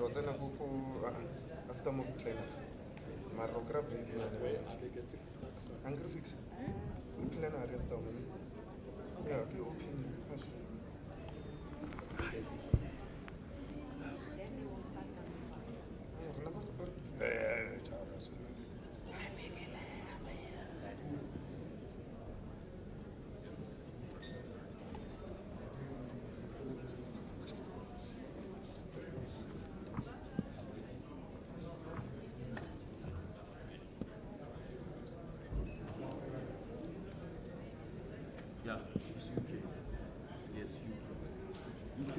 Rosanna Kuku after more cleaner. Marocra, Angry fix. Cleaner after money. Yeah, okay, open. Yeah, it's UK. Yes, UK.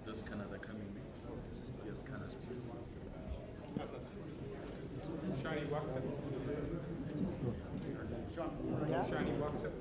Does Canada come in? Yes, Canada. Shiny Watson. Shiny Watson.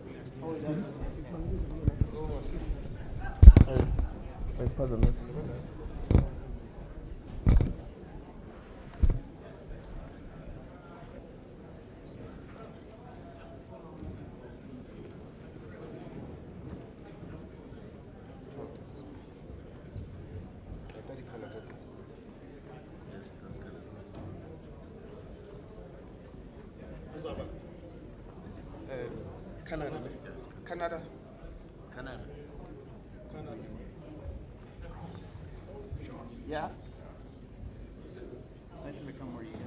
Canada. Canada. Canada. Canada. Yeah. I should become where you go.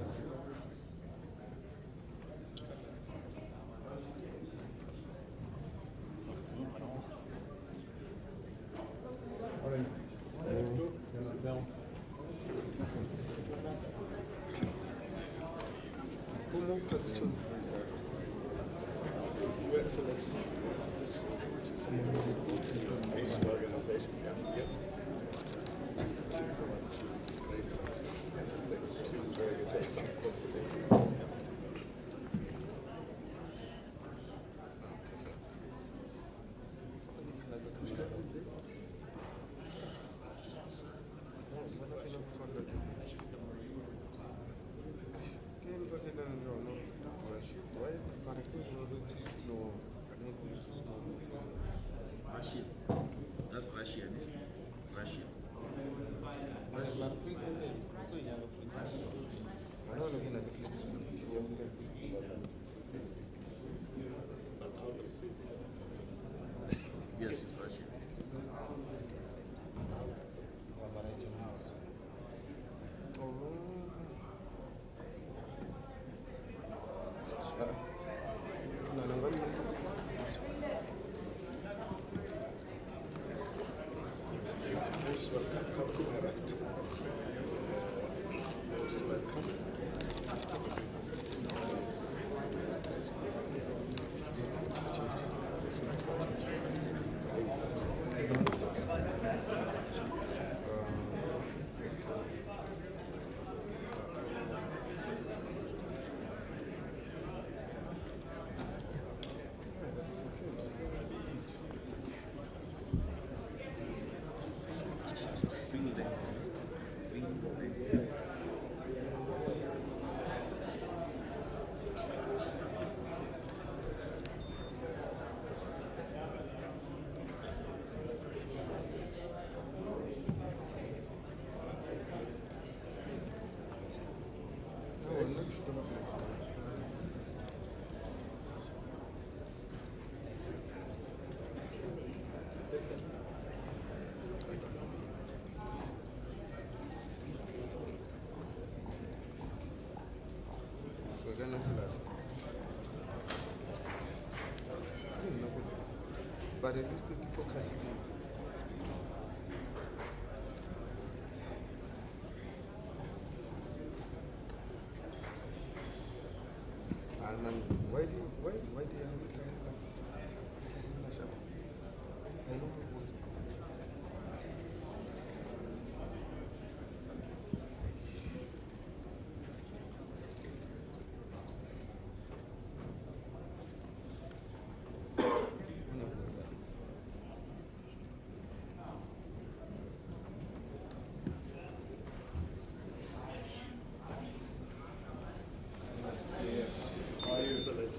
Who moved position? Your Excellency. Organization. Yeah. Great success. Very good day. Russia. That's Russia. Russia. Yes, it's Russia. But at least they focus. And why do you have it? I know what.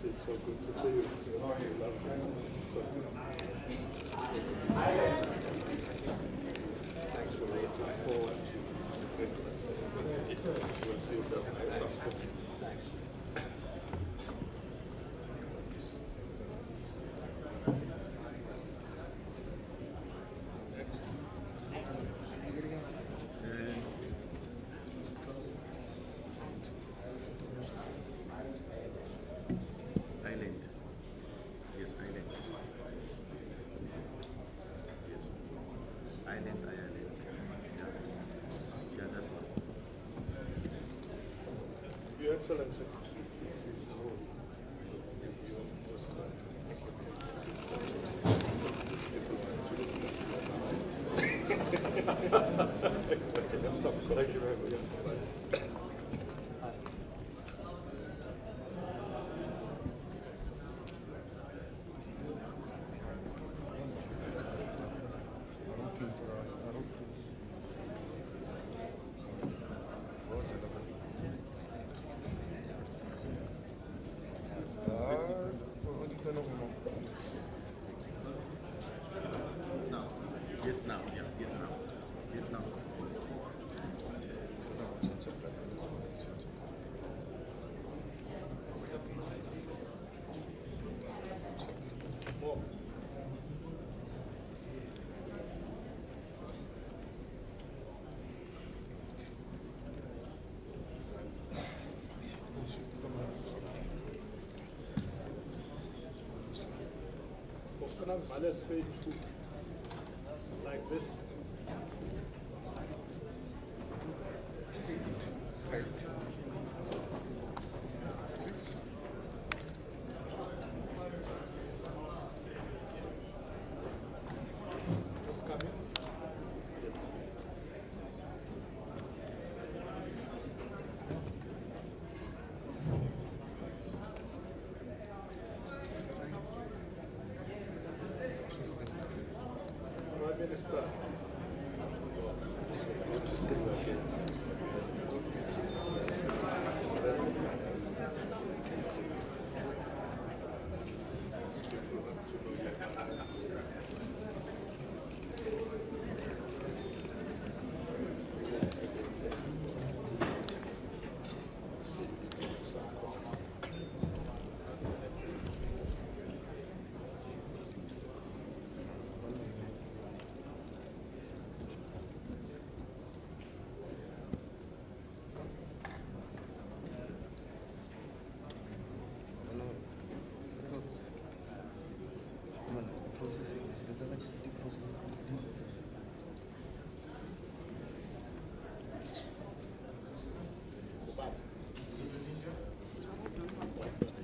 It's so good to see you. So good. Thanks for looking forward to it. We'll see you just next time. Thanks. Your Excellency. Thank you very much. Let's pay two like this. Right. Just come in. Prime Minister, so good to see you again. Good to meet you, Mr. President. People have to know your behalf.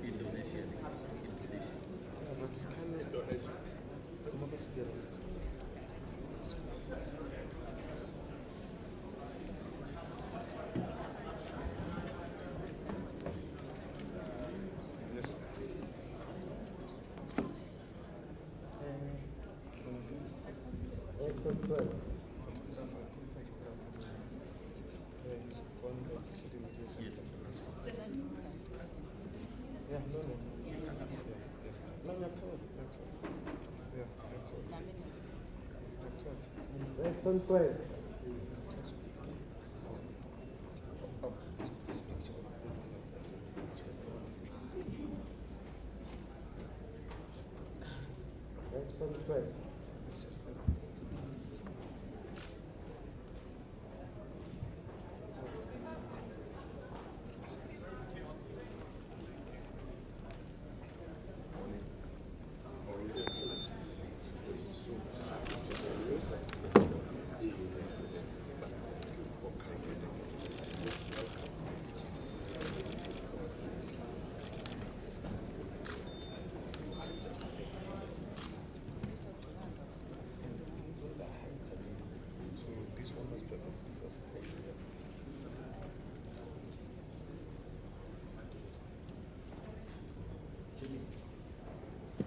Indonesia.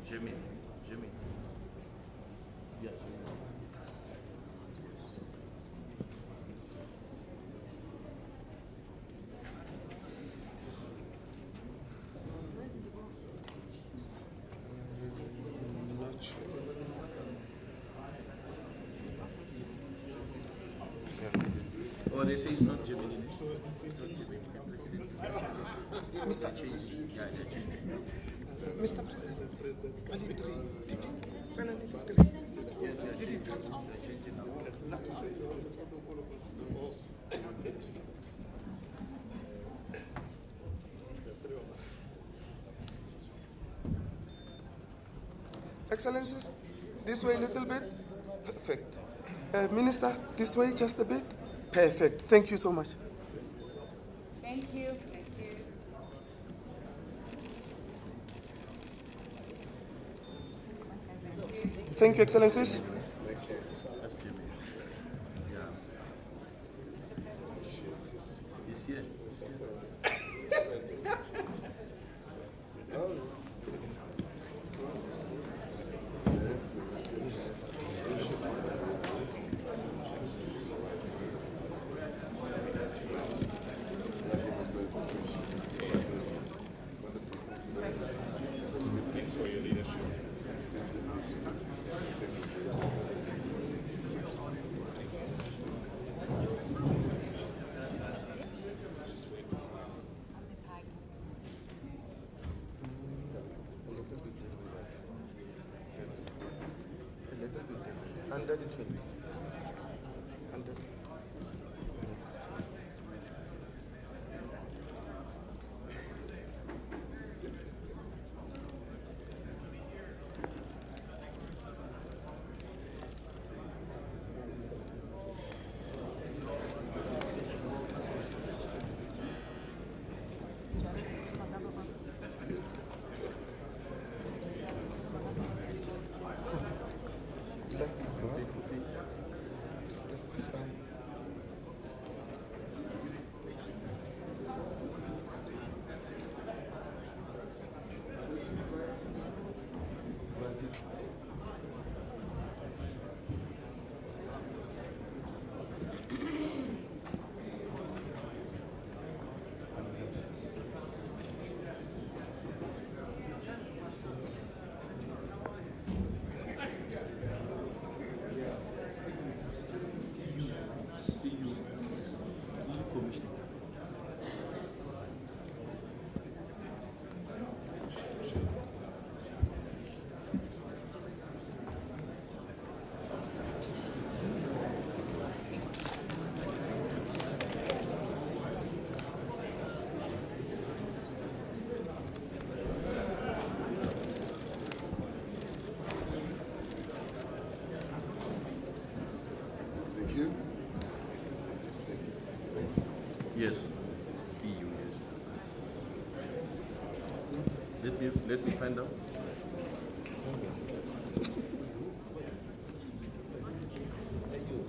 Germany. Yeah. Not sure. Oh, they say it's not Germany. It's not Germany. The president is Mr. they're changing. Yeah, they're changing. Mr. President, Yes, they're changing. They're changing now. Excellencies, this way a little bit. Perfect. Minister, this way just a bit. Perfect. Thank you so much. Thank you. Thank you. Thank you, Excellencies. That's Germany. Yeah. This year. Thanks for your leadership. A little bit. Under the 20. Under the... Yes. EU, yes. Let me find out.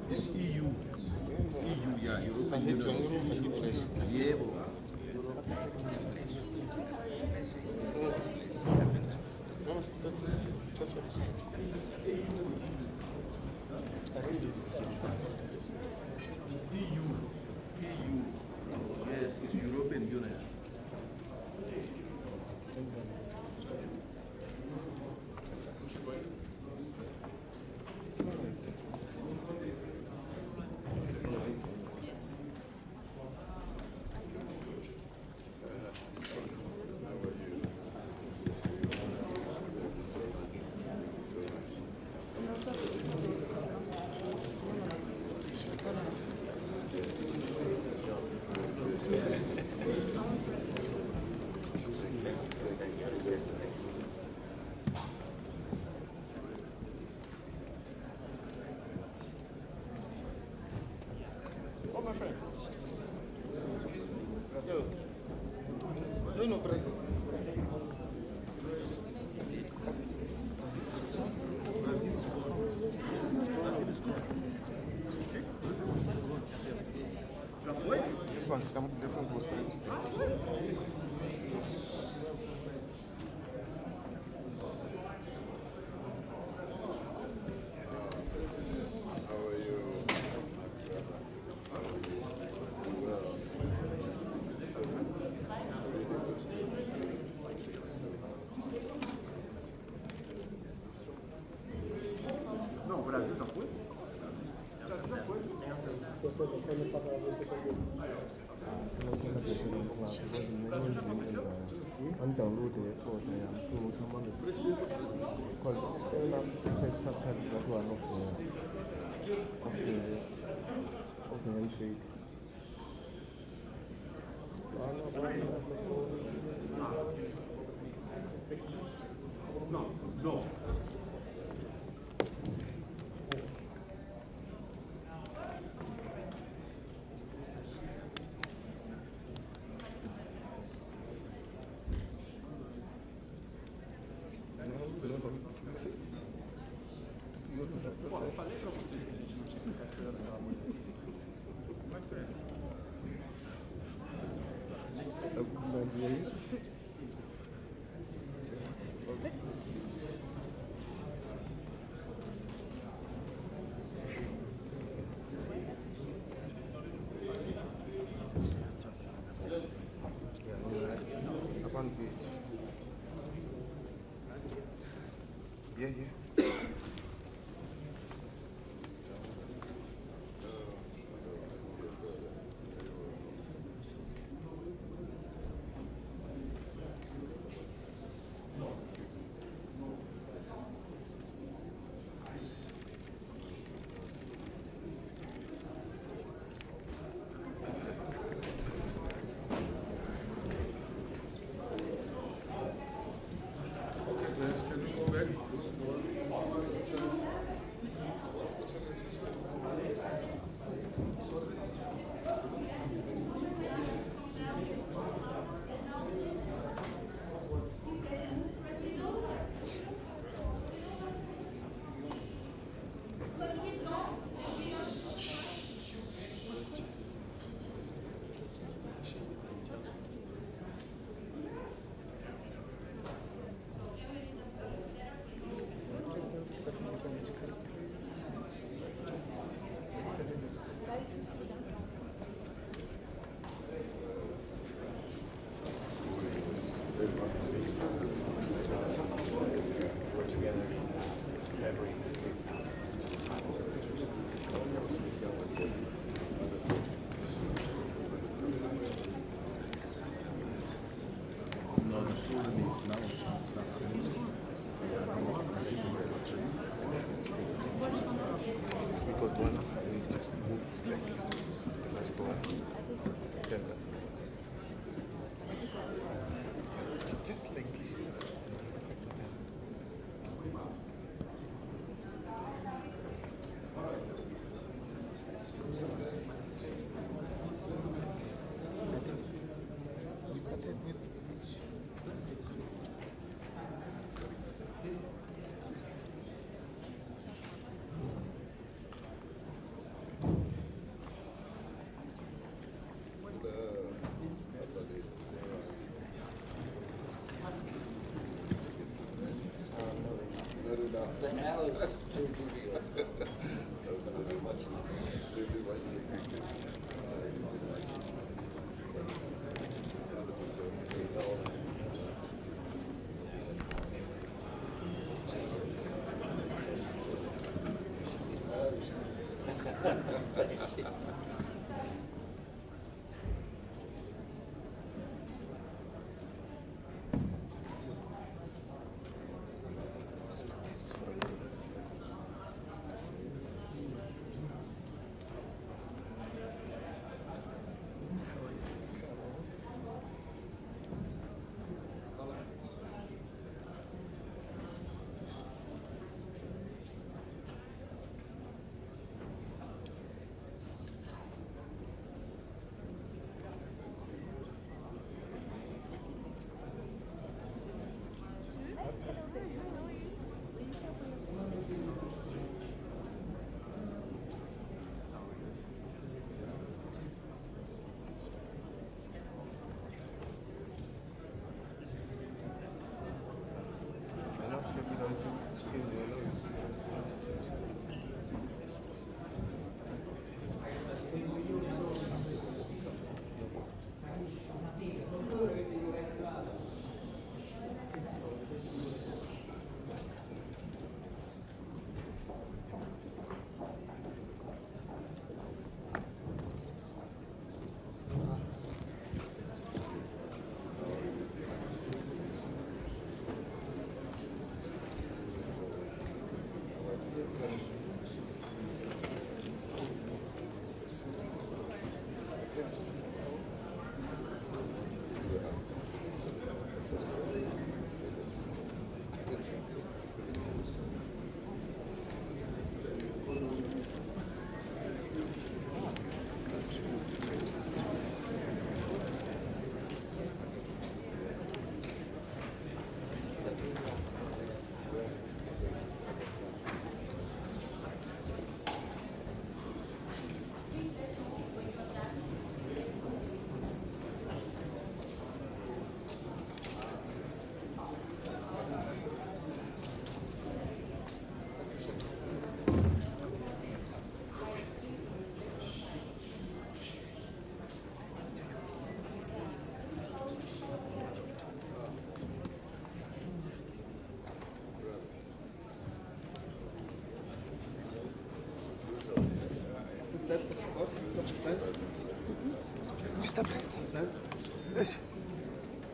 It's EU. EU, yeah, European Union. Yeah, bro. EU. Yes, it's European Union. Oh, my friend. Yo. No, Brazil. This one's come, this one goes straight. No. Yeah.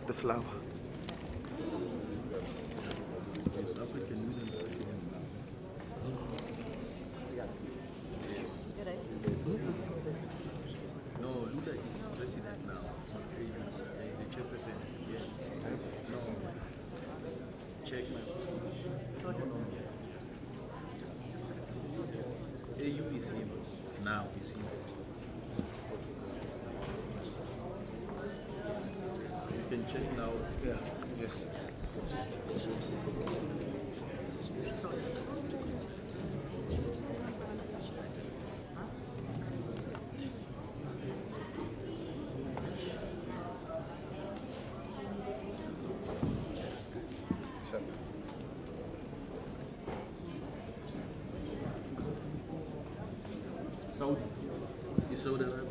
the flower. South African Union President. No, Lula is president now. He's the chairperson. Yes. No. Check. No. AU is him. Now is him. You can check now. Yeah, yes. Saudi. It's Saudi Arabia.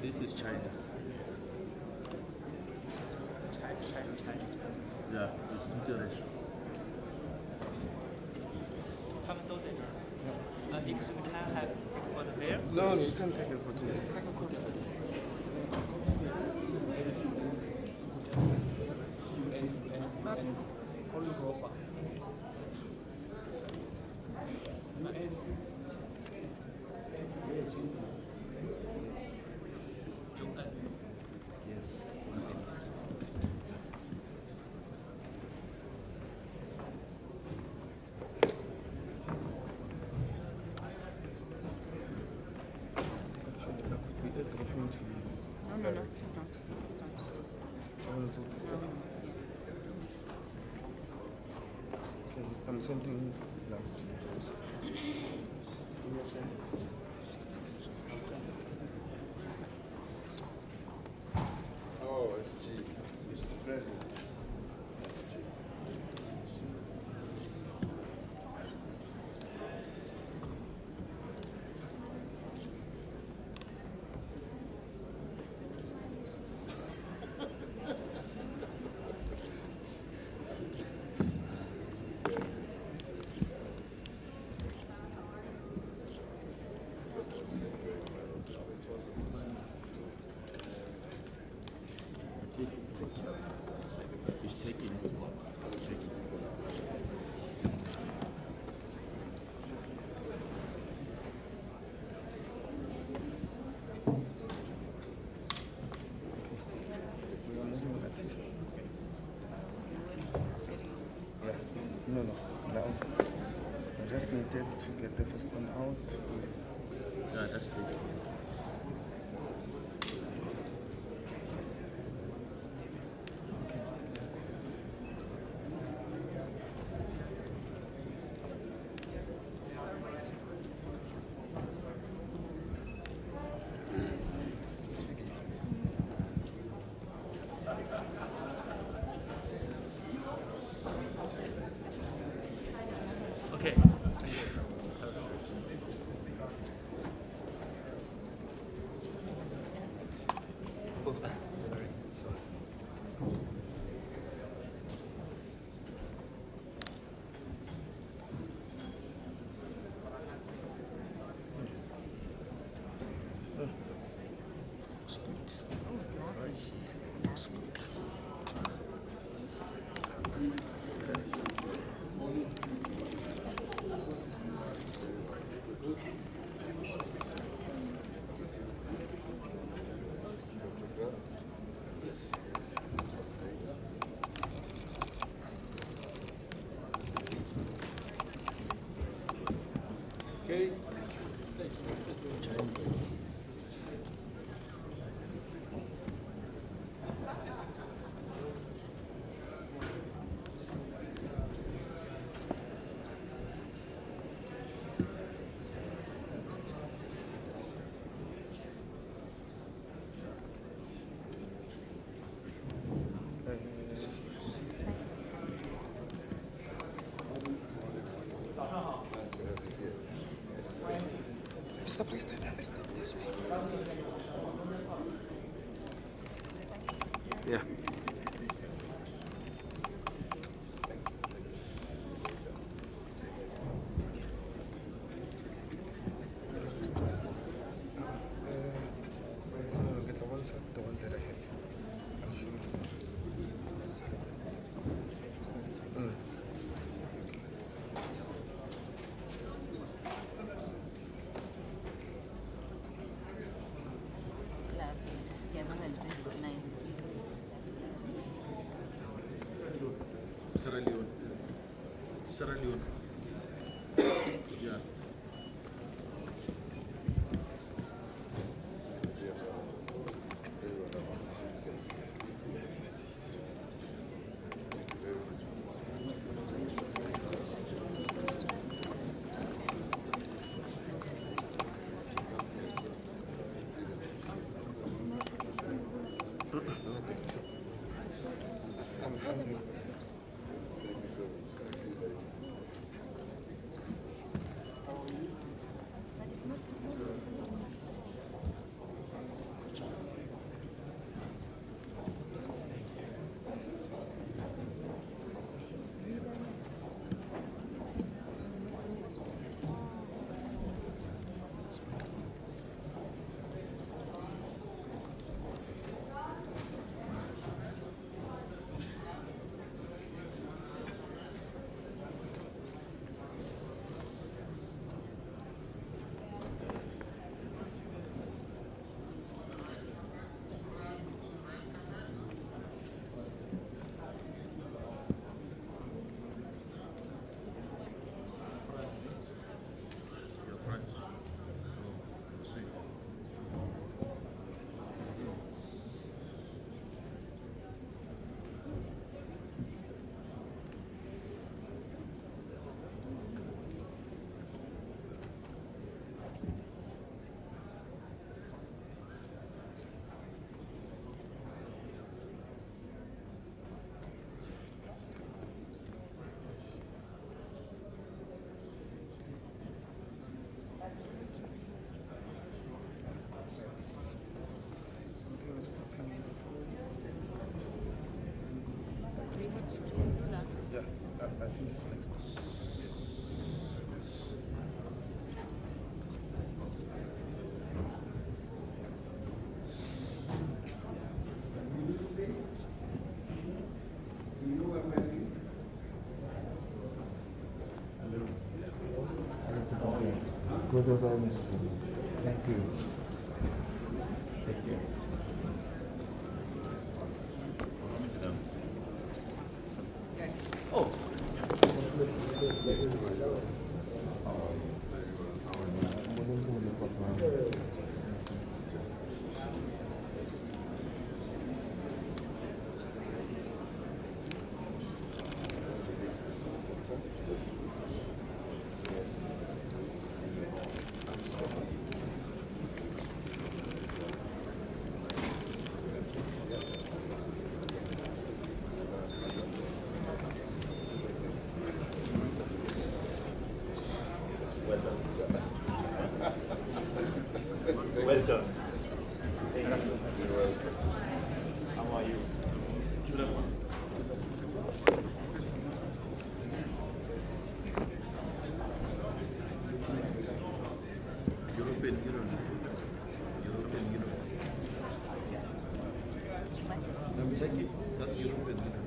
This is China. China. Yeah, it's international. 他们都在这儿。Excuse me, can I have for the bear? No, you can't take a photo. Take a photo first. No, he's not. Okay, I'm sending now to you. Oh, it's G. It's the president. That's G. He's taking We are moving at it. Yeah, no. Now, I just needed to get the first one out. yeah, that's taking. Okay. Okay. Mr. President, let's take this way. Yeah. Get the one that I have. I'll show you. Sierra Leone. Sierra Leone. Yeah. I'm from you. Yeah, I think it's next. Thank you. Thank you. Well done. Thank you. You're welcome. How are you? Beautiful. European Union. European Union. Let me check it. That's European Union.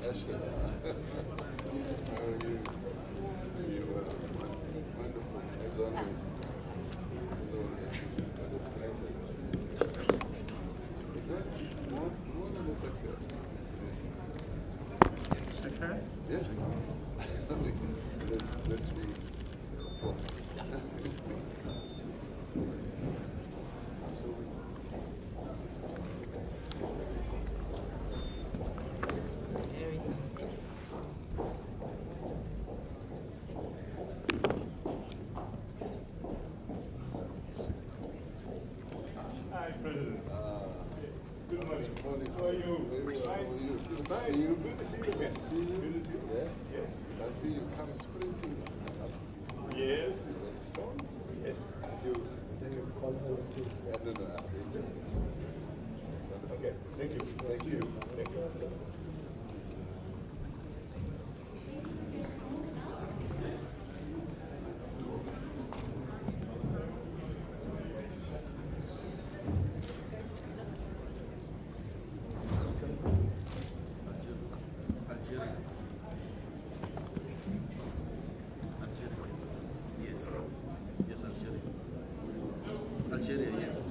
Ashley. How are you? You wonderful, as always. As always. What on the sector? Secretary? Yes. let's be proper. Hi, President. Good morning. Morning. How are you? Very well. How are you? Good to Fine. see you. Good to see you Good again. to see you. Good to see you. Yes. Yes. I see you come sprinting. Yes. Very strong. Yes. You. Yeah, no, I see. Okay. Thank you. Thank you. Thank you. Algeria. Algeria. Yes. Yes, Algeria. Algeria, yes.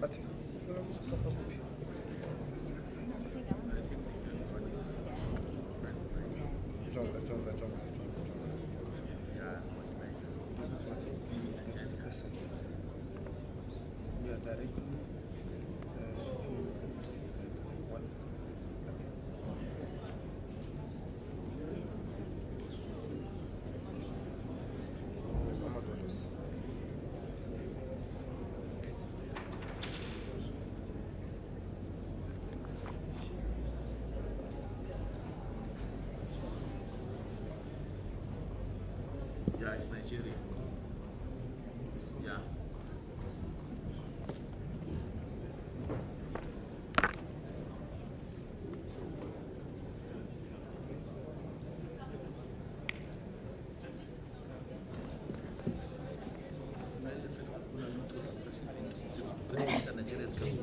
Ati, ufuna kusikhapha kuphi? Jonga. This is what? This is the center. We are directly shooting one. Amadolos. Yeah, it's Nigeria. Yeah. Nigeria is coming.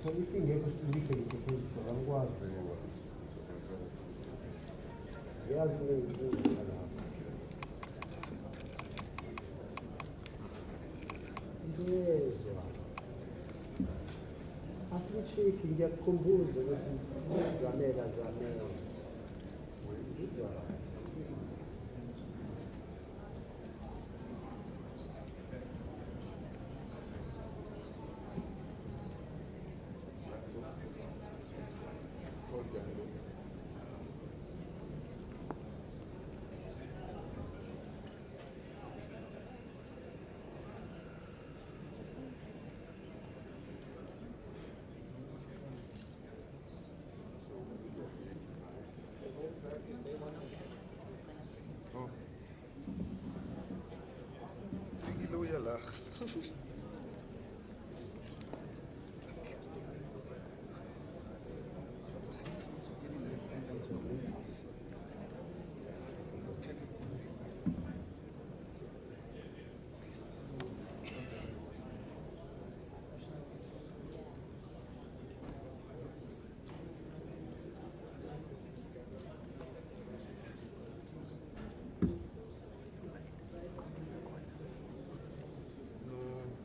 So if you get to sleep, basically, so I'm going yes. After shaking, get composed, Fikile uyalach. No.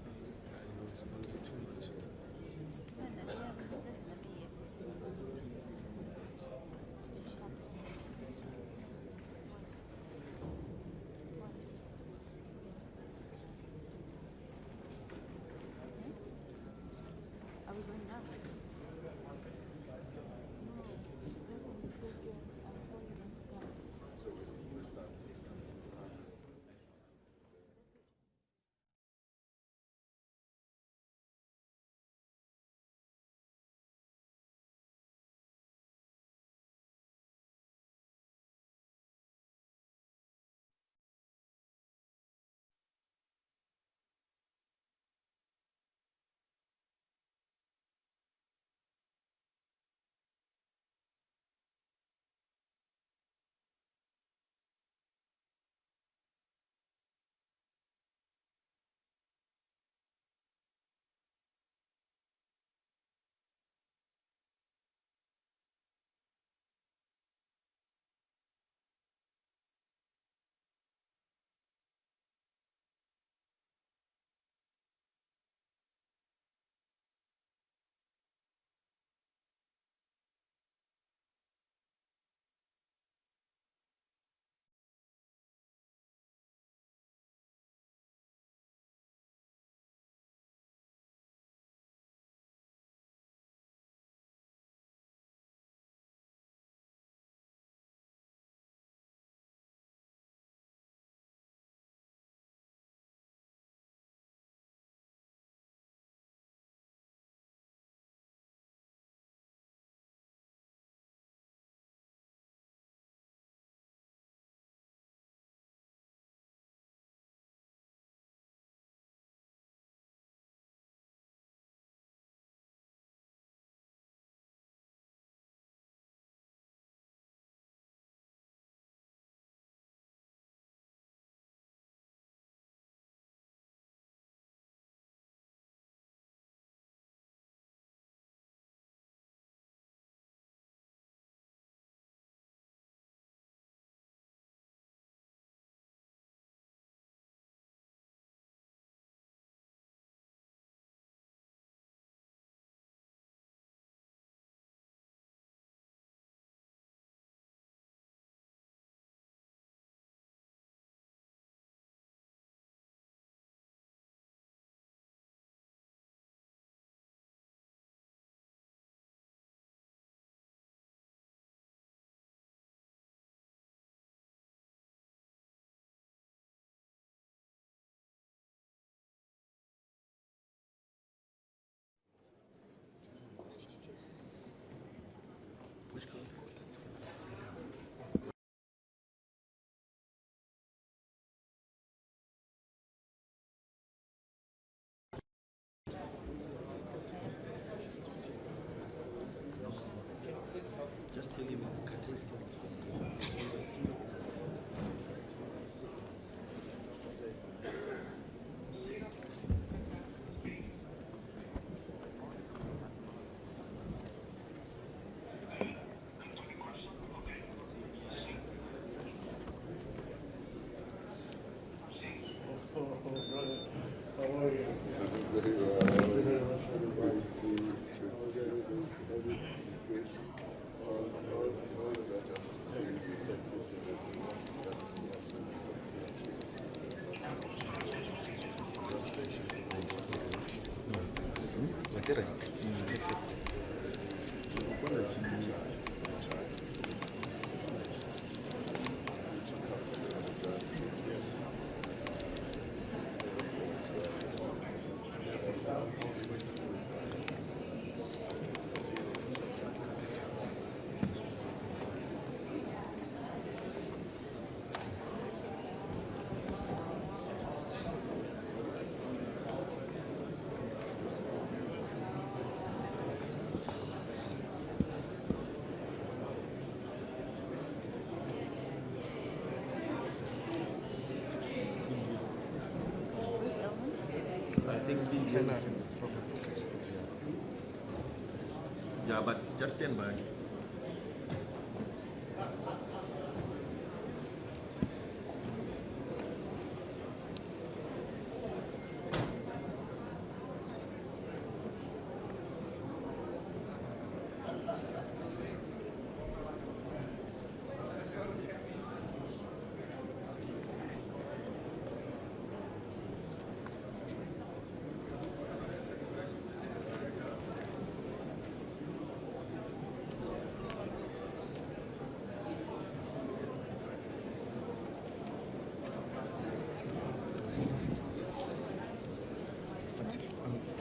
Yeah, but just stand by.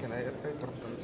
Can I interrupt them?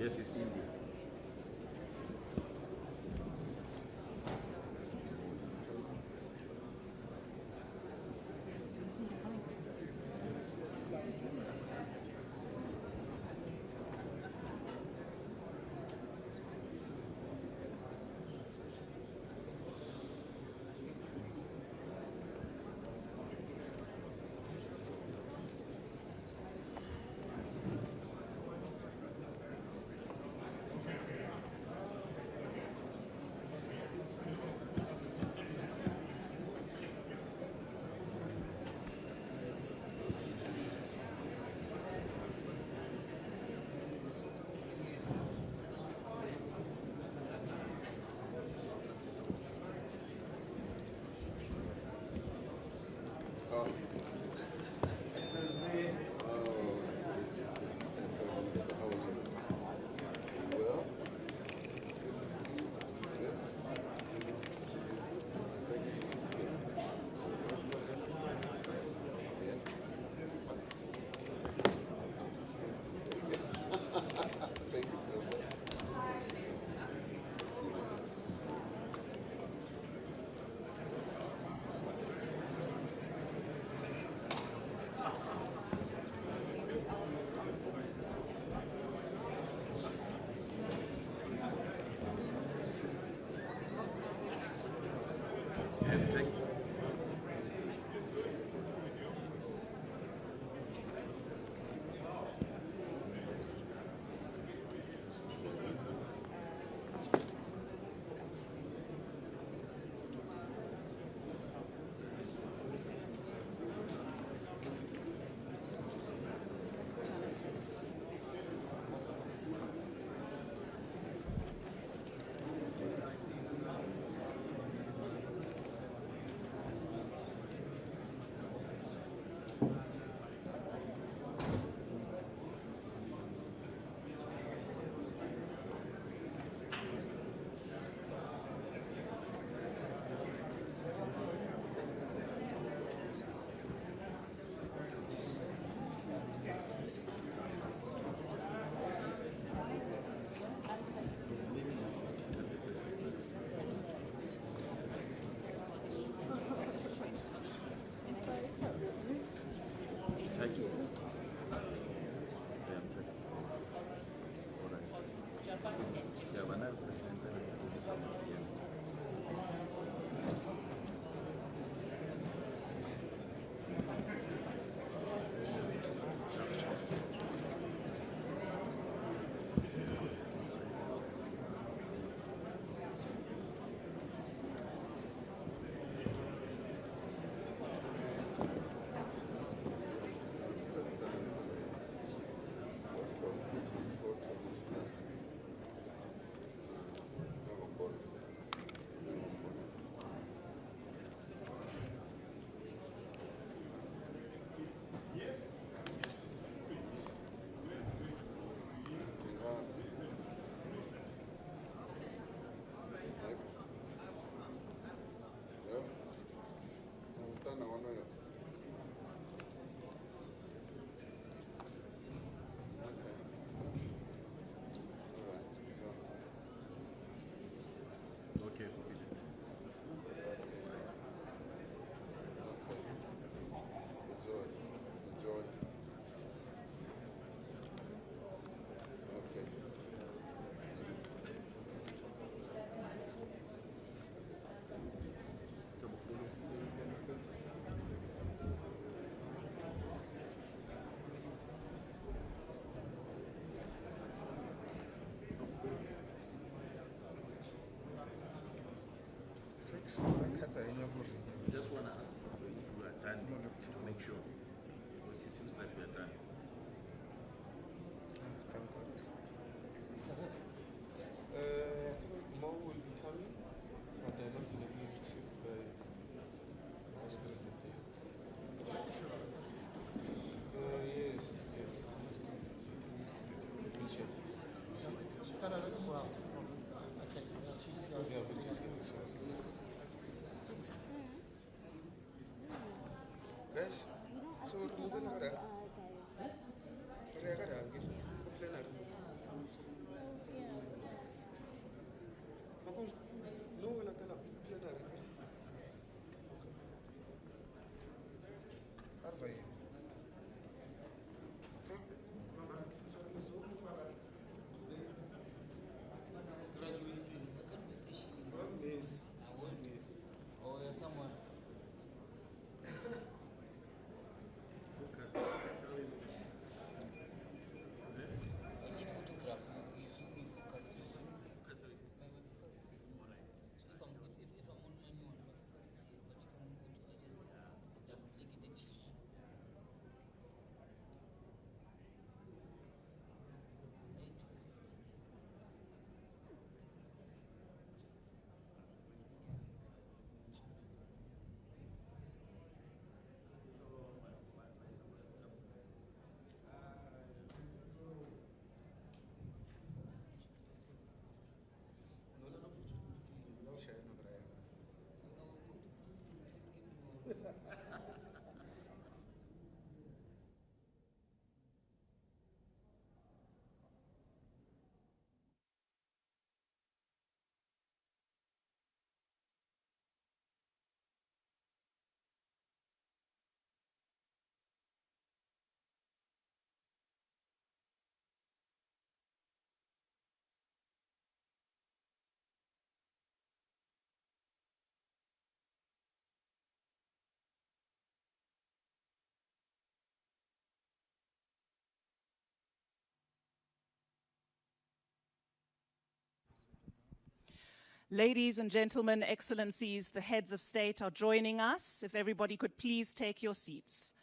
Yes, it's India. Just want to ask if you are done to make sure, because it seems like we are done. Thank God. I think more will be coming, but they're not going to be received by the Vice President. Yes, yes. Yeah, but just guys, so we're moving on. No one at all. Arvai. Graduating. 1 miss. 1 miss. Oh, you're someone. Focus. That's how you I did photograph. You zoom, you focus, you zoom. focus. My focus is here. So if I'm on my phone, my focus is here. But if I'm going to, I just click it and Ladies and gentlemen, excellencies, the heads of state are joining us. If everybody could please take your seats.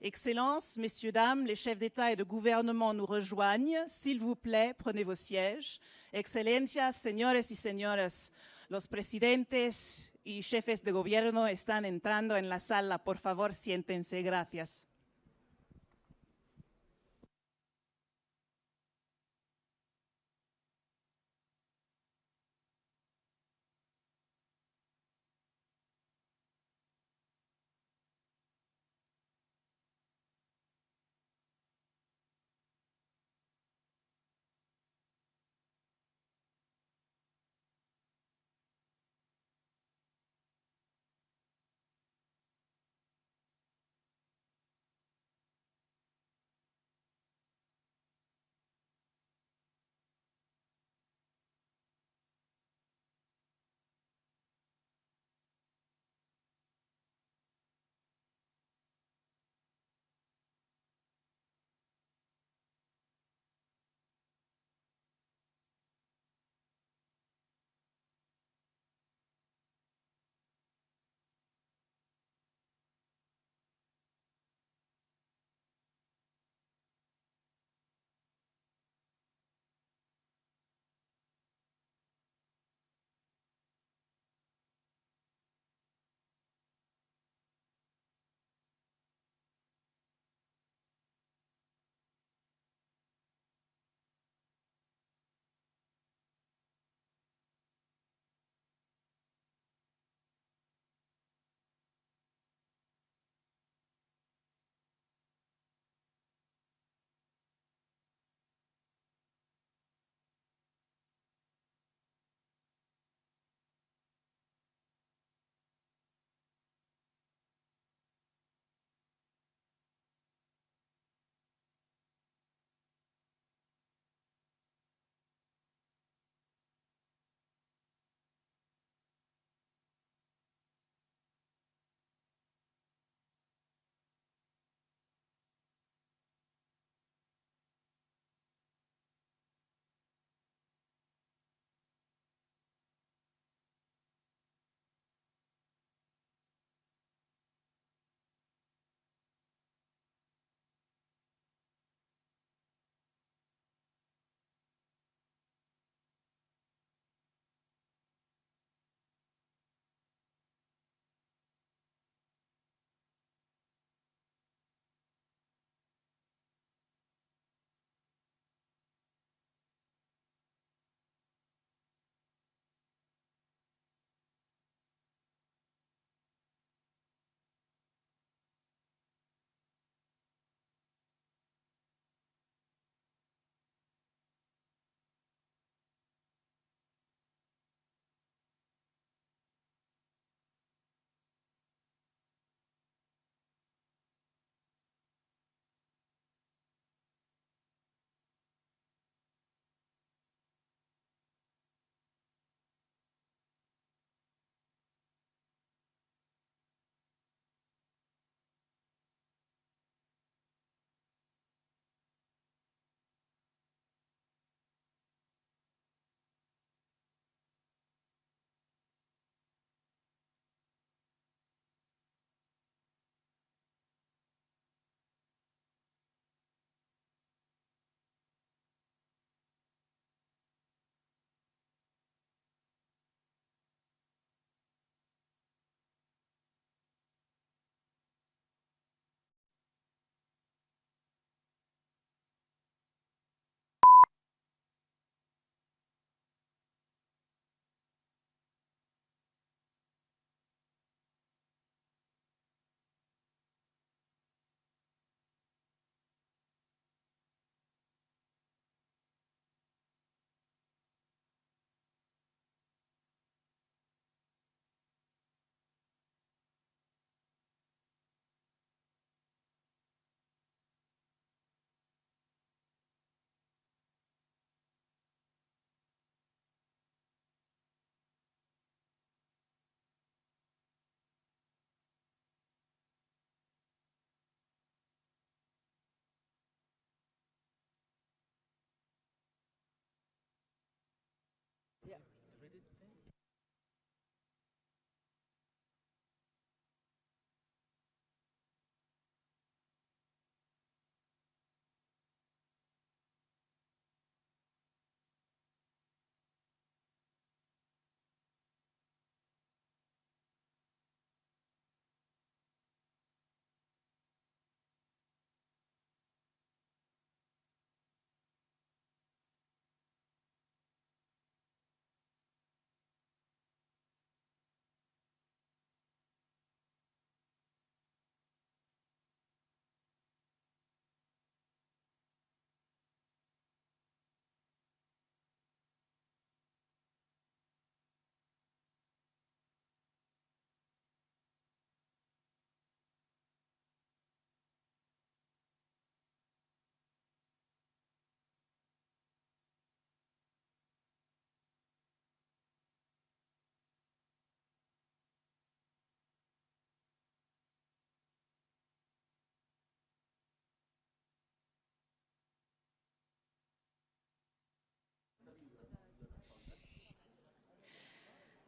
Excellences, messieurs, dames, les chefs d'État et de gouvernement nous rejoignent. S'il vous plaît, prenez vos sièges. Excelencias, señores y señoras, los presidentes y jefes de gobierno están entrando en la sala. Por favor, siéntense. Gracias.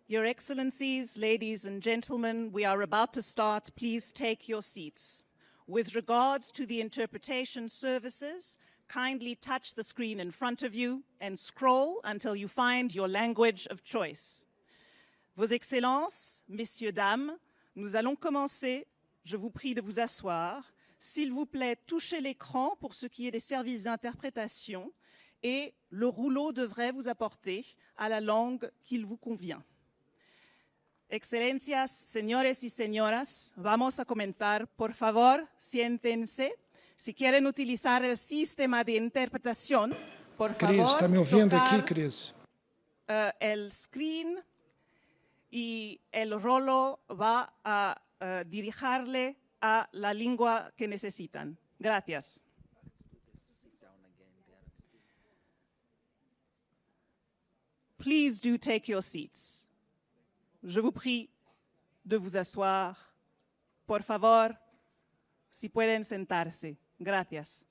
Your Excellencies, ladies and gentlemen, we are about to start. Please take your seats. With regards to the interpretation services, kindly touch the screen in front of you and scroll until you find your language of choice. Vos Excellences, Messieurs, Dames, nous allons commencer. Je vous prie de vous asseoir. S'il vous plaît, touchez l'écran pour ce qui est des services d'interprétation et le rouleau devrait vous apporter à la langue qu'il vous convient. Excelencias, señores y señoras, vamos a comenzar. Por favor, siéntense. Si quieren utilizar el sistema de interpretación, por favor, está me ouvindo tocar, aqui, Cris? El screen y el rolo va a dirigirle a la lengua que necesitan. Gracias. Please do take your seats. Je vous prie de vous asseoir. Por favor, si pueden sentarse. Gracias.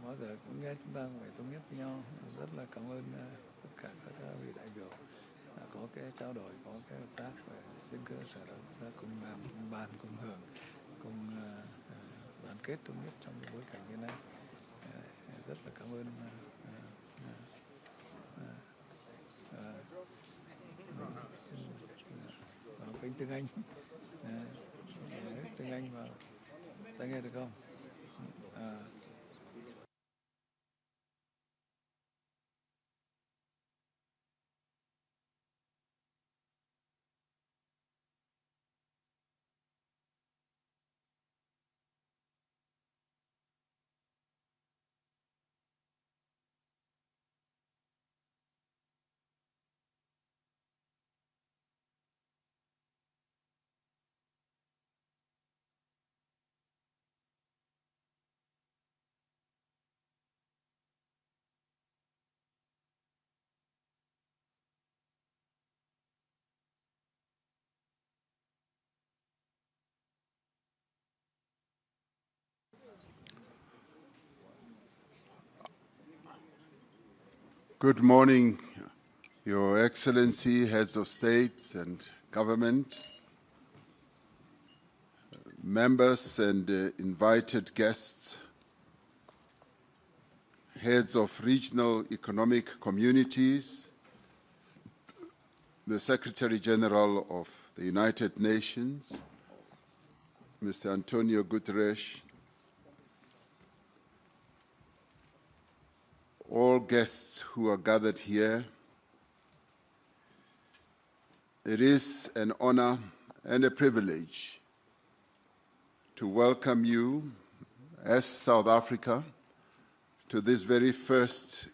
Bao giờ cũng nghe chúng ta phải thống nhất với nhau. Rất là cảm ơn tất cả các vị đại biểu đã có cái trao đổi, có cái hợp tác và trên cơ sở đó chúng ta cùng làm, cùng bàn, cùng hưởng, cùng đoàn kết thống nhất trong cái bối cảnh như này. Rất là cảm ơn vào kênh tiếng Anh, tiếng Anh vào, ta nghe được không? Good morning, Your Excellency, Heads of State and Government, members and invited guests, heads of regional economic communities, the Secretary General of the United Nations, Mr. Antonio Guterres, all guests who are gathered here. It is an honor and a privilege to welcome you as South Africa to this very first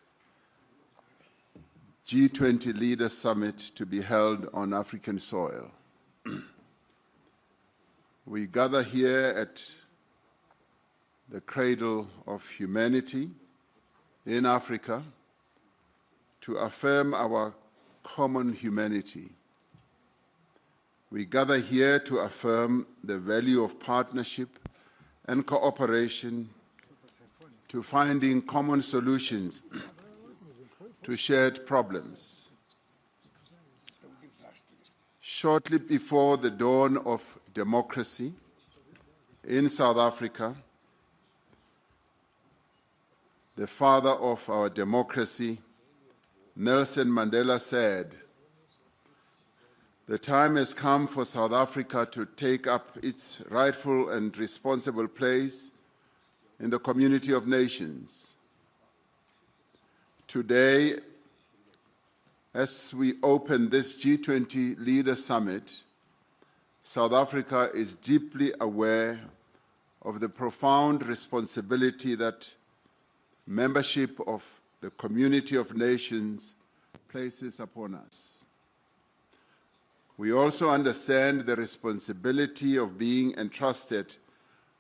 G20 Leaders Summit to be held on African soil. We gather here at the cradle of humanity in Africa to affirm our common humanity. We gather here to affirm the value of partnership and cooperation to finding common solutions to shared problems. Shortly before the dawn of democracy in South Africa, the father of our democracy, Nelson Mandela, said, The time has come for South Africa to take up its rightful and responsible place in the community of nations. Today, as we open this G20 Leader Summit, South Africa is deeply aware of the profound responsibility that membership of the community of nations places upon us. We also understand the responsibility of being entrusted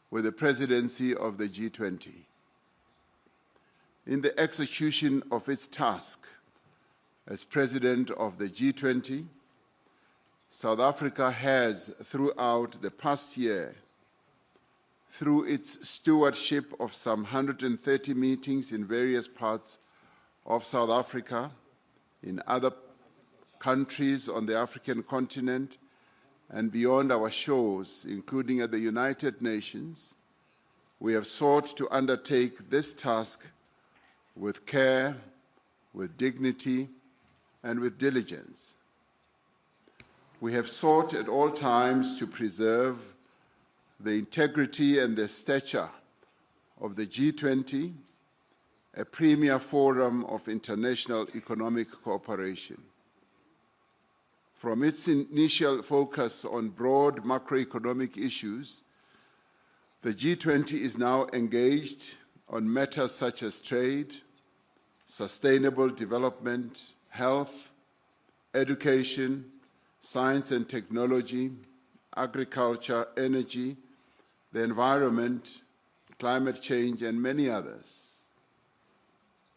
with the presidency of the G20. In the execution of its task as president of the G20, South Africa has, throughout the past year, through its stewardship of some 130 meetings in various parts of South Africa, in other countries on the African continent, and beyond our shores, including at the United Nations, we have sought to undertake this task with care, with dignity, and with diligence. We have sought at all times to preserve the integrity and the stature of the G20, a premier forum of international economic cooperation. From its initial focus on broad macroeconomic issues, the G20 is now engaged on matters such as trade, sustainable development, health, education, science and technology, agriculture, energy, the environment, climate change, and many others.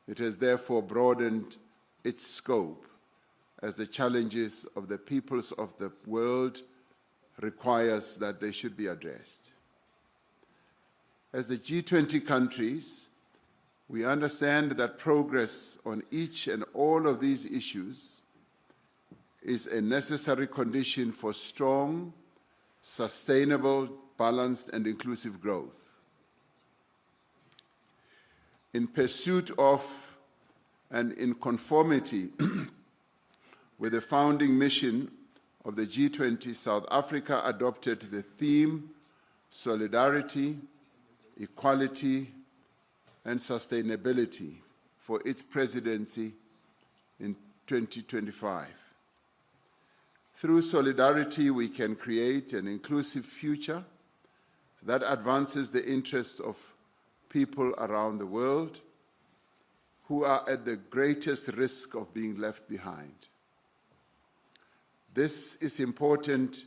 It has therefore broadened its scope as the challenges of the peoples of the world requires that they should be addressed. As the G20 countries, we understand that progress on each and all of these issues is a necessary condition for strong, sustainable, balanced, and inclusive growth. In pursuit of and in conformity with the founding mission of the G20, South Africa adopted the theme Solidarity, Equality, and Sustainability for its presidency in 2025. Through solidarity, we can create an inclusive future that advances the interests of people around the world who are at the greatest risk of being left behind. This is important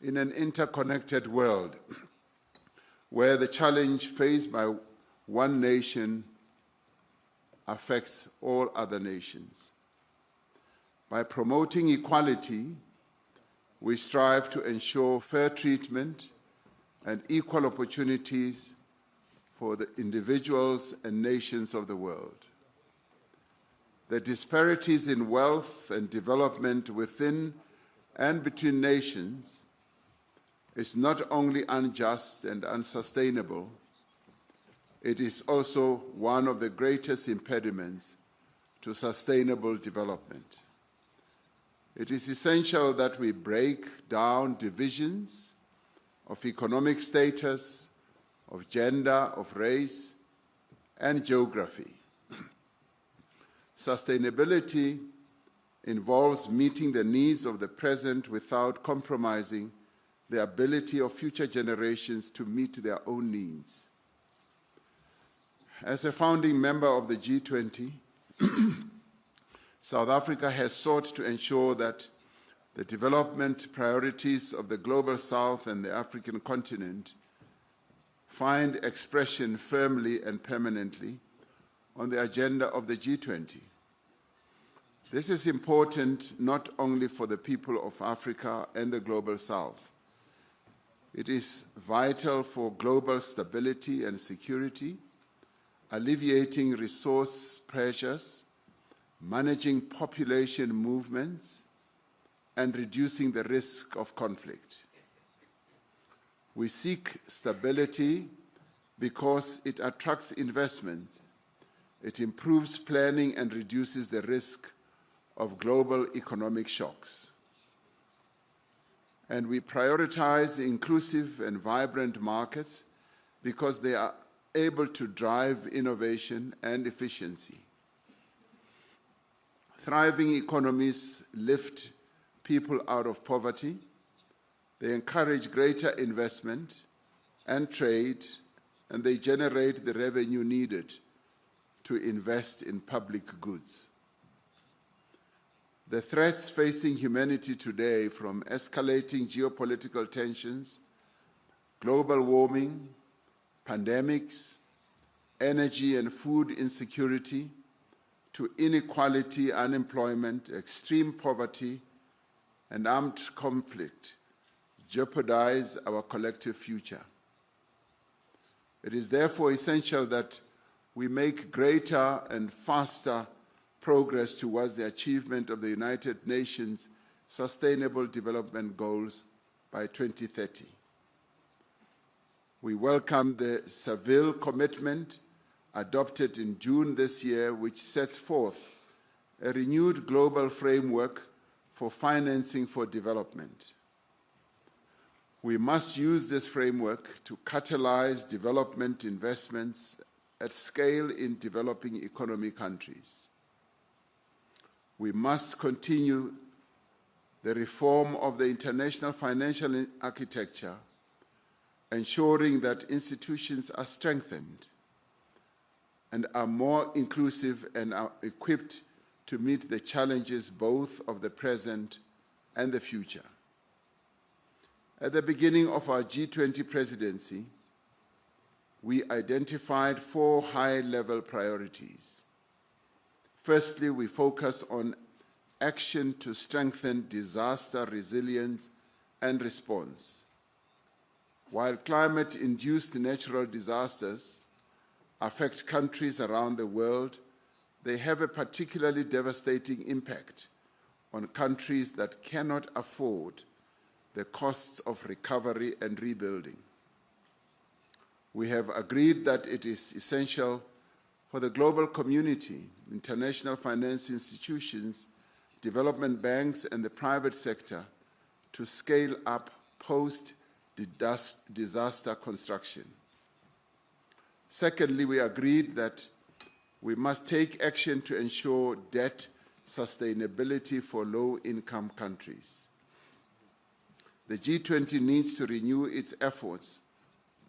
in an interconnected world where the challenge faced by one nation affects all other nations. By promoting equality, we strive to ensure fair treatment and equal opportunities for the individuals and nations of the world. The disparities in wealth and development within and between nations is not only unjust and unsustainable, it is also one of the greatest impediments to sustainable development. It is essential that we break down divisions of economic status, of gender, of race, and geography. Sustainability involves meeting the needs of the present without compromising the ability of future generations to meet their own needs. As a founding member of the G20, South Africa has sought to ensure that the development priorities of the Global South and the African continent find expression firmly and permanently on the agenda of the G20. This is important not only for the people of Africa and the Global South. It is vital for global stability and security, alleviating resource pressures, managing population movements, and reducing the risk of conflict. We seek stability because it attracts investment, it improves planning and reduces the risk of global economic shocks. And we prioritize inclusive and vibrant markets because they are able to drive innovation and efficiency. Thriving economies lift people out of poverty. They encourage greater investment and trade, and they generate the revenue needed to invest in public goods. The threats facing humanity today, from escalating geopolitical tensions, global warming, pandemics, energy and food insecurity, to inequality, unemployment, extreme poverty, and armed conflict, jeopardize our collective future. It is therefore essential that we make greater and faster progress towards the achievement of the United Nations Sustainable Development Goals by 2030. We welcome the Seville Commitment adopted in June this year, which sets forth a renewed global framework for financing for development. We must use this framework to catalyze development investments at scale in developing economy countries. We must continue the reform of the international financial architecture, ensuring that institutions are strengthened and are more inclusive and are equipped to meet the challenges both of the present and the future. At the beginning of our G20 presidency, we identified 4 high-level priorities. Firstly, we focus on action to strengthen disaster resilience and response. While climate-induced natural disasters affect countries around the world, they have a particularly devastating impact on countries that cannot afford the costs of recovery and rebuilding. We have agreed that it is essential for the global community, international finance institutions, development banks, and the private sector to scale up post-disaster construction. Secondly, we agreed that we must take action to ensure debt sustainability for low-income countries. The G20 needs to renew its efforts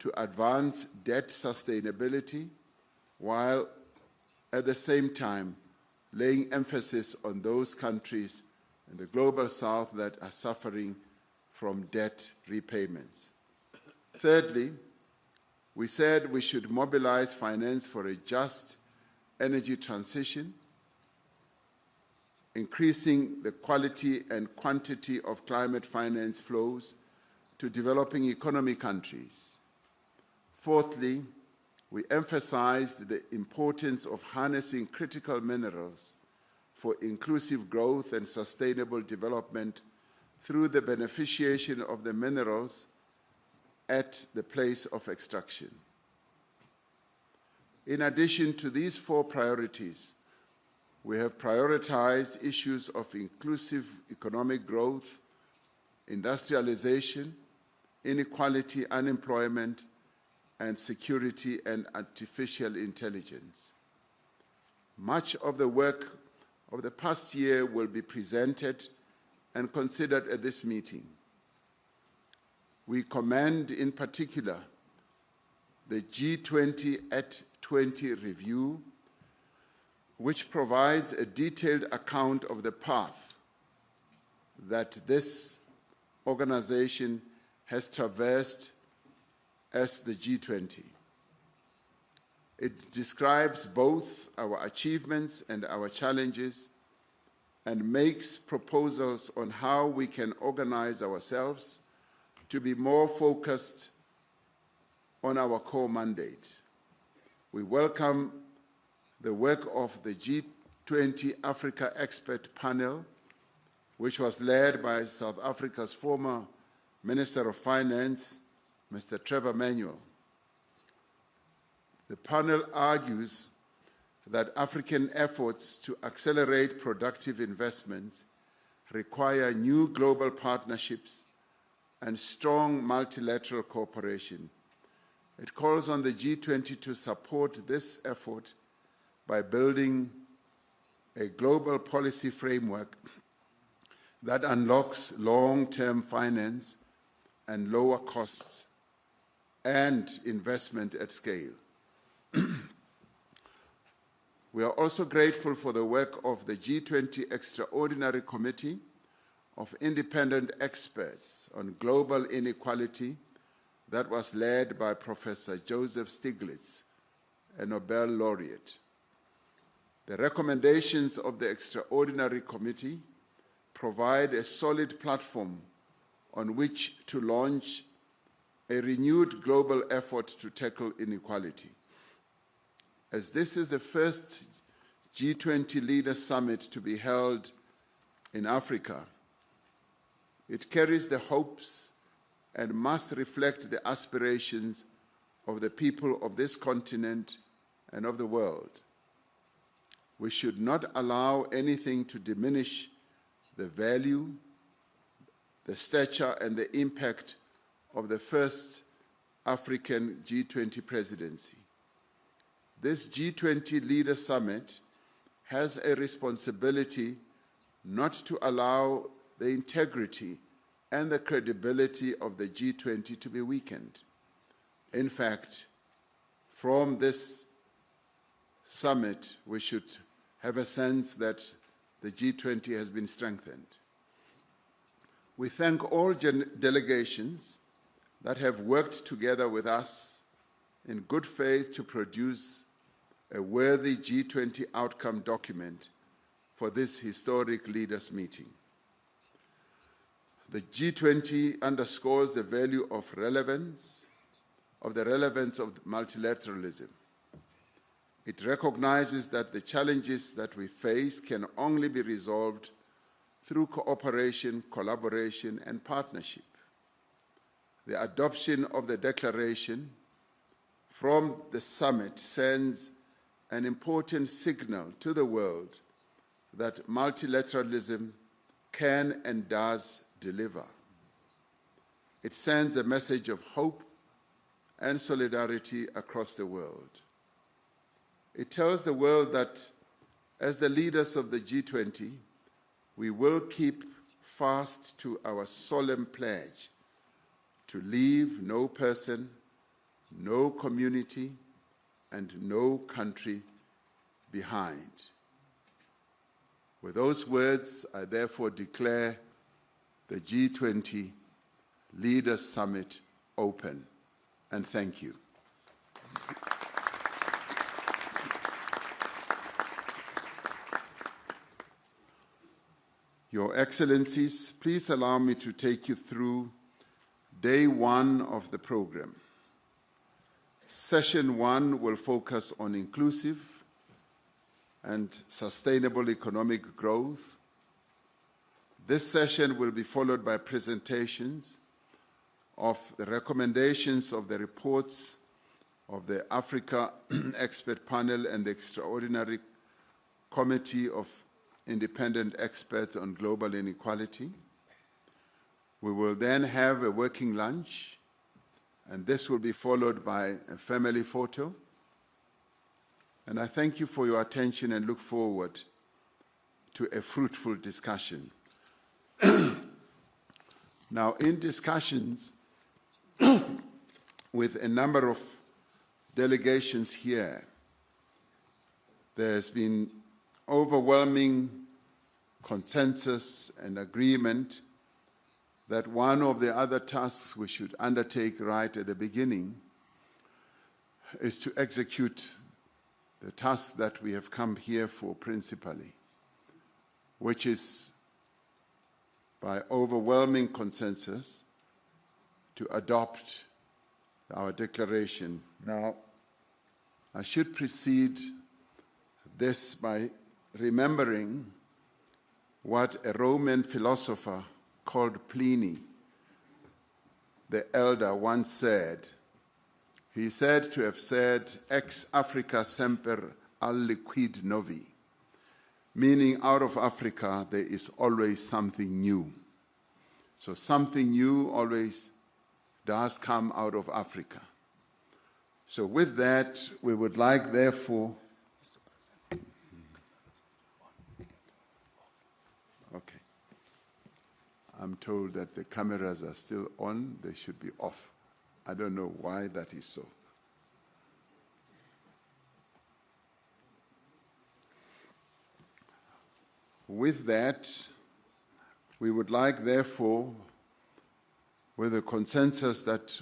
to advance debt sustainability while at the same time laying emphasis on those countries in the global south that are suffering from debt repayments. Thirdly, we said we should mobilize finance for a just energy transition, increasing the quality and quantity of climate finance flows to developing economy countries. Fourthly, we emphasized the importance of harnessing critical minerals for inclusive growth and sustainable development through the beneficiation of the minerals at the place of extraction. In addition to these 4 priorities, we have prioritized issues of inclusive economic growth, industrialization, inequality, unemployment, and security and artificial intelligence. Much of the work of the past year will be presented and considered at this meeting. We commend in particular the G20 at 20 review, which provides a detailed account of the path that this organization has traversed as the G20. It describes both our achievements and our challenges and makes proposals on how we can organize ourselves to be more focused on our core mandate. We welcome the work of the G20 Africa Expert Panel, which was led by South Africa's former Minister of Finance, Mr. Trevor Manuel. The panel argues that African efforts to accelerate productive investments require new global partnerships and strong multilateral cooperation. It calls on the G20 to support this effort by building a global policy framework that unlocks long-term finance and lower costs and investment at scale. We are also grateful for the work of the G20 Extraordinary Committee of Independent Experts on Global Inequality that was led by Professor Joseph Stiglitz, a Nobel laureate. The recommendations of the Extraordinary Committee provide a solid platform on which to launch a renewed global effort to tackle inequality. As this is the first G20 Leaders Summit to be held in Africa, it carries the hopes and must reflect the aspirations of the people of this continent and of the world. We should not allow anything to diminish the value, the stature, and the impact of the first African G20 presidency. This G20 Leaders Summit has a responsibility not to allow the integrity and the credibility of the G20 to be weakened. In fact, from this summit, we should have a sense that the G20 has been strengthened. We thank all delegations that have worked together with us in good faith to produce a worthy G20 outcome document for this historic leaders' meeting. The G20 underscores the value of the relevance of multilateralism. It recognizes that the challenges that we face can only be resolved through cooperation, collaboration, and partnership. The adoption of the declaration from the summit sends an important signal to the world that multilateralism can and does deliver. It sends a message of hope and solidarity across the world. It tells the world that as the leaders of the G20, we will keep fast to our solemn pledge to leave no person, no community, and no country behind. With those words, I therefore declare the G20 Leaders Summit open, and thank you. Your Excellencies, please allow me to take you through day one of the program. Session one will focus on inclusive and sustainable economic growth. This session will be followed by presentations of the recommendations of the reports of the Africa Expert Panel and the Extraordinary Committee of Independent Experts on Global Inequality. We will then have a working lunch, and this will be followed by a family photo. And I thank you for your attention and look forward to a fruitful discussion. Now, in discussions with a number of delegations here, there's been overwhelming consensus and agreement that one of the other tasks we should undertake right at the beginning is to execute the task that we have come here for principally, which is by overwhelming consensus to adopt our declaration. Now, I should precede this by remembering what a Roman philosopher called Pliny, the elder, once said. He said to have said, ex Africa semper aliquid novi, meaning out of Africa there is always something new. So something new always does come out of Africa. So with that, we would like, therefore, okay. I'm told that the cameras are still on, they should be off. I don't know why that is so. With that, we would like, therefore, with the consensus that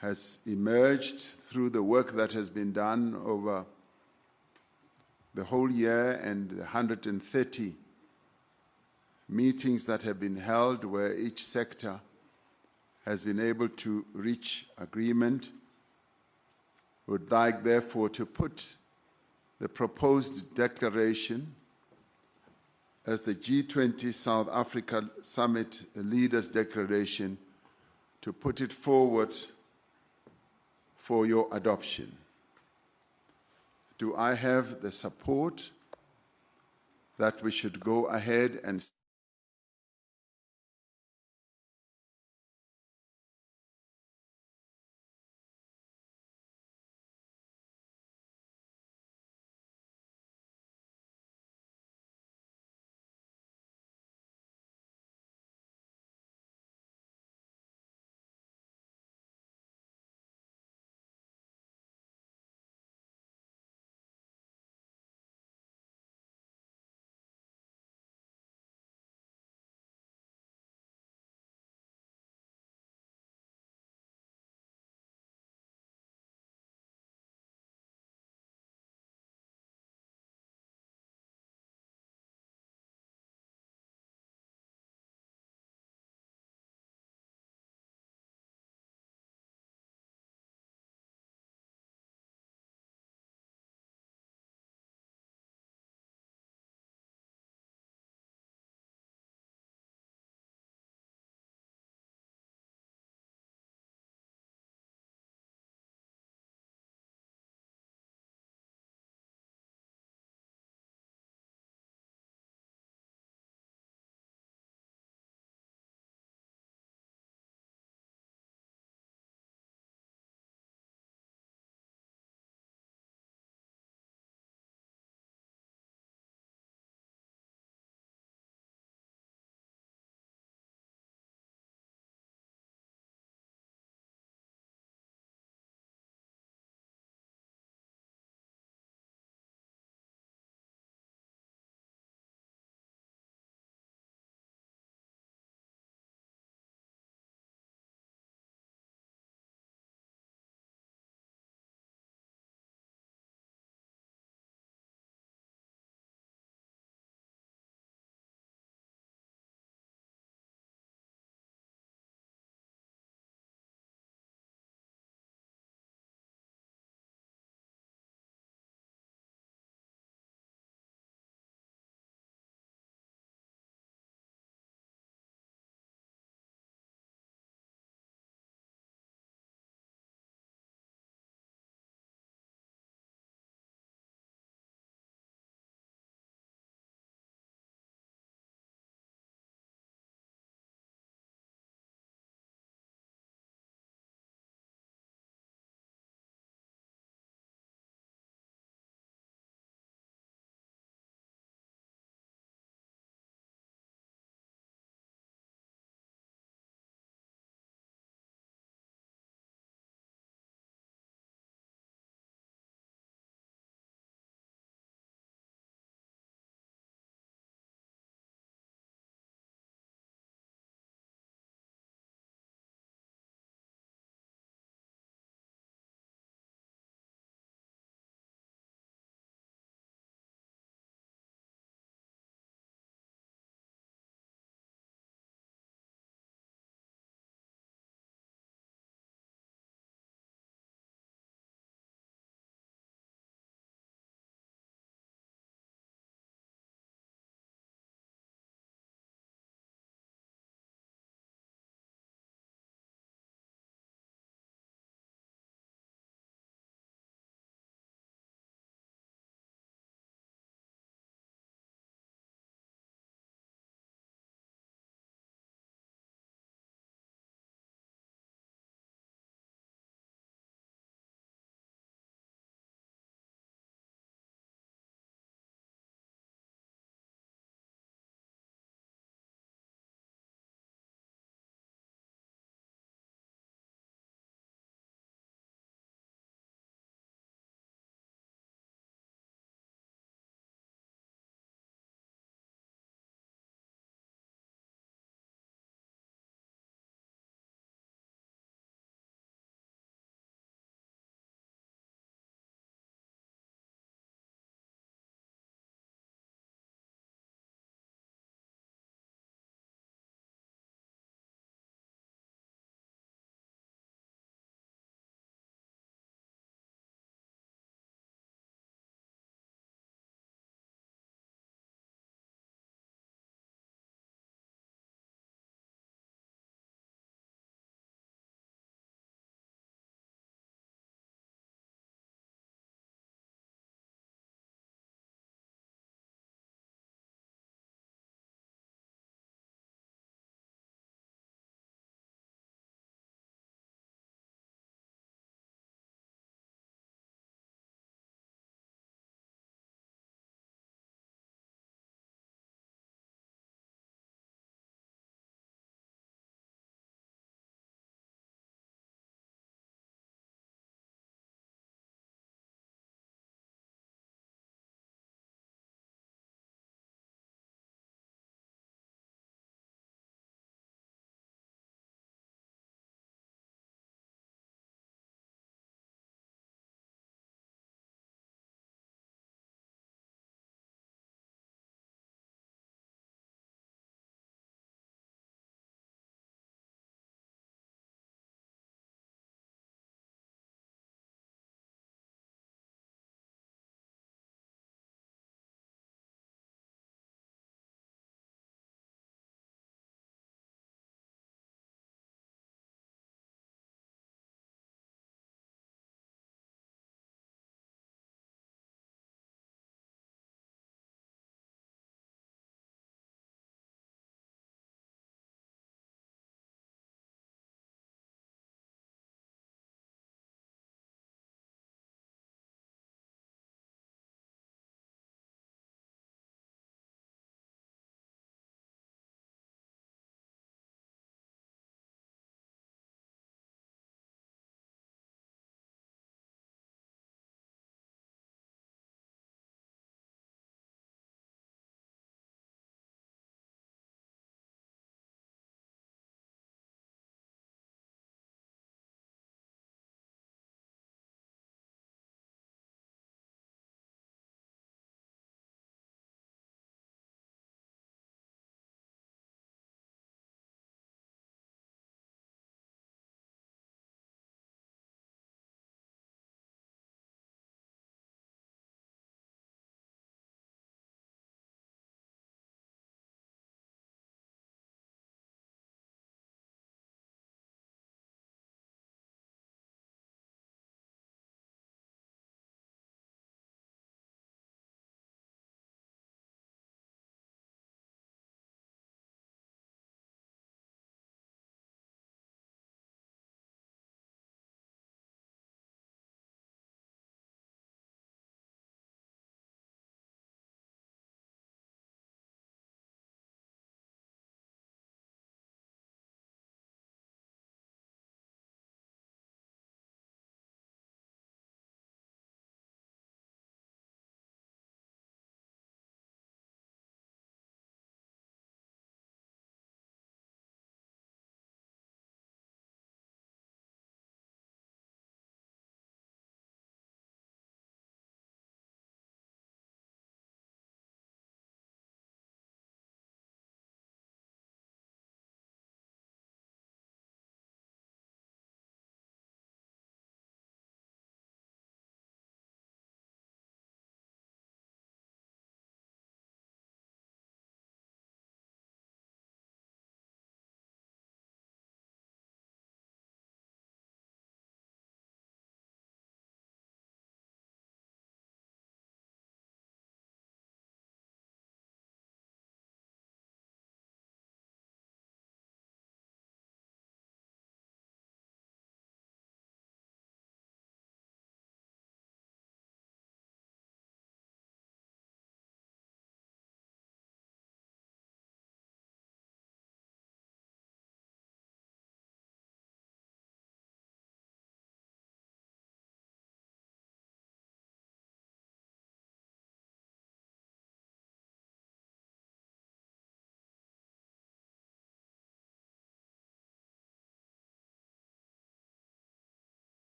has emerged through the work that has been done over the whole year and the 130 meetings that have been held where each sector has been able to reach agreement, would like, therefore, to put the proposed declaration as the G20 South Africa Summit Leaders Declaration, to put it forward for your adoption. Do I have the support that we should go ahead and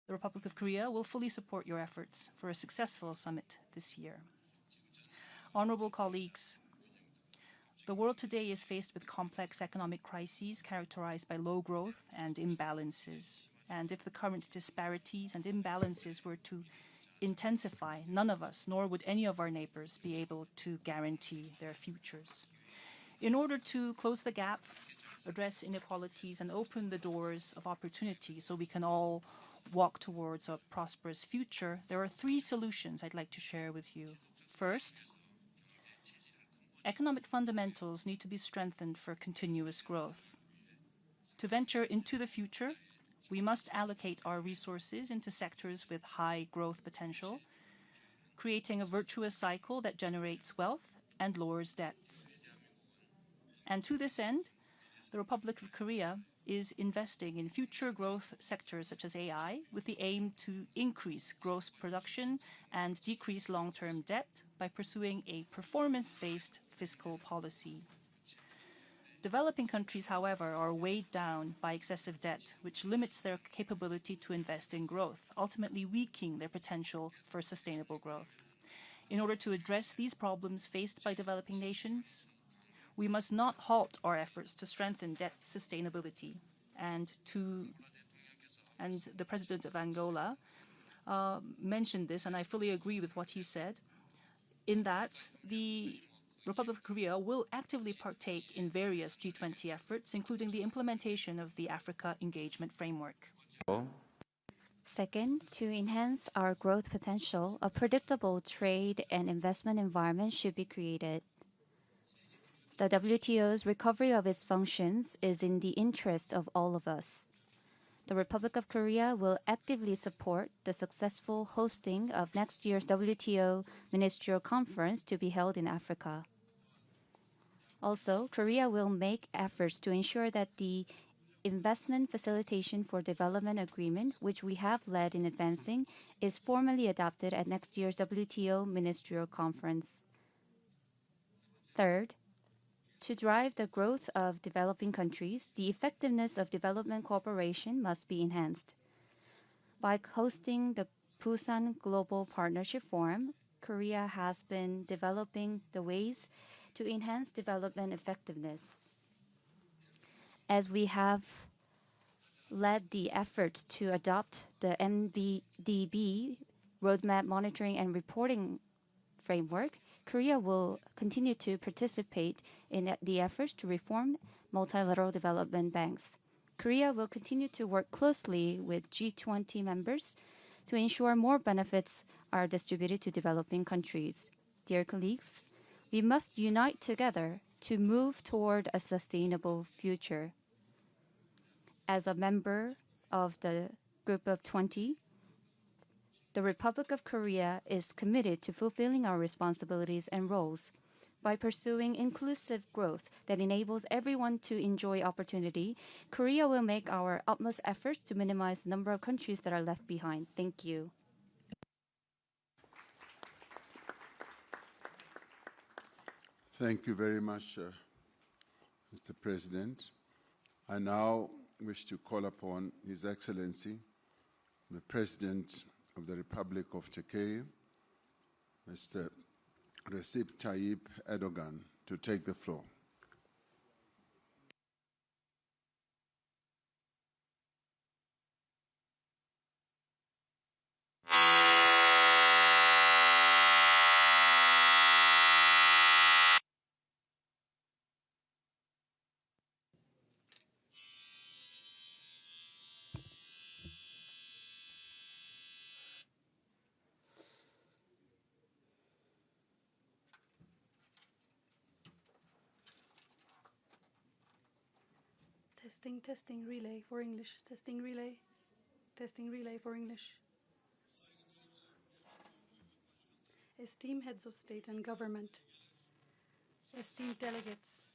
The Republic of Korea will fully support your efforts for a successful summit this year. Honorable colleagues, the world today is faced with complex economic crises characterized by low growth and imbalances. And if the current disparities and imbalances were to intensify, none of us, nor would any of our neighbors, be able to guarantee their futures. In order to close the gap, address inequalities, and open the doors of opportunity so we can all walk towards a prosperous future, there are 3 solutions I'd like to share with you. First, economic fundamentals need to be strengthened for continuous growth. To venture into the future, we must allocate our resources into sectors with high growth potential, creating a virtuous cycle that generates wealth and lowers debts. And to this end, the Republic of Korea is investing in future growth sectors such as AI with the aim to increase gross production and decrease long-term debt by pursuing a performance-based fiscal policy. Developing countries, however, are weighed down by excessive debt, which limits their capability to invest in growth, ultimately weakening their potential for sustainable growth. In order to address these problems faced by developing nations, we must not halt our efforts to strengthen debt sustainability. And the President of Angola mentioned this, and I fully agree with what he said, in that the Republic of Korea will actively partake in various G20 efforts, including the implementation of the Africa Engagement Framework. Second, to enhance our growth potential, a predictable trade and investment environment should be created. The WTO's recovery of its functions is in the interest of all of us. The Republic of Korea will actively support the successful hosting of next year's WTO Ministerial Conference to be held in Africa. Also, Korea will make efforts to ensure that the Investment Facilitation for Development Agreement, which we have led in advancing, is formally adopted at next year's WTO Ministerial Conference. Third, to drive the growth of developing countries, the effectiveness of development cooperation must be enhanced. By hosting the Busan Global Partnership Forum, Korea has been developing the ways to enhance development effectiveness. As we have led the effort to adopt the MDB Roadmap Monitoring and Reporting Framework, Korea will continue to participate in the efforts to reform multilateral development banks. Korea will continue to work closely with G20 members to ensure more benefits are distributed to developing countries. Dear colleagues, we must unite together to move toward a sustainable future. As a member of the Group of 20, the Republic of Korea is committed to fulfilling our responsibilities and roles. By pursuing inclusive growth that enables everyone to enjoy opportunity, Korea will make our utmost efforts to minimize the number of countries that are left behind. Thank you. Thank you very much, Mr. President. I now wish to call upon His Excellency, the President of the Republic of Turkey, Mr. Recep Tayyip Erdogan, to take the floor. Testing, relay for English. Testing, relay for English. Esteemed heads of state and government, esteemed delegates,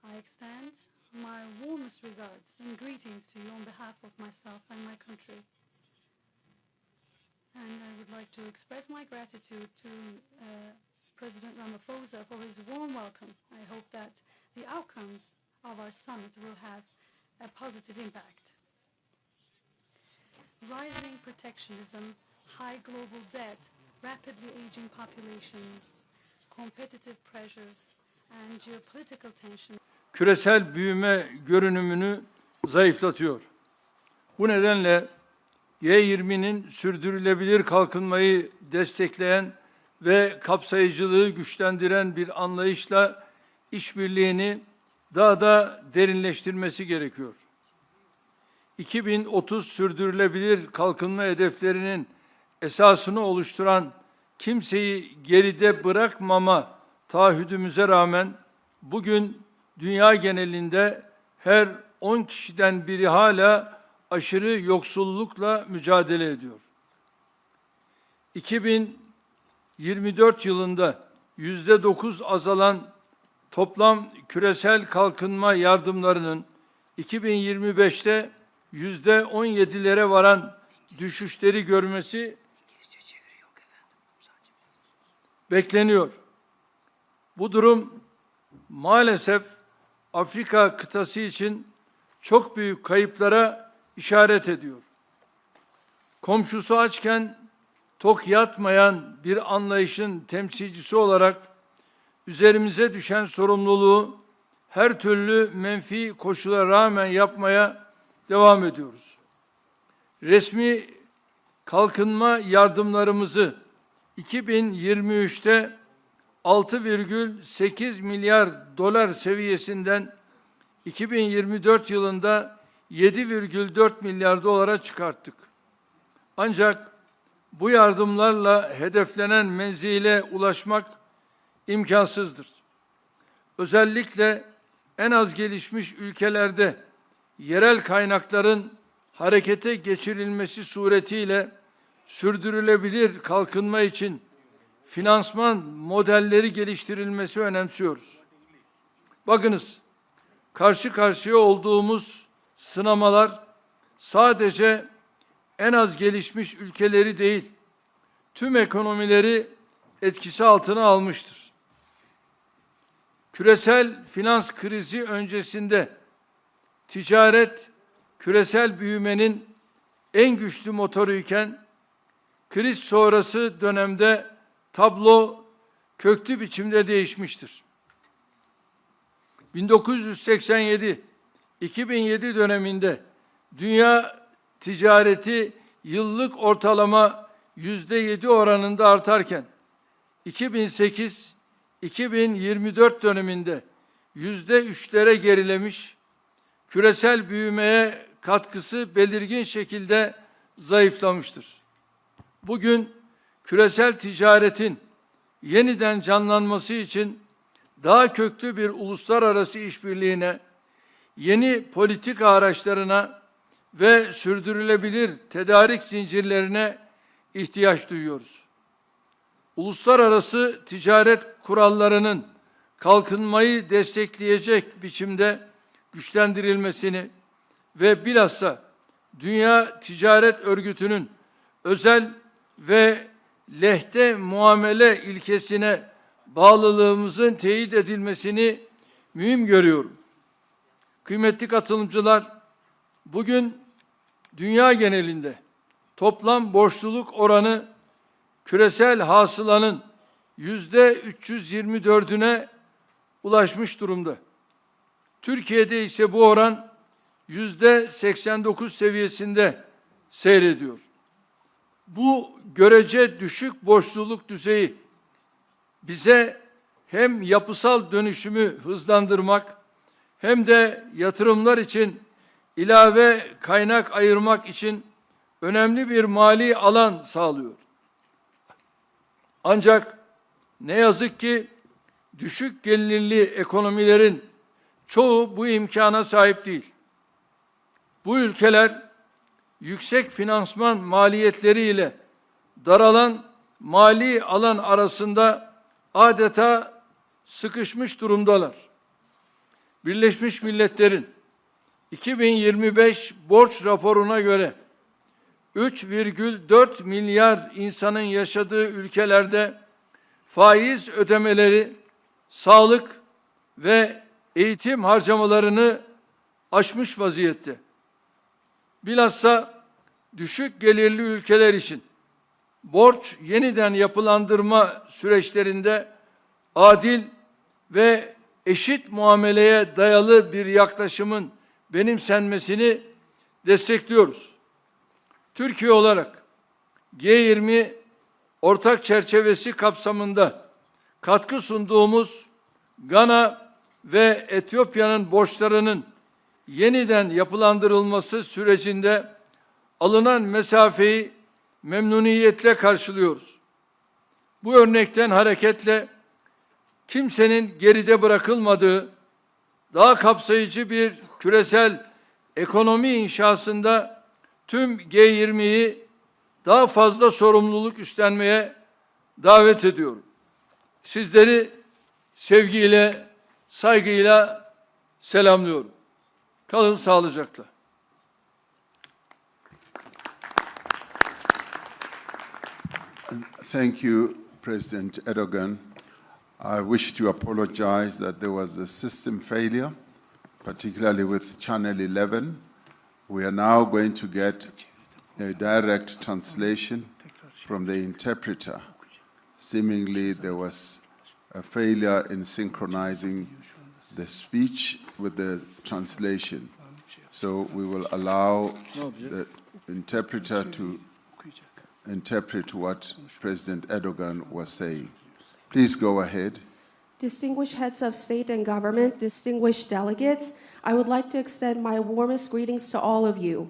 I extend my warmest regards and greetings to you on behalf of myself and my country. And I would like to express my gratitude to President Ramaphosa for his warm welcome. I hope that the outcomes of our summit will have a positive impact. Rising protectionism, high global debt, rapidly aging populations, competitive pressures, and geopolitical tension. Küresel büyüme görünümünü zayıflatıyor. Bu nedenle G20'nin sürdürülebilir kalkınmayı destekleyen ve kapsayıcılığı güçlendiren bir anlayışla işbirliğini daha da derinleştirmesi gerekiyor. 2030 sürdürülebilir kalkınma hedeflerinin esasını oluşturan kimseyi geride bırakmama taahhüdümüze rağmen bugün dünya genelinde her 10 kişiden biri hala aşırı yoksullukla mücadele ediyor. 2024 yılında %9 azalan toplam küresel kalkınma yardımlarının 2025'te %17'lere varan düşüşleri görmesi bekleniyor. Bu durum maalesef Afrika kıtası için çok büyük kayıplara işaret ediyor. Komşusu açken tok yatmayan bir anlayışın temsilcisi olarak üzerimize düşen sorumluluğu her türlü menfi koşula rağmen yapmaya devam ediyoruz. Resmi kalkınma yardımlarımızı 2023'te 6,8 milyar dolar seviyesinden 2024 yılında 7,4 milyar dolara çıkarttık. Ancak bu yardımlarla hedeflenen menzile ulaşmak imkansızdır. Özellikle en az gelişmiş ülkelerde yerel kaynakların harekete geçirilmesi suretiyle sürdürülebilir kalkınma için finansman modelleri geliştirilmesi önemsiyoruz. Bakınız, karşı karşıya olduğumuz sınamalar sadece en az gelişmiş ülkeleri değil, tüm ekonomileri etkisi altına almıştır. Küresel finans krizi öncesinde ticaret küresel büyümenin en güçlü motoruyken kriz sonrası dönemde tablo köklü biçimde değişmiştir. 1987-2007 döneminde dünya ticareti yıllık ortalama %7 oranında artarken 2008-2024 döneminde %3'lere gerilemiş, küresel büyümeye katkısı belirgin şekilde zayıflamıştır. Bugün küresel ticaretin yeniden canlanması için daha köklü bir uluslararası işbirliğine, yeni politika araçlarına ve sürdürülebilir tedarik zincirlerine ihtiyaç duyuyoruz. Uluslararası ticaret kurallarının kalkınmayı destekleyecek biçimde güçlendirilmesini ve bilhassa Dünya Ticaret Örgütü'nün özel ve lehte muamele ilkesine bağlılığımızın teyit edilmesini mühim görüyorum. Kıymetli katılımcılar, bugün dünya genelinde toplam borçluluk oranı küresel hasılanın %324'üne ulaşmış durumda. Türkiye'de ise bu oran %89 seviyesinde seyrediyor. Bu görece düşük borçluluk düzeyi bize hem yapısal dönüşümü hızlandırmak hem de yatırımlar için ilave kaynak ayırmak için önemli bir mali alan sağlıyor. Ancak ne yazık ki düşük gelirli ekonomilerin çoğu bu imkana sahip değil. Bu ülkeler yüksek finansman maliyetleriyle daralan mali alan arasında adeta sıkışmış durumdalar. Birleşmiş Milletler'in 2025 borç raporuna göre 3,4 milyar insanın yaşadığı ülkelerde faiz ödemeleri, sağlık ve eğitim harcamalarını aşmış vaziyette. Bilhassa düşük gelirli ülkeler için borç yeniden yapılandırma süreçlerinde adil ve eşit muameleye dayalı bir yaklaşımın benimsenmesini destekliyoruz. Türkiye olarak G20 ortak çerçevesi kapsamında katkı sunduğumuz Gana ve Etiyopya'nın borçlarının yeniden yapılandırılması sürecinde alınan mesafeyi memnuniyetle karşılıyoruz. Bu örnekten hareketle kimsenin geride bırakılmadığı, daha kapsayıcı bir küresel ekonomi inşasında tüm G20'yi daha fazla sorumluluk üstlenmeye davet ediyorum. Sizleri sevgiyle, saygıyla selamlıyorum. Kalın sağlıcakla. Thank you, President Erdogan. I wish to apologize that there was a system failure, particularly with Channel 11. We are now going to get a direct translation from the interpreter. Seemingly, there was a failure in synchronizing the speech with the translation. So we will allow the interpreter to interpret what President Erdogan was saying. Please go ahead. Distinguished heads of state and government, distinguished delegates, I would like to extend my warmest greetings to all of you.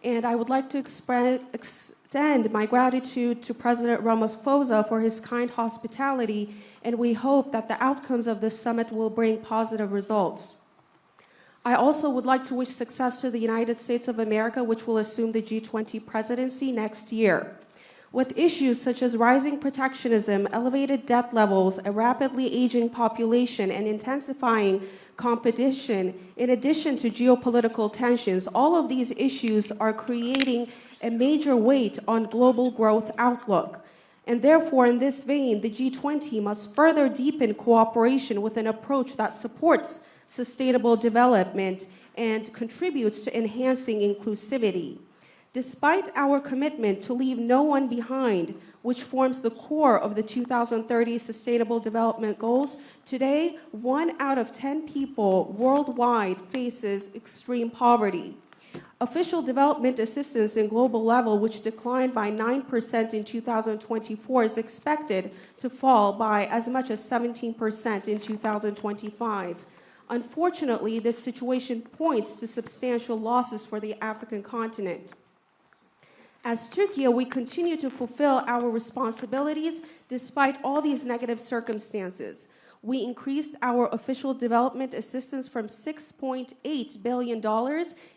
And I would like to extend my gratitude to President Ramaphosa for his kind hospitality, and we hope that the outcomes of this summit will bring positive results. I also would like to wish success to the United States of America, which will assume the G20 presidency next year. With issues such as rising protectionism, elevated debt levels, a rapidly aging population, and intensifying competition, in addition to geopolitical tensions, all of these issues are creating a major weight on global growth outlook. And therefore, in this vein, the G20 must further deepen cooperation with an approach that supports sustainable development and contributes to enhancing inclusivity. Despite our commitment to leave no one behind, which forms the core of the 2030 Sustainable Development Goals, today, 1 out of 10 people worldwide faces extreme poverty. Official development assistance in global level, which declined by 9% in 2024, is expected to fall by as much as 17% in 2025. Unfortunately, this situation points to substantial losses for the African continent. As Turkey, we continue to fulfill our responsibilities despite all these negative circumstances. We increased our official development assistance from $6.8 billion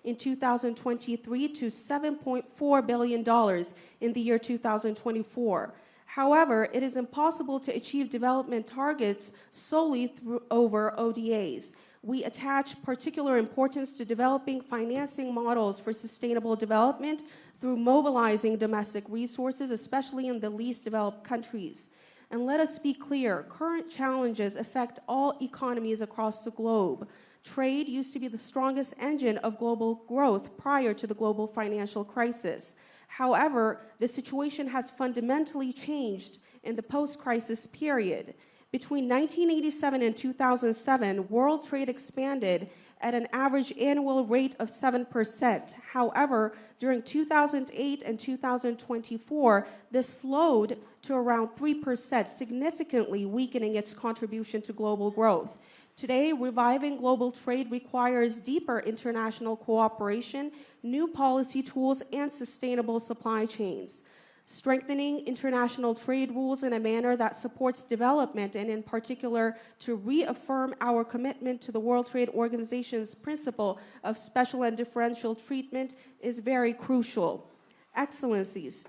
in 2023 to $7.4 billion in the year 2024. However, it is impossible to achieve development targets solely over ODAs. We attach particular importance to developing financing models for sustainable development through mobilizing domestic resources, especially in the least developed countries. And let us be clear, current challenges affect all economies across the globe. Trade used to be the strongest engine of global growth prior to the global financial crisis. However, the situation has fundamentally changed in the post-crisis period. Between 1987 and 2007, world trade expanded at an average annual rate of 7%. However, during 2008 and 2024, this slowed to around 3%, significantly weakening its contribution to global growth. Today, reviving global trade requires deeper international cooperation, new policy tools, and sustainable supply chains. Strengthening international trade rules in a manner that supports development, and in particular to reaffirm our commitment to the World Trade Organization's principle of special and differential treatment, is very crucial. Excellencies,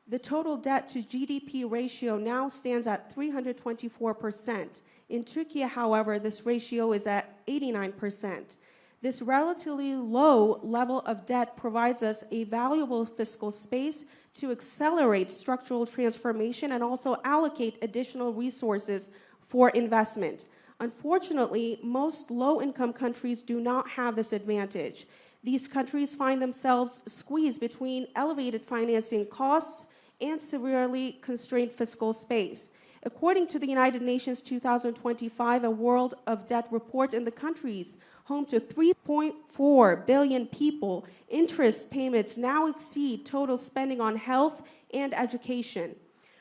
the total debt to GDP ratio now stands at 324%. In Turkey, however, this ratio is at 89%. This relatively low level of debt provides us a valuable fiscal space to accelerate structural transformation and also allocate additional resources for investment. Unfortunately, most low-income countries do not have this advantage. These countries find themselves squeezed between elevated financing costs and severely constrained fiscal space. According to the United Nations 2025 A World of Debt report, in the countries home to 3.4 billion people, interest payments now exceed total spending on health and education.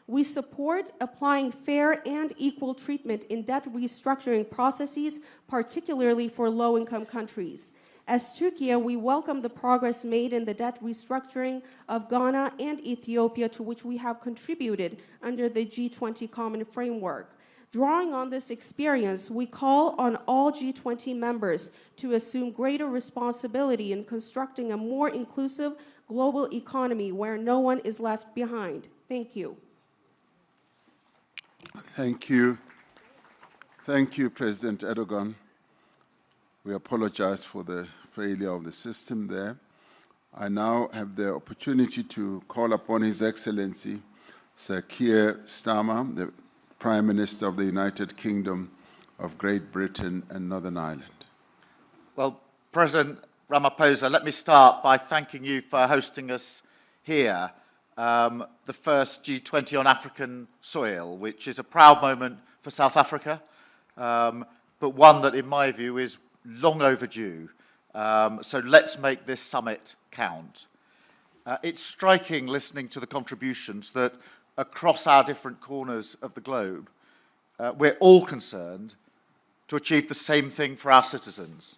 We support applying fair and equal treatment in debt restructuring processes, particularly for low-income countries. As Turkey, we welcome the progress made in the debt restructuring of Ghana and Ethiopia, to which we have contributed under the G20 Common Framework. Drawing on this experience, we call on all G20 members to assume greater responsibility in constructing a more inclusive global economy where no one is left behind. Thank you. Thank you. Thank you, President Erdogan. We apologize for the failure of the system there. I now have the opportunity to call upon His Excellency Sir Keir Starmer, the Prime Minister of the United Kingdom of Great Britain and Northern Ireland. Well, President Ramaphosa, let me start by thanking you for hosting us here, the first G20 on African soil, which is a proud moment for South Africa, but one that, in my view, is long overdue. So let's make this summit count. It's striking, listening to the contributions, that across our different corners of the globe, we're all concerned to achieve the same thing for our citizens: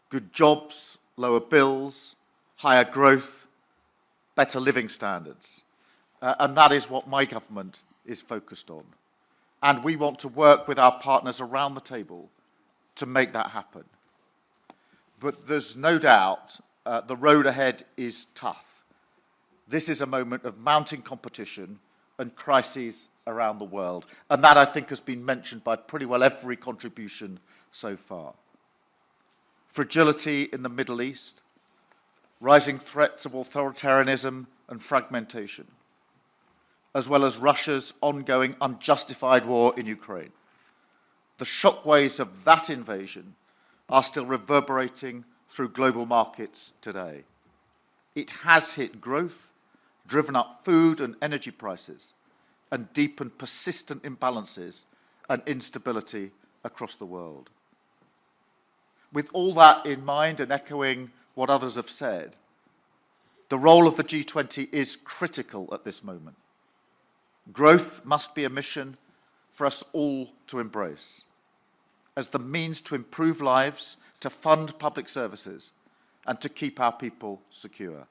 good jobs, lower bills, higher growth, better living standards. And that is what my government is focused on. And we want to work with our partners around the table to make that happen. But there's no doubt the road ahead is tough. This is a moment of mounting competition and crises around the world. And that, I think, has been mentioned by pretty well every contribution so far. Fragility in the Middle East, rising threats of authoritarianism and fragmentation, as well as Russia's ongoing unjustified war in Ukraine. The shockwaves of that invasion are still reverberating through global markets today. It has hit growth, driven up food and energy prices, and deepened persistent imbalances and instability across the world. With all that in mind, and echoing what others have said, the role of the G20 is critical at this moment. Growth must be a mission for us all to embrace, as the means to improve lives, to fund public services, and to keep our people secure.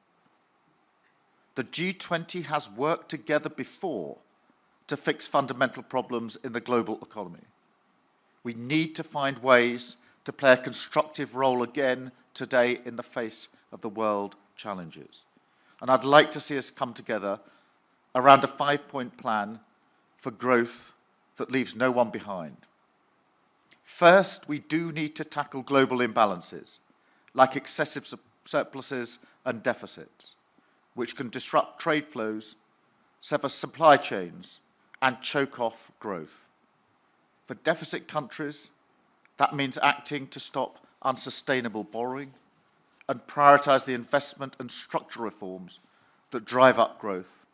The G20 has worked together before to fix fundamental problems in the global economy. We need to find ways to play a constructive role again today in the face of the world challenges. And I'd like to see us come together around a 5-point plan for growth that leaves no one behind. First, we do need to tackle global imbalances, like excessive surpluses and deficits, which can disrupt trade flows, sever supply chains, and choke off growth. For deficit countries, that means acting to stop unsustainable borrowing and prioritize the investment and structural reforms that drive up growth.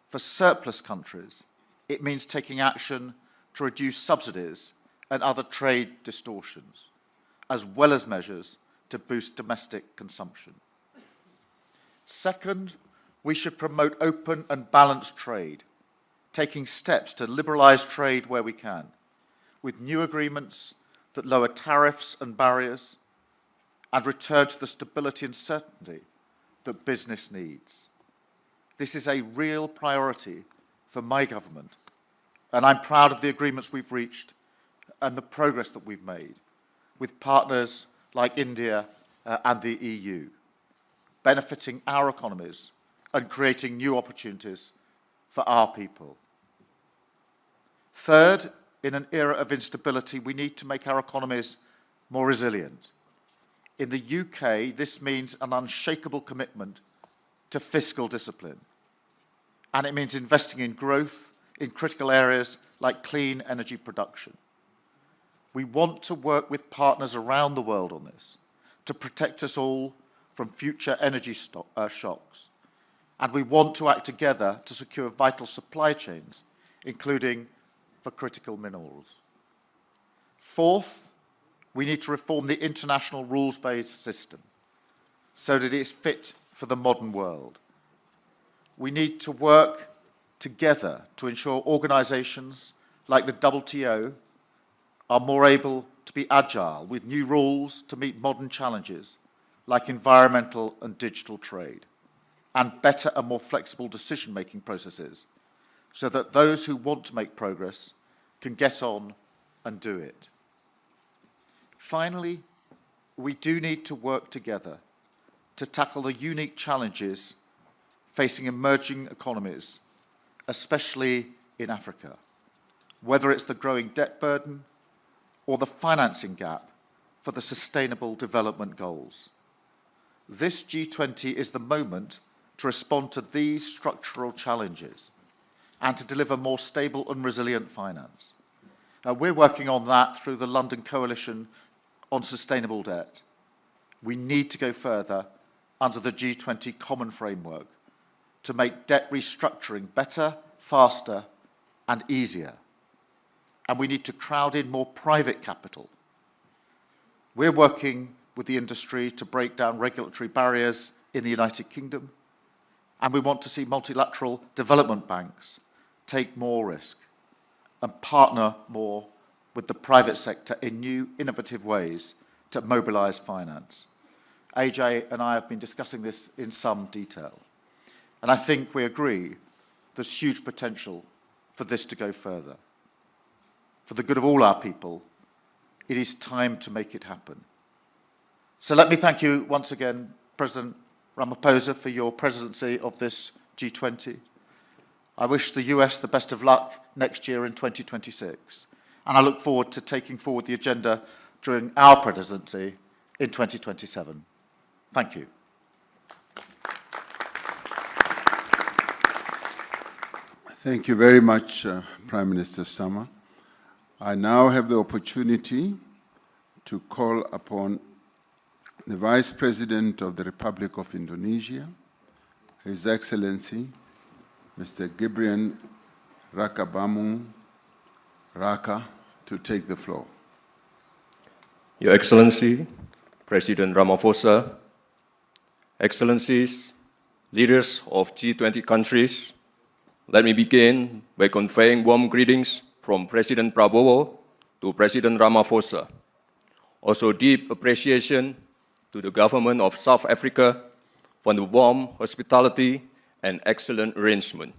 For surplus countries, it means taking action to reduce subsidies and other trade distortions, as well as measures to boost domestic consumption. Second, we should promote open and balanced trade, taking steps to liberalize trade where we can, with new agreements that lower tariffs and barriers and return to the stability and certainty that business needs. This is a real priority for my government, and I'm proud of the agreements we've reached and the progress that we've made with partners like India and the EU, benefiting our economies and creating new opportunities for our people. Third, in an era of instability, we need to make our economies more resilient. In the UK, this means an unshakable commitment to fiscal discipline. And it means investing in growth in critical areas like clean energy production. We want to work with partners around the world on this to protect us all from future energy shocks. And we want to act together to secure vital supply chains, including for critical minerals. Fourth, we need to reform the international rules-based system so that it is fit for the modern world. We need to work together to ensure organisations like the WTO are more able to be agile with new rules to meet modern challenges like environmental and digital trade, and better and more flexible decision-making processes so that those who want to make progress can get on and do it. Finally, we do need to work together to tackle the unique challenges facing emerging economies, especially in Africa, whether it's the growing debt burden or the financing gap for the Sustainable Development Goals. This G20 is the moment to respond to these structural challenges and to deliver more stable and resilient finance. We're working on that through the London Coalition on Sustainable Debt. We need to go further under the G20 Common Framework to make debt restructuring better, faster, and easier. And we need to crowd in more private capital. We're working with the industry to break down regulatory barriers in the United Kingdom, and we want to see multilateral development banks take more risk and partner more with the private sector in new, innovative ways to mobilise finance. AJ and I have been discussing this in some detail, and I think we agree there's huge potential for this to go further. For the good of all our people, it is time to make it happen. So let me thank you once again, President Ramaphosa, for your presidency of this G20. I wish the US the best of luck next year in 2026, and I look forward to taking forward the agenda during our presidency in 2027. Thank you. Thank you very much, Prime Minister Sama. I now have the opportunity to call upon the Vice President of the Republic of Indonesia, His Excellency, Mr. Gibrian Rakabamung Raka, to take the floor. Your Excellency, President Ramaphosa, Excellencies, leaders of G20 countries, let me begin by conveying warm greetings from President Prabowo to President Ramaphosa. Also deep appreciation to the government of South Africa for the warm hospitality and excellent arrangement.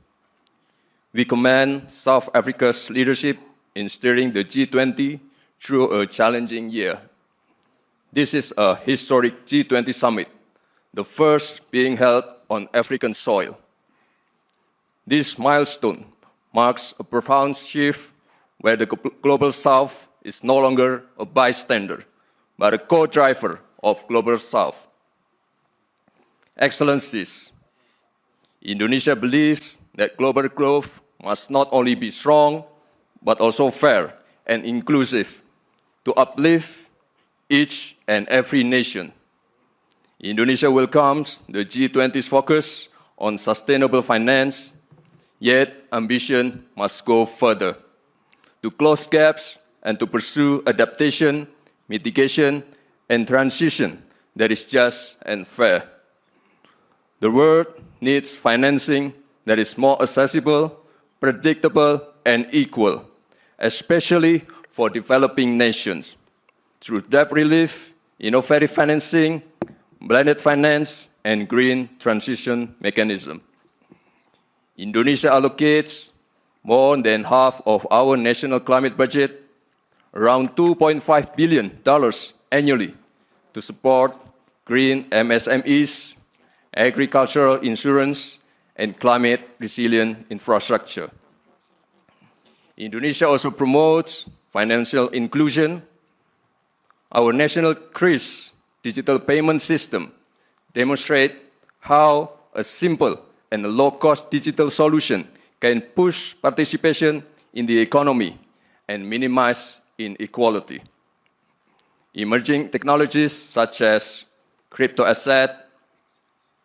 We commend South Africa's leadership in steering the G20 through a challenging year. This is a historic G20 summit, the first being held on African soil. This milestone marks a profound shift where the Global South is no longer a bystander, but a co-driver of Global South. Excellencies, Indonesia believes that global growth must not only be strong, but also fair and inclusive to uplift each and every nation. Indonesia welcomes the G20's focus on sustainable finance, yet ambition must go further to close gaps and to pursue adaptation, mitigation, and transition that is just and fair. The world needs financing that is more accessible, predictable, and equal, especially for developing nations, through debt relief, innovative financing, blended finance, and green transition mechanism. Indonesia allocates more than half of our national climate budget, around $2.5 billion annually, to support green MSMEs, agricultural insurance, and climate-resilient infrastructure. Indonesia also promotes financial inclusion. Our national CRIS digital payment system demonstrates how a simple and a low-cost digital solution can push participation in the economy and minimize inequality. Emerging technologies such as crypto asset,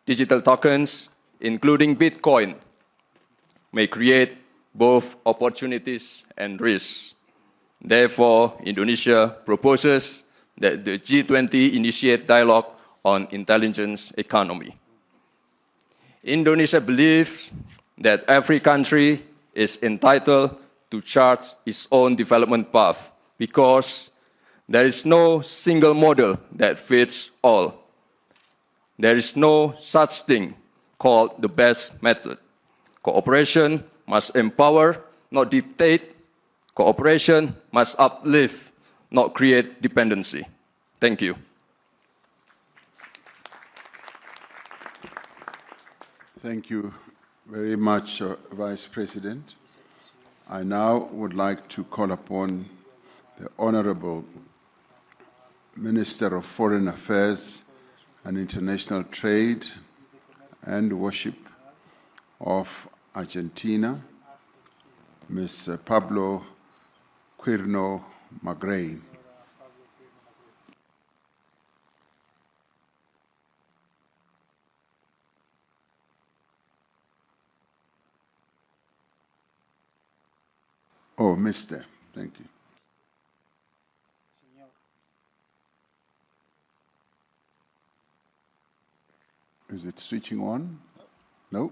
digital tokens, including Bitcoin, may create both opportunities and risks. Therefore, Indonesia proposes that the G20 initiate dialogue on intelligence economy. Indonesia believes that every country is entitled to chart its own development path because there is no single model that fits all. There is no such thing called the best method. Cooperation must empower, not dictate. Cooperation must uplift, not create dependency. Thank you. Thank you very much, Vice President. I now would like to call upon the Honorable Minister of Foreign Affairs and International Trade and Worship of Argentina, Ms. Pablo Quirno Magrain. Oh, Mr. Thank you. Is it switching on? No?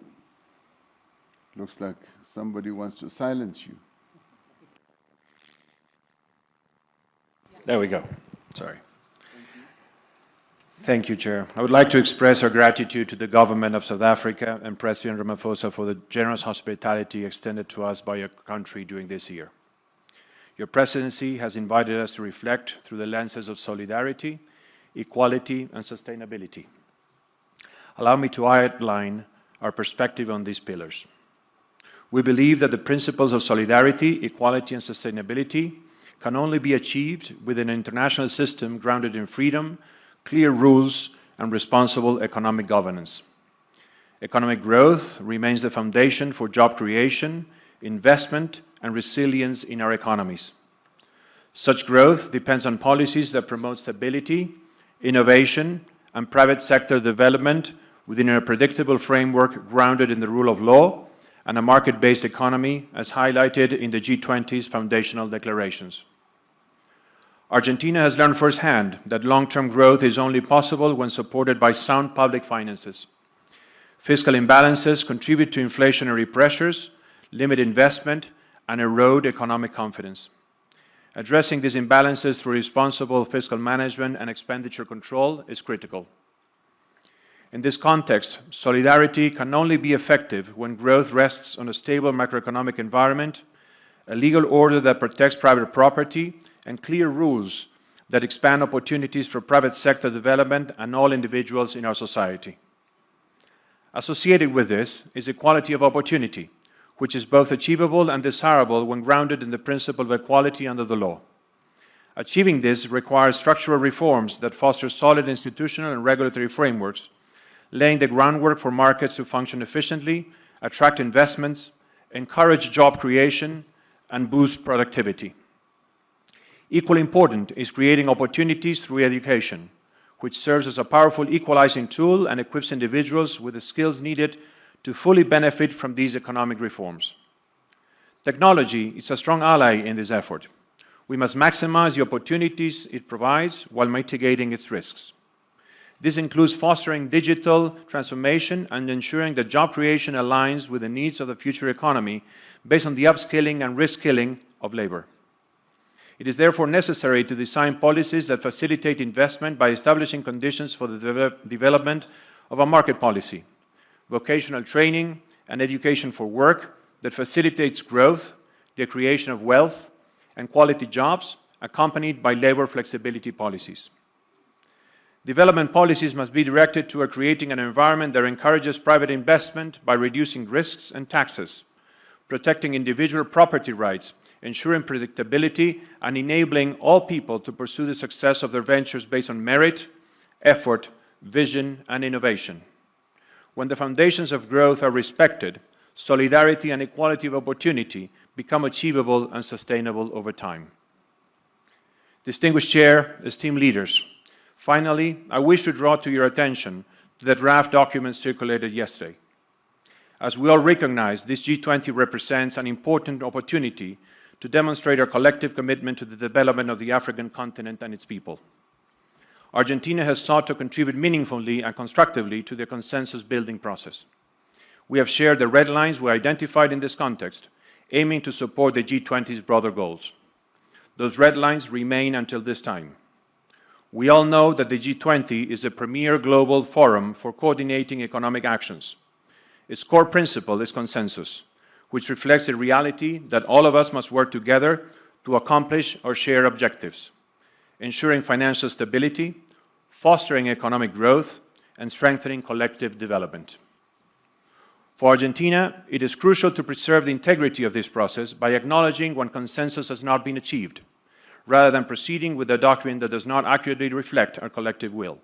Looks like somebody wants to silence you. There we go. Sorry. Thank you, Chair. I would like to express our gratitude to the government of South Africa and President Ramaphosa for the generous hospitality extended to us by your country during this year. Your presidency has invited us to reflect through the lenses of solidarity, equality, and sustainability. Allow me to outline our perspective on these pillars. We believe that the principles of solidarity, equality, and sustainability can only be achieved within an international system grounded in freedom, clear rules, and responsible economic governance. Economic growth remains the foundation for job creation, investment, and resilience in our economies. Such growth depends on policies that promote stability, innovation, and private sector development within a predictable framework grounded in the rule of law and a market-based economy, as highlighted in the G20's foundational declarations. Argentina has learned firsthand that long-term growth is only possible when supported by sound public finances. Fiscal imbalances contribute to inflationary pressures, limit investment, and erode economic confidence. Addressing these imbalances through responsible fiscal management and expenditure control is critical. In this context, solidarity can only be effective when growth rests on a stable macroeconomic environment, a legal order that protects private property, and clear rules that expand opportunities for private sector development and all individuals in our society. Associated with this is equality of opportunity, which is both achievable and desirable when grounded in the principle of equality under the law. Achieving this requires structural reforms that foster solid institutional and regulatory frameworks, laying the groundwork for markets to function efficiently, attract investments, encourage job creation, and boost productivity. Equally important is creating opportunities through education, which serves as a powerful equalizing tool and equips individuals with the skills needed to fully benefit from these economic reforms. Technology is a strong ally in this effort. We must maximize the opportunities it provides while mitigating its risks. This includes fostering digital transformation and ensuring that job creation aligns with the needs of the future economy based on the upskilling and reskilling of labor. It is therefore necessary to design policies that facilitate investment by establishing conditions for the development of a market policy, vocational training, and education for work that facilitates growth, the creation of wealth, and quality jobs, accompanied by labor flexibility policies. Development policies must be directed toward creating an environment that encourages private investment by reducing risks and taxes, protecting individual property rights, ensuring predictability, and enabling all people to pursue the success of their ventures based on merit, effort, vision, and innovation. When the foundations of growth are respected, solidarity and equality of opportunity become achievable and sustainable over time. Distinguished Chair, esteemed leaders, finally, I wish to draw to your attention to the draft document circulated yesterday. As we all recognize, this G20 represents an important opportunity to demonstrate our collective commitment to the development of the African continent and its people. Argentina has sought to contribute meaningfully and constructively to the consensus-building process. We have shared the red lines we identified in this context, aiming to support the G20's broader goals. Those red lines remain until this time. We all know that the G20 is a premier global forum for coordinating economic actions. Its core principle is consensus, which reflects a reality that all of us must work together to accomplish our shared objectives, ensuring financial stability, fostering economic growth, and strengthening collective development. For Argentina, it is crucial to preserve the integrity of this process by acknowledging when consensus has not been achieved, rather than proceeding with a document that does not accurately reflect our collective will.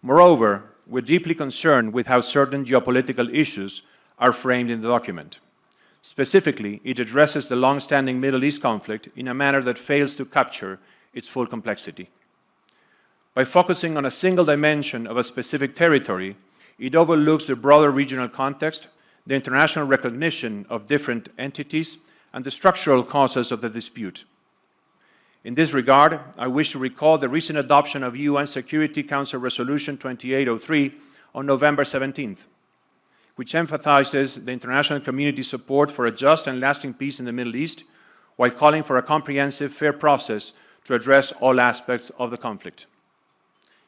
Moreover, we're deeply concerned with how certain geopolitical issues are framed in the document. Specifically, it addresses the long-standing Middle East conflict in a manner that fails to capture its full complexity. By focusing on a single dimension of a specific territory, it overlooks the broader regional context, the international recognition of different entities, and the structural causes of the dispute. In this regard, I wish to recall the recent adoption of UN Security Council Resolution 2803 on November 17th, which emphasizes the international community's support for a just and lasting peace in the Middle East, while calling for a comprehensive, fair process to address all aspects of the conflict.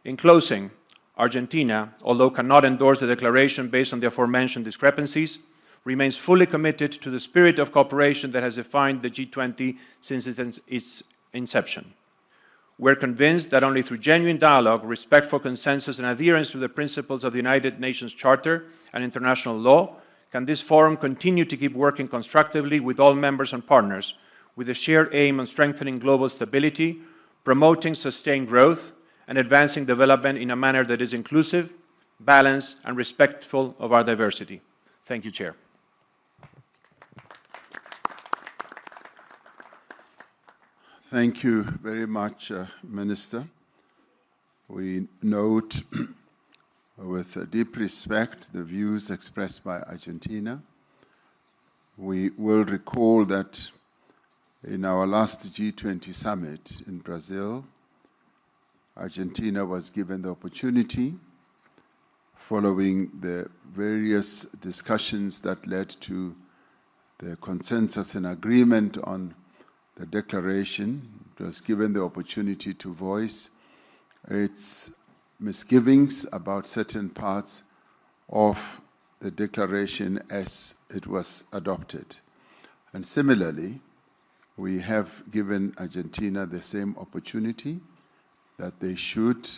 In closing, Argentina, although cannot endorse the declaration based on the aforementioned discrepancies, remains fully committed to the spirit of cooperation that has defined the G20 since its inception. We're convinced that only through genuine dialogue, respect for consensus, and adherence to the principles of the United Nations Charter and international law can this forum continue to keep working constructively with all members and partners, with a shared aim on strengthening global stability, promoting sustained growth, and advancing development in a manner that is inclusive, balanced, and respectful of our diversity. Thank you, Chair. Thank you very much, Minister. We note with deep respect the views expressed by Argentina. We will recall that in our last G20 Summit in Brazil, Argentina was given the opportunity, following the various discussions that led to the consensus and agreement on the declaration. It was given the opportunity to voice its misgivings about certain parts of the declaration as it was adopted. And similarly, we have given Argentina the same opportunity, that they should,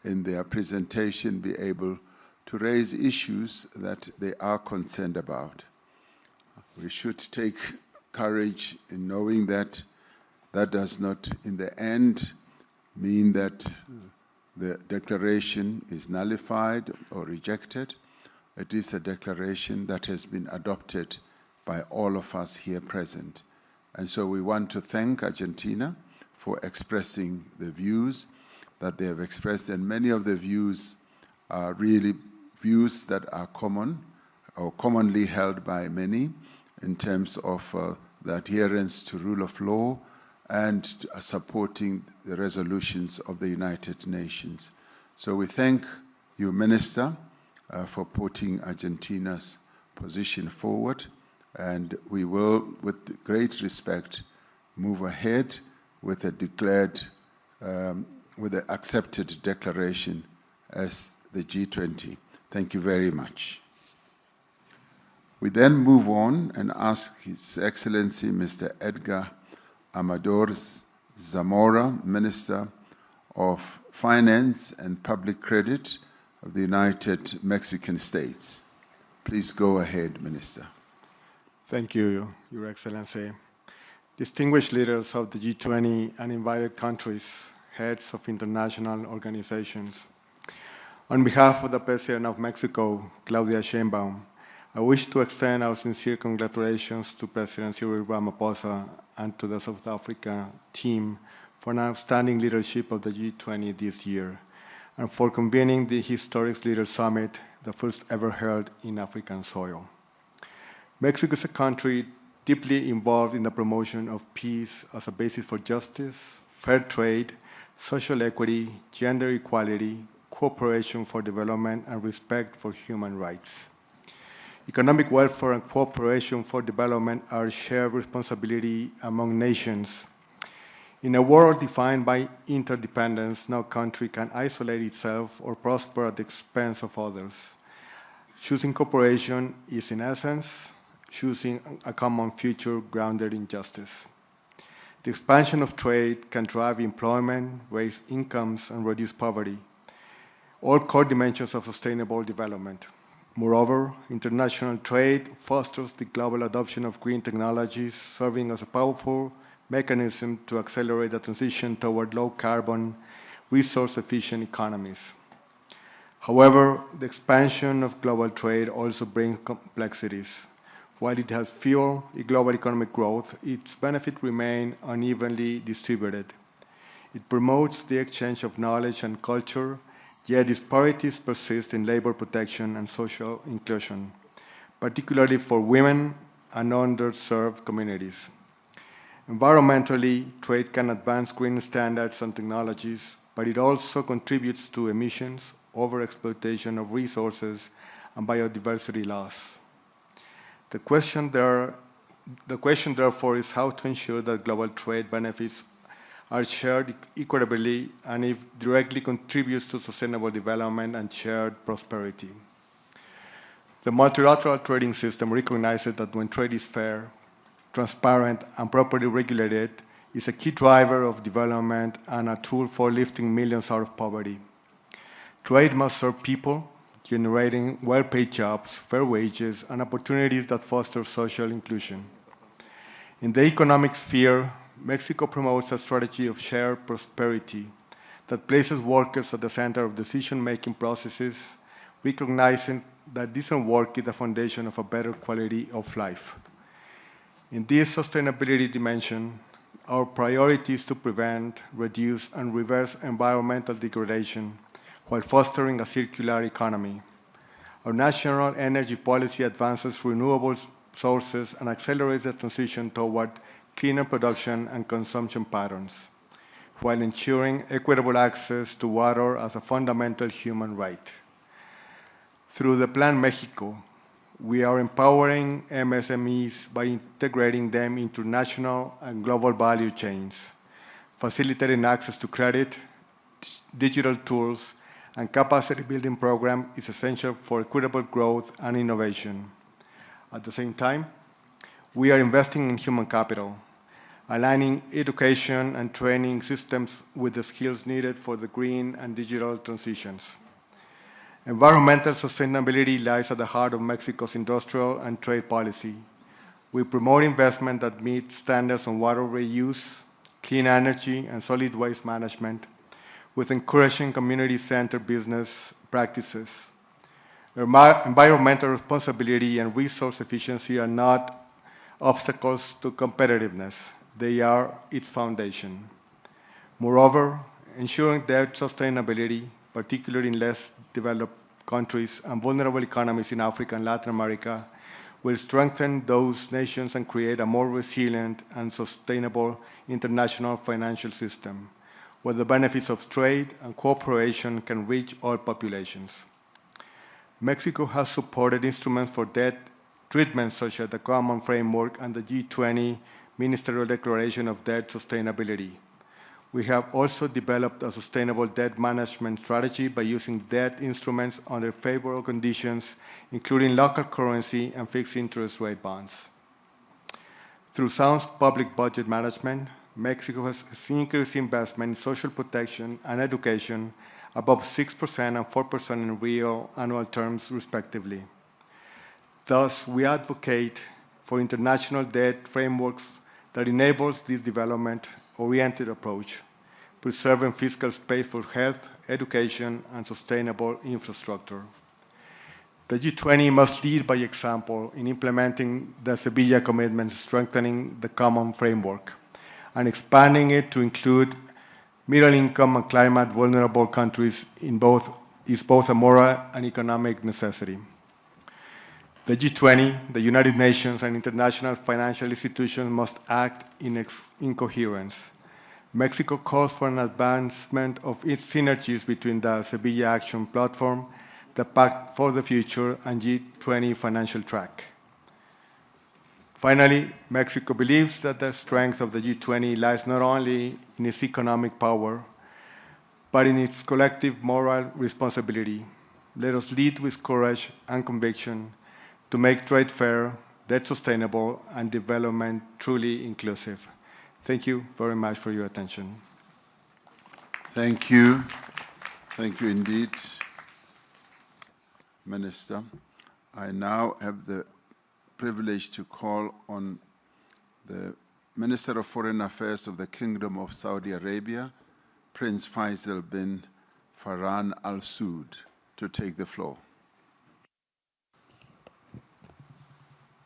in their presentation, be able to raise issues that they are concerned about. We should take courage in knowing that that does not, in the end, mean that the declaration is nullified or rejected. It is a declaration that has been adopted by all of us here present. And so we want to thank Argentina for expressing the views that they have expressed, and many of the views are really views that are common or commonly held by many in terms of the adherence to rule of law and supporting the resolutions of the United Nations. So we thank you, Minister, for putting Argentina's position forward, and we will, with great respect, move ahead with a declared, with an accepted declaration as the G20. Thank you very much. We then move on and ask His Excellency Mr. Edgar Amador Zamora, Minister of Finance and Public Credit of the United Mexican States. Please go ahead, Minister. Thank you, Your Excellency. Distinguished leaders of the G20 and invited countries, heads of international organizations. On behalf of the President of Mexico, Claudia Sheinbaum, I wish to extend our sincere congratulations to President Cyril Ramaphosa and to the South Africa team for an outstanding leadership of the G20 this year. and for convening the historic Leaders Summit, the first ever held in African soil. Mexico is a country deeply involved in the promotion of peace as a basis for justice, fair trade, social equity, gender equality, cooperation for development, and respect for human rights. Economic welfare and cooperation for development are shared responsibility among nations. In a world defined by interdependence, no country can isolate itself or prosper at the expense of others. Choosing cooperation is, in essence, choosing a common future grounded in justice. The expansion of trade can drive employment, raise incomes, and reduce poverty, all core dimensions of sustainable development. Moreover, international trade fosters the global adoption of green technologies, serving as a powerful mechanism to accelerate the transition toward low-carbon, resource-efficient economies. However, the expansion of global trade also brings complexities. While it has fueled global economic growth, its benefits remain unevenly distributed. It promotes the exchange of knowledge and culture, yet disparities persist in labor protection and social inclusion, particularly for women and underserved communities. Environmentally, trade can advance green standards and technologies, but it also contributes to emissions, overexploitation of resources, and biodiversity loss. The question, therefore, is how to ensure that global trade benefits are shared equitably and if directly contributes to sustainable development and shared prosperity. The multilateral trading system recognizes that when trade is fair, transparent, and properly regulated, is a key driver of development and a tool for lifting millions out of poverty. Trade must serve people, generating well-paid jobs, fair wages, and opportunities that foster social inclusion. In the economic sphere, Mexico promotes a strategy of shared prosperity that places workers at the center of decision-making processes, recognizing that decent work is the foundation of a better quality of life. In this sustainability dimension, our priority is to prevent, reduce, and reverse environmental degradation while fostering a circular economy. Our national energy policy advances renewable sources and accelerates the transition toward cleaner production and consumption patterns, while ensuring equitable access to water as a fundamental human right. Through the Plan Mexico, we are empowering MSMEs by integrating them into national and global value chains, facilitating access to credit, digital tools, and capacity building program is essential for equitable growth and innovation. At the same time, we are investing in human capital, aligning education and training systems with the skills needed for the green and digital transitions. Environmental sustainability lies at the heart of Mexico's industrial and trade policy. We promote investment that meets standards on water reuse, clean energy, and solid waste management, with encouraging community-centered business practices. Environmental responsibility and resource efficiency are not obstacles to competitiveness. They are its foundation. Moreover, ensuring debt sustainability, particularly in less developed countries and vulnerable economies in Africa and Latin America, will strengthen those nations and create a more resilient and sustainable international financial system, where the benefits of trade and cooperation can reach all populations. Mexico has supported instruments for debt treatment such as the Common Framework and the G20 Ministerial Declaration of Debt Sustainability. We have also developed a sustainable debt management strategy by using debt instruments under favorable conditions, including local currency and fixed interest rate bonds. Through sound public budget management, Mexico has increased investment in social protection and education above 6% and 4% in real annual terms, respectively. Thus, we advocate for international debt frameworks that enables this development-oriented approach, preserving fiscal space for health, education, and sustainable infrastructure. The G20 must lead by example in implementing the Sevilla Commitment, strengthening the common framework, and expanding it to include middle income and climate vulnerable countries is both a moral and economic necessity. The G20, the United Nations, and international financial institutions must act in coherence. Mexico calls for an advancement of its synergies between the Sevilla Action Platform, the Pact for the Future, and G20 financial track. Finally, Mexico believes that the strength of the G20 lies not only in its economic power, but in its collective moral responsibility. Let us lead with courage and conviction to make trade fair, debt sustainable, and development truly inclusive. Thank you very much for your attention. Thank you. Thank you indeed, Minister. I now have the privilege to call on the Minister of Foreign Affairs of the Kingdom of Saudi Arabia, Prince Faisal bin Farhan Al Saud, to take the floor.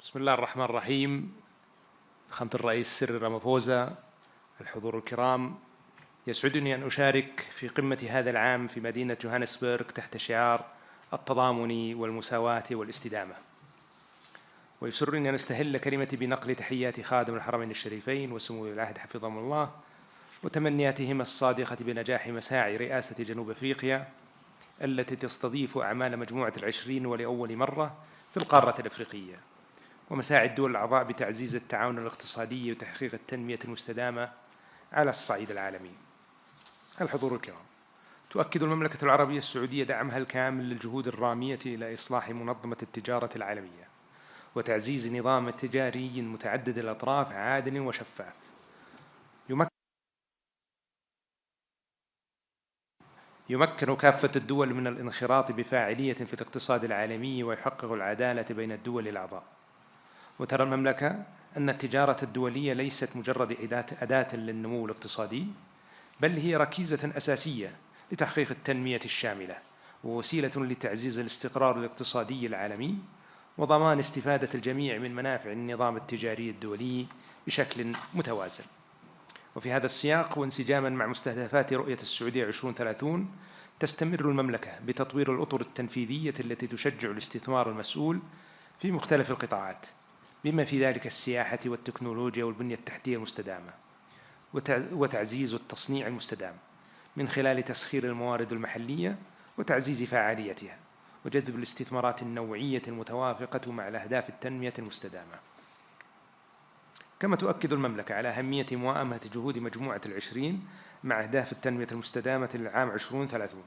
بسم الله الرحمن الرحيم. فخامة الرئيس سيريل رامافوزا، الحضور الكرام، يسعدني أن أشارك في قمة هذا العام في مدينة جوهانسبرغ تحت شعار التضامن والمساواة والاستدامة. ويسرني أن أستهل كلمتي بنقل تحيات خادم الحرمين الشريفين وسمو العهد حفظهم الله وتمنياتهم الصادقة بنجاح مساعي رئاسة جنوب أفريقيا التي تستضيف أعمال مجموعة العشرين ولأول مرة في القارة الأفريقية، ومساعي الدول الأعضاء بتعزيز التعاون الاقتصادي وتحقيق التنمية المستدامة على الصعيد العالمي. الحضور الكرام، تؤكد المملكة العربية السعودية دعمها الكامل للجهود الرامية إلى إصلاح منظمة التجارة العالمية وتعزيز نظام تجاري متعدد الأطراف عادل وشفاف يمكن كافة الدول من الانخراط بفاعلية في الاقتصاد العالمي ويحقق العدالة بين الدول الأعضاء. وترى المملكة أن التجارة الدولية ليست مجرد أداة للنمو الاقتصادي، بل هي ركيزة أساسية لتحقيق التنمية الشاملة ووسيلة لتعزيز الاستقرار الاقتصادي العالمي وضمان استفادة الجميع من منافع النظام التجاري الدولي بشكل متوازن. وفي هذا السياق وانسجاما مع مستهدفات رؤية السعودية 2030 تستمر المملكة بتطوير الأطر التنفيذية التي تشجع الاستثمار المسؤول في مختلف القطاعات بما في ذلك السياحة والتكنولوجيا والبنية التحتية المستدامة وتعزيز التصنيع المستدام من خلال تسخير الموارد المحلية وتعزيز فعاليتها وجذب الاستثمارات النوعية المتوافقة مع الأهداف التنمية المستدامة. كما تؤكد المملكة على أهمية موائمة جهود مجموعة العشرين مع أهداف التنمية المستدامة للعام 2030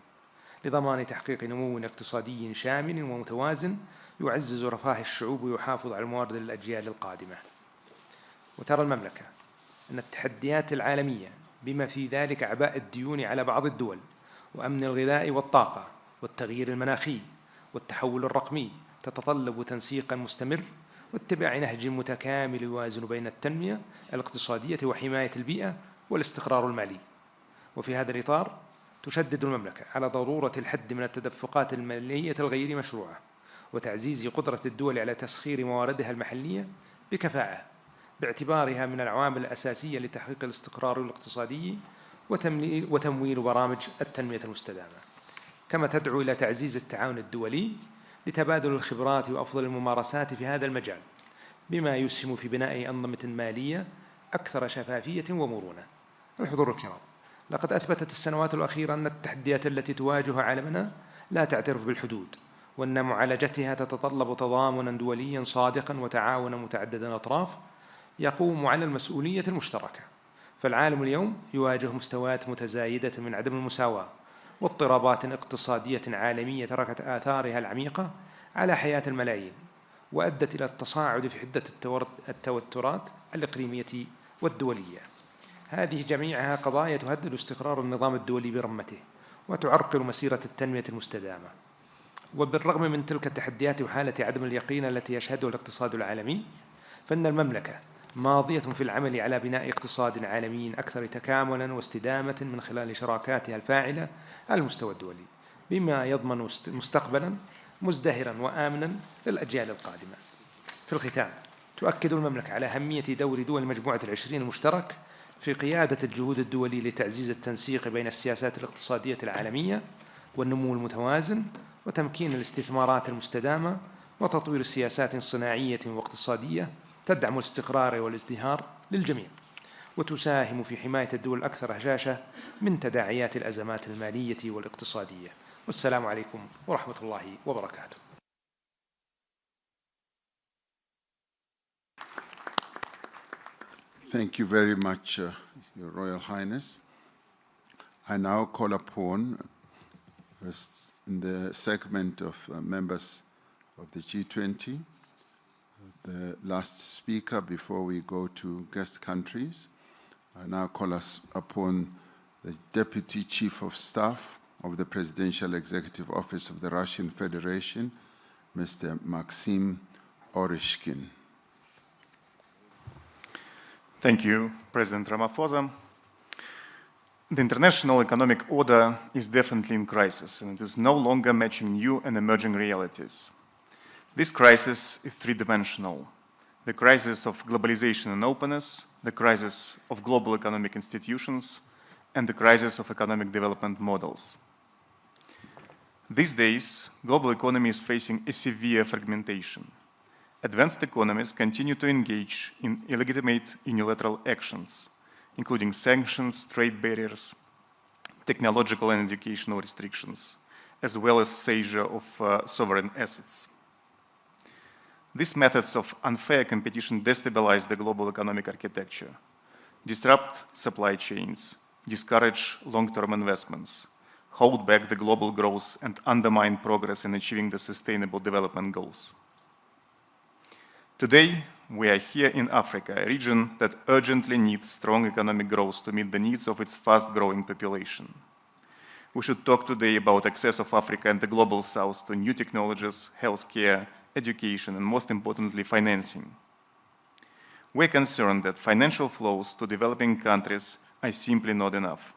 لضمان تحقيق نمو اقتصادي شامل ومتوازن يعزز رفاه الشعوب ويحافظ على الموارد للأجيال القادمة. وترى المملكة أن التحديات العالمية بما في ذلك أعباء الديون على بعض الدول وأمن الغذاء والطاقة والتغيير المناخي والتحول الرقمي تتطلب تنسيقا مستمر واتباع نهج متكامل يوازن بين التنمية الاقتصادية وحماية البيئة والاستقرار المالي. وفي هذا الإطار تشدد المملكة على ضرورة الحد من التدفقات المالية الغير مشروعة وتعزيز قدرة الدول على تسخير مواردها المحلية بكفاءة باعتبارها من العوامل الأساسية لتحقيق الاستقرار الاقتصادي وتمويل برامج التنمية المستدامة. كما تدعو إلى تعزيز التعاون الدولي لتبادل الخبرات وأفضل الممارسات في هذا المجال بما يسهم في بناء أنظمة مالية أكثر شفافية ومرونة. الحضور الكرام، لقد أثبتت السنوات الأخيرة أن التحديات التي تواجه عالمنا لا تعترف بالحدود وأن معالجتها تتطلب تضامنا دوليا صادقا وتعاونا متعدد الأطراف يقوم على المسؤولية المشتركة. فالعالم اليوم يواجه مستويات متزايدة من عدم المساواة واضطرابات اقتصادية عالمية تركت آثارها العميقة على حياة الملايين وأدت إلى التصاعد في حدة التوترات الإقليمية والدولية. هذه جميعها قضايا تهدد استقرار النظام الدولي برمته وتعرقل مسيرة التنمية المستدامة. وبالرغم من تلك التحديات وحالة عدم اليقين التي يشهدها الاقتصاد العالمي، فإن المملكة ماضية في العمل على بناء اقتصاد عالمي أكثر تكاملاً واستدامة من خلال شراكاتها الفاعلة على المستوى الدولي بما يضمن مستقبلاً مزدهراً وآمناً للأجيال القادمة. في الختام، تؤكد المملكة على أهمية دور دول مجموعة العشرين المشترك في قيادة الجهود الدولية لتعزيز التنسيق بين السياسات الاقتصادية العالمية والنمو المتوازن وتمكين الاستثمارات المستدامة وتطوير سياسات صناعية واقتصادية تدعم الاستقرار والازدهار للجميع وتساهم في حماية الدول الأكثر هشاشة من تداعيات الأزمات المالية والاقتصادية. والسلام عليكم ورحمة الله وبركاته. Thank you very much, Your Royal Highness. I now call upon, in the segment of members of the G20, the last speaker before we go to guest countries. I now call us upon the Deputy Chief of Staff of the Presidential Executive Office of the Russian Federation, Mr. Maxim Oreshkin. Thank you, President Ramaphosa. The international economic order is definitely in crisis, and it is no longer matching new and emerging realities. This crisis is three-dimensional: the crisis of globalization and openness, the crisis of global economic institutions, and the crisis of economic development models. These days, global economy is facing a severe fragmentation. Advanced economies continue to engage in illegitimate unilateral actions, including sanctions, trade barriers, technological and educational restrictions, as well as seizure of sovereign assets. These methods of unfair competition destabilize the global economic architecture, disrupt supply chains, discourage long-term investments, hold back the global growth, and undermine progress in achieving the Sustainable Development Goals. Today, we are here in Africa, a region that urgently needs strong economic growth to meet the needs of its fast-growing population. We should talk today about access of Africa and the Global South to new technologies, healthcare, education, and most importantly, financing. We're concerned that financial flows to developing countries are simply not enough.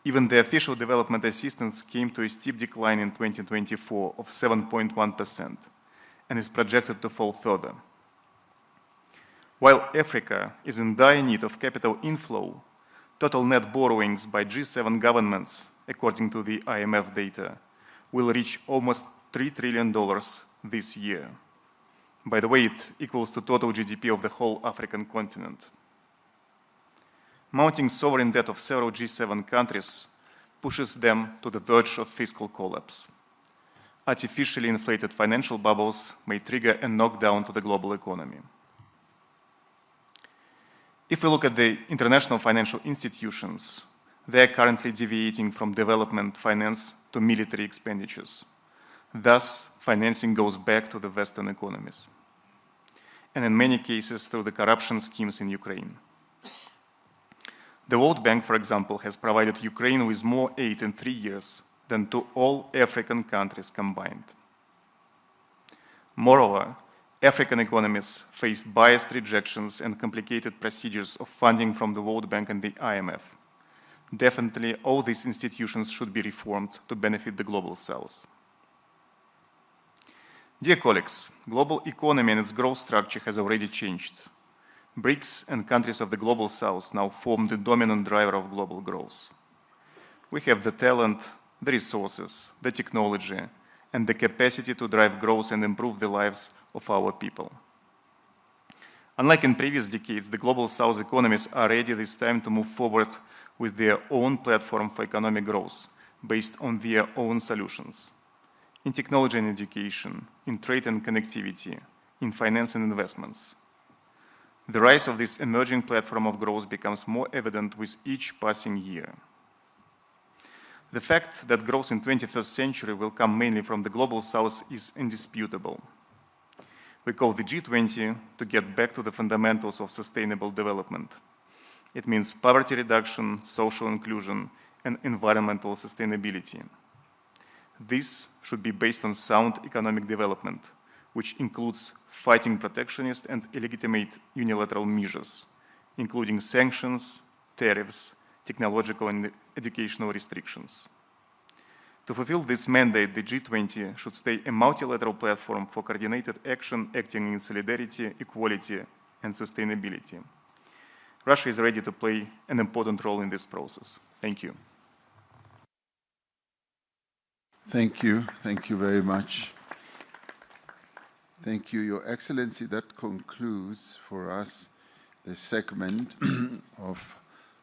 Even the official development assistance came to a steep decline in 2024 of 7.1%. and is projected to fall further. While Africa is in dire need of capital inflow, total net borrowings by G7 governments, according to the IMF data, will reach almost $3 trillion this year. By the way, it equals to total GDP of the whole African continent. Mounting sovereign debt of several G7 countries pushes them to the verge of fiscal collapse. Artificially inflated financial bubbles may trigger a knockdown to the global economy. If we look at the international financial institutions, they are currently deviating from development finance to military expenditures. Thus, financing goes back to the Western economies, and in many cases through the corruption schemes in Ukraine. The World Bank, for example, has provided Ukraine with more aid in 3 years than to all African countries combined. Moreover, African economies face biased rejections and complicated procedures of funding from the World Bank and the IMF. Definitely, all these institutions should be reformed to benefit the Global South. Dear colleagues, global economy and its growth structure has already changed. BRICS and countries of the Global South now form the dominant driver of global growth. We have the talent, the resources, the technology, and the capacity to drive growth and improve the lives of our people. Unlike in previous decades, the Global South economies are ready this time to move forward with their own platform for economic growth, based on their own solutions. In technology and education, in trade and connectivity, in finance and investments. The rise of this emerging platform of growth becomes more evident with each passing year. The fact that growth in the 21st century will come mainly from the Global South is indisputable. We call the G20 to get back to the fundamentals of sustainable development. It means poverty reduction, social inclusion, and environmental sustainability. This should be based on sound economic development, which includes fighting protectionist and illegitimate unilateral measures, including sanctions, tariffs, technological and educational restrictions. To fulfill this mandate, the G20 should stay a multilateral platform for coordinated action acting in solidarity, equality, and sustainability. Russia is ready to play an important role in this process. Thank you. Thank you. Thank you very much. Thank you, Your Excellency. That concludes for us the segment of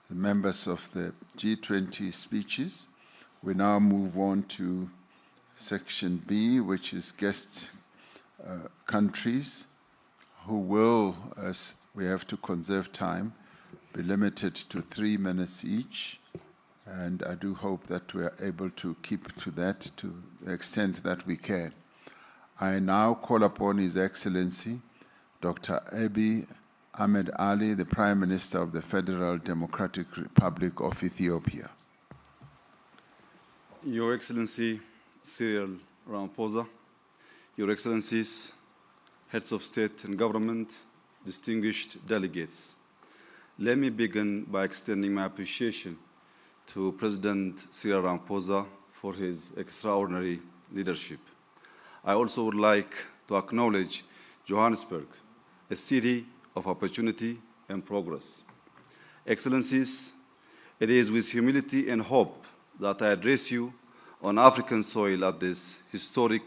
the members of the G20 speeches. We now move on to section B, which is guest countries, who will, as we have to conserve time, be limited to 3 minutes each. And I do hope that we are able to keep to that to the extent that we can. I now call upon His Excellency, Dr. Abiy Ahmed Ali, the Prime Minister of the Federal Democratic Republic of Ethiopia. Your Excellency Cyril Ramaphosa, Your Excellencies, Heads of State and Government, distinguished delegates, let me begin by extending my appreciation to President Cyril Ramaphosa for his extraordinary leadership. I also would like to acknowledge Johannesburg, a city of opportunity and progress. Excellencies, it is with humility and hope that I address you on African soil at this historic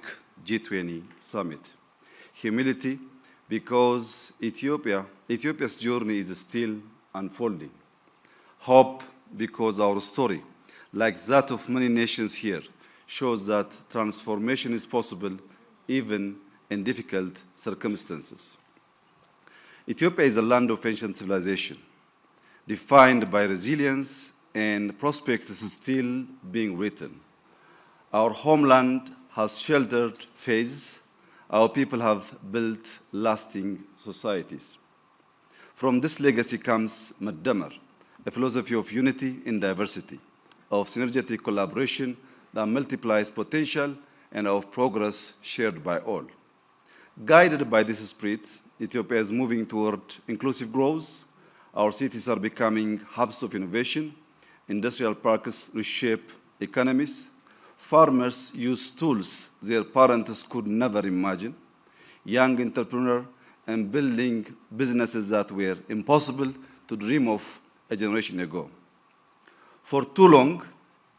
G20 Summit. Humility because Ethiopia's journey is still unfolding. Hope because our story, like that of many nations here, shows that transformation is possible even in difficult circumstances. Ethiopia is a land of ancient civilization, defined by resilience and prospects still being written. Our homeland has sheltered faiths. Our people have built lasting societies. From this legacy comes Maddamar, a philosophy of unity in diversity, of synergetic collaboration that multiplies potential and of progress shared by all. Guided by this spirit, Ethiopia is moving toward inclusive growth. Our cities are becoming hubs of innovation. Industrial parks reshape economies. Farmers use tools their parents could never imagine. Young entrepreneurs and building businesses that were impossible to dream of a generation ago. For too long,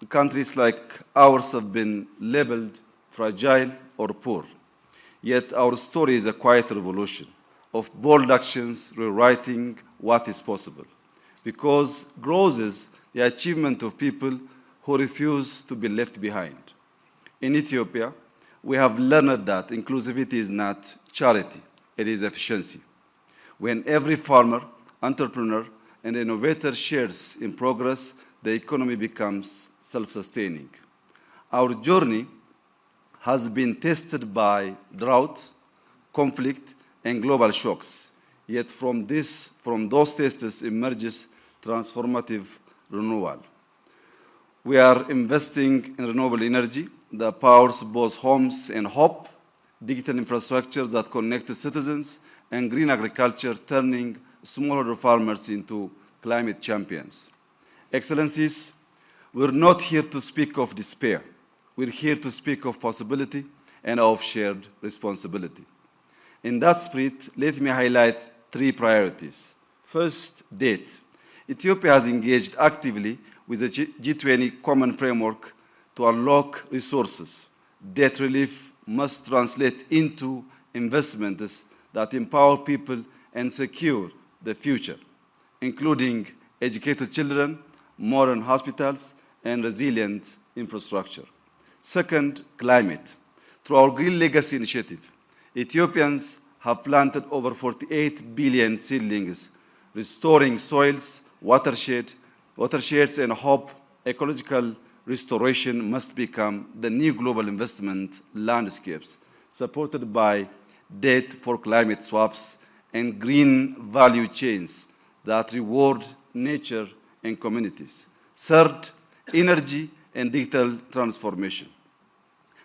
countries like ours have been labeled fragile or poor. Yet our story is a quiet revolution of bold actions rewriting what is possible. Because growth is the achievement of people who refuse to be left behind. In Ethiopia, we have learned that inclusivity is not charity, it is efficiency. When every farmer, entrepreneur, and innovator shares in progress, the economy becomes self-sustaining. Our journey has been tested by drought, conflict, and global shocks. Yet from those tests emerges transformative renewal. We are investing in renewable energy that powers both homes and hope, digital infrastructures that connect citizens, and green agriculture turning smallholder farmers into climate champions. Excellencies, we're not here to speak of despair. We're here to speak of possibility and of shared responsibility. In that spirit, let me highlight 3 priorities. First, debt. Ethiopia has engaged actively with the G20 common framework to unlock resources. Debt relief must translate into investments that empower people and secure the future, including educated children, modern hospitals, and resilient infrastructure. Second, climate. Through our Green Legacy Initiative, Ethiopians have planted over 48 billion seedlings, restoring soils, watersheds, and hope ecological restoration must become the new global investment landscapes, supported by debt for climate swaps and green value chains that reward nature and communities. Third, energy and digital transformation.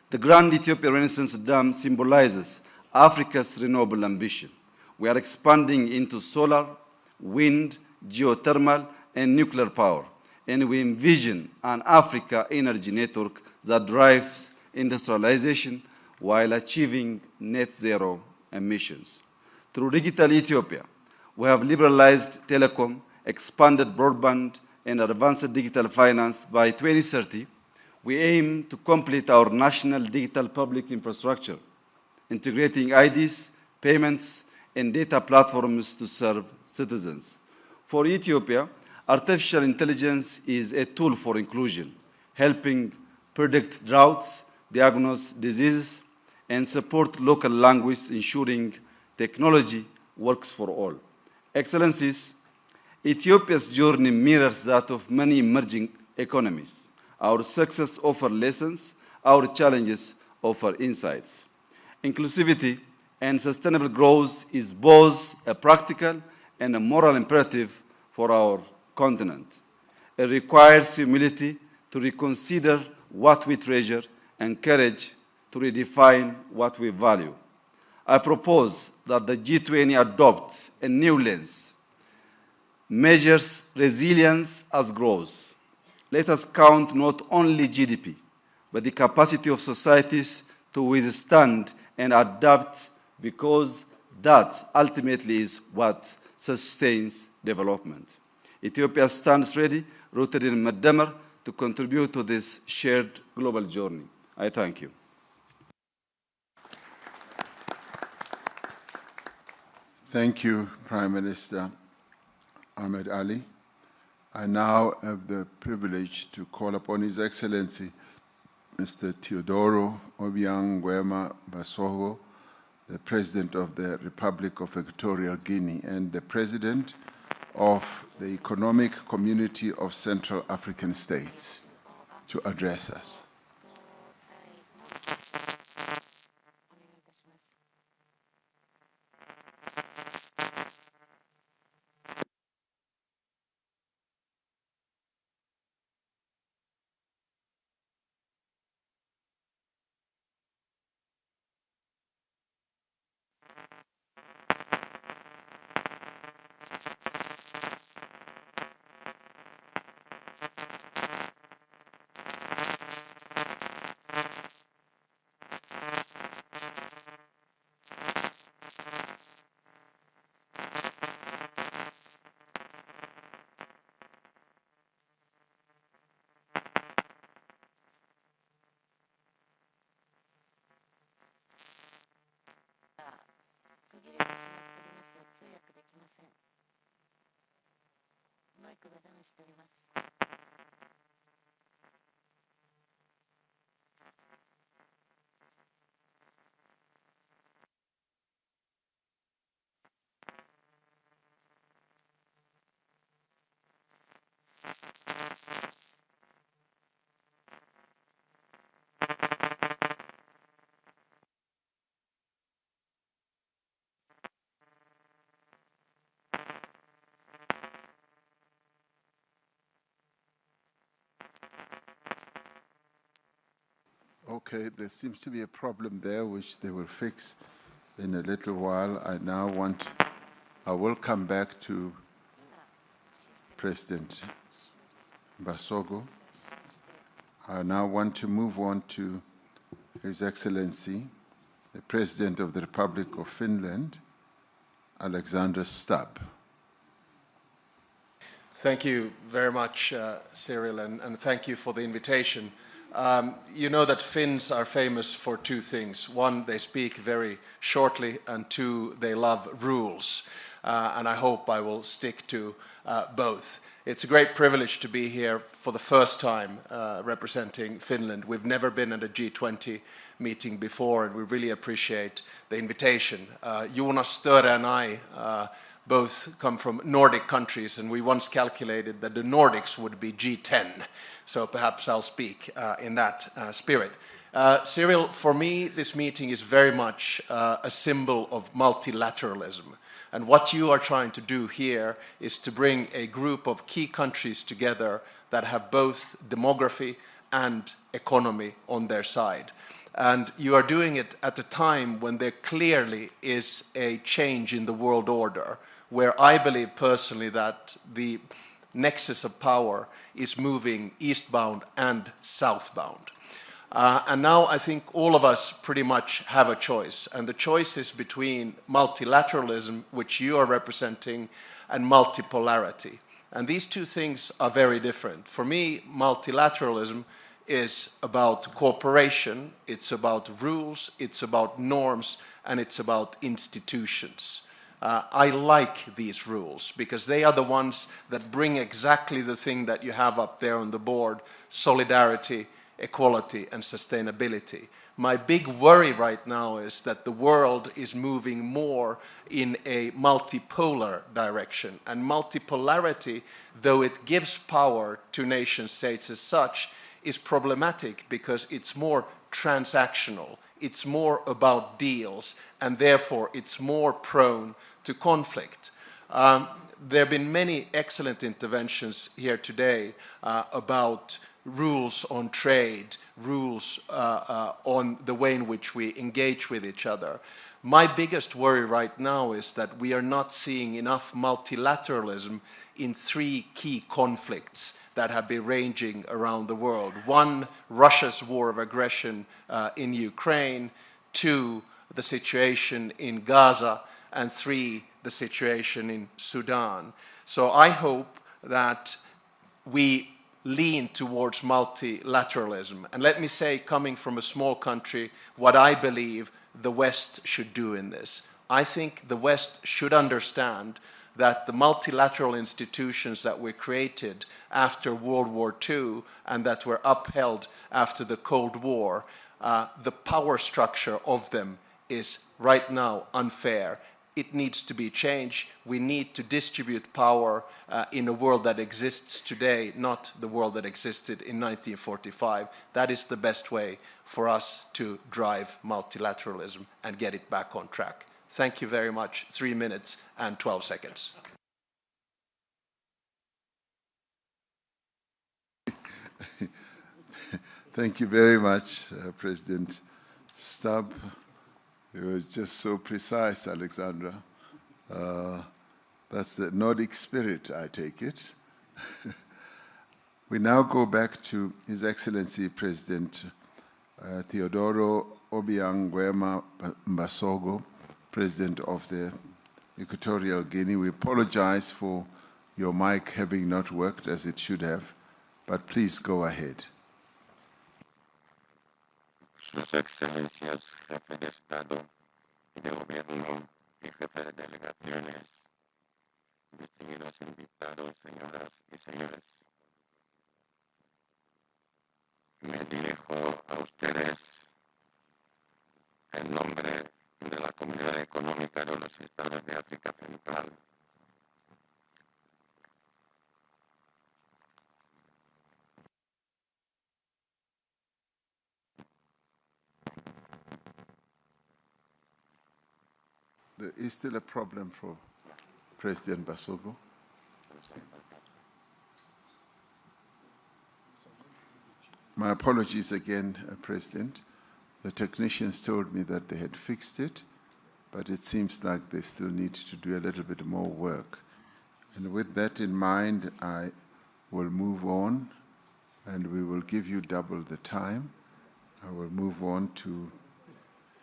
The Grand Ethiopia Renaissance Dam symbolizes Africa's renewable ambition. We are expanding into solar, wind, geothermal, and nuclear power, and we envision an Africa energy network that drives industrialization while achieving net zero emissions. Through Digital Ethiopia, we have liberalized telecom expanded broadband, and advanced digital finance, by 2030, we aim to complete our national digital public infrastructure, integrating IDs, payments, and data platforms to serve citizens. For Ethiopia, artificial intelligence is a tool for inclusion, helping predict droughts, diagnose diseases, and support local language, ensuring technology works for all. Excellencies, Ethiopia's journey mirrors that of many emerging economies. Our success offers lessons, our challenges offer insights. Inclusivity and sustainable growth is both a practical and a moral imperative for our continent. It requires humility to reconsider what we treasure and courage to redefine what we value. I propose that the G20 adopt a new lens, measures resilience as growth. Let us count not only GDP, but the capacity of societies to withstand and adapt, because that ultimately is what sustains development. Ethiopia stands ready, rooted in Madamar, to contribute to this shared global journey. I thank you. Thank you, Prime Minister Ahmed Ali. I now have the privilege to call upon His Excellency, Mr. Teodoro Obiang Nguema Basogo, the President of the Republic of Equatorial Guinea and the President of the Economic Community of Central African States, to address us. Okay, there seems to be a problem there, which they will fix in a little while. I will come back to President Basogo. I now want to move on to His Excellency, the President of the Republic of Finland, Alexander Stubb. Thank you very much, Cyril, and thank you for the invitation. You know that Finns are famous for two things. One, they speak very shortly, and two, they love rules. And I hope I will stick to both. It's a great privilege to be here for the first time representing Finland. We've never been at a G20 meeting before, and we really appreciate the invitation. Jonas Störe and I both come from Nordic countries, and we once calculated that the Nordics would be G10. So perhaps I'll speak in that spirit. Cyril, for me, this meeting is very much a symbol of multilateralism. And what you are trying to do here is to bring a group of key countries together that have both demography and economy on their side. And you are doing it at a time when there clearly is a change in the world order, where I believe personally that the nexus of power is moving eastbound and southbound. And now I think all of us pretty much have a choice. And the choice is between multilateralism, which you are representing, and multipolarity. And these two things are very different. For me, multilateralism is about cooperation, it's about rules, it's about norms, and it's about institutions. I like these rules because they are the ones that bring exactly the thing that you have up there on the board: solidarity, equality, and sustainability. My big worry right now is that the world is moving more in a multipolar direction. And multipolarity, though it gives power to nation states as such, is problematic because it's more transactional. It's more about deals, and therefore it's more prone to conflict. There have been many excellent interventions here today about rules on trade, rules on the way in which we engage with each other. My biggest worry right now is that we are not seeing enough multilateralism in three key conflicts that have been raging around the world. One, Russia's war of aggression in Ukraine. Two, the situation in Gaza. And three, the situation in Sudan. So I hope that we lean towards multilateralism. And let me say, coming from a small country, what I believe the West should do in this. I think the West should understand that the multilateral institutions that were created after World War II and that were upheld after the Cold War, the power structure of them is right now unfair. It needs to be changed. We need to distribute power in a world that exists today, not the world that existed in 1945. That is the best way for us to drive multilateralism and get it back on track. Thank you very much. 3 minutes and 12 seconds. Thank you very much, President Stubb. You were just so precise, Alexandra. That's the Nordic spirit, I take it. We now go back to His Excellency President Teodoro Obiang Nguema Mbasogo, President of the Equatorial Guinea. We apologize for your mic having not worked as it should have, but please go ahead. Sus Excelencias, Jefe de Estado y de Gobierno y Jefe de Delegaciones, distinguidos invitados, señoras y señores. Me dirijo a ustedes en nombre de la Comunidad Económica de los Estados de África Central. There is still a problem for President Basogo. My apologies again, President. The technicians told me that they had fixed it, but it seems like they still need to do a little bit more work. And with that in mind, I will move on, and we will give you double the time. I will move on to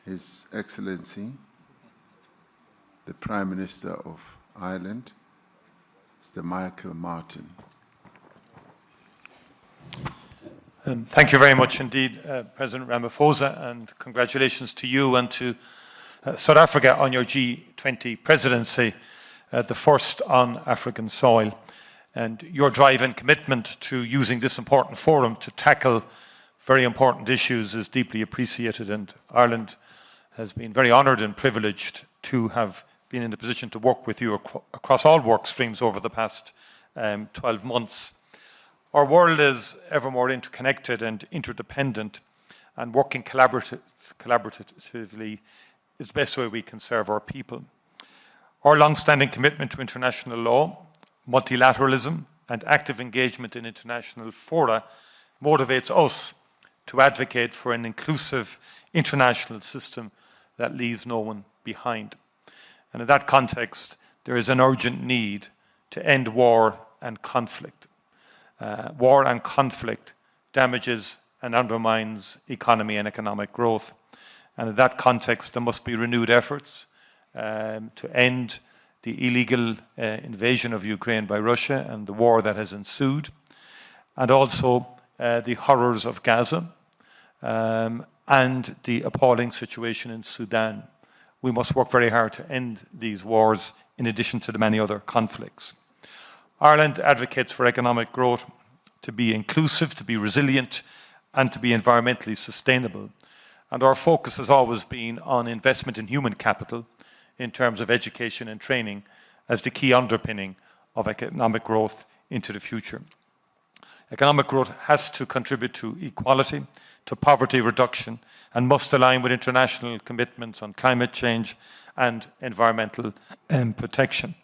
His Excellency, the Prime Minister of Ireland, Mr. Michael Martin. Thank you very much indeed, President Ramaphosa, and congratulations to you and to South Africa on your G20 presidency, the first on African soil. And your drive and commitment to using this important forum to tackle very important issues is deeply appreciated, and Ireland has been very honoured and privileged to have been in the position to work with you across all work streams over the past 12 months. Our world is ever more interconnected and interdependent, and working collaboratively is the best way we can serve our people. Our long-standing commitment to international law, multilateralism, and active engagement in international fora motivates us to advocate for an inclusive international system that leaves no one behind. And in that context, there is an urgent need to end war and conflict. War and conflict damages and undermines economy and economic growth. And in that context, there must be renewed efforts to end the illegal invasion of Ukraine by Russia and the war that has ensued, and also the horrors of Gaza and the appalling situation in Sudan. We must work very hard to end these wars in addition to the many other conflicts. Ireland advocates for economic growth to be inclusive, to be resilient, and to be environmentally sustainable. And our focus has always been on investment in human capital in terms of education and training as the key underpinning of economic growth into the future. Economic growth has to contribute to equality, to poverty reduction, and must align with international commitments on climate change and environmental protection.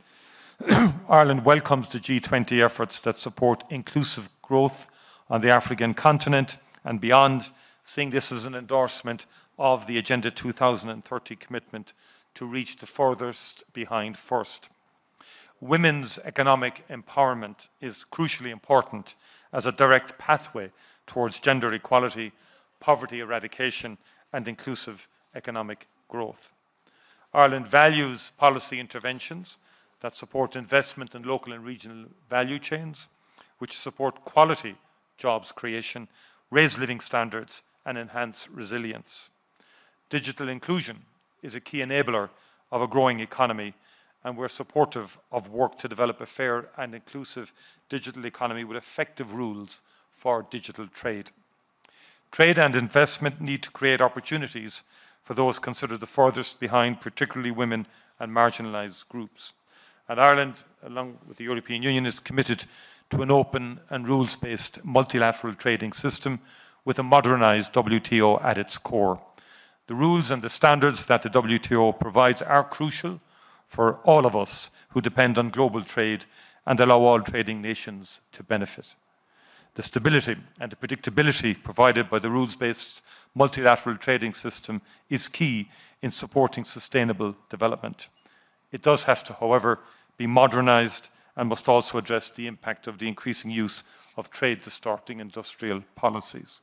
Ireland welcomes the G20 efforts that support inclusive growth on the African continent and beyond, seeing this as an endorsement of the Agenda 2030 commitment to reach the furthest behind first. Women's economic empowerment is crucially important as a direct pathway towards gender equality, poverty eradication, and inclusive economic growth. Ireland values policy interventions that support investment in local and regional value chains, which support quality jobs creation, raise living standards, and enhance resilience. Digital inclusion is a key enabler of a growing economy, and we're supportive of work to develop a fair and inclusive digital economy with effective rules for digital trade. Trade and investment need to create opportunities for those considered the furthest behind, particularly women and marginalised groups. And Ireland, along with the European Union, is committed to an open and rules-based multilateral trading system with a modernised WTO at its core. The rules and the standards that the WTO provides are crucial for all of us who depend on global trade and allow all trading nations to benefit. The stability and the predictability provided by the rules-based multilateral trading system is key in supporting sustainable development. It does have to, however, be modernised and must also address the impact of the increasing use of trade-distorting industrial policies.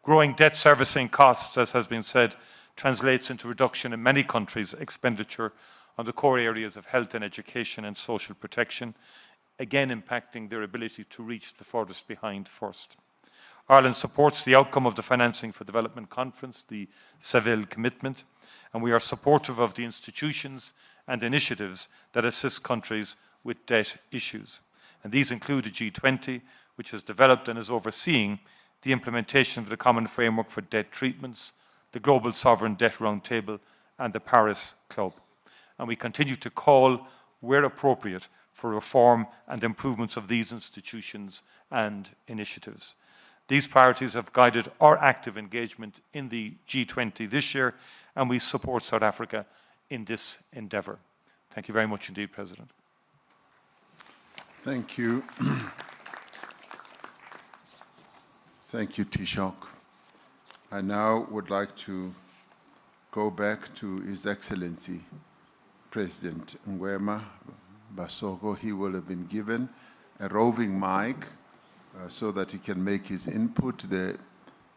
Growing debt servicing costs, as has been said, translates into reduction in many countries' expenditure on the core areas of health and education and social protection, again impacting their ability to reach the furthest behind first. Ireland supports the outcome of the Financing for Development Conference, the Seville Commitment, and we are supportive of the institutions and initiatives that assist countries with debt issues. And these include the G20, which has developed and is overseeing the implementation of the Common Framework for Debt Treatments, the Global Sovereign Debt Roundtable, and the Paris Club. And we continue to call, where appropriate, for reform and improvements of these institutions and initiatives. These priorities have guided our active engagement in the G20 this year, and we support South Africa in this endeavour. Thank you very much indeed, President. Thank you. Thank you, Taoiseach. I now would like to go back to His Excellency, President Ngwema Basoko. He will have been given a roving mic so that he can make his input. The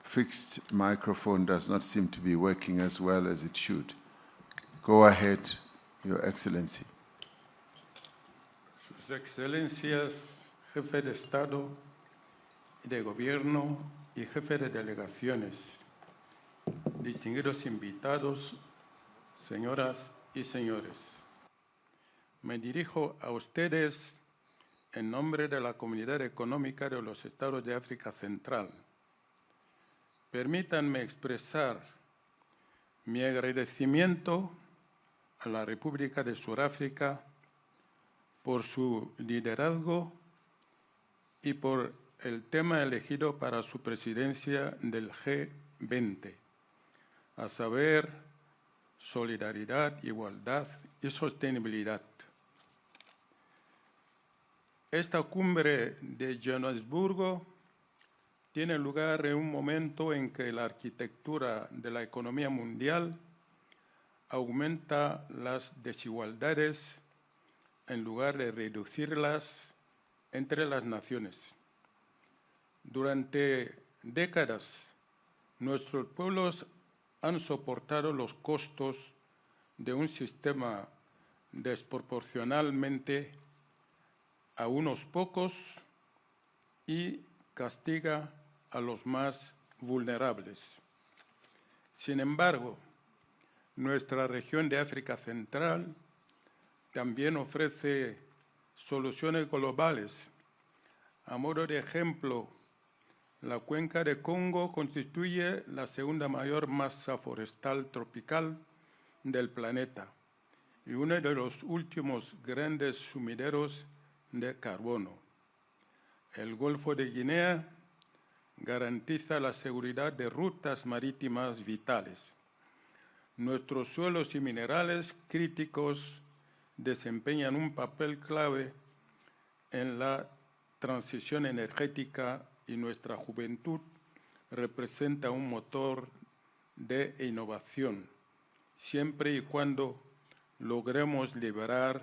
fixed microphone does not seem to be working as well as it should. Go ahead, Your Excellency. Sus Excelencias, Jefe de Estado y de Gobierno y Jefe de Delegaciones, distinguidos invitados, señoras y señores. Me dirijo a ustedes en nombre de la Comunidad Económica de los Estados de África Central. Permítanme expresar mi agradecimiento a la República de Sudáfrica por su liderazgo y por el tema elegido para su presidencia del G20, a saber, solidaridad, igualdad y sostenibilidad. Esta cumbre de Johannesburgo tiene lugar en un momento en que la arquitectura de la economía mundial aumenta las desigualdades en lugar de reducirlas entre las naciones. Durante décadas, nuestros pueblos han soportado los costos de un sistema desproporcionalmente a unos pocos y castiga a los más vulnerables. Sin embargo, nuestra región de África Central también ofrece soluciones globales. A modo de ejemplo, la cuenca de Congo constituye la segunda mayor masa forestal tropical del planeta y uno de los últimos grandes sumideros de carbono. El Golfo de Guinea garantiza la seguridad de rutas marítimas vitales. Nuestros suelos y minerales críticos desempeñan un papel clave en la transición energética y nuestra juventud representa un motor de innovación, siempre y cuando logremos liberar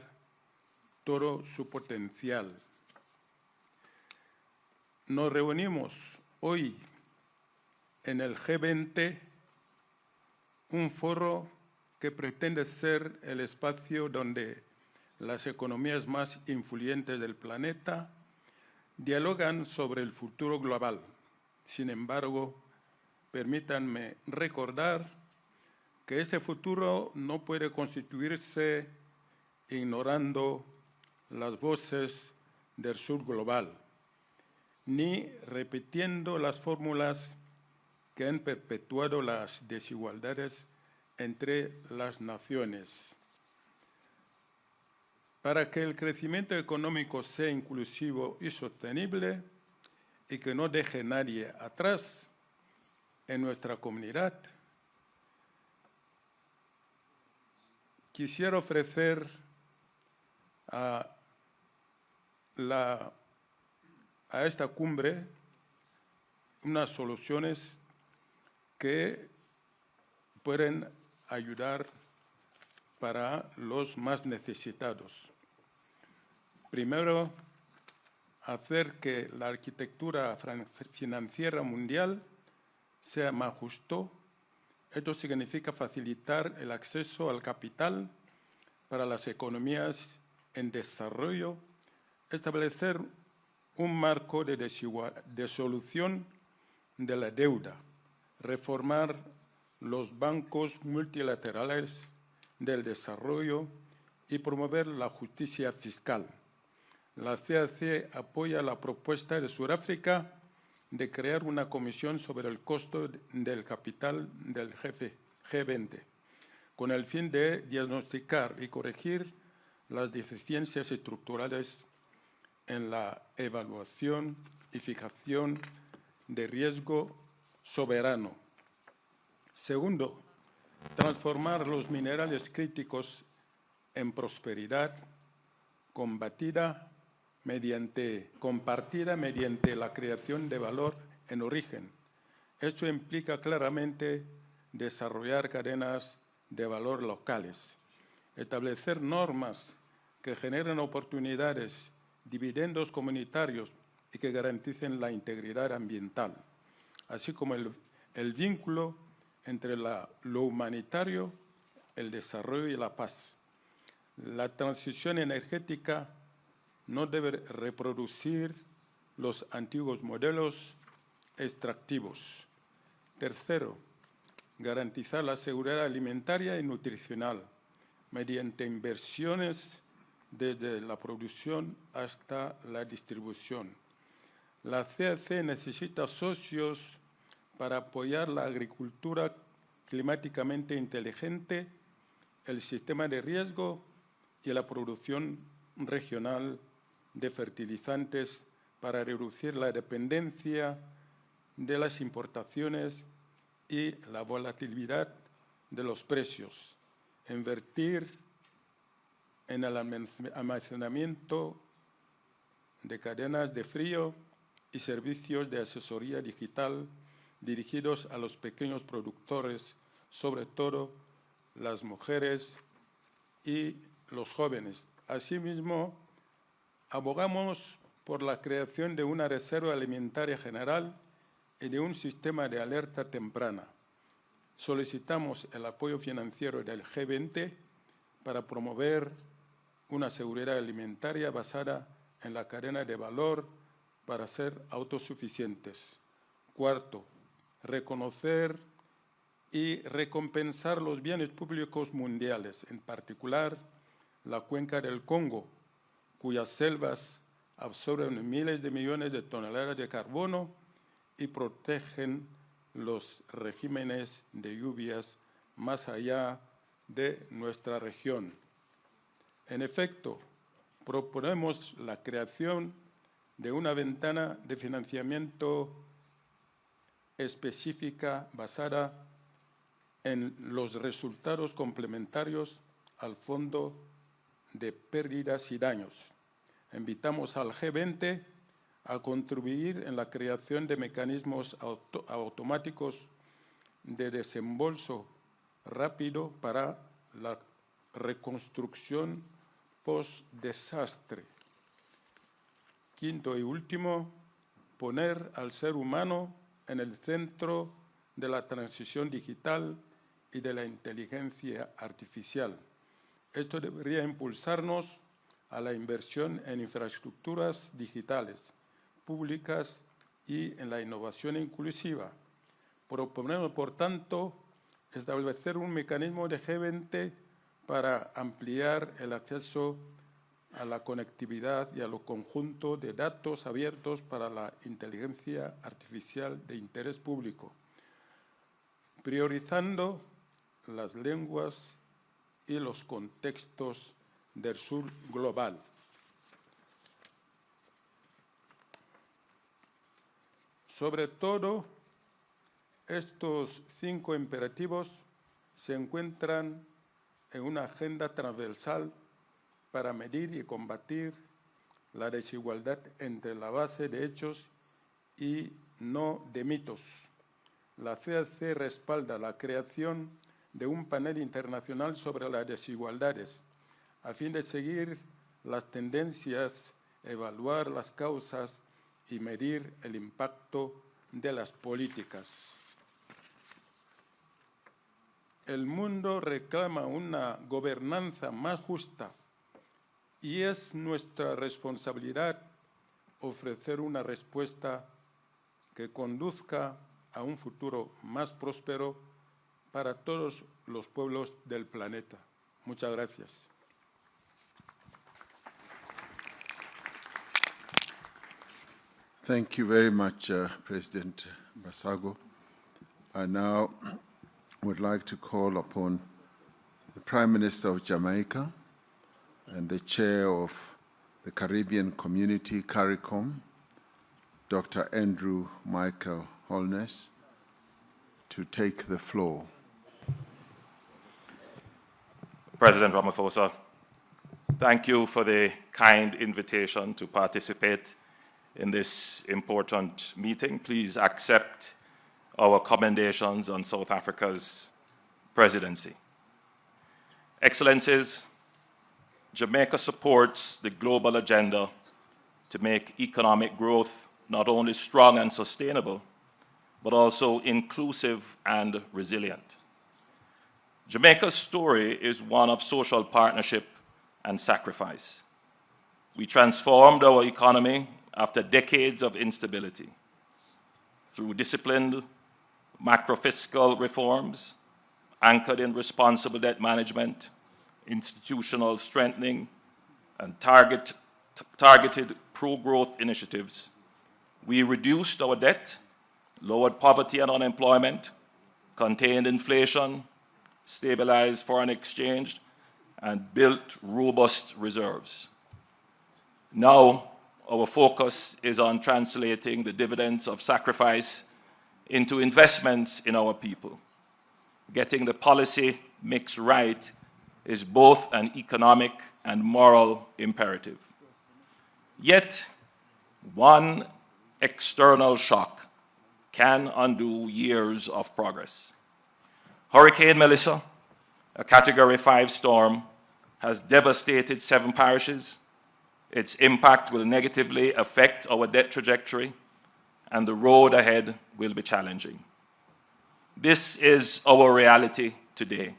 todo su potencial. Nos reunimos hoy en el G20, un foro que pretende ser el espacio donde las economías más influyentes del planeta dialogan sobre el futuro global. Sin embargo, permítanme recordar que ese futuro no puede constituirse ignorando las voces del sur global, ni repitiendo las fórmulas que han perpetuado las desigualdades entre las naciones. Para que el crecimiento económico sea inclusivo y sostenible y que no deje nadie atrás en nuestra comunidad, quisiera ofrecer a esta cumbre unas soluciones que pueden ayudar para los más necesitados. Primero, hacer que la arquitectura financiera mundial sea más justo. Esto significa facilitar el acceso al capital para las economías en desarrollo, establecer un marco de solución de la deuda, reformar los bancos multilaterales del desarrollo y promover la justicia fiscal. La CAC apoya la propuesta de Sudáfrica de crear una comisión sobre el costo del capital del G20, con el fin de diagnosticar y corregir las deficiencias estructurales en la evaluación y fijación de riesgo soberano. Segundo, transformar los minerales críticos en prosperidad compartida mediante la creación de valor en origen. Esto implica claramente desarrollar cadenas de valor locales, establecer normas que generen oportunidades, dividendos comunitarios y que garanticen la integridad ambiental, así como el vínculo entre lo humanitario, el desarrollo y la paz. La transición energética no debe reproducir los antiguos modelos extractivos. Tercero, garantizar la seguridad alimentaria y nutricional mediante inversiones desde la producción hasta la distribución. La CAC necesita socios para apoyar la agricultura climáticamente inteligente, el sistema de riesgo y la producción regional de fertilizantes para reducir la dependencia de las importaciones y la volatilidad de los precios, invertir en el almacenamiento de cadenas de frío y servicios de asesoría digital dirigidos a los pequeños productores, sobre todo las mujeres y los jóvenes. Asimismo, abogamos por la creación de una reserva alimentaria general y de un sistema de alerta temprana. Solicitamos el apoyo financiero del G20 para promover una seguridad alimentaria basada en la cadena de valor para ser autosuficientes. Cuarto, reconocer y recompensar los bienes públicos mundiales, en particular la cuenca del Congo, cuyas selvas absorben miles de millones de toneladas de carbono y protegen los regímenes de lluvias más allá de nuestra región. En efecto, proponemos la creación de una ventana de financiamiento específica basada en los resultados complementarios al Fondo de Pérdidas y Daños. Invitamos al G20 a contribuir en la creación de mecanismos automáticos de desembolso rápido para la reconstrucción post-desastre. Quinto y último, poner al ser humano en el centro de la transición digital y de la inteligencia artificial. Esto debería impulsarnos a la inversión en infraestructuras digitales, públicas y en la innovación inclusiva. Proponemos, por tanto, establecer un mecanismo de G20 para ampliar el acceso a la conectividad y a lo conjunto de datos abiertos para la inteligencia artificial de interés público, priorizando las lenguas y los contextos del sur global. Sobre todo, estos 5 imperativos se encuentran en una agenda transversal para medir y combatir la desigualdad entre la base de hechos y no de mitos. La CAC respalda la creación de un panel internacional sobre las desigualdades, a fin de seguir las tendencias, evaluar las causas y medir el impacto de las políticas. El mundo reclama una gobernanza más justa y es nuestra responsabilidad ofrecer una respuesta que conduzca a un futuro más próspero para todos los pueblos del planeta. Muchas gracias. Thank you very much, President Basago. I now would like to call upon the Prime Minister of Jamaica and the Chair of the Caribbean Community, CARICOM, Dr. Andrew Michael Holness, to take the floor. President Ramaphosa, thank you for the kind invitation to participate in this important meeting. Please accept our commendations on South Africa's presidency. Excellencies, Jamaica supports the global agenda to make economic growth not only strong and sustainable, but also inclusive and resilient. Jamaica's story is one of social partnership and sacrifice. We transformed our economy after decades of instability through disciplined macro-fiscal reforms anchored in responsible debt management, institutional strengthening, and targeted pro-growth initiatives. We reduced our debt, lowered poverty and unemployment, contained inflation, stabilized foreign exchange, and built robust reserves. Now, our focus is on translating the dividends of sacrifice into investments in our people. Getting the policy mix right is both an economic and moral imperative. Yet, one external shock can undo years of progress. Hurricane Melissa, a Category 5 storm, has devastated 7 parishes. Its impact will negatively affect our debt trajectory, and the road ahead will be challenging. This is our reality today.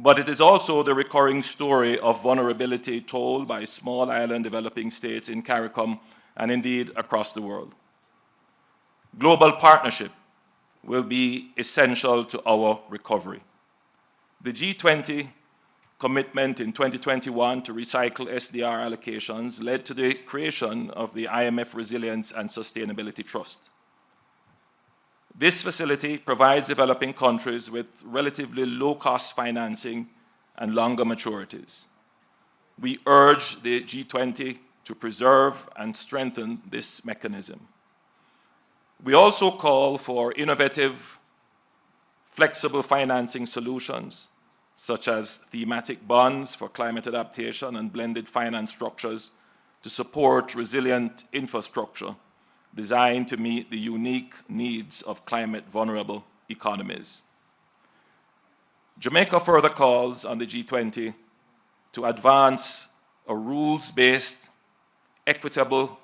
but it is also the recurring story of vulnerability told by small island developing states in CARICOM and indeed across the world. Global partnership will be essential to our recovery. The G20 commitment in 2021 to recycle SDR allocations led to the creation of the IMF Resilience and Sustainability Trust. This facility provides developing countries with relatively low-cost financing and longer maturities. We urge the G20 to preserve and strengthen this mechanism. We also call for innovative, flexible financing solutions, such as thematic bonds for climate adaptation and blended finance structures to support resilient infrastructure designed to meet the unique needs of climate-vulnerable economies. Jamaica further calls on the G20 to advance a rules-based, equitable,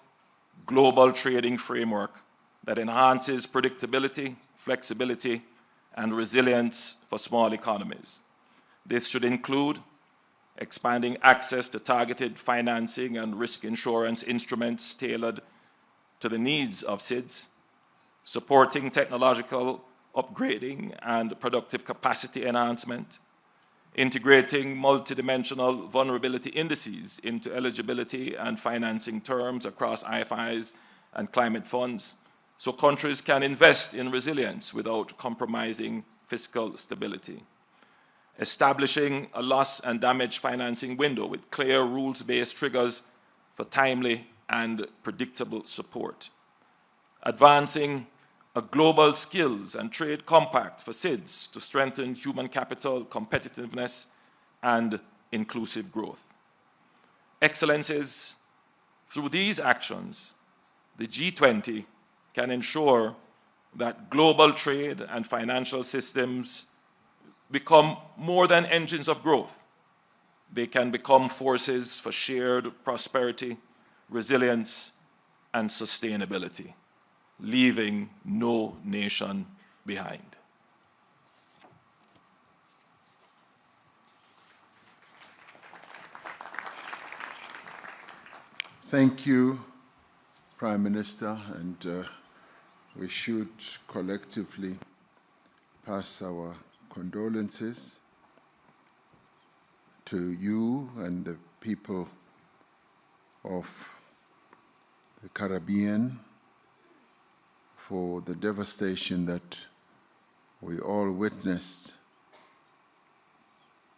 global trading framework that enhances predictability, flexibility, and resilience for small economies. This should include expanding access to targeted financing and risk insurance instruments tailored to the needs of SIDS, supporting technological upgrading and productive capacity enhancement, integrating multidimensional vulnerability indices into eligibility and financing terms across IFIs and climate funds, so countries can invest in resilience without compromising fiscal stability. Establishing a loss and damage financing window with clear rules-based triggers for timely and predictable support. Advancing a global skills and trade compact for SIDS to strengthen human capital, competitiveness, and inclusive growth. Excellencies, through these actions, the G20 can ensure that global trade and financial systems become more than engines of growth. They can become forces for shared prosperity, resilience, and sustainability, leaving no nation behind. Thank you, Prime Minister, and we should collectively pass our condolences to you and the people of the Caribbean for the devastation that we all witnessed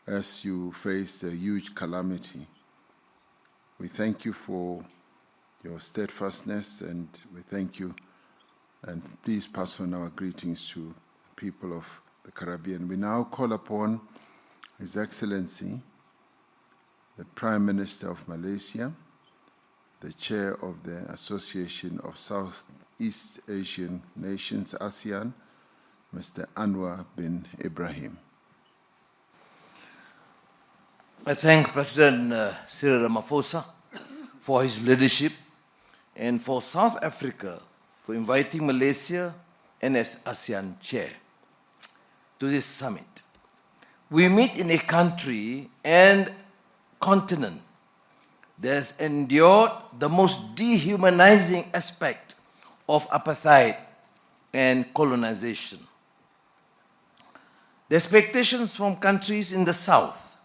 as you faced a huge calamity. We thank you for your steadfastness, and we thank you, and please pass on our greetings to the people of the Caribbean. We now call upon His Excellency, the Prime Minister of Malaysia, the Chair of the Association of Southeast Asian Nations, ASEAN, Mr. Anwar bin Ibrahim. I thank President Cyril Ramaphosa for his leadership and for South Africa for inviting Malaysia and as ASEAN chair to this summit. We meet in a country and continent that has endured the most dehumanizing aspect of apartheid and colonization. The expectations from countries in the South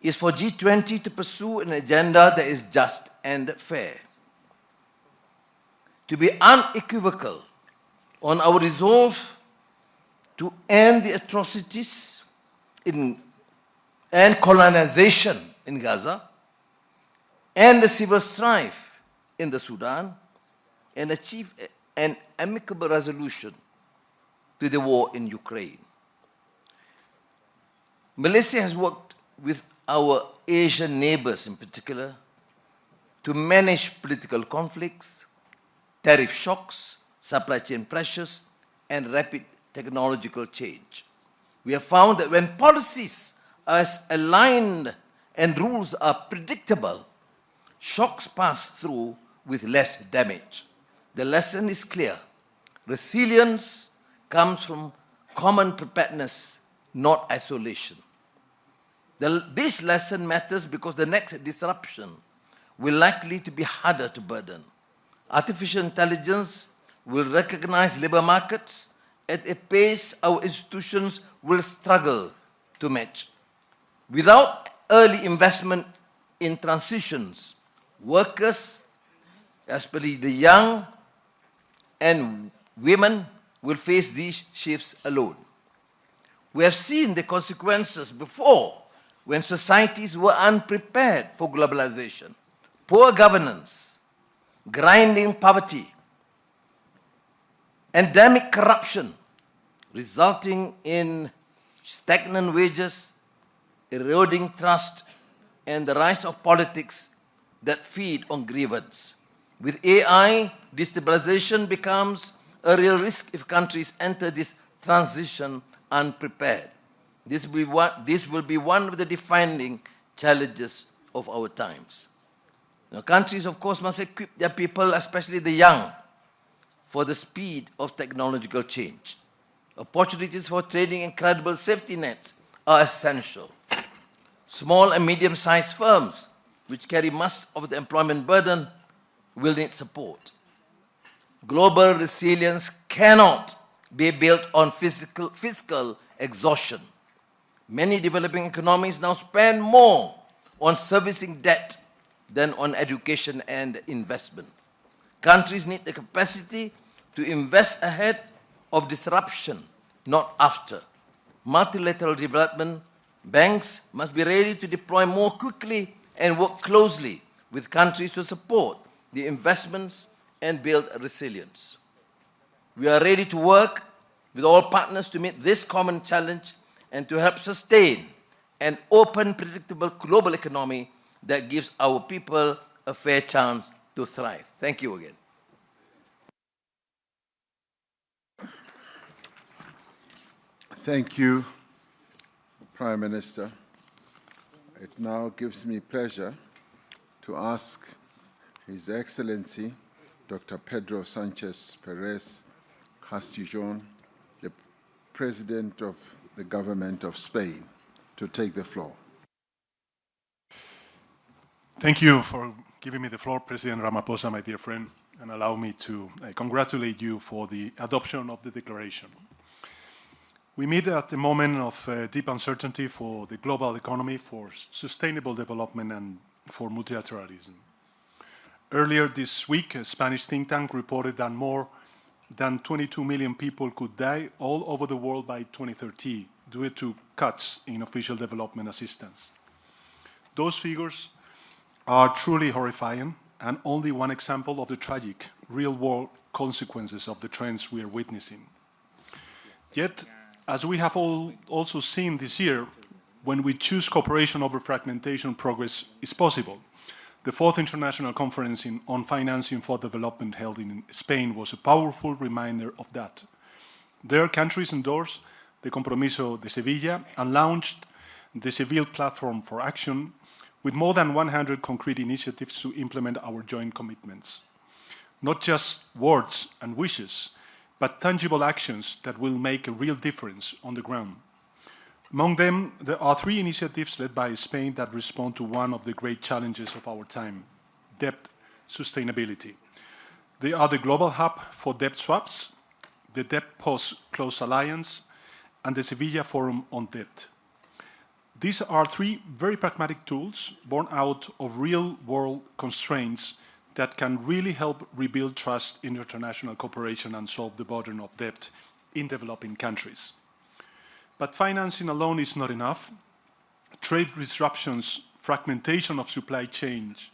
is for G20 to pursue an agenda that is just and fair, to be unequivocal on our resolve to end the atrocities and colonization in Gaza, and the civil strife in the Sudan, and achieve an amicable resolution to the war in Ukraine. Malaysia has worked with our Asian neighbors in particular to manage political conflicts, tariff shocks, supply chain pressures, and rapid technological change. We have found that when policies are aligned and rules are predictable, shocks pass through with less damage. The lesson is clear. Resilience comes from common preparedness, not isolation. This lesson matters because the next disruption will likely to be harder to burden. Artificial intelligence will recognize labor markets at a pace our institutions will struggle to match. Without early investment in transitions, workers, especially the young and women, will face these shifts alone. We have seen the consequences before when societies were unprepared for globalization. Poor governance, grinding poverty, endemic corruption, resulting in stagnant wages, eroding trust, and the rise of politics that feed on grievance. With AI, destabilization becomes a real risk if countries enter this transition unprepared. This will be one of the defining challenges of our times. Now, countries, of course, must equip their people, especially the young, for the speed of technological change. Opportunities for trading and credible safety nets are essential. Small and medium-sized firms, which carry much of the employment burden, will need support. Global resilience cannot be built on fiscal exhaustion. Many developing economies now spend more on servicing debt than on education and investment. Countries need the capacity to invest ahead of disruption, not after. Multilateral development banks must be ready to deploy more quickly and work closely with countries to support the investments and build resilience. We are ready to work with all partners to meet this common challenge and to help sustain an open, predictable global economy that gives our people a fair chance to thrive. Thank you again. Thank you, Prime Minister. It now gives me pleasure to ask His Excellency Dr. Pedro Sanchez Perez Castijon, the President of the Government of Spain, to take the floor. Thank you for giving me the floor, President Ramaphosa, my dear friend, and allow me to congratulate you for the adoption of the declaration. We meet at a moment of deep uncertainty for the global economy, for sustainable development, and for multilateralism. Earlier this week, a Spanish think tank reported that more than 22 million people could die all over the world by 2030 due to cuts in official development assistance. Those figures are truly horrifying and only one example of the tragic, real-world consequences of the trends we are witnessing. Yet, as we have also seen this year, when we choose cooperation over fragmentation, progress is possible. The 4th International Conference on Financing for Development held in Spain was a powerful reminder of that. There, countries endorsed the Compromiso de Sevilla and launched the Seville Platform for Action with more than 100 concrete initiatives to implement our joint commitments. Not just words and wishes, but tangible actions that will make a real difference on the ground. Among them, there are 3 initiatives led by Spain that respond to one of the great challenges of our time, debt sustainability. They are the Global Hub for Debt Swaps, the Debt Post-Close Alliance, and the Sevilla Forum on Debt. These are 3 very pragmatic tools born out of real-world constraints that can really help rebuild trust in international cooperation and solve the burden of debt in developing countries. But financing alone is not enough. Trade disruptions, fragmentation of supply chains,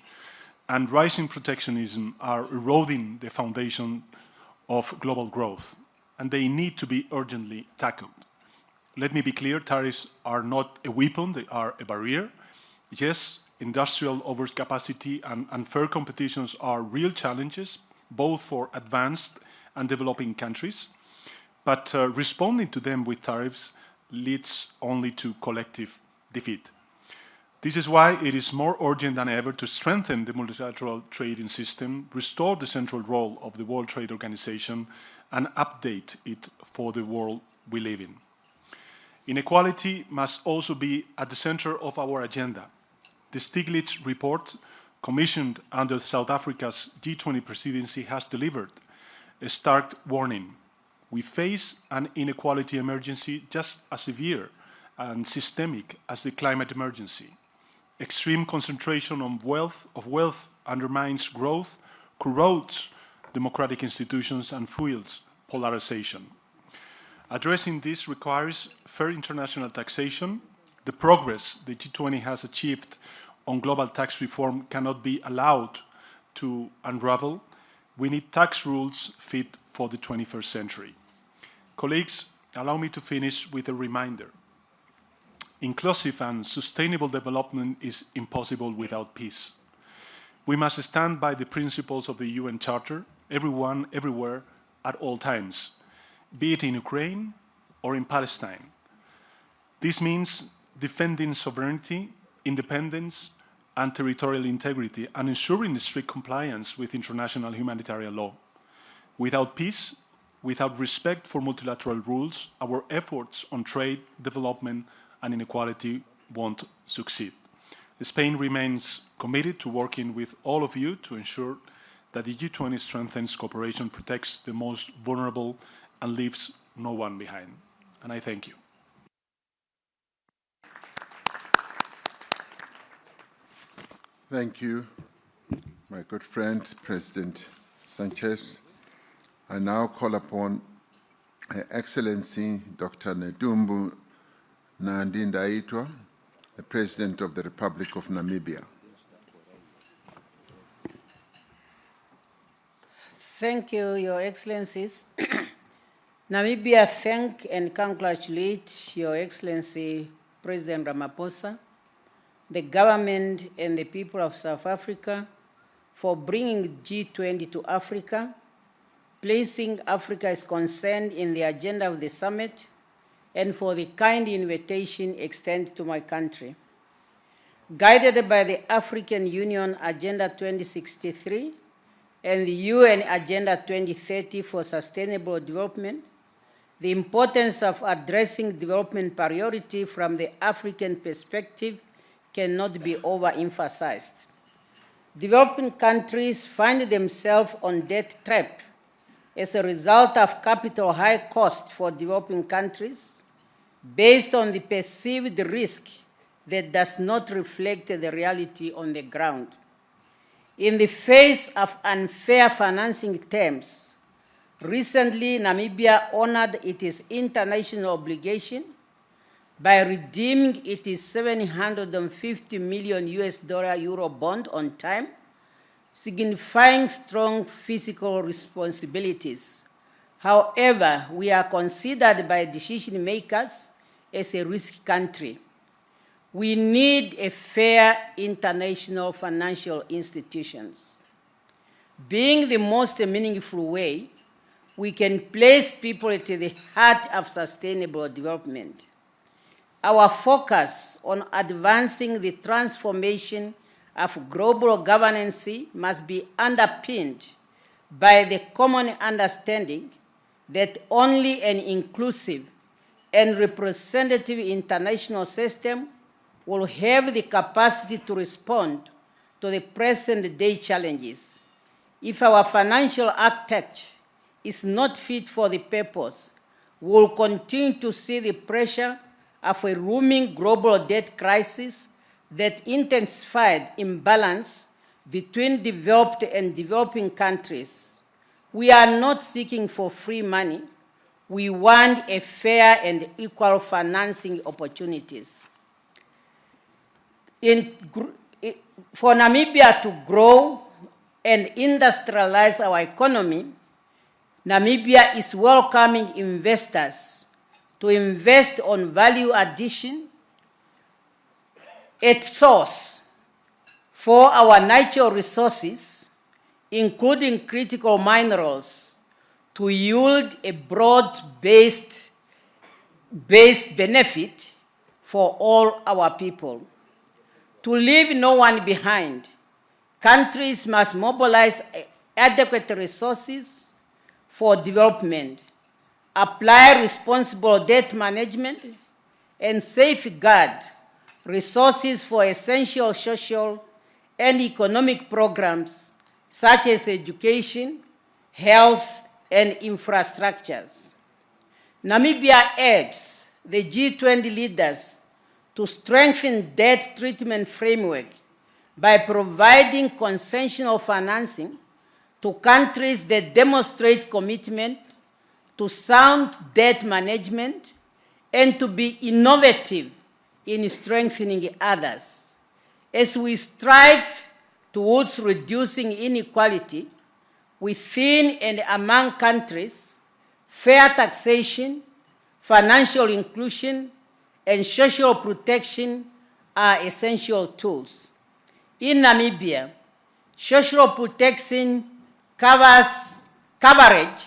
and rising protectionism are eroding the foundation of global growth, and they need to be urgently tackled. Let me be clear, tariffs are not a weapon, they are a barrier. Yes, industrial overcapacity and unfair competitions are real challenges, both for advanced and developing countries, but responding to them with tariffs leads only to collective defeat. This is why it is more urgent than ever to strengthen the multilateral trading system, restore the central role of the World Trade Organization, and update it for the world we live in. Inequality must also be at the center of our agenda. The Stiglitz report, commissioned under South Africa's G20 presidency, has delivered a stark warning. We face an inequality emergency just as severe and systemic as the climate emergency. Extreme concentration of wealth undermines growth, corrodes democratic institutions, and fuels polarization. Addressing this requires fair international taxation. The progress the G20 has achieved on global tax reform cannot be allowed to unravel. We need tax rules fit for the 21st century. Colleagues, allow me to finish with a reminder. Inclusive and sustainable development is impossible without peace. We must stand by the principles of the UN Charter, everyone, everywhere, at all times, be it in Ukraine or in Palestine. This means defending sovereignty, independence, and territorial integrity, and ensuring strict compliance with international humanitarian law. Without peace, without respect for multilateral rules, our efforts on trade, development, and inequality won't succeed. Spain remains committed to working with all of you to ensure that the G20 strengthens cooperation, protects the most vulnerable, and leaves no one behind. And I thank you. Thank you, my good friend, President Sanchez. I now call upon Her Excellency Dr. Nedumbu Nandi-Ndaitwah, the President of the Republic of Namibia. Thank you, Your Excellencies. Namibia thank and congratulate Your Excellency President Ramaphosa, the government and the people of South Africa for bringing G20 to Africa, placing Africa's concern in the agenda of the summit, and for the kind invitation extended to my country. Guided by the African Union Agenda 2063 and the UN Agenda 2030 for Sustainable Development, the importance of addressing development priority from the African perspective cannot be overemphasized. Developing countries find themselves on debt trap as a result of capital high cost for developing countries based on the perceived risk that does not reflect the reality on the ground. In the face of unfair financing terms, recently Namibia honored its international obligation by redeeming its 750 million euro bond on time, signifying strong fiscal responsibilities. However, we are considered by decision makers as a risk country. We need a fair international financial institutions. Being the most meaningful way, we can place people at the heart of sustainable development. Our focus on advancing the transformation of global governance must be underpinned by the common understanding that only an inclusive and representative international system will have the capacity to respond to the present-day challenges. If our financial architecture is not fit for the purpose, we will continue to see the pressure of a looming global debt crisis that intensified imbalance between developed and developing countries. We are not seeking for free money. We want a fair and equal financing opportunities. For Namibia to grow and industrialize our economy, Namibia is welcoming investors to invest on value addition at source for our natural resources, including critical minerals, to yield a broad-based benefit for all our people. To leave no one behind, countries must mobilize adequate resources for development, apply responsible debt management, and safeguard resources for essential social and economic programs such as education, health, and infrastructures. Namibia urges the G20 leaders to strengthen debt treatment framework by providing concessional financing to countries that demonstrate commitment to sound debt management and to be innovative in strengthening others. As we strive towards reducing inequality within and among countries, fair taxation, financial inclusion, and social protection are essential tools. In Namibia, social protection coverage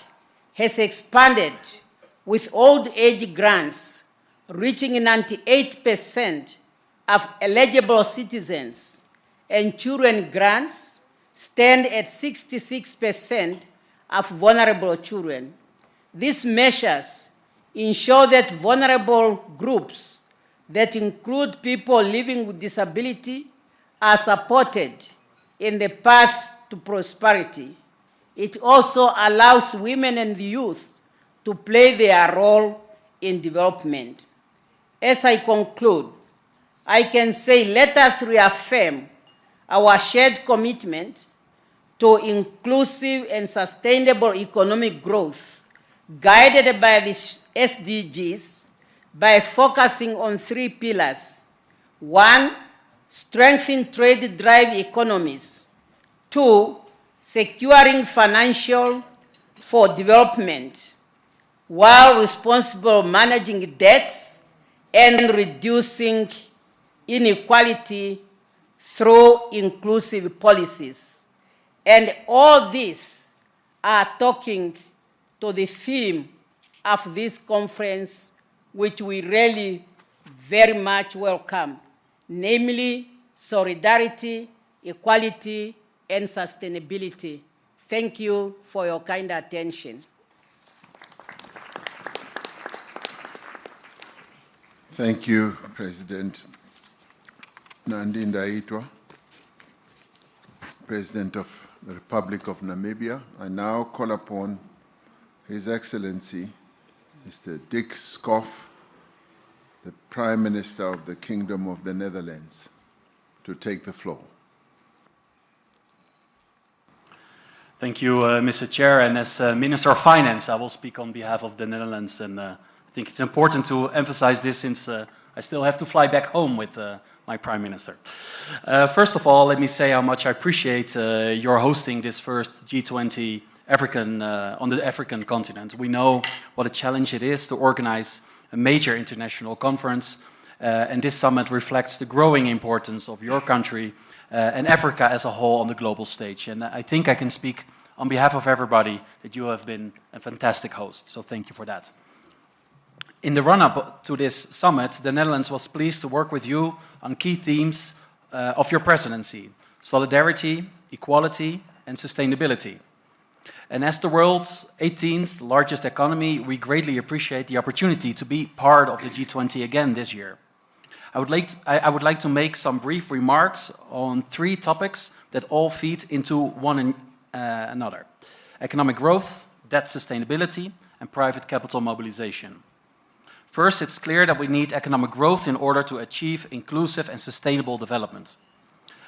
has expanded with old age grants reaching 98% of eligible citizens, and children grants stand at 66% of vulnerable children. These measures ensure that vulnerable groups that include people living with disability are supported in the path to prosperity. It also allows women and youth to play their role in development. As I conclude, I can say let us reaffirm our shared commitment to inclusive and sustainable economic growth guided by the SDGs by focusing on 3 pillars. 1, strengthen trade-drive economies. 2, securing financial for development while responsible managing debts and reducing inequality through inclusive policies. And all these are talking to the theme of this conference, which we really very much welcome, namely solidarity, equality, and sustainability. Thank you for your kind attention. Thank you, President Nandi Ndaitwah, President of the Republic of Namibia. I now call upon His Excellency, Mr. Dick Schoof, the Prime Minister of the Kingdom of the Netherlands, to take the floor. Thank you, Mr. Chair. And as Minister of Finance, I will speak on behalf of the Netherlands. And I think it's important to emphasize this since I still have to fly back home with my Prime Minister. First of all, let me say how much I appreciate your hosting this first G20 on the African continent. We know what a challenge it is to organize a major international conference, and this summit reflects the growing importance of your country and Africa as a whole on the global stage. And I think I can speak on behalf of everybody that you have been a fantastic host, so thank you for that. In the run-up to this summit, the Netherlands was pleased to work with you on key themes of your presidency: solidarity, equality, and sustainability. And as the world's 18th largest economy, we greatly appreciate the opportunity to be part of the G20 again this year. I would like to make some brief remarks on 3 topics that all feed into one another: economic growth, debt sustainability, and private capital mobilization. First, it's clear that we need economic growth in order to achieve inclusive and sustainable development.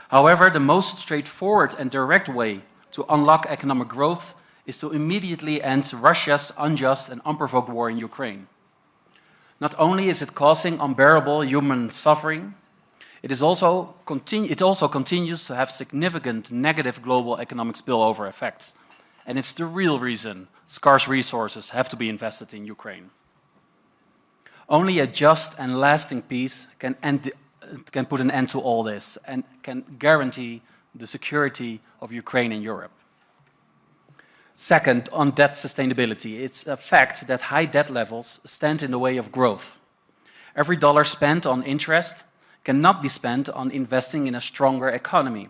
However, the most straightforward and direct way to unlock economic growth is to immediately end Russia's unjust and unprovoked war in Ukraine. Not only is it causing unbearable human suffering, it also continues to have significant negative global economic spillover effects. And it's the real reason scarce resources have to be invested in Ukraine. Only a just and lasting peace can put an end to all this and can guarantee the security of Ukraine and Europe. Second, on debt sustainability, it's a fact that high debt levels stand in the way of growth. Every dollar spent on interest cannot be spent on investing in a stronger economy.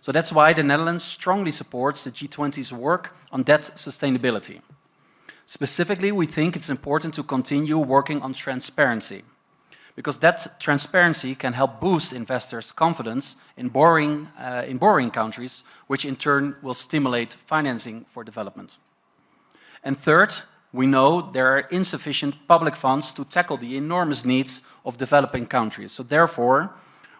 So that's why the Netherlands strongly supports the G20's work on debt sustainability. Specifically, we think it's important to continue working on transparency, because that transparency can help boost investors' confidence in borrowing countries, which in turn will stimulate financing for development. And third, we know there are insufficient public funds to tackle the enormous needs of developing countries. So therefore,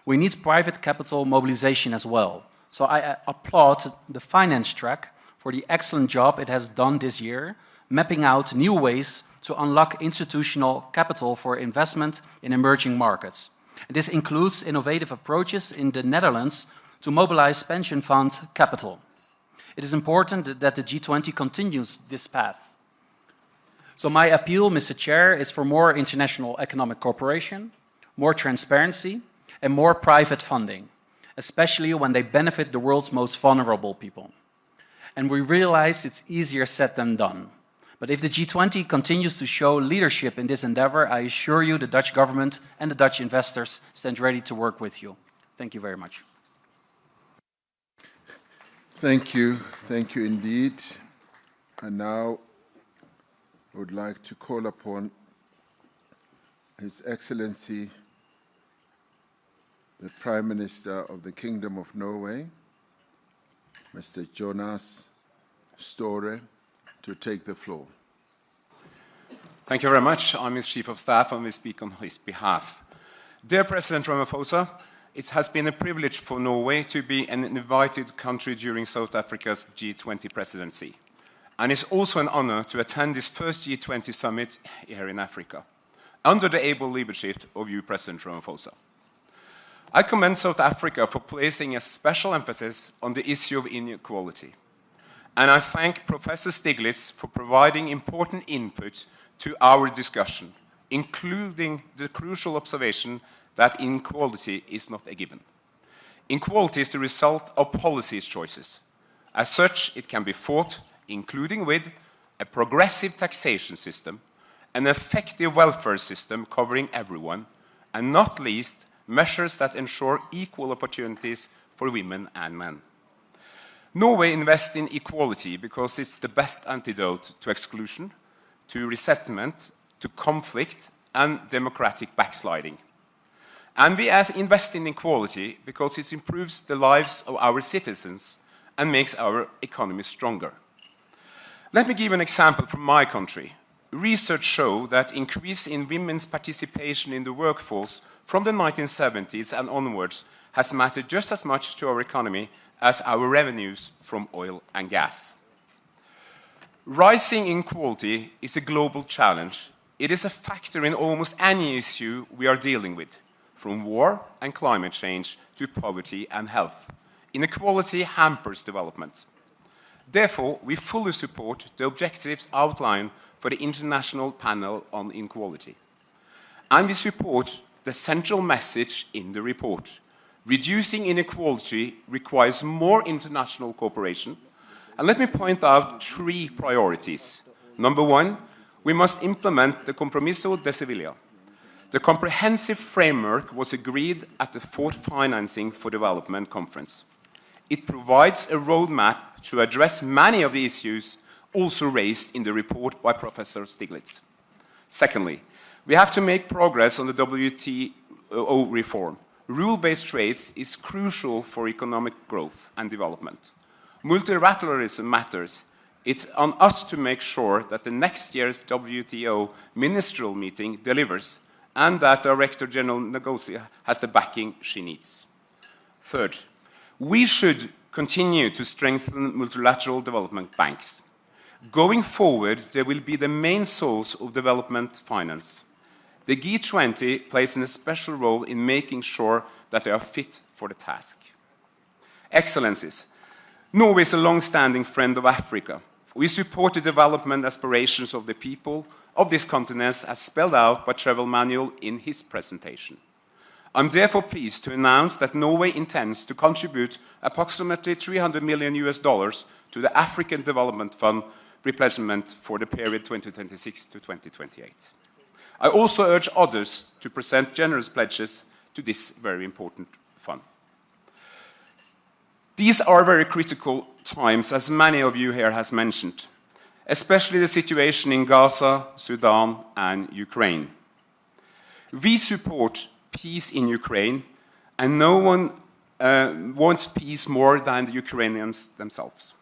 we need private capital mobilization as well. So I applaud the finance track for the excellent job it has done this year, mapping out new ways to unlock institutional capital for investment in emerging markets. And this includes innovative approaches in the Netherlands to mobilize pension fund capital. It is important that the G20 continues this path. So my appeal, Mr. Chair, is for more international economic cooperation, more transparency, and more private funding, especially when they benefit the world's most vulnerable people. And we realize it's easier said than done. But if the G20 continues to show leadership in this endeavor, I assure you the Dutch government and the Dutch investors stand ready to work with you. Thank you very much. Thank you indeed. And now I would like to call upon His Excellency, the Prime Minister of the Kingdom of Norway, Mr. Jonas Støre, to take the floor. Thank you very much. I'm his Chief of Staff and will speak on his behalf. Dear President Ramaphosa, it has been a privilege for Norway to be an invited country during South Africa's G20 presidency. And it's also an honor to attend this first G20 Summit here in Africa, under the able leadership of you, President Ramaphosa. I commend South Africa for placing a special emphasis on the issue of inequality. And I thank Professor Stiglitz for providing important input to our discussion, including the crucial observation that inequality is not a given. Inequality is the result of policy choices. As such, it can be fought, including with a progressive taxation system, an effective welfare system covering everyone, and not least, measures that ensure equal opportunities for women and men. Norway invests in equality because it's the best antidote to exclusion, to resentment, to conflict, and democratic backsliding. And we invest in equality because it improves the lives of our citizens and makes our economy stronger. Let me give an example from my country. Research shows that increase in women's participation in the workforce from the 1970s and onwards has mattered just as much to our economy as our revenues from oil and gas. Rising inequality is a global challenge. It is a factor in almost any issue we are dealing with, from war and climate change to poverty and health. Inequality hampers development. Therefore, we fully support the objectives outlined for the International Panel on Inequality. And we support the central message in the report. Reducing inequality requires more international cooperation. And let me point out 3 priorities. Number 1, we must implement the Compromiso de Sevilla. The comprehensive framework was agreed at the 4th Financing for Development Conference. It provides a roadmap to address many of the issues also raised in the report by Professor Stiglitz. Secondly, we have to make progress on the WTO reform. Rule-based trade is crucial for economic growth and development. Multilateralism matters. It's on us to make sure that the next year's WTO ministerial meeting delivers and that Director General Ngozi has the backing she needs. Third, we should continue to strengthen multilateral development banks. Going forward, they will be the main source of development finance. The G20 plays a special role in making sure that they are fit for the task. Excellencies, Norway is a long-standing friend of Africa. We support the development aspirations of the people of this continent as spelled out by Travel Manual in his presentation. I'm therefore pleased to announce that Norway intends to contribute approximately $300 million to the African Development Fund replenishment for the period 2026 to 2028. I also urge others to present generous pledges to this very important fund. These are very critical times, as many of you here has mentioned, especially the situation in Gaza, Sudan, and Ukraine. We support peace in Ukraine, and no one wants peace more than the Ukrainians themselves.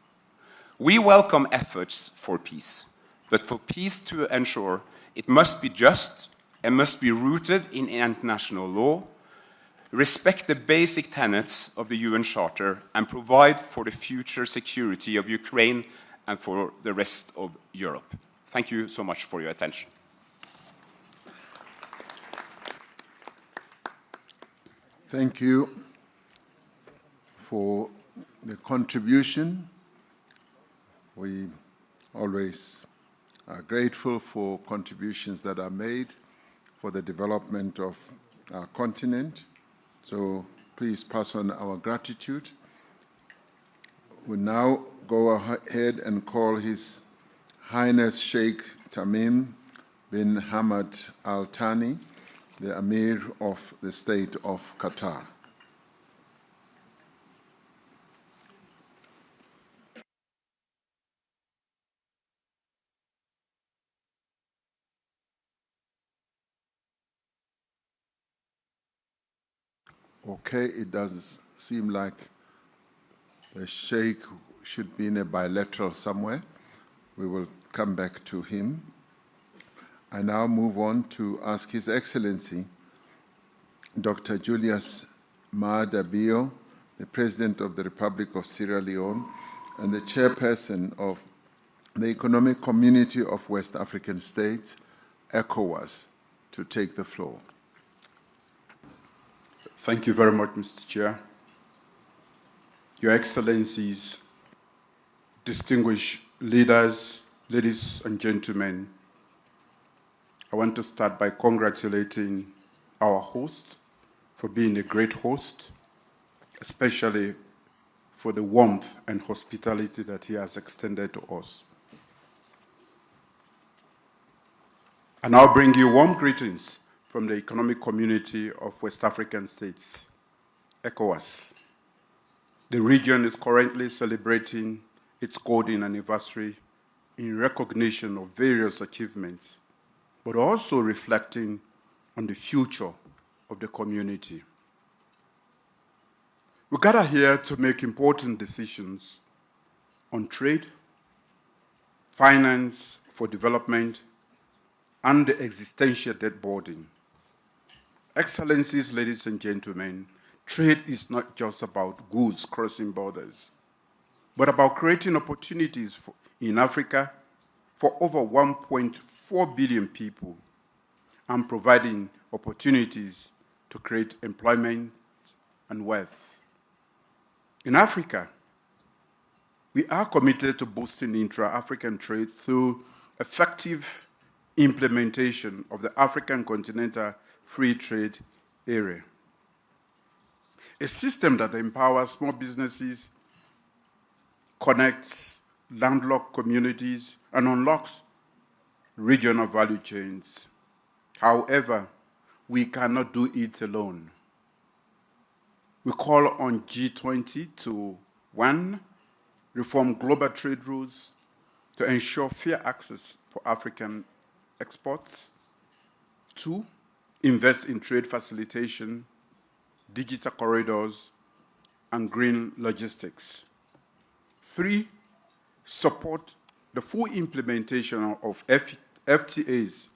We welcome efforts for peace, but for peace to ensure, it must be just and must be rooted in international law, respect the basic tenets of the UN Charter, and provide for the future security of Ukraine and for the rest of Europe. Thank you so much for your attention. Thank you for the contribution. We always are grateful for contributions that are made for the development of our continent. So please pass on our gratitude. We now go ahead and call His Highness Sheikh Tamim bin Hamad Al Thani, the Emir of the State of Qatar. Okay, it does seem like the Sheikh should be in a bilateral somewhere. We will come back to him. I now move on to ask His Excellency, Dr. Julius Maada Bio, the President of the Republic of Sierra Leone and the Chairperson of the Economic Community of West African States, ECOWAS, to take the floor. Thank you very much, Mr. Chair. Your Excellencies, distinguished leaders, ladies and gentlemen, I want to start by congratulating our host for being a great host, especially for the warmth and hospitality that he has extended to us. I now bring you warm greetings from the Economic Community of West African States, ECOWAS. The region is currently celebrating its golden anniversary in recognition of various achievements, but also reflecting on the future of the community. We gather here to make important decisions on trade, finance for development, and the existential debt burden. Excellencies, ladies and gentlemen, trade is not just about goods crossing borders, but about creating opportunities in Africa for over 1.4 billion people and providing opportunities to create employment and wealth. In Africa, we are committed to boosting intra-African trade through effective implementation of the African Continental Free Trade Area, a system that empowers small businesses, connects landlocked communities, and unlocks regional value chains. However, we cannot do it alone. We call on G20 to, 1, reform global trade rules to ensure fair access for African exports. 2, invest in trade facilitation, digital corridors, and green logistics. 3, support the full implementation of FTAs,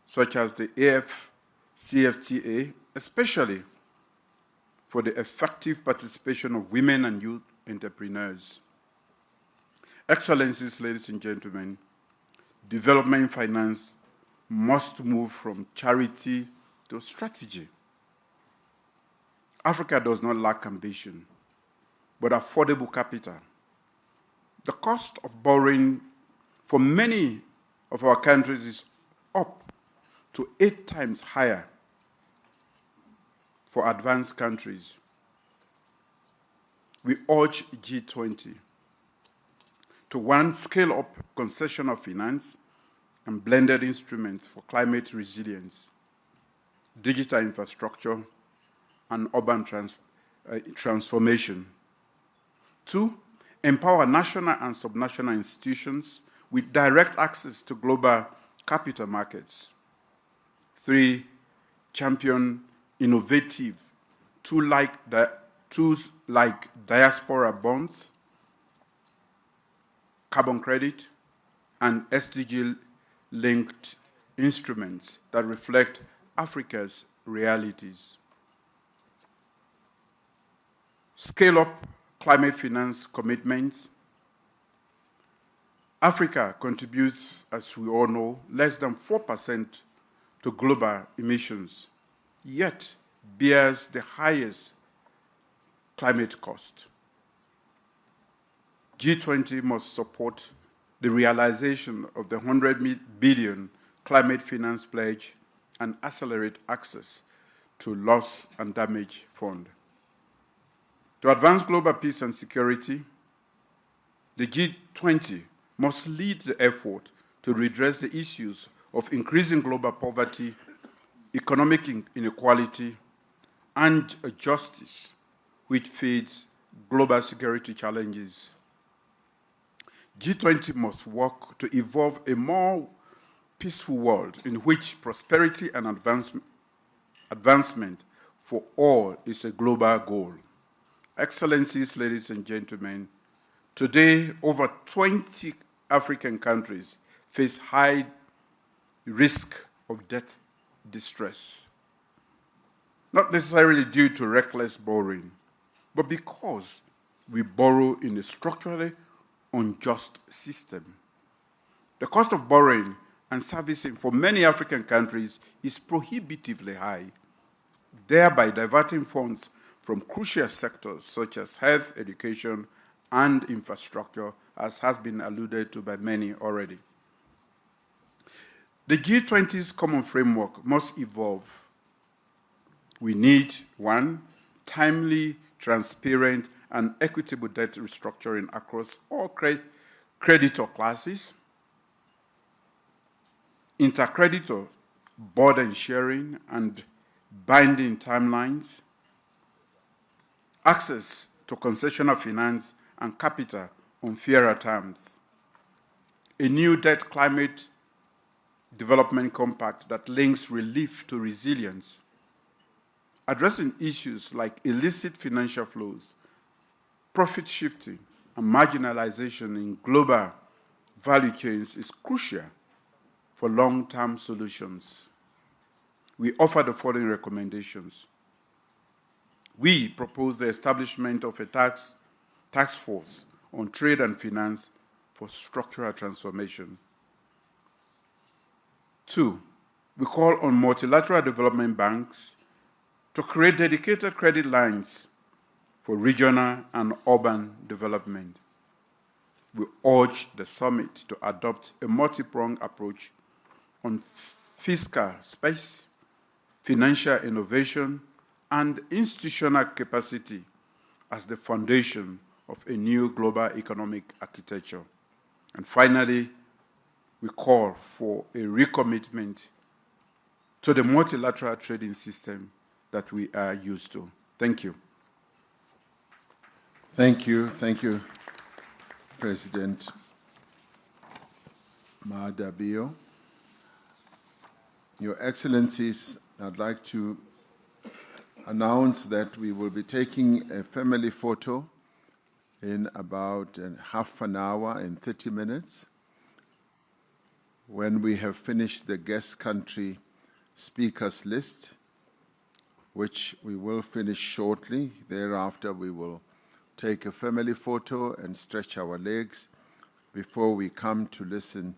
such as the AFCFTA, especially for the effective participation of women and youth entrepreneurs. Excellencies, ladies and gentlemen, development finance must move from charity to strategy. Africa does not lack ambition, but affordable capital. The cost of borrowing for many of our countries is up to 8 times higher for advanced countries. We urge G20 to, 1, scale up concessional finance and blended instruments for climate resilience, digital infrastructure, and urban transformation. 2, empower national and subnational institutions with direct access to global capital markets. 3, champion innovative tools like diaspora bonds, carbon credit, and SDG-linked instruments that reflect Africa's realities. Scale up climate finance commitments. Africa contributes, as we all know, less than 4% to global emissions, yet bears the highest climate cost. G20 must support the realization of the 100 billion climate finance pledge and accelerate access to loss and damage fund. To advance global peace and security, the G20 must lead the effort to redress the issues of increasing global poverty, economic inequality, and justice, which feeds global security challenges. G20 must work to evolve a more peaceful world in which prosperity and advancement for all is a global goal. Excellencies, ladies and gentlemen, today over 20 African countries face high risk of debt distress, not necessarily due to reckless borrowing, but because we borrow in a structurally unjust system. The cost of borrowing and servicing for many African countries is prohibitively high, thereby diverting funds from crucial sectors such as health, education, and infrastructure, as has been alluded to by many already. The G20's common framework must evolve. We need, one, timely, transparent, and equitable debt restructuring across all creditor classes, intercreditor burden sharing and binding timelines, access to concessional finance and capital on fairer terms, a new debt climate development compact that links relief to resilience, addressing issues like illicit financial flows, profit shifting, and marginalization in global value chains is crucial for long-term solutions. We offer the following recommendations. We propose the establishment of a task force on trade and finance for structural transformation. 2, we call on multilateral development banks to create dedicated credit lines for regional and urban development. We urge the summit to adopt a multi-pronged approach on fiscal space, financial innovation, and institutional capacity as the foundation of a new global economic architecture. And finally, we call for a recommitment to the multilateral trading system that we are used to. Thank you. Thank you, President Mahadabio. Your Excellencies, I'd like to announce that we will be taking a family photo in about half an hour and 30 minutes. When we have finished the guest country speakers list, which we will finish shortly. Thereafter, we will take a family photo and stretch our legs before we come to listen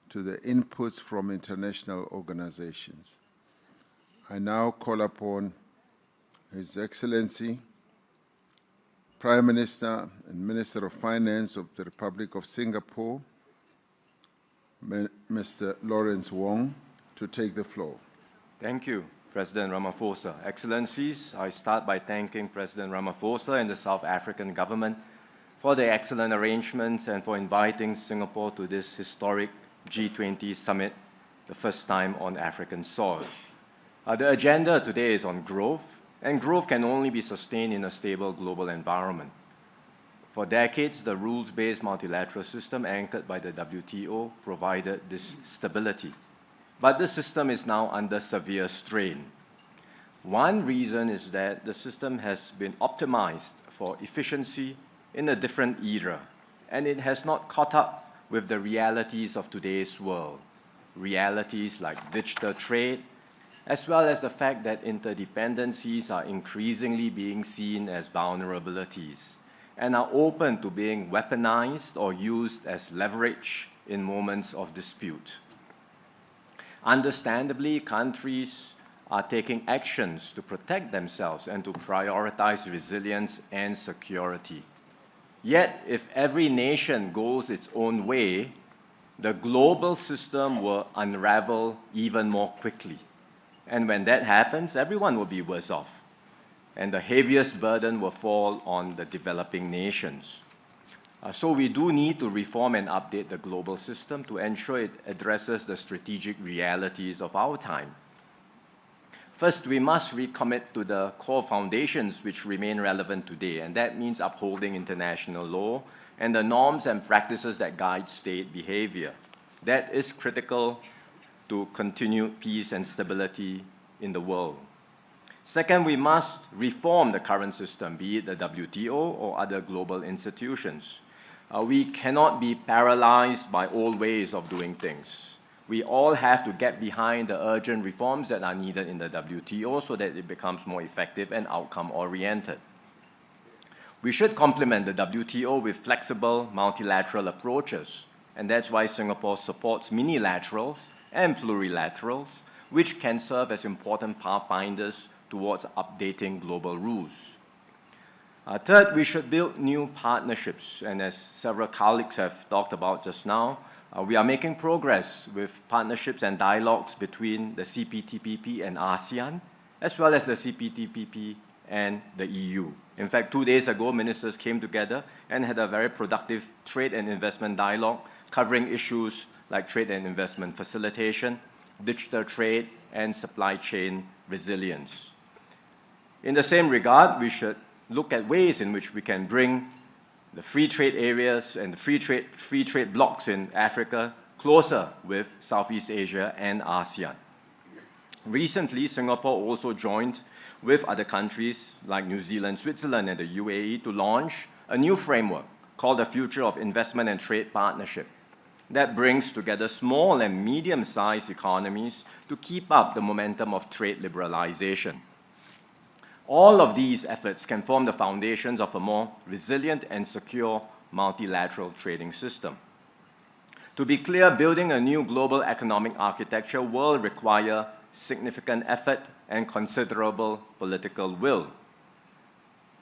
to the inputs from international organizations. I now call upon His Excellency, Prime Minister and Minister of Finance of the Republic of Singapore, Mr. Lawrence Wong, to take the floor. Thank you, President Ramaphosa. Excellencies, I start by thanking President Ramaphosa and the South African government for their excellent arrangements and for inviting Singapore to this historic G20 Summit, the first time on African soil. The agenda today is on growth, and growth can only be sustained in a stable global environment. For decades, the rules-based multilateral system anchored by the WTO provided this stability. But the system is now under severe strain. One reason is that the system has been optimized for efficiency in a different era, and it has not caught up with the realities of today's world, realities like digital trade, as well as the fact that interdependencies are increasingly being seen as vulnerabilities and are open to being weaponized or used as leverage in moments of dispute. Understandably, countries are taking actions to protect themselves and to prioritize resilience and security. Yet, if every nation goes its own way, the global system will unravel even more quickly. And when that happens, everyone will be worse off. And the heaviest burden will fall on the developing nations. So we do need to reform and update the global system to ensure it addresses the strategic realities of our time. First, we must recommit to the core foundations which remain relevant today, and that means upholding international law and the norms and practices that guide state behavior. That is critical to continued peace and stability in the world. Second, we must reform the current system, be it the WTO or other global institutions. We cannot be paralyzed by old ways of doing things. We all have to get behind the urgent reforms that are needed in the WTO so that it becomes more effective and outcome-oriented. We should complement the WTO with flexible multilateral approaches, and that's why Singapore supports minilaterals and plurilaterals, which can serve as important pathfinders towards updating global rules. Third, we should build new partnerships, and as several colleagues have talked about just now, we are making progress with partnerships and dialogues between the CPTPP and ASEAN, as well as the CPTPP and the EU. In fact, 2 days ago, ministers came together and had a very productive trade and investment dialogue covering issues like trade and investment facilitation, digital trade, and supply chain resilience. In the same regard, we should look at ways in which we can bring the free trade areas and the free trade blocks in Africa closer with Southeast Asia and ASEAN. Recently, Singapore also joined with other countries like New Zealand, Switzerland, and the UAE to launch a new framework called the Future of Investment and Trade Partnership that brings together small and medium-sized economies to keep up the momentum of trade liberalization. All of these efforts can form the foundations of a more resilient and secure multilateral trading system. To be clear, building a new global economic architecture will require significant effort and considerable political will.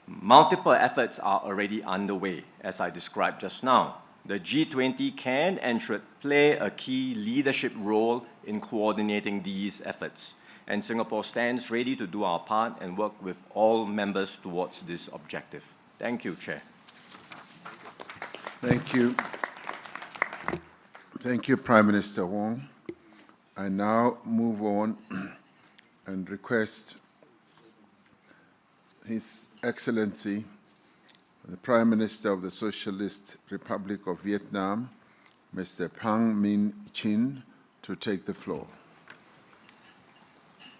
Multiple efforts are already underway, as I described just now. The G20 can and should play a key leadership role in coordinating these efforts, and Singapore stands ready to do our part and work with all members towards this objective. Thank you, Chair. Thank you. Thank you, Prime Minister Wong. I now move on and request His Excellency, the Prime Minister of the Socialist Republic of Vietnam, Mr. Phang Minh Chinh, to take the floor.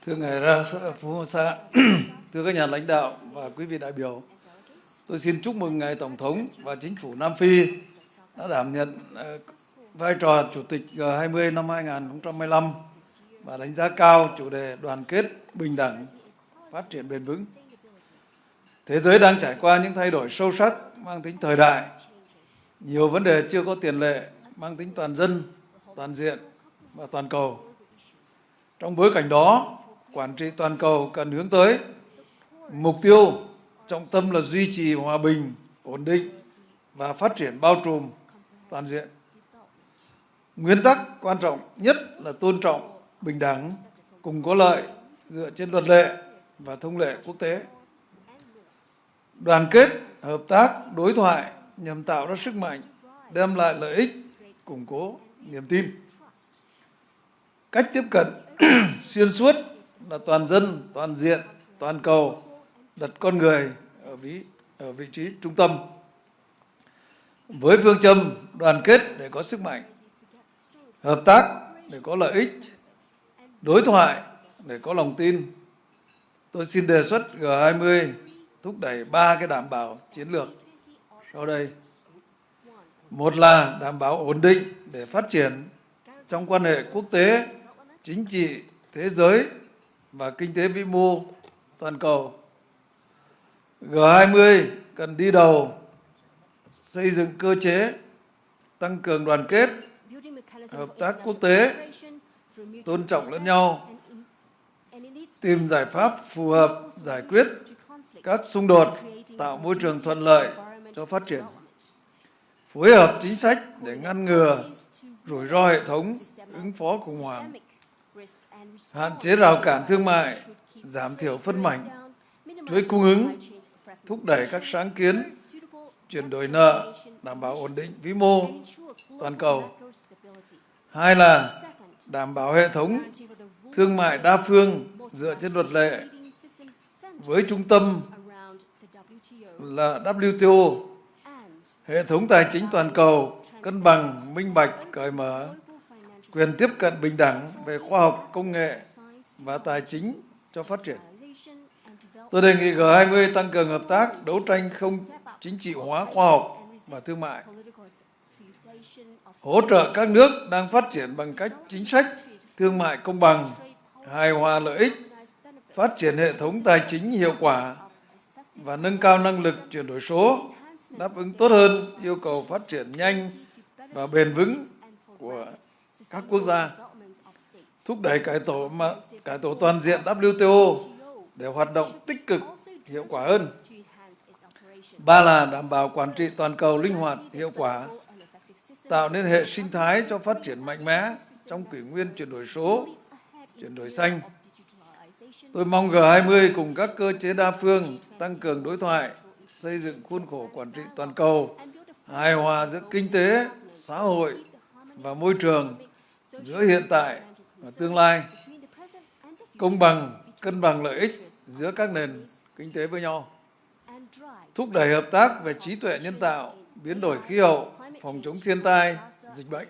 Thưa ngài Ramaphosa, thưa các nhà lãnh đạo và quý vị đại biểu, tôi xin chúc mừng ngài Tổng thống và chính phủ Nam Phi đã đảm nhận vai trò Chủ tịch G20 năm 2015 và đánh giá cao chủ đề đoàn kết, bình đẳng, phát triển bền vững. Thế giới đang trải qua những thay đổi sâu sắc mang tính thời đại, nhiều vấn đề chưa có tiền lệ mang tính toàn dân, toàn diện và toàn cầu. Trong bối cảnh đó, quản trị toàn cầu cần hướng tới mục tiêu trọng tâm là duy trì hòa bình, ổn định và phát triển bao trùm toàn diện. Nguyên tắc quan trọng nhất là tôn trọng, bình đẳng, cùng có lợi dựa trên luật lệ và thông lệ quốc tế. Đoàn kết, hợp tác, đối thoại nhằm tạo ra sức mạnh, đem lại lợi ích, củng cố niềm tin. Cách tiếp cận xuyên suốt là toàn dân, toàn diện, toàn cầu, đặt con người ở vị trí trung tâm. Với phương châm đoàn kết để có sức mạnh, hợp tác để có lợi ích, đối thoại để có lòng tin, Tôi xin đề xuất G20 thúc đẩy 3 cái đảm bảo chiến lược sau đây. Một là đảm bảo ổn định để phát triển trong quan hệ quốc tế, chính trị, thế giới và kinh tế vĩ mô toàn cầu. G20 cần đi đầu xây dựng cơ chế, tăng cường đoàn kết, hợp tác quốc tế, tôn trọng lẫn nhau, tìm giải pháp phù hợp giải quyết các xung đột, tạo môi trường thuận lợi cho phát triển, phối hợp chính sách để ngăn ngừa rủi ro hệ thống, ứng phó khủng hoảng, hạn chế rào cản thương mại, giảm thiểu phân mảnh, chuỗi cung ứng, thúc đẩy các sáng kiến, chuyển đổi nợ, đảm bảo ổn định vĩ mô toàn cầu. Hai là đảm bảo hệ thống thương mại đa phương dựa trên luật lệ với trung tâm là WTO, hệ thống tài chính toàn cầu cân bằng, minh bạch, cởi mở, quyền tiếp cận bình đẳng về khoa học, công nghệ và tài chính cho phát triển. Tôi đề nghị G20 tăng cường hợp tác, đấu tranh không chính trị hóa khoa học và thương mại, hỗ trợ các nước đang phát triển bằng cách chính sách thương mại công bằng, hài hòa lợi ích, phát triển hệ thống tài chính hiệu quả và nâng cao năng lực chuyển đổi số, đáp ứng tốt hơn yêu cầu phát triển nhanh và bền vững của các quốc gia, thúc đẩy cải tổ toàn diện WTO để hoạt động tích cực, hiệu quả hơn. Ba là đảm bảo quản trị toàn cầu linh hoạt, hiệu quả, tạo nên hệ sinh thái cho phát triển mạnh mẽ trong kỷ nguyên chuyển đổi số, chuyển đổi xanh. Tôi mong G20 cùng các cơ chế đa phương tăng cường đối thoại, xây dựng khuôn khổ quản trị toàn cầu, hài hòa giữa kinh tế, xã hội và môi trường, giữa hiện tại và tương lai, công bằng, cân bằng lợi ích giữa các nền kinh tế với nhau, thúc đẩy hợp tác về trí tuệ nhân tạo, biến đổi khí hậu, phòng chống thiên tai, dịch bệnh.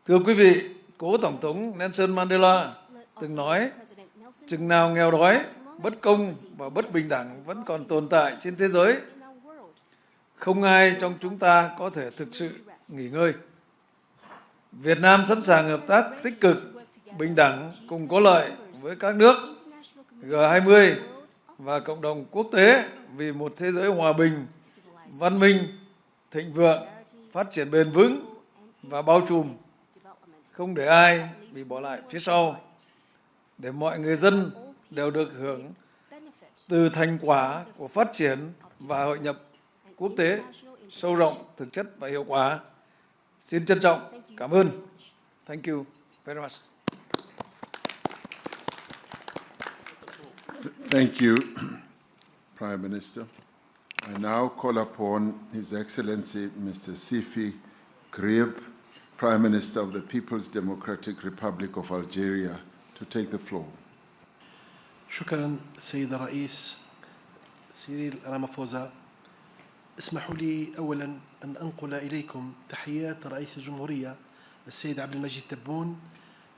Thưa quý vị, cố Tổng thống Nelson Mandela từng nói, chừng nào nghèo đói, bất công và bất bình đẳng vẫn còn tồn tại trên thế giới, không ai trong chúng ta có thể thực sự nghỉ ngơi. Việt Nam sẵn sàng hợp tác tích cực, bình đẳng, cùng có lợi với các nước G20 và cộng đồng quốc tế vì một thế giới hòa bình, văn minh, thịnh vượng, phát triển bền vững và bao trùm, không để ai bị bỏ lại phía sau, để mọi người dân đều được hưởng từ thành quả của phát triển và hội nhập quốc tế sâu rộng, thực chất và hiệu quả. Xin trân trọng cảm ơn. Thank you very much. Thank you, Prime Minister. I now call upon His Excellency Mr. Sifi Grieb, Prime Minister of the People's Democratic Republic of Algeria, to take the floor. شكرا سيد الرئيس سيريل رامافوزا. اسمحوا لي أولا أن أنقل إليكم تحيات رئيس الجمهورية السيد عبد المجيد تبون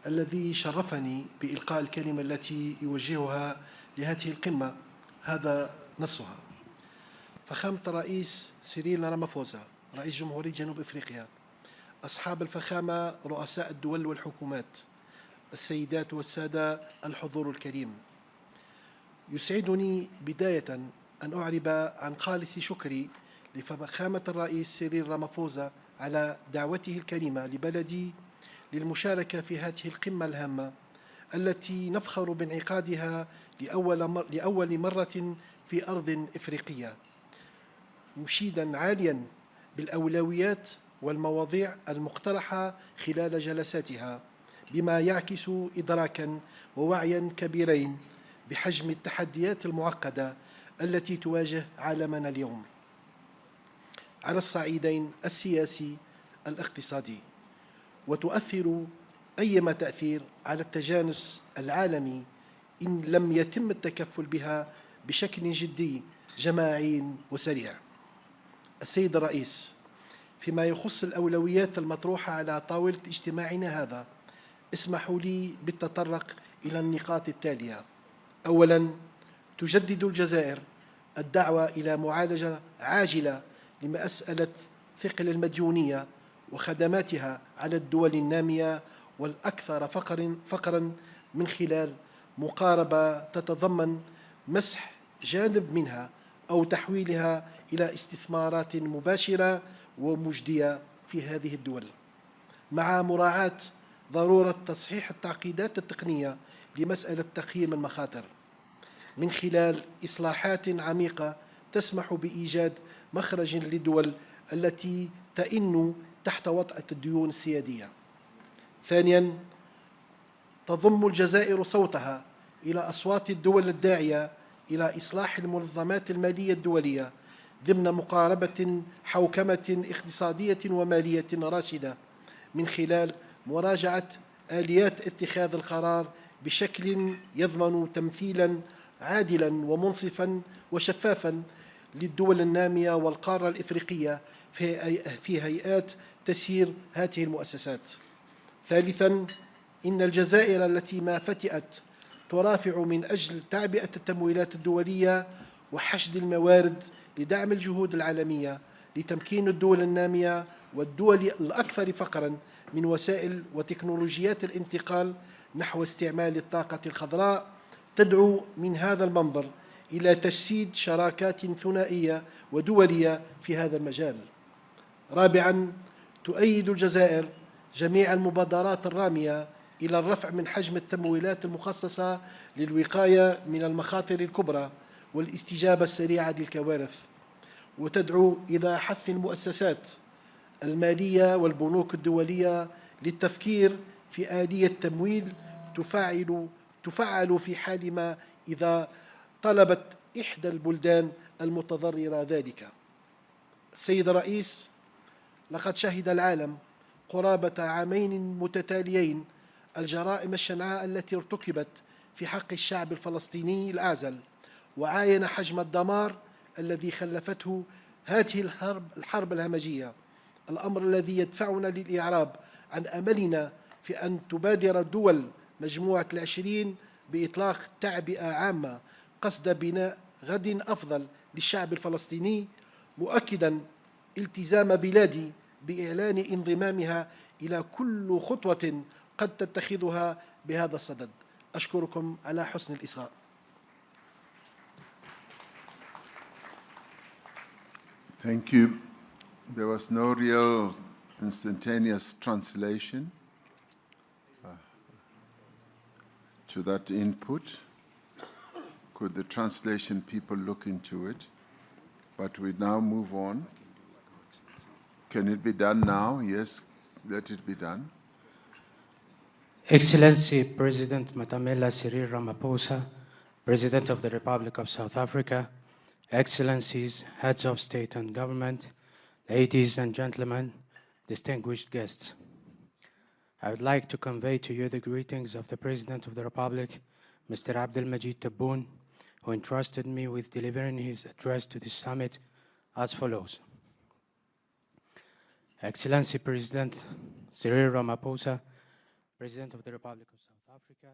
الذي شرفني بإلقاء الكلمة التي يوجهها لهذه القمة. هذا نصها. فخامة الرئيس سيريل رامافوزا رئيس جمهورية جنوب أفريقيا، أصحاب الفخامة رؤساء الدول والحكومات، السيدات والسادة الحضور الكريم، يسعدني بداية أن أعرب عن خالص شكري لفخامة الرئيس سيريل رامافوزا على دعوته الكريمة لبلدي للمشاركة في هذه القمة الهامة التي نفخر بانعقادها لأول مرة في أرض إفريقية، مشيدا عاليا بالأولويات والمواضيع المقترحة خلال جلساتها، بما يعكس إدراكا ووعيا كبيرين بحجم التحديات المعقدة التي تواجه عالمنا اليوم على الصعيدين السياسي الاقتصادي، وتؤثر أيما تأثير على التجانس العالمي إن لم يتم التكفل بها بشكل جدي جماعي وسريع. السيد الرئيس، فيما يخص الأولويات المطروحة على طاولة اجتماعنا هذا، اسمحوا لي بالتطرق إلى النقاط التالية. أولاً، تجدد الجزائر الدعوة إلى معالجة عاجلة لمسألة ثقل المديونية وخدماتها على الدول النامية والأكثر فقراً من خلال مقاربة تتضمن مسح جانب منها أو تحويلها إلى استثمارات مباشرة ومجدية في هذه الدول، مع مراعاة ضرورة تصحيح التعقيدات التقنية لمسألة تقييم المخاطر من خلال إصلاحات عميقة تسمح بإيجاد مخرج للدول التي تئن تحت وطأة الديون السيادية. ثانياً، تضم الجزائر صوتها إلى أصوات الدول الداعية إلى إصلاح المنظمات المالية الدولية ضمن مقاربة حوكمة اقتصادية ومالية راشدة من خلال مراجعة آليات اتخاذ القرار بشكل يضمن تمثيلاً عادلاً ومنصفاً وشفافاً للدول النامية والقارة الإفريقية في هيئات تسيير هذه المؤسسات. ثالثاً، إن الجزائر التي ما فتئت ترافع من أجل تعبئة التمويلات الدولية وحشد الموارد لدعم الجهود العالمية لتمكين الدول النامية والدول الأكثر فقراً من وسائل وتكنولوجيات الانتقال نحو استعمال الطاقة الخضراء، تدعو من هذا المنبر إلى تجسيد شراكات ثنائية ودولية في هذا المجال. رابعاً، تؤيد الجزائر جميع المبادرات الرامية إلى الرفع من حجم التمويلات المخصصة للوقاية من المخاطر الكبرى والاستجابة السريعة للكوارث، وتدعو إلى حث المؤسسات المالية والبنوك الدولية للتفكير في آلية تمويل تفعل في حال ما إذا طلبت إحدى البلدان المتضررة ذلك. السيد الرئيس، لقد شهد العالم قرابة عامين متتاليين الجرائم الشنعاء التي ارتكبت في حق الشعب الفلسطيني الأعزل، وعاين حجم الدمار الذي خلفته هذه الحرب الهمجية، الأمر الذي يدفعنا للإعراب عن أملنا في أن تبادر دول مجموعة ال20 بإطلاق تعبئة عامة قصد بناء غد أفضل للشعب الفلسطيني، مؤكداً التزام بلادي بإعلان انضمامها إلى كل خطوة قد تتخذها بهذا الصدد. أشكركم على حسن الإصغاء. Thank you. There was no real instantaneous translation to that input. Could the translation people look into it? But we now move on. Can it be done now? Yes, let it be done. Excellency President Matamela Cyril Ramaphosa, President of the Republic of South Africa, Excellencies, Heads of State and Government, ladies and gentlemen, distinguished guests. I would like to convey to you the greetings of the President of the Republic, Mr. Abdelmajid Tebboune, who entrusted me with delivering his address to this summit as follows. Excellency President Cyril Ramaphosa, President of the Republic of South Africa,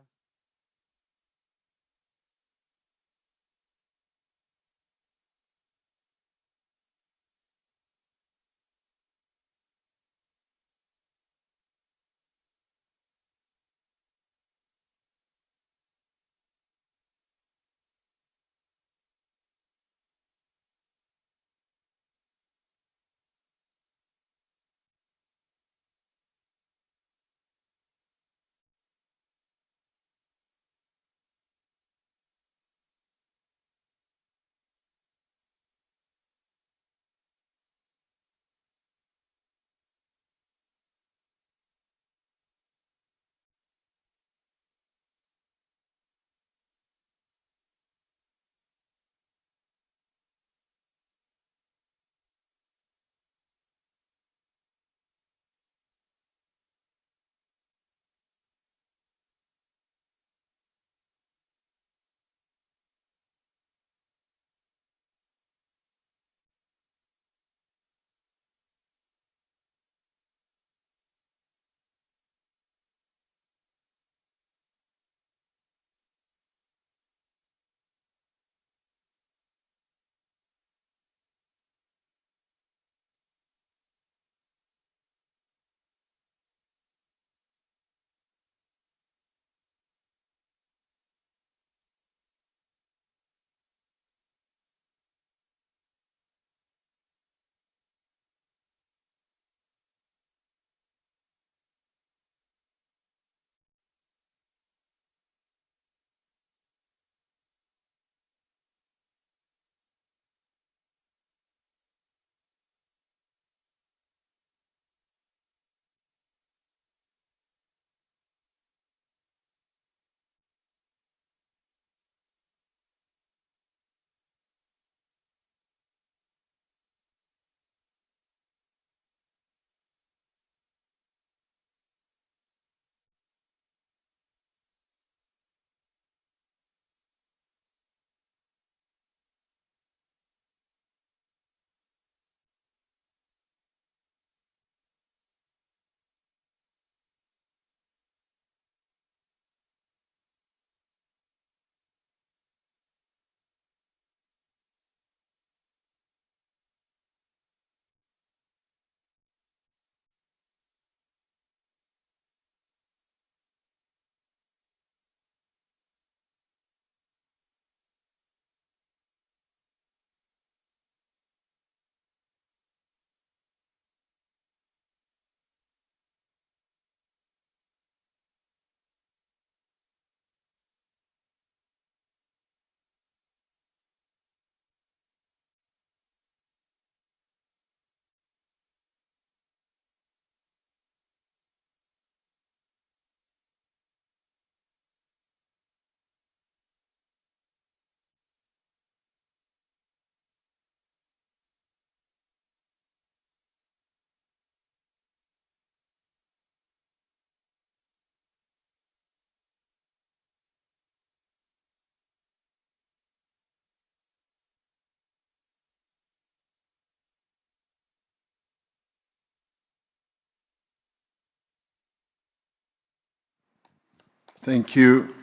Thank you.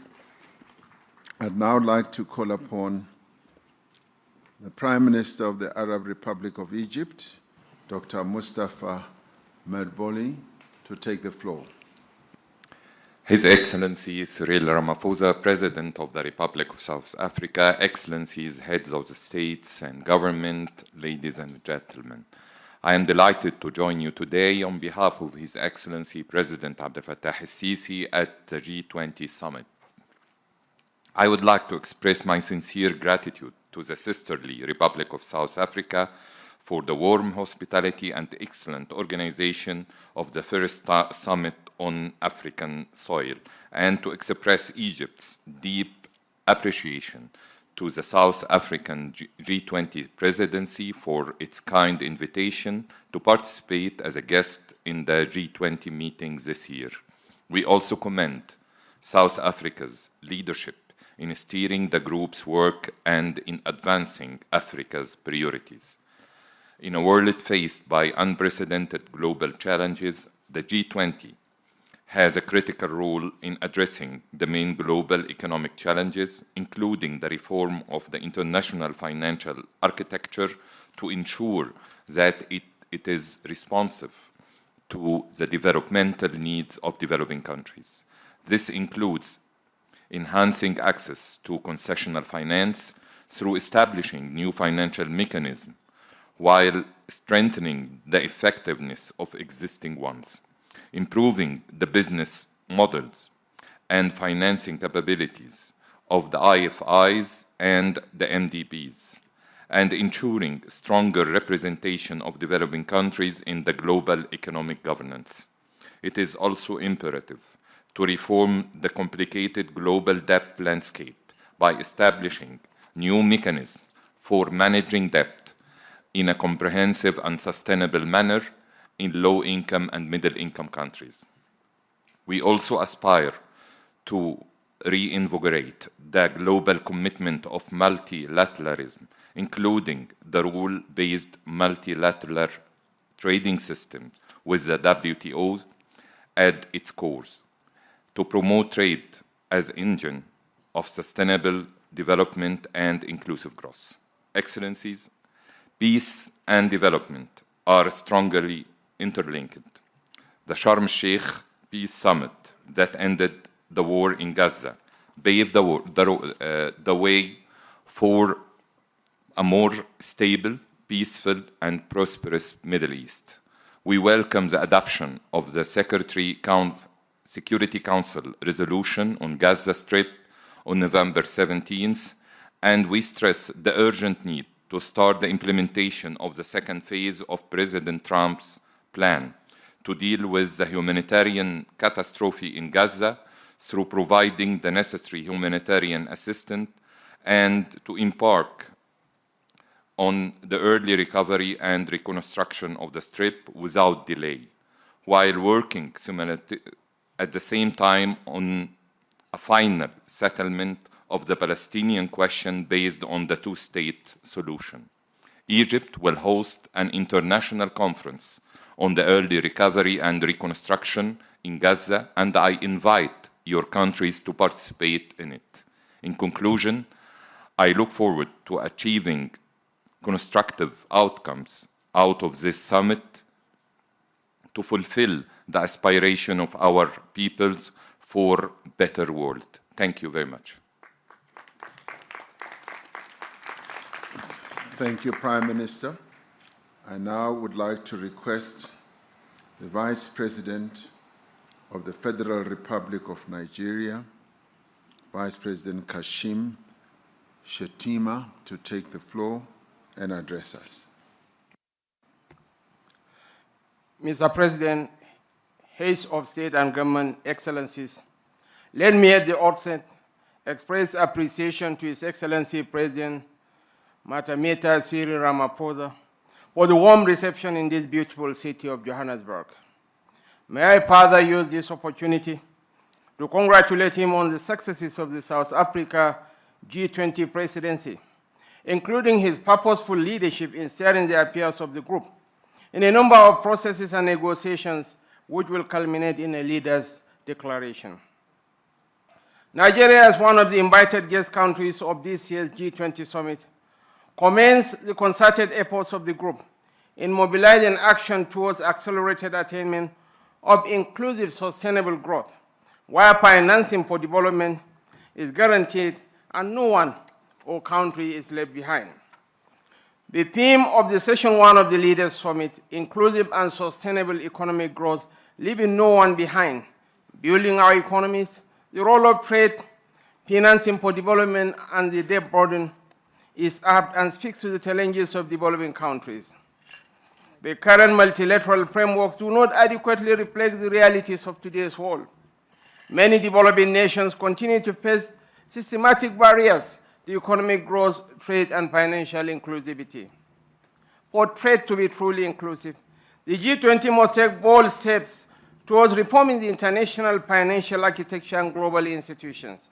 I'd now like to call upon the Prime Minister of the Arab Republic of Egypt, Dr. Mustafa Madbouly, to take the floor. His Excellency Cyril Ramaphosa, President of the Republic of South Africa, Excellencies, heads of the states and government, ladies and gentlemen. I am delighted to join you today on behalf of His Excellency President Abdel Fattah el-Sisi at the G20 Summit. I would like to express my sincere gratitude to the sisterly Republic of South Africa for the warm hospitality and excellent organization of the first summit on African soil, and to express Egypt's deep appreciation to the South African G20 presidency for its kind invitation to participate as a guest in the G20 meetings this year. We also commend South Africa's leadership in steering the group's work and in advancing Africa's priorities. In a world faced by unprecedented global challenges, the G20 has a critical role in addressing the main global economic challenges, including the reform of the international financial architecture to ensure that it is responsive to the developmental needs of developing countries. This includes enhancing access to concessional finance through establishing new financial mechanisms while strengthening the effectiveness of existing ones, improving the business models and financing capabilities of the IFIs and the MDBs, and ensuring stronger representation of developing countries in the global economic governance. It is also imperative to reform the complicated global debt landscape by establishing new mechanisms for managing debt in a comprehensive and sustainable manner in low-income and middle-income countries. We also aspire to reinvigorate the global commitment of multilateralism, including the rule-based multilateral trading system with the WTO at its core, to promote trade as engine of sustainable development and inclusive growth. Excellencies, peace and development are strongly interlinked. The Sharm el-Sheikh Peace Summit that ended the war in Gaza paved the way for a more stable, peaceful, and prosperous Middle East. We welcome the adoption of the Security Council resolution on Gaza Strip on November 17th, and we stress the urgent need to start the implementation of the second phase of President Trump's plan to deal with the humanitarian catastrophe in Gaza through providing the necessary humanitarian assistance and to embark on the early recovery and reconstruction of the Strip without delay, while working at the same time on a final settlement of the Palestinian question based on the two-state solution. Egypt will host an international conference on the early recovery and reconstruction in Gaza, and I invite your countries to participate in it. In conclusion, I look forward to achieving constructive outcomes out of this summit to fulfill the aspiration of our peoples for a better world. Thank you very much. Thank you, Prime Minister. I now would like to request the Vice President of the Federal Republic of Nigeria, Vice President Kashim Shettima, to take the floor and address us. Mr. President, heads of state and government, excellencies, let me at the outset express appreciation to His Excellency President Matameta Cyril Ramaphosa for the warm reception in this beautiful city of Johannesburg. May I further use this opportunity to congratulate him on the successes of the South Africa G20 presidency, including his purposeful leadership in steering the affairs of the group in a number of processes and negotiations which will culminate in a leader's declaration. Nigeria, as one of the invited guest countries of this year's G20 Summit, commends the concerted efforts of the group in mobilizing action towards accelerated attainment of inclusive sustainable growth, where financing for development is guaranteed and no one or country is left behind. The theme of the Session 1 of the Leaders Summit, Inclusive and Sustainable Economic Growth, leaving no one behind, building our economies, the role of trade, financing for development, and the debt burden is apt and speaks to the challenges of developing countries. The current multilateral framework do not adequately reflect the realities of today's world. Many developing nations continue to face systematic barriers to economic growth, trade, and financial inclusivity. For trade to be truly inclusive, the G20 must take bold steps towards reforming the international financial architecture and global institutions.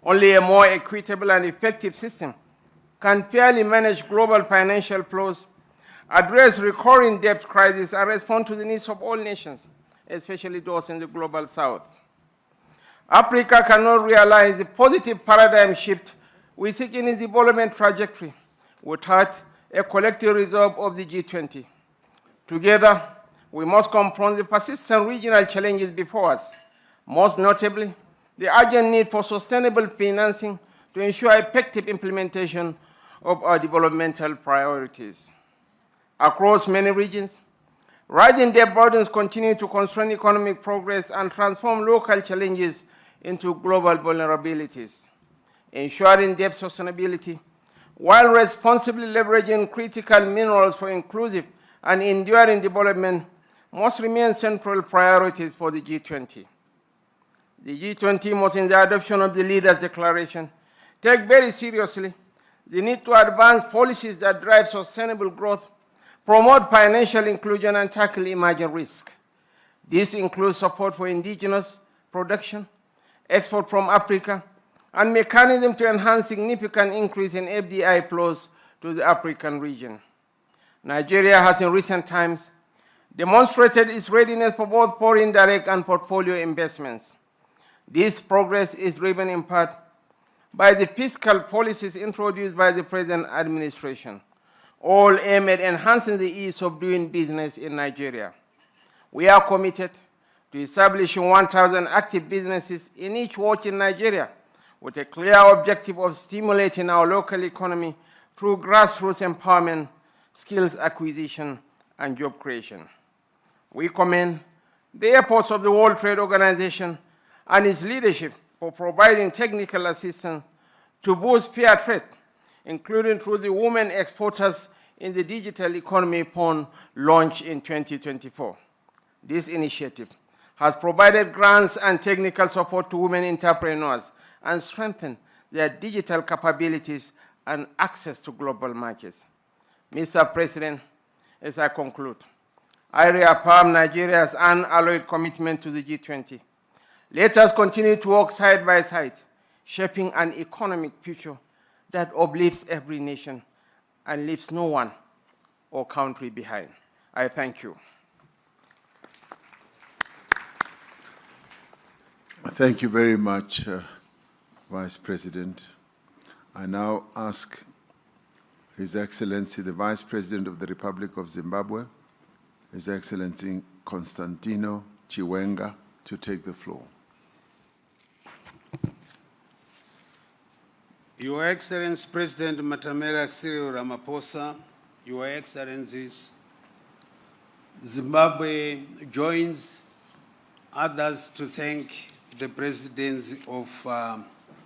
Only a more equitable and effective system can fairly manage global financial flows, address recurring debt crises, and respond to the needs of all nations, especially those in the global south. Africa cannot realize the positive paradigm shift we seek in its development trajectory without a collective resolve of the G20. Together, we must confront the persistent regional challenges before us, most notably the urgent need for sustainable financing to ensure effective implementation of our developmental priorities. Across many regions, rising debt burdens continue to constrain economic progress and transform local challenges into global vulnerabilities. Ensuring debt sustainability while responsibly leveraging critical minerals for inclusive and enduring development must remain central priorities for the G20. The G20 must, in the adoption of the Leaders' Declaration, take very seriously the need to advance policies that drive sustainable growth, promote financial inclusion, and tackle emerging risk. This includes support for indigenous production, export from Africa, and mechanism to enhance significant increase in FDI flows to the African region. Nigeria has in recent times demonstrated its readiness for both foreign direct and portfolio investments. This progress is driven in part by the fiscal policies introduced by the present administration, all aimed at enhancing the ease of doing business in Nigeria. We are committed to establishing 1,000 active businesses in each ward in Nigeria, with a clear objective of stimulating our local economy through grassroots empowerment, skills acquisition, and job creation. We commend the efforts of the World Trade Organization and its leadership for providing technical assistance to boost fair trade, including through the Women Exporters in the Digital Economy Fund launched in 2024. This initiative has provided grants and technical support to women entrepreneurs and strengthened their digital capabilities and access to global markets. Mr. President, as I conclude, I reaffirm Nigeria's unalloyed commitment to the G20. Let us continue to work side by side, shaping an economic future that uplifts every nation and leaves no one or country behind. I thank you. Thank you very much, Vice President. I now ask His Excellency, the Vice President of the Republic of Zimbabwe, His Excellency Constantino Chiwenga, to take the floor. Your Excellency President Matamela Cyril Ramaphosa, Your Excellencies, Zimbabwe joins others to thank the Presidents of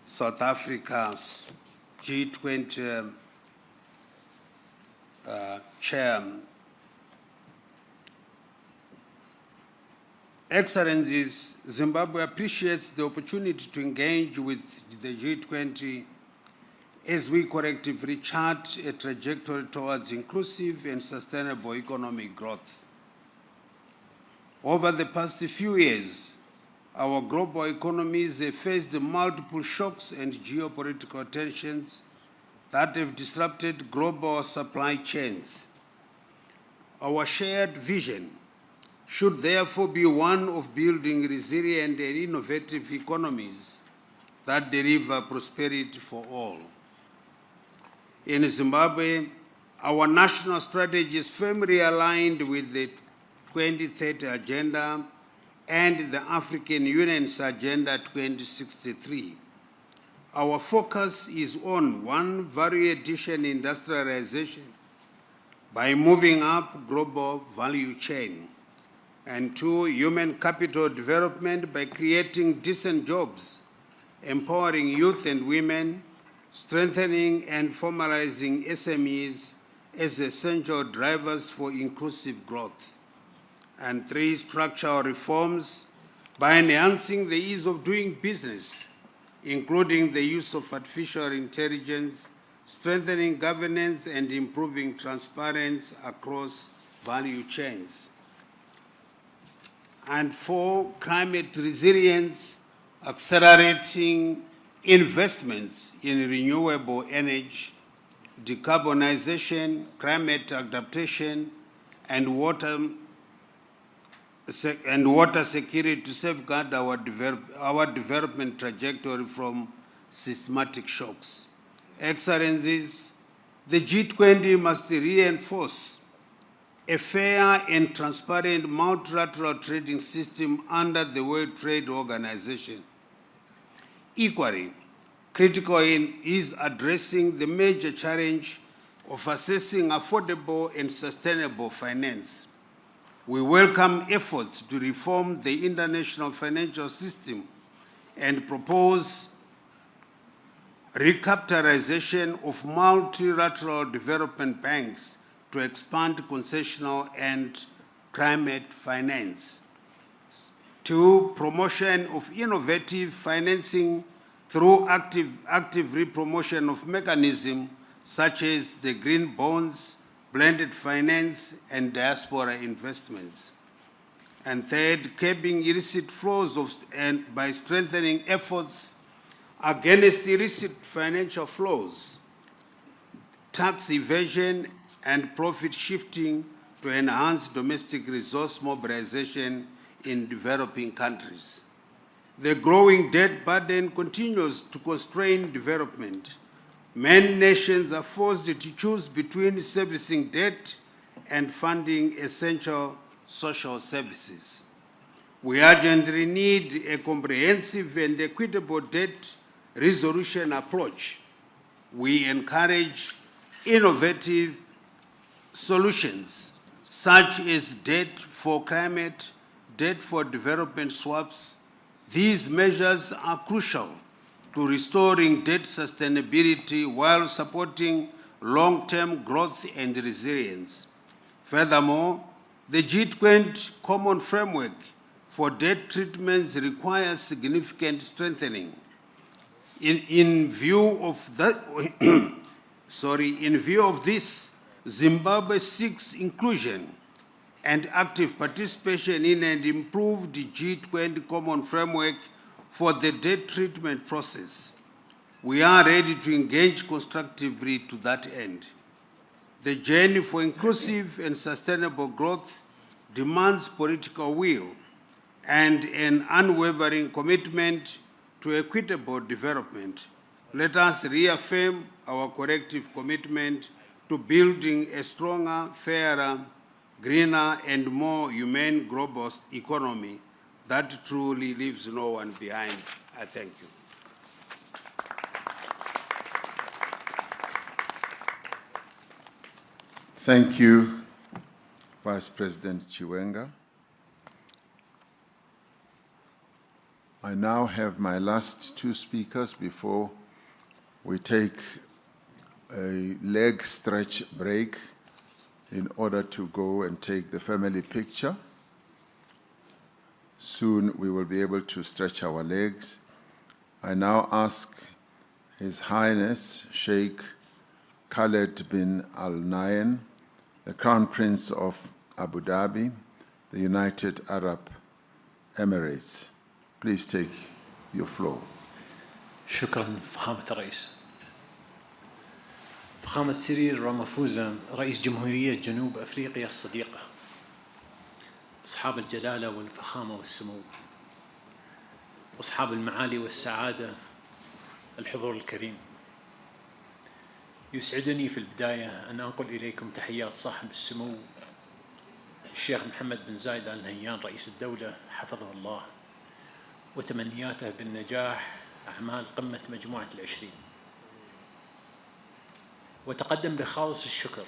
South Africa's G20 Chair. Excellencies, Zimbabwe appreciates the opportunity to engage with the G20 as we collectively chart a trajectory towards inclusive and sustainable economic growth. Over the past few years, our global economies have faced multiple shocks and geopolitical tensions that have disrupted global supply chains. Our shared vision should therefore be one of building resilient and innovative economies that deliver prosperity for all. In Zimbabwe, our national strategy is firmly aligned with the 2030 Agenda and the African Union's Agenda 2063. Our focus is on 1, value addition industrialization by moving up global value chain, and 2, human capital development by creating decent jobs, empowering youth and women, strengthening and formalizing SMEs as essential drivers for inclusive growth, and 3, structural reforms by enhancing the ease of doing business, including the use of artificial intelligence, strengthening governance and improving transparency across value chains. And 4, climate resilience, accelerating investments in renewable energy, decarbonization, climate adaptation, and water security to safeguard our development trajectory from systematic shocks. Excellencies, the G20 must reinforce a fair and transparent multilateral trading system under the World Trade Organization. Equally, critical is addressing the major challenge of assessing affordable and sustainable finance. We welcome efforts to reform the international financial system and propose recapitalization of multilateral development banks to expand concessional and climate finance. 2, promotion of innovative financing through active re-promotion of mechanisms such as the green bonds, blended finance, and diaspora investments. And 3, curbing illicit flows by strengthening efforts against illicit financial flows, tax evasion, and profit shifting to enhance domestic resource mobilization in developing countries. The growing debt burden continues to constrain development. Many nations are forced to choose between servicing debt and funding essential social services. We urgently need a comprehensive and equitable debt resolution approach. We encourage innovative solutions such as debt for climate, debt for development swaps. These measures are crucial to restoring debt sustainability while supporting long-term growth and resilience. Furthermore, the G20 Common Framework for Debt Treatments requires significant strengthening. In view of this, Zimbabwe seeks inclusion and active participation in an improved G20 Common Framework for the debt treatment process. We are ready to engage constructively to that end. The journey for inclusive and sustainable growth demands political will and an unwavering commitment to equitable development. Let us reaffirm our collective commitment to building a stronger, fairer, greener, and more humane global economy that truly leaves no one behind. I thank you. Thank you, Vice President Chiwenga. I now have my last 2 speakers before we take a leg stretch break in order to go and take the family picture. Soon we will be able to stretch our legs. I now ask His Highness Sheikh Khaled bin Al Nahyan, the Crown Prince of Abu Dhabi, the United Arab Emirates. Please take your floor. شكرا فخامة الرئيس. فخامة سيريل رامافوزا رئيس جمهورية جنوب أفريقيا الصديقة، أصحاب الجلالة والفخامة والسمو، أصحاب المعالي والسعادة، الحضور الكريم، يسعدني في البداية أن أنقل إليكم تحيات صاحب السمو الشيخ محمد بن زايد آل نهيان رئيس الدولة حفظه الله، وتمنياته بالنجاح أعمال قمة مجموعة العشرين. وتقدم بخالص الشكر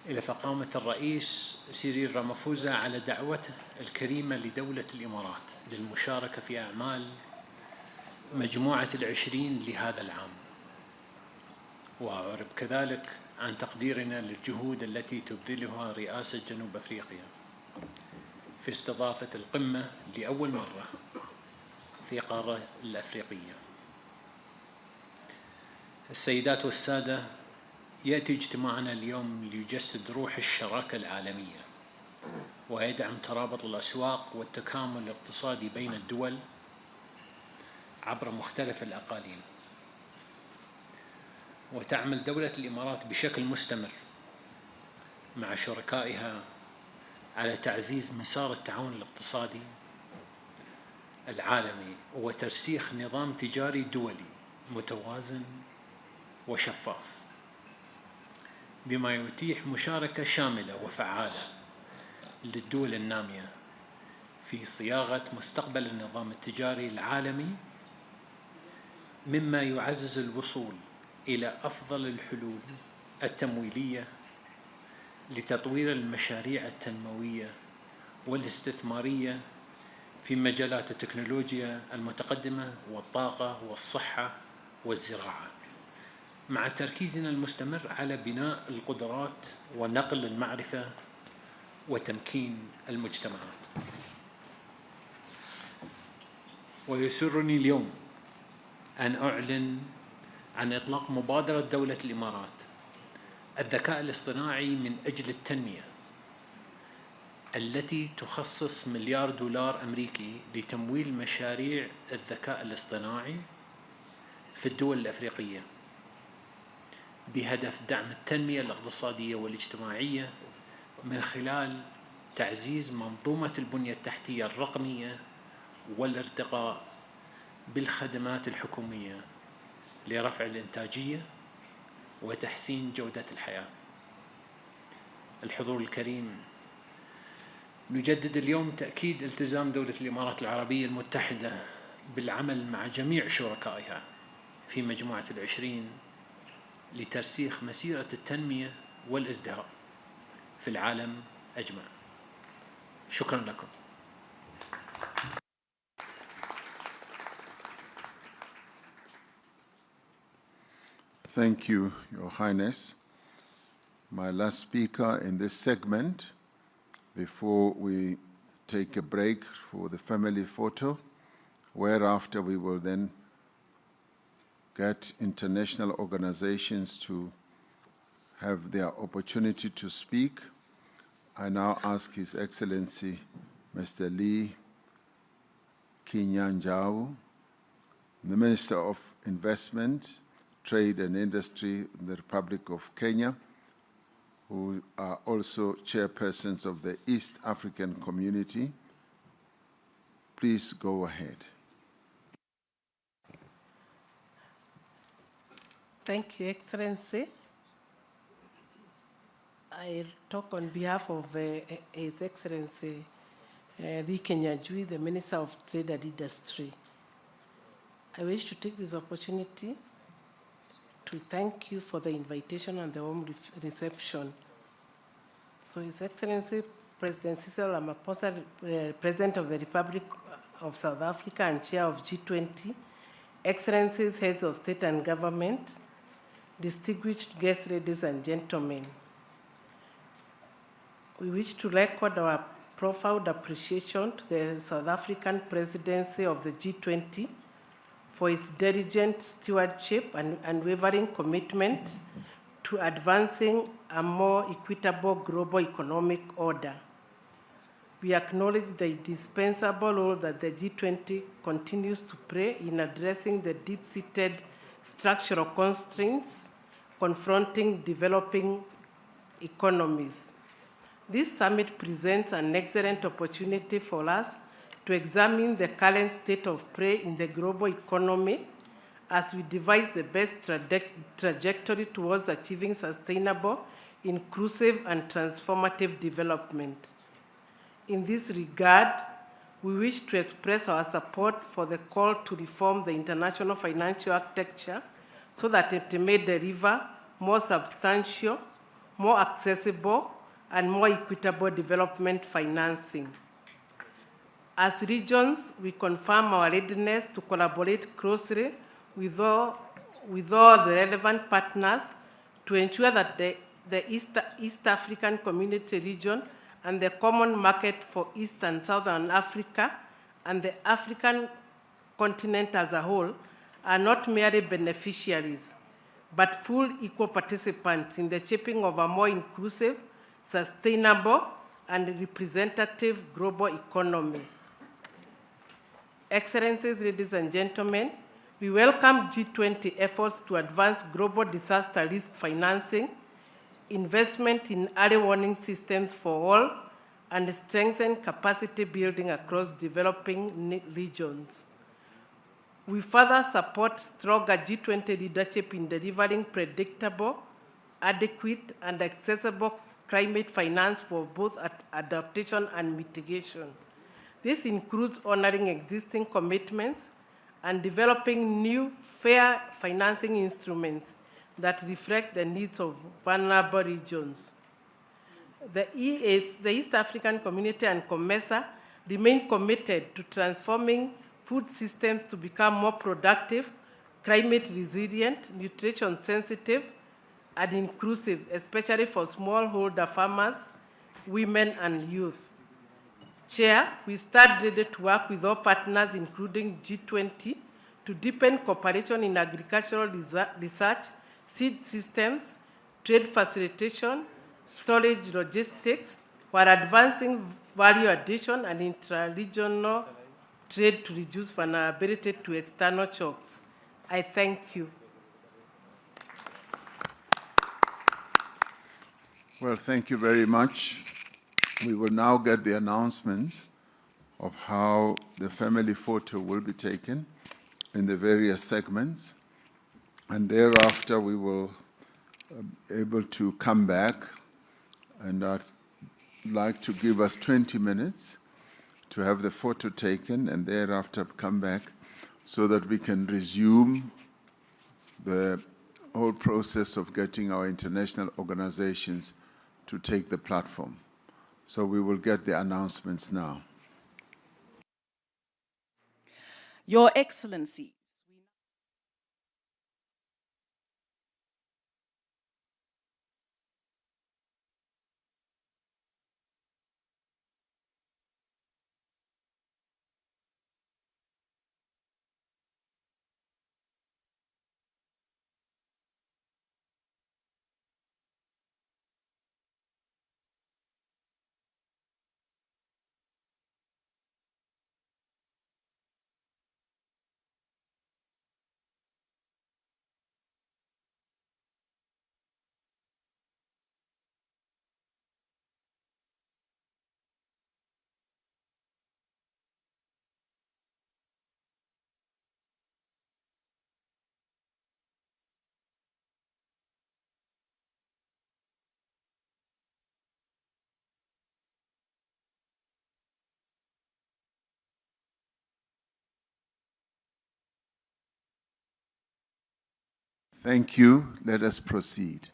إلى فخامة الرئيس سيريل رامافوزا على دعوته الكريمة لدولة الإمارات للمشاركة في أعمال مجموعة العشرين لهذا العام، وأعرب كذلك عن تقديرنا للجهود التي تبذلها رئاسة جنوب أفريقيا في استضافة القمة لأول مرة في القارة الأفريقية. السيدات والسادة، يأتي اجتماعنا اليوم ليجسد روح الشراكة العالمية ويدعم ترابط الأسواق والتكامل الاقتصادي بين الدول عبر مختلف الأقاليم. وتعمل دولة الإمارات بشكل مستمر مع شركائها على تعزيز مسار التعاون الاقتصادي العالمي وترسيخ نظام تجاري دولي متوازن وشفاف، بما يتيح مشاركة شاملة وفعالة للدول النامية في صياغة مستقبل النظام التجاري العالمي، مما يعزز الوصول إلى أفضل الحلول التمويلية لتطوير المشاريع التنموية والاستثمارية في مجالات التكنولوجيا المتقدمة والطاقة والصحة والزراعة، مع تركيزنا المستمر على بناء القدرات ونقل المعرفة وتمكين المجتمعات. ويسرني اليوم أن أعلن عن إطلاق مبادرة دولة الإمارات الذكاء الاصطناعي من أجل التنمية، التي تخصص $1 مليار أمريكي لتمويل مشاريع الذكاء الاصطناعي في الدول الأفريقية بهدف دعم التنمية الاقتصادية والاجتماعية من خلال تعزيز منظومة البنية التحتية الرقمية والارتقاء بالخدمات الحكومية لرفع الإنتاجية وتحسين جودة الحياة. الحضور الكريم، نجدد اليوم تأكيد التزام دولة الإمارات العربية المتحدة بالعمل مع جميع شركائها في مجموعة العشرين لترسيخ مسيرة التنمية والازدهار في العالم أجمع. شكرا لكم. Thank you, Your Highness. My last speaker in this segment, before we take a break for the family photo, whereafter we will then get international organizations to have their opportunity to speak. I now ask His Excellency Mr. Lee Kinyanjao, the Minister of Investment, Trade and Industry in the Republic of Kenya, who are also chairpersons of the East African Community. Please go ahead. Thank you, Excellency. I talk on behalf of His Excellency Lee Kinyanjui, the Minister of Trade and Industry. I wish to take this opportunity to thank you for the invitation and the warm reception. So His Excellency President Cyril Ramaphosa, President of the Republic of South Africa and Chair of G20, Excellencies, Heads of State and Government, distinguished guests, ladies and gentlemen, we wish to record our profound appreciation to the South African presidency of the G20 for its diligent stewardship and unwavering commitment to advancing a more equitable global economic order. We acknowledge the indispensable role that the G20 continues to play in addressing the deep-seated structural constraints confronting developing economies. This summit presents an excellent opportunity for us to examine the current state of play in the global economy as we devise the best trajectory towards achieving sustainable, inclusive, and transformative development. In this regard, we wish to express our support for the call to reform the international financial architecture so that it may deliver more substantial, more accessible, and more equitable development financing. As regions, we confirm our readiness to collaborate closely with all the relevant partners to ensure that the East African Community region and the common market for East and Southern Africa and the African continent as a whole are not merely beneficiaries, but full equal participants in the shaping of a more inclusive, sustainable, and representative global economy. Excellencies, ladies and gentlemen, we welcome G20 efforts to advance global disaster risk financing, investment in early warning systems for all, and strengthen capacity building across developing regions. We further support stronger G20 leadership in delivering predictable, adequate, and accessible climate finance for both adaptation and mitigation. This includes honoring existing commitments and developing new fair financing instruments that reflect the needs of vulnerable regions. The East African Community and COMESA remain committed to transforming food systems to become more productive, climate resilient, nutrition sensitive, and inclusive, especially for smallholder farmers, women, and youth. Chair, we stand ready to work with all partners, including G20, to deepen cooperation in agricultural research, seed systems, trade facilitation, storage logistics, while advancing value addition and intra-regional trade to reduce vulnerability to external shocks. I thank you. Well, thank you very much. We will now get the announcements of how the family photo will be taken in the various segments. And thereafter, we will be able to come back, and I'd like to give us 20 minutes to have the photo taken, and thereafter come back so that we can resume the whole process of getting our international organizations to take the platform. So we will get the announcements now. Your Excellency, Thank you. Let us proceed.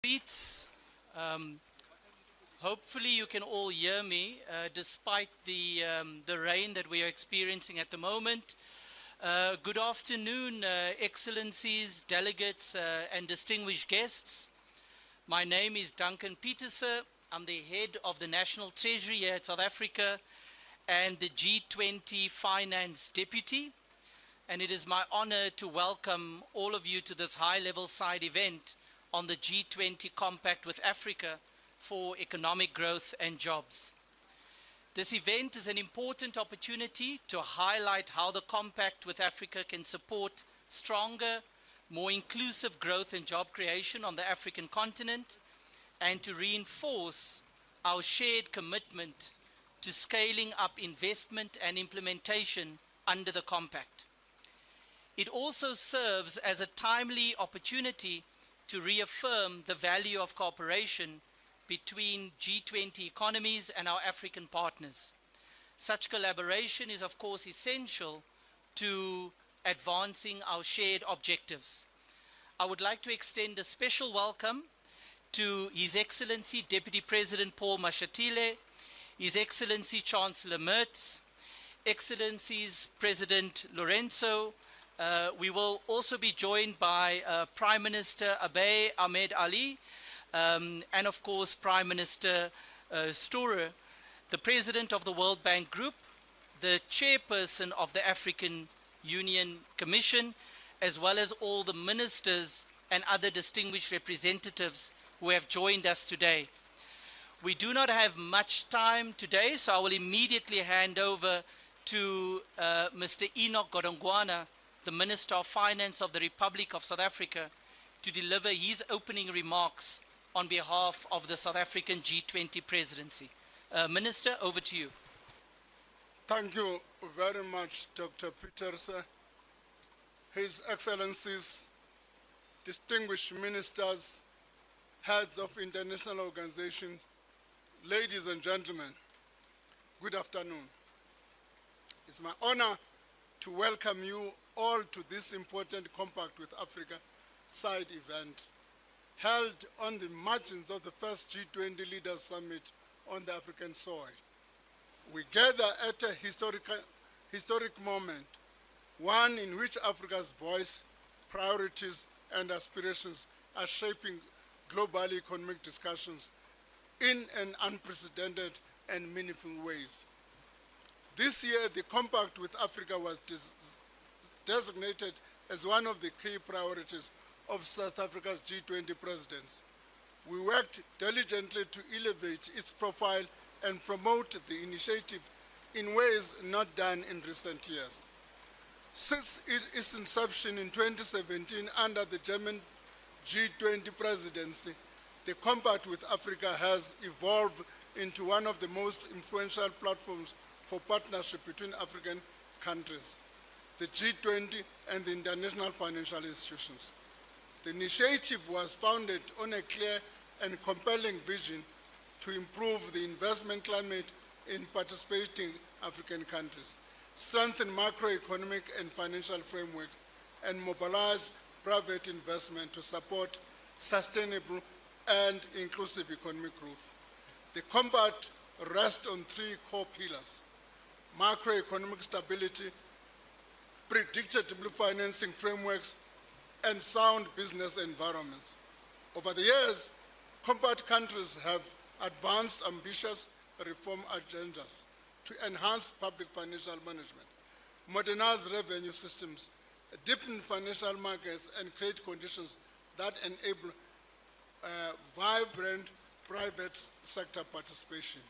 Beats. Hopefully you can all hear me despite the rain that we are experiencing at the moment. Good afternoon, Excellencies, delegates, and distinguished guests. My name is Duncan Petersen. I'm the head of the National Treasury here at South Africa and the G20 Finance Deputy. And it is my honor to welcome all of you to this high-level side event on the G20 Compact with Africa for economic growth and jobs. This event is an important opportunity to highlight how the Compact with Africa can support stronger, more inclusive growth and job creation on the African continent, and to reinforce our shared commitment to scaling up investment and implementation under the Compact. It also serves as a timely opportunity to reaffirm the value of cooperation between G20 economies and our African partners. Such collaboration is, of course, essential to advancing our shared objectives. I would like to extend a special welcome to His Excellency Deputy President Paul Mashatile, His Excellency Chancellor Merz, Excellencies President Lorenzo. We will also be joined by Prime Minister Abiy Ahmed Ali, and of course Prime Minister Storer, the President of the World Bank Group, the Chairperson of the African Union Commission, as well as all the ministers and other distinguished representatives who have joined us today. We do not have much time today, so I will immediately hand over to Mr. Enoch Godongwana, the Minister of Finance of the Republic of South Africa, to deliver his opening remarks on behalf of the South African G20 presidency. Minister, over to you. Thank you very much, Dr. Petersen. His Excellencies, distinguished ministers, heads of international organizations, ladies and gentlemen, good afternoon. It's my honor to welcome you all to this important Compact with Africa side event held on the margins of the first G20 Leaders Summit on the African soil. We gather at a historic moment, one in which Africa's voice, priorities, and aspirations are shaping global economic discussions in an unprecedented and meaningful ways. This year, the Compact with Africa was designated as one of the key priorities of South Africa's G20 presidents. We worked diligently to elevate its profile and promote the initiative in ways not done in recent years. Since its inception in 2017 under the German G20 presidency, the Compact with Africa has evolved into one of the most influential platforms for partnership between African countries, the G20 and the international financial institutions. The initiative was founded on a clear and compelling vision to improve the investment climate in participating African countries, strengthen macroeconomic and financial frameworks, and mobilize private investment to support sustainable and inclusive economic growth. The Compact rests on three core pillars: macroeconomic stability, predictable financing frameworks, and sound business environments. Over the years, Compact countries have advanced ambitious reform agendas to enhance public financial management, modernize revenue systems, deepen financial markets, and create conditions that enable vibrant private sector participation.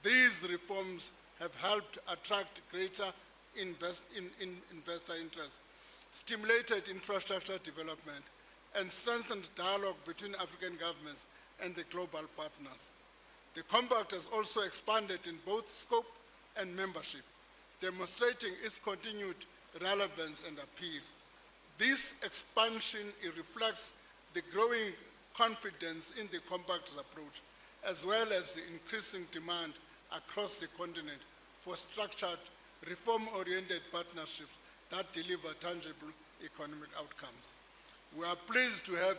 These reforms have helped attract greater investor interest, stimulated infrastructure development, and strengthened dialogue between African governments and the global partners. The Compact has also expanded in both scope and membership, demonstrating its continued relevance and appeal. This expansion reflects the growing confidence in the Compact's approach, as well as the increasing demand across the continent for structured, reform-oriented partnerships that deliver tangible economic outcomes. We are pleased to have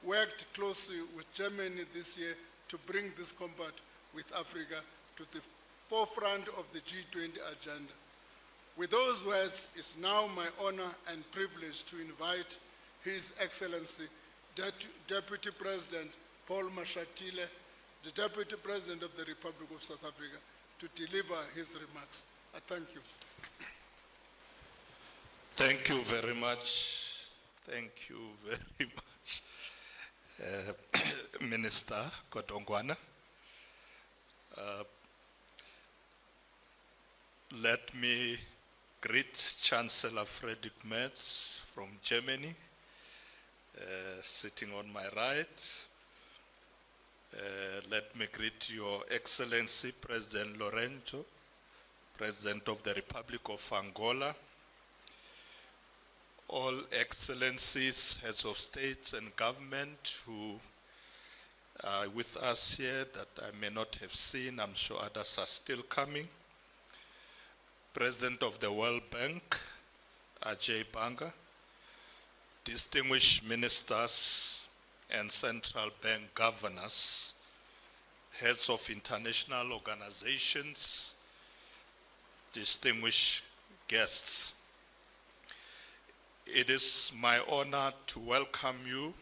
worked closely with Germany this year to bring this compact with Africa to the forefront of the G20 agenda. With those words, it's now my honor and privilege to invite His Excellency Deputy President Paul Mashatile, the Deputy President of the Republic of South Africa, to deliver his remarks. I thank you. Thank you very much. Thank you very much, Minister Kodongwana. Let me greet Chancellor Friedrich Merz from Germany, sitting on my right. Let me greet Your Excellency President Lorenzo, President of the Republic of Angola, all excellencies, heads of states and government who are with us here that I may not have seen. I'm sure others are still coming. President of the World Bank, Ajay Banga, distinguished ministers and central bank governors, heads of international organizations, distinguished guests. It is my honor to welcome you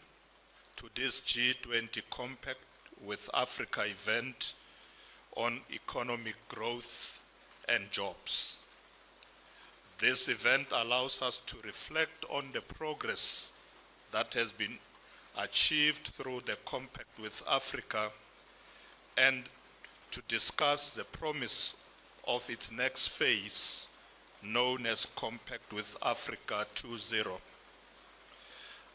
to this G20 Compact with Africa event on economic growth and jobs. This event allows us to reflect on the progress that has been achieved through the Compact with Africa and to discuss the promise of its next phase, known as Compact with Africa 2.0.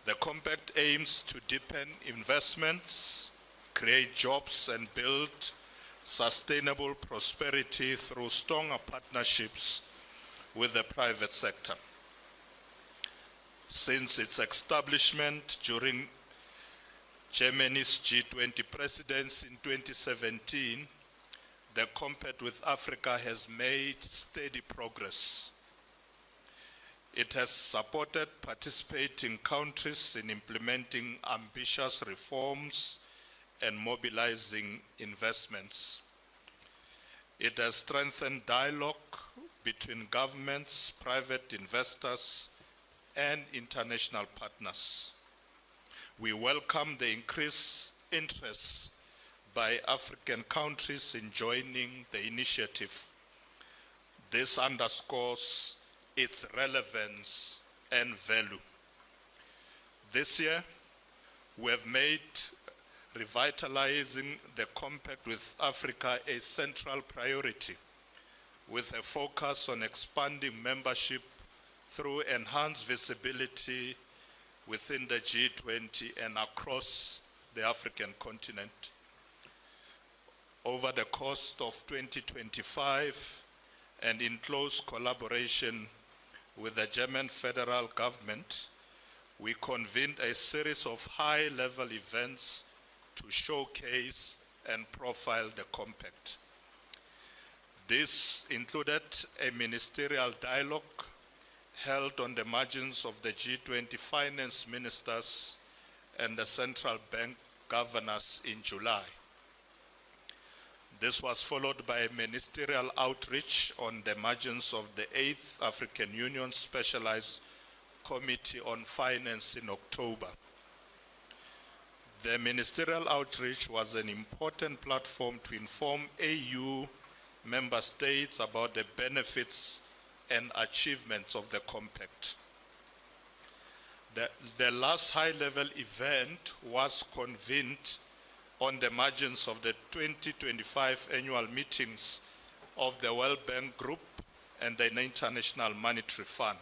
The Compact aims to deepen investments, create jobs, and build sustainable prosperity through stronger partnerships with the private sector. Since its establishment during Germany's G20 presidency in 2017, the Compact with Africa has made steady progress. It has supported participating countries in implementing ambitious reforms and mobilizing investments. It has strengthened dialogue between governments, private investors, and international partners. We welcome the increased interest by African countries in joining the initiative. This underscores its relevance and value. This year, we have made revitalizing the Compact with Africa a central priority, with a focus on expanding membership through enhanced visibility within the G20 and across the African continent. Over the course of 2025, and in close collaboration with the German federal government, we convened a series of high-level events to showcase and profile the Compact. This included a ministerial dialogue held on the margins of the G20 finance ministers and the central bank governors in July. This was followed by a ministerial outreach on the margins of the 8th African Union Specialized Committee on Finance in October. The ministerial outreach was an important platform to inform AU member states about the benefits and achievements of the Compact. The last high-level event was convened on the margins of the 2025 annual meetings of the World Bank Group and the International Monetary Fund.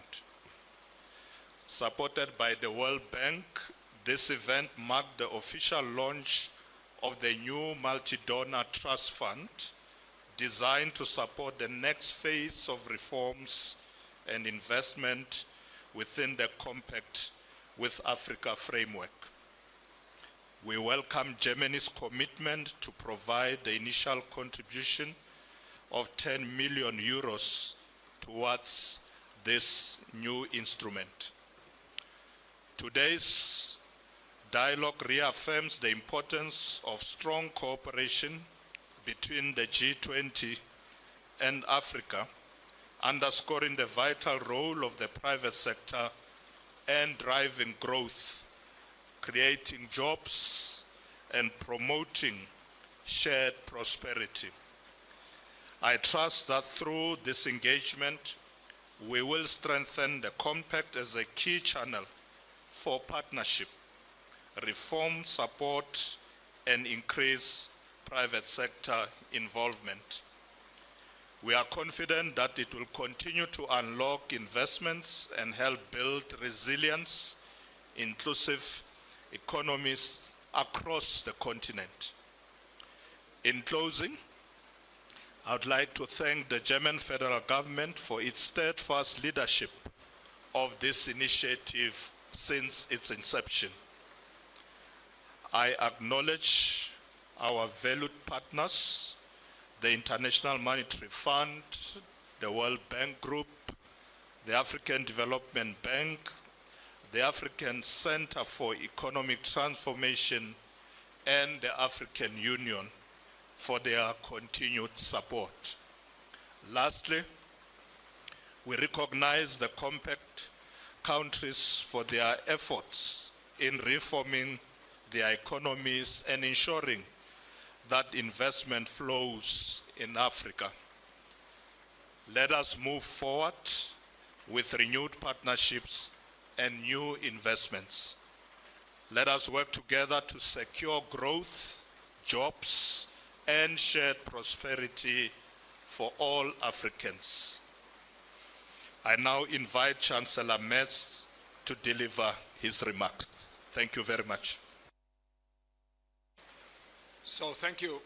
Supported by the World Bank, this event marked the official launch of the new multi-donor trust fund designed to support the next phase of reforms and investment within the Compact with Africa framework. We welcome Germany's commitment to provide the initial contribution of 10 million euros towards this new instrument. Today's dialogue reaffirms the importance of strong cooperation between the G20 and Africa, underscoring the vital role of the private sector and driving growth, creating jobs, and promoting shared prosperity. I trust that through this engagement, we will strengthen the compact as a key channel for partnership, reform support, and increase private sector involvement. We are confident that it will continue to unlock investments and help build resilience, inclusive economies across the continent. In closing, I would like to thank the German federal government for its steadfast leadership of this initiative since its inception. I acknowledge our valued partners, the International Monetary Fund, the World Bank Group, the African Development Bank, the African Center for Economic Transformation, and the African Union for their continued support. Lastly, we recognize the compact countries for their efforts in reforming their economies and ensuring that investment flows in Africa. Let us move forward with renewed partnerships and new investments. Let us work together to secure growth, jobs, and shared prosperity for all Africans. I now invite Chancellor Merz to deliver his remarks. Thank you very much. So thank you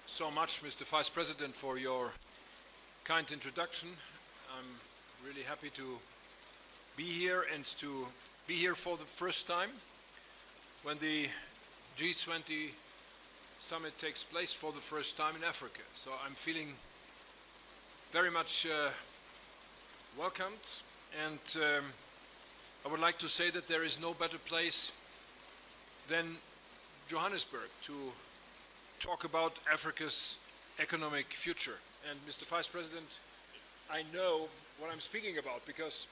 so much, Mr. Vice President, for your kind introduction. I'm really happy to be here and to be here for the first time when the G20 Summit takes place for the first time in Africa. So I'm feeling very much welcomed, and I would like to say that there is no better place than Johannesburg to talk about Africa's economic future. And Mr. Vice President, I know what I'm speaking about because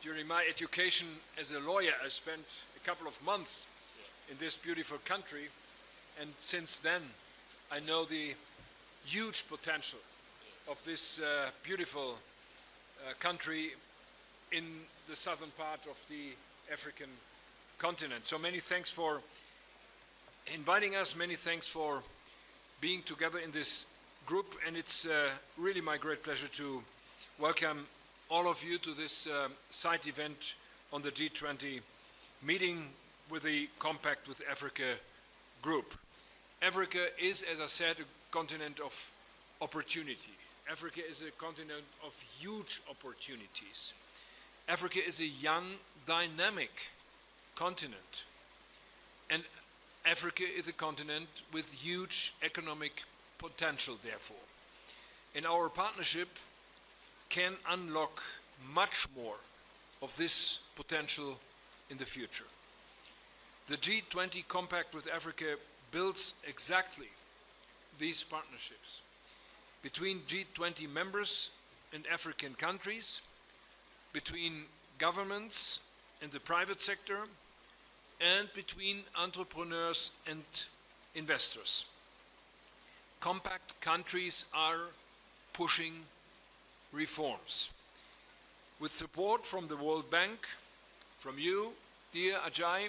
during my education as a lawyer, I spent a couple of months in this beautiful country, and since then I know the huge potential of this beautiful country in the southern part of the African continent. So many thanks for inviting us, many thanks for being together in this group, and it's really my great pleasure to welcome all of you to this side event on the G20 meeting with the Compact with Africa group. Africa is, as I said, a continent of opportunity. Africa is a continent of huge opportunities. Africa is a young, dynamic continent. And Africa is a continent with huge economic potential, therefore. And our partnership can unlock much more of this potential in the future. The G20 Compact with Africa builds exactly these partnerships between G20 members and African countries, between governments and the private sector, and between entrepreneurs and investors. Compact countries are pushing reforms. With support from the World Bank, from you, dear Ajay,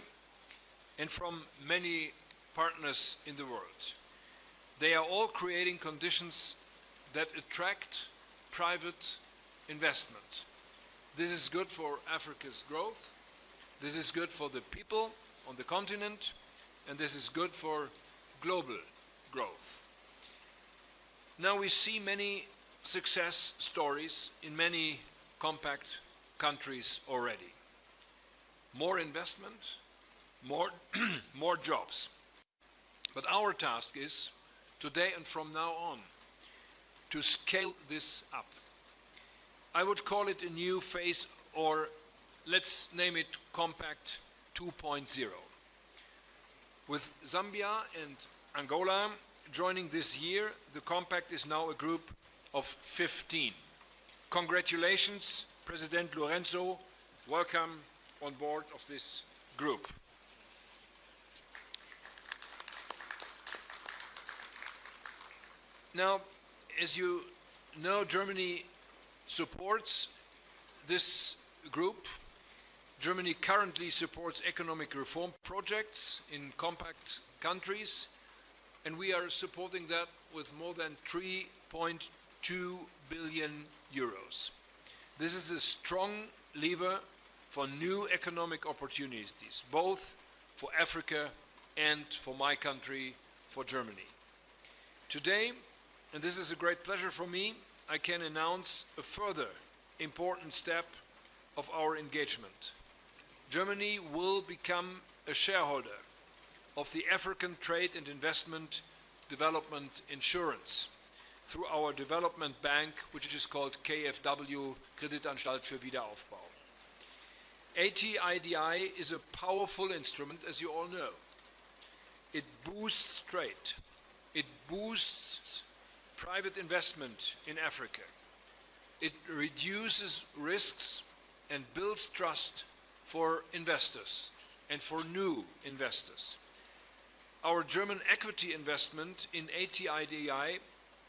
and from many partners in the world. They are all creating conditions that attract private investment. This is good for Africa's growth, this is good for the people on the continent, and this is good for global growth. Now we see many success stories in many compact countries already. More investment, more jobs. But our task is, today and from now on, to scale this up. I would call it a new phase, or let's name it Compact 2.0. With Zambia and Angola joining this year, the compact is now a group of 15. Congratulations, President Lorenzo. Welcome on board of this group. Now, as you know, Germany supports this group. Germany currently supports economic reform projects in compact countries, and we are supporting that with more than 3.2 billion euros. This is a strong lever for new economic opportunities, both for Africa and for my country, for Germany. Today, and this is a great pleasure for me, I can announce a further important step of our engagement. Germany will become a shareholder of the African Trade and Investment Development Insurance through our development bank, which is called KfW, Kreditanstalt für Wiederaufbau. ATIDI is a powerful instrument, as you all know. It boosts trade. It boosts private investment in Africa. It reduces risks and builds trust for investors and for new investors. Our German equity investment in ATIDI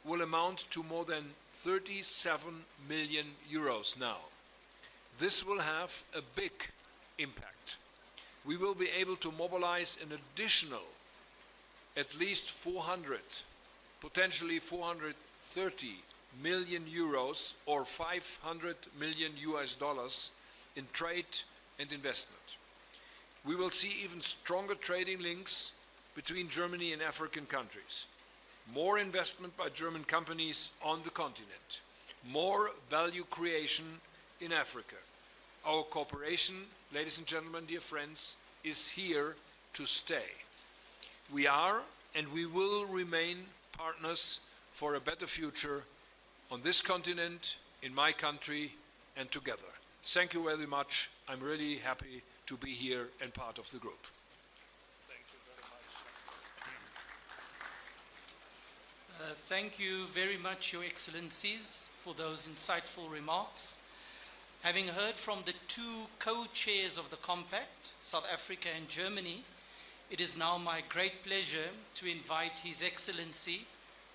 will amount to more than 37 million euros now. This will have a big impact. We will be able to mobilize an additional at least 400, potentially 430 million euros or 500 million US dollars in trade and investment. We will see even stronger trading links between Germany and African countries. More investment by German companies on the continent. More value creation in Africa. Our cooperation, ladies and gentlemen, dear friends, is here to stay. We are and we will remain partners for a better future on this continent, in my country, and together. Thank you very much. I'm really happy to be here and part of the group. Thank you very much, Your Excellencies, for those insightful remarks. Having heard from the two co-chairs of the Compact, South Africa and Germany, it is now my great pleasure to invite His Excellency,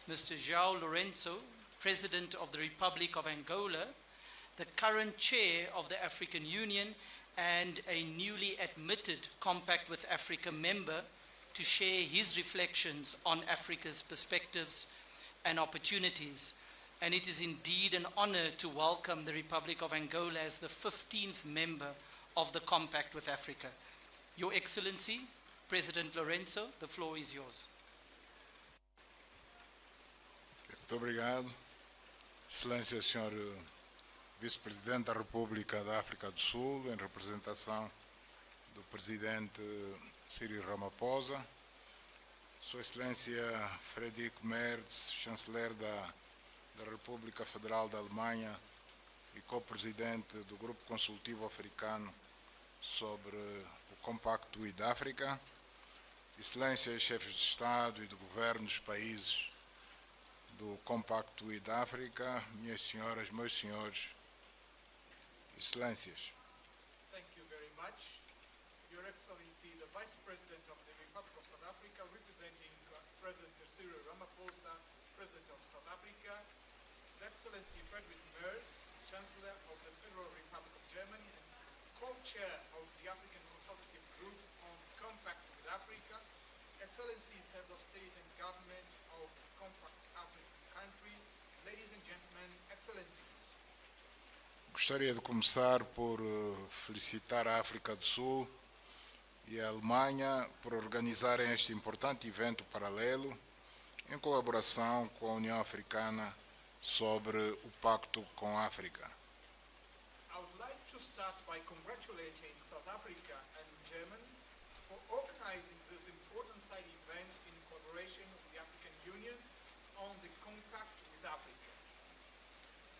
Mr. João Lourenço, President of the Republic of Angola, the current chair of the African Union, and a newly admitted Compact with Africa member, to share his reflections on Africa's perspectives and opportunities. And it is indeed an honor to welcome the Republic of Angola as the 15th member of the Compact with Africa. Your Excellency, President Lourenço, the floor is yours. Muito obrigado. Excelência, Sr. Vice-Presidente da República da África do Sul, em representação do Presidente Cyril Ramaphosa, Sua Excelência Friedrich Merz, Chanceler da República Federal da Alemanha e co-presidente do Grupo Consultivo Africano sobre o Compacto with Africa, Excelências, chefes de Estado e de Governo dos países do Compacto with Africa, minhas senhoras, meus senhores, Excelências. Thank you very much. Your Excellency, the Vice President of the Republic of South Africa, representing President Cyril Ramaphosa, President of South Africa, His Excellency Friedrich Merz, Chancellor of the Federal Republic of Germany and co-chair of the African Consultative Group on Compact with Africa, Excellencies, Heads of State and Government of Compact African Country, ladies and gentlemen, Excellencies. Gostaria de começar por felicitar a África do Sul e a Alemanha por organizarem este importante evento paralelo em colaboração com a União Africana sobre o Pacto com a África. I would like to start by congratulating South Africa and Germany for organizing this important side event in collaboration with the African Union on the Compact with Africa.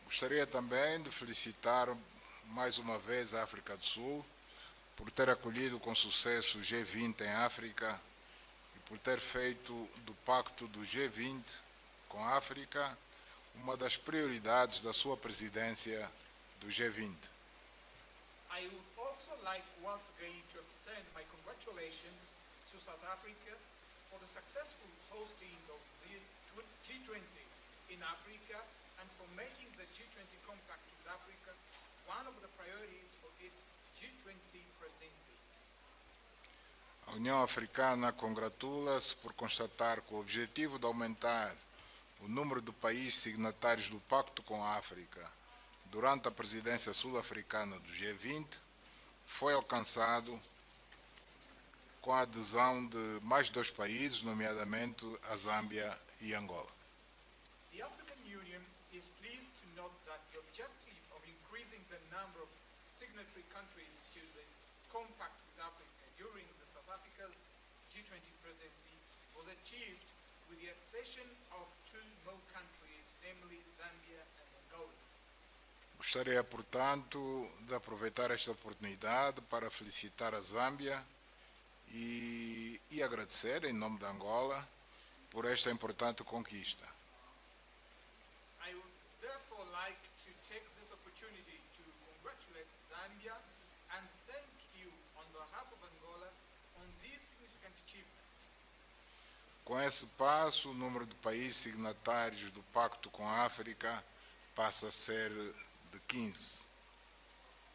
Gostaria também de felicitar mais uma vez a África do Sul por ter acolhido com sucesso o G20 em África por ter feito do Pacto do G20 com a África uma das prioridades da sua presidência do G20. I would also like once again to extend my congratulations to South Africa for the successful hosting of the G20 in Africa and for making the G20 Compact with Africa one of the priorities for its G20 presidency. A União Africana congratula-se por constatar que o objetivo de aumentar o número de países signatários do Pacto com a África durante a presidência sul-africana do G20 foi alcançado com a adesão de mais 2 países, nomeadamente a Zâmbia e Angola. The African Union is pleased to note that the objective of increasing the number of signatory countries to the Compact with Africa during the South Africa's G20 presidency was achieved with the accession of 2 more countries, namely Zambia and Angola. Gostaria, portanto, de aproveitar esta oportunidade para felicitar a Zâmbia e agradecer, em nome de Angola, por esta importante conquista. I would therefore like to take this opportunity to congratulate Zambia and thank you on behalf of Angola on this significant achievement. Com esse passo, o número de países signatários do Pacto com a África passa a ser de 15.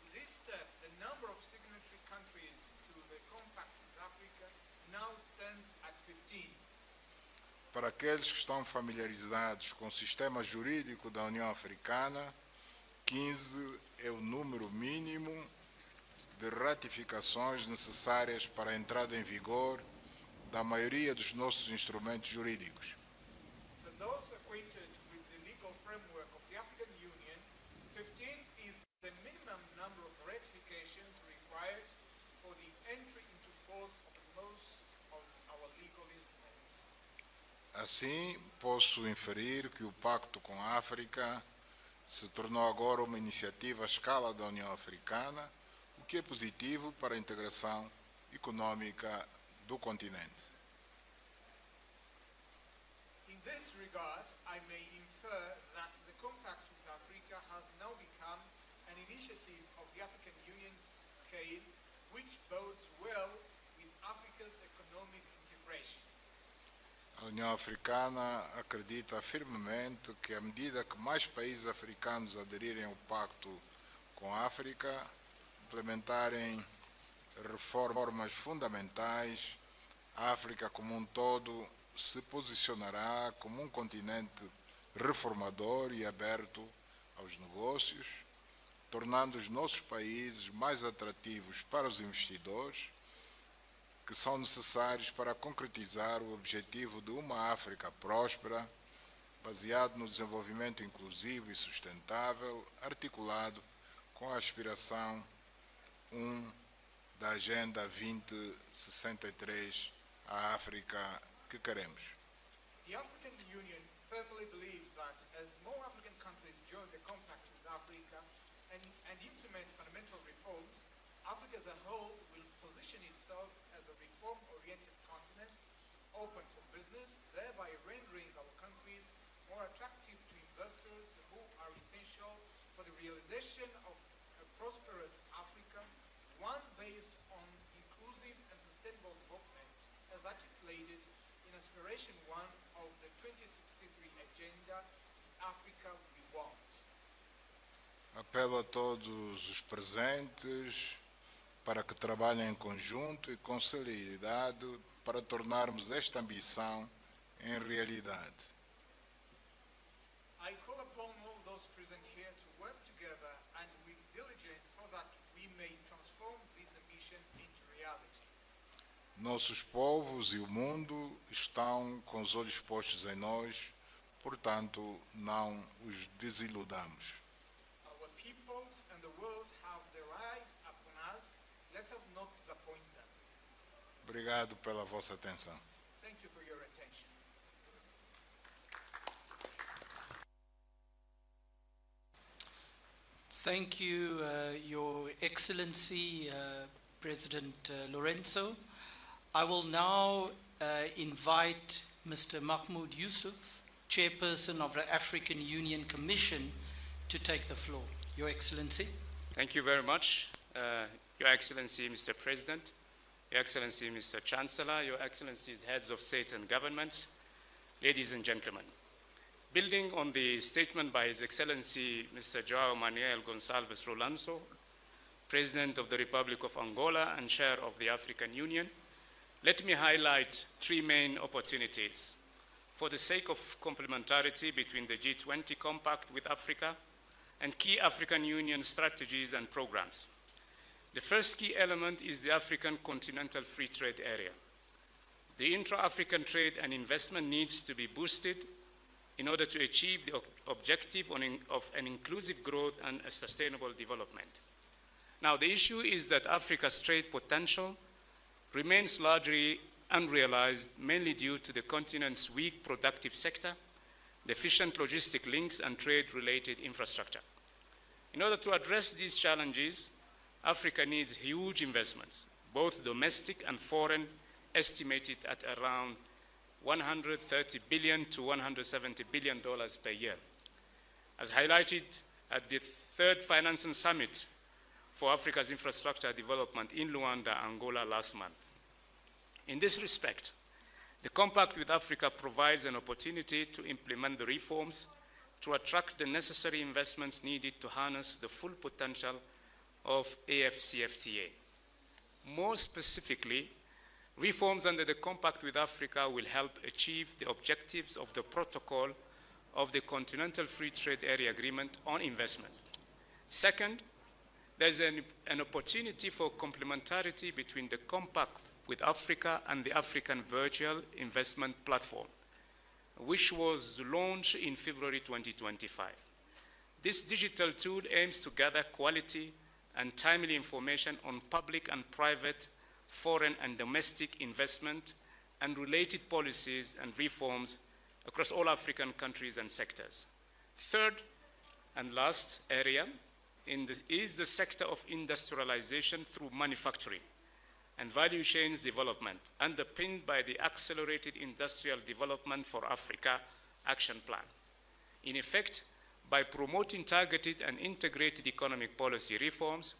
With this step, the number of signatory countries to the Compact with Africa now stands at 15. Para aqueles que estão familiarizados com o sistema jurídico da União Africana, 15 é o número mínimo de ratificações necessárias para a entrada em vigor da maioria dos nossos instrumentos jurídicos. For those acquainted with the legal framework of the African Union, 15 is the minimum number of ratifications required for the entry into force of most of our legal instruments. Assim, posso inferir que o Pacto com a África se tornou agora uma iniciativa à escala da União Africana, o que é positivo para a integração econômica do continente. In this regard, I may infer that the Compact with Africa has now become an initiative of the African Union's scale, which bodes well with Africa's economic integration. A União Africana acredita firmemente que, à medida que mais países africanos aderirem ao Pacto com a África, implementarem reformas fundamentais, a África como um todo se posicionará como um continente reformador e aberto aos negócios, tornando os nossos países mais atrativos para os investidores, que são necessários para concretizar o objetivo de uma África próspera, baseado no desenvolvimento inclusivo e sustentável, articulado com a aspiração 1 da Agenda 2063 à África que queremos. The African Union firmly believes that as more African countries join the Compact with Africa and implement fundamental reforms, Africa as a whole will position itself as a reform-oriented continent, open for business, thereby rendering our countries more attractive to investors who are essential for the realization of a prosperous Africa, one based on inclusive and sustainable development, as articulated in Aspiration 1 of the 2063 Agenda, Africa We Want. Apelo a todos os presentes para que trabalhem em conjunto e com celeridade para tornarmos esta ambição em realidade. I call upon all those present here to work together and with diligence so that we may transform this ambition into reality. Nossos povos e o mundo estão com os olhos postos em nós, portanto, não os desiludamos. Our peoples and the world have their eyes upon us. Let us not disappoint them. Obrigado pela vossa atenção. Thank you for your attention. Thank you, Your Excellency, President Lorenzo. I will now invite Mr. Mahmoud Yusuf, Chairperson of the African Union Commission, to take the floor. Your Excellency. Thank you very much. Your Excellency, Mr. President, Your Excellency, Mr. Chancellor, Your Excellencies, Heads of States and Governments, ladies and gentlemen. Building on the statement by His Excellency, Mr. João Manuel Gonçalves Rolanço, President of the Republic of Angola and Chair of the African Union, let me highlight three main opportunities for the sake of complementarity between the G20 Compact with Africa and key African Union strategies and programs. The first key element is the African Continental Free Trade Area. The intra-African trade and investment needs to be boosted in order to achieve the objective of an inclusive growth and a sustainable development. Now, the issue is that Africa's trade potential remains largely unrealized, mainly due to the continent's weak productive sector, deficient logistic links, and trade-related infrastructure. In order to address these challenges, Africa needs huge investments, both domestic and foreign, estimated at around $130 billion to $170 billion per year. As highlighted at the third Financing Summit for Africa's infrastructure development in Luanda, Angola last month. In this respect, the Compact with Africa provides an opportunity to implement the reforms to attract the necessary investments needed to harness the full potential of AFCFTA. More specifically, reforms under the Compact with Africa will help achieve the objectives of the protocol of the Continental Free Trade Area Agreement on investment. Second, there's an opportunity for complementarity between the Compact with Africa and the African Virtual Investment Platform, which was launched in February 2025. This digital tool aims to gather quality and timely information on public and private, foreign and domestic investment and related policies and reforms across all African countries and sectors. Third and last area is the sector of industrialization through manufacturing and value chains development, underpinned by the Accelerated Industrial Development for Africa Action Plan. In effect, by promoting targeted and integrated economic policy reforms,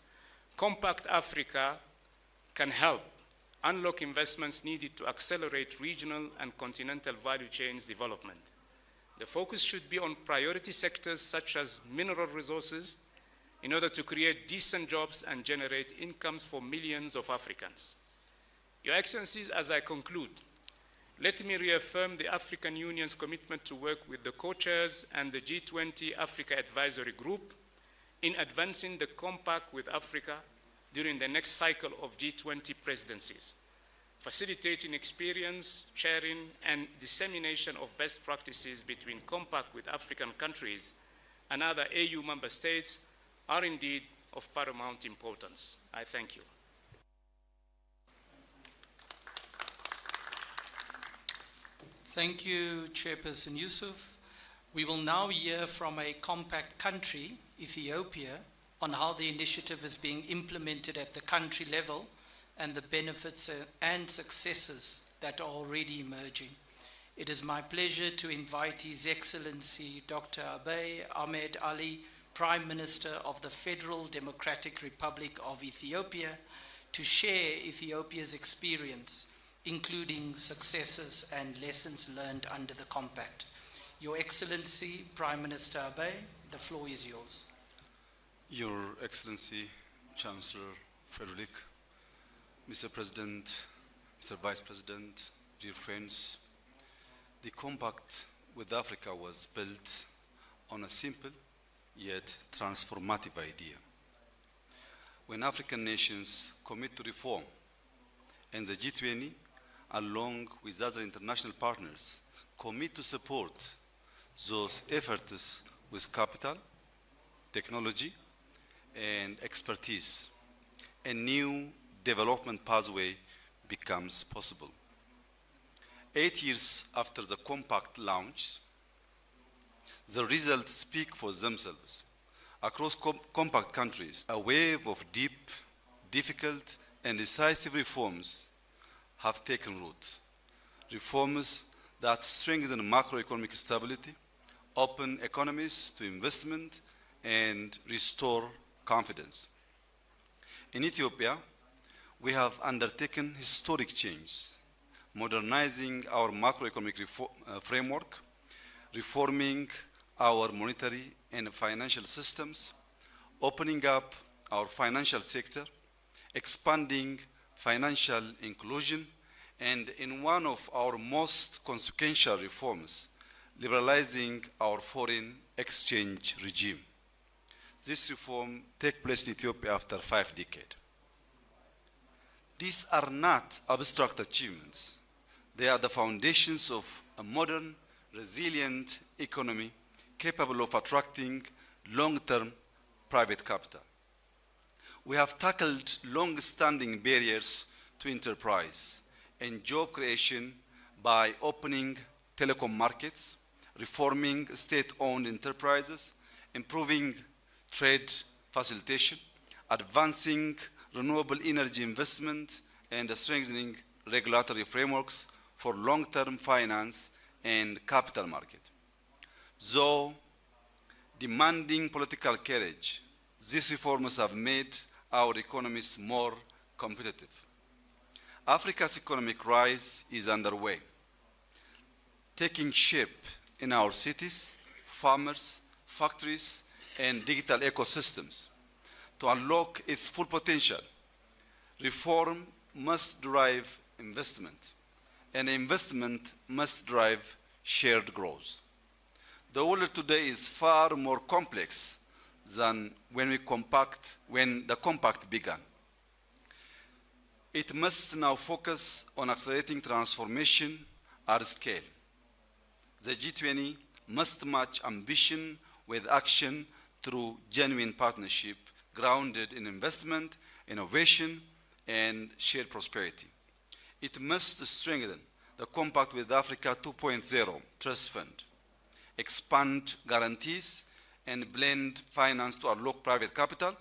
Compact Africa can help unlock investments needed to accelerate regional and continental value chains development. The focus should be on priority sectors such as mineral resources, in order to create decent jobs and generate incomes for millions of Africans. Your Excellencies, as I conclude, let me reaffirm the African Union's commitment to work with the co-chairs and the G20 Africa Advisory Group in advancing the Compact with Africa during the next cycle of G20 presidencies, facilitating experience, sharing, and dissemination of best practices between Compact with African countries and other AU member states are indeed of paramount importance. I thank you. Thank you, Chairperson Yusuf. We will now hear from a compact country, Ethiopia, on how the initiative is being implemented at the country level and the benefits and successes that are already emerging. It is my pleasure to invite His Excellency Dr. Abiy Ahmed Ali, Prime Minister of the Federal Democratic Republic of Ethiopia, to share Ethiopia's experience, including successes and lessons learned under the Compact. Your Excellency, Prime Minister Abiy, the floor is yours. Your Excellency, Chancellor Frederick, Mr. President, Mr. Vice President, dear friends, the Compact with Africa was built on a simple yet transformative idea. When African nations commit to reform, and the G20, along with other international partners, commit to support those efforts with capital, technology, and expertise, a new development pathway becomes possible. 8 years after the Compact launch, the results speak for themselves. Across Compact countries, a wave of deep, difficult, and decisive reforms have taken root. reforms that strengthen macroeconomic stability, open economies to investment, and restore confidence. In Ethiopia, we have undertaken historic change, modernizing our macroeconomic framework, reforming our monetary and financial systems, opening up our financial sector, expanding financial inclusion, and in one of our most consequential reforms, liberalizing our foreign exchange regime. This reform takes place in Ethiopia after 5 decades. These are not abstract achievements. They are the foundations of a modern, resilient economy capable of attracting long-term private capital. We have tackled long-standing barriers to enterprise and job creation by opening telecom markets, reforming state-owned enterprises, improving trade facilitation, advancing renewable energy investment, and strengthening regulatory frameworks for long-term finance and capital market. Though demanding political courage, these reforms have made our economies more competitive. Africa's economic rise is underway, taking shape in our cities, farmers, factories, and digital ecosystems. To unlock its full potential, reform must drive investment, and investment must drive shared growth. The world today is far more complex than when the compact began. It must now focus on accelerating transformation at scale. The G20 must match ambition with action through genuine partnership grounded in investment, innovation, and shared prosperity. It must strengthen the Compact with Africa 2.0 Trust Fund, expand guarantees, and blend finance to unlock private capital,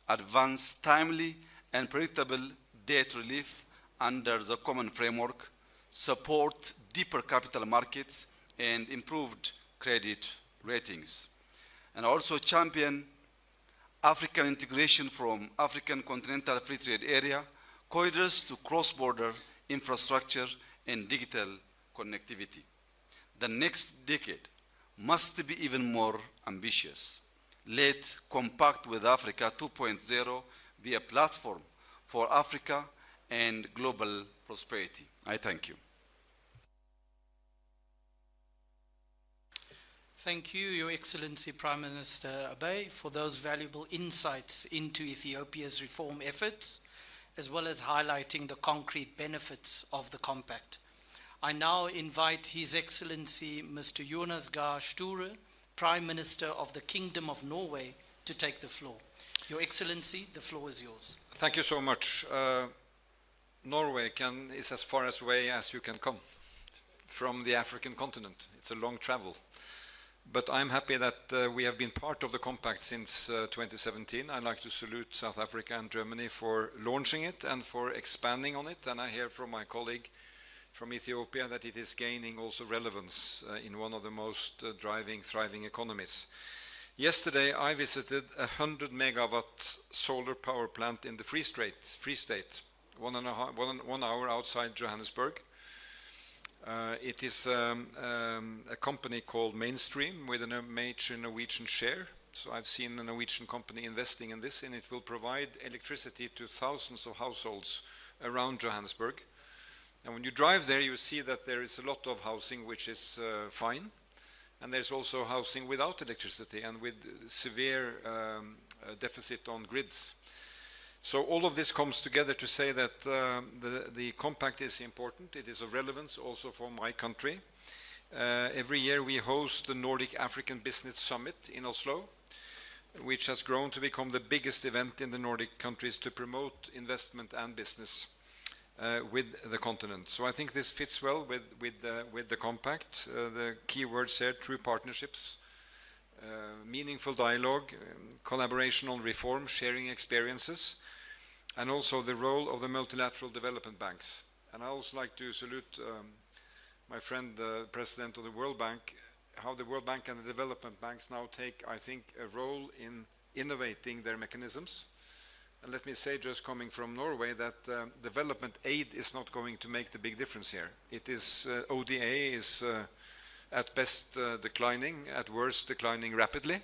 advance timely and predictable debt relief under the common framework, support deeper capital markets, and improved credit ratings, and also champion African integration from African Continental Free Trade Area, corridors to cross-border infrastructure and digital connectivity. The next decade must be even more ambitious. Let Compact with Africa 2.0 be a platform for Africa and global prosperity. I thank you. Thank you, Your Excellency Prime Minister Abiy, for those valuable insights into Ethiopia's reform efforts, as well as highlighting the concrete benefits of the compact. I now invite His Excellency Mr. Jonas Gahr Støre, Prime Minister of the Kingdom of Norway, to take the floor. Your Excellency, the floor is yours. Thank you so much. Norway is as far away as you can come from the African continent. It's a long travel. But I'm happy that we have been part of the compact since 2017. I'd like to salute South Africa and Germany for launching it and for expanding on it. And I hear from my colleague from Ethiopia that it is gaining also relevance in one of the most thriving economies. Yesterday, I visited a 100 megawatt solar power plant in the Free State, 1 hour outside Johannesburg. It is a company called Mainstream with a major Norwegian share. So I've seen a Norwegian company investing in this, and it will provide electricity to thousands of households around Johannesburg. And when you drive there, you see that there is a lot of housing which is fine. And there's also housing without electricity and with severe deficit on grids. So all of this comes together to say that the compact is important. It is of relevance also for my country. Every year we host the Nordic African Business Summit in Oslo, which has grown to become the biggest event in the Nordic countries to promote investment and business with the continent. So I think this fits well with the compact. The key words here: true partnerships, meaningful dialogue, collaboration on reform, sharing experiences, and also the role of the multilateral development banks. And I also like to salute my friend, President of the World Bank, how the World Bank and the development banks now take, I think, a role in innovating their mechanisms. And let me say, just coming from Norway, that development aid is not going to make the big difference here. It is, ODA is at best declining, at worst declining rapidly.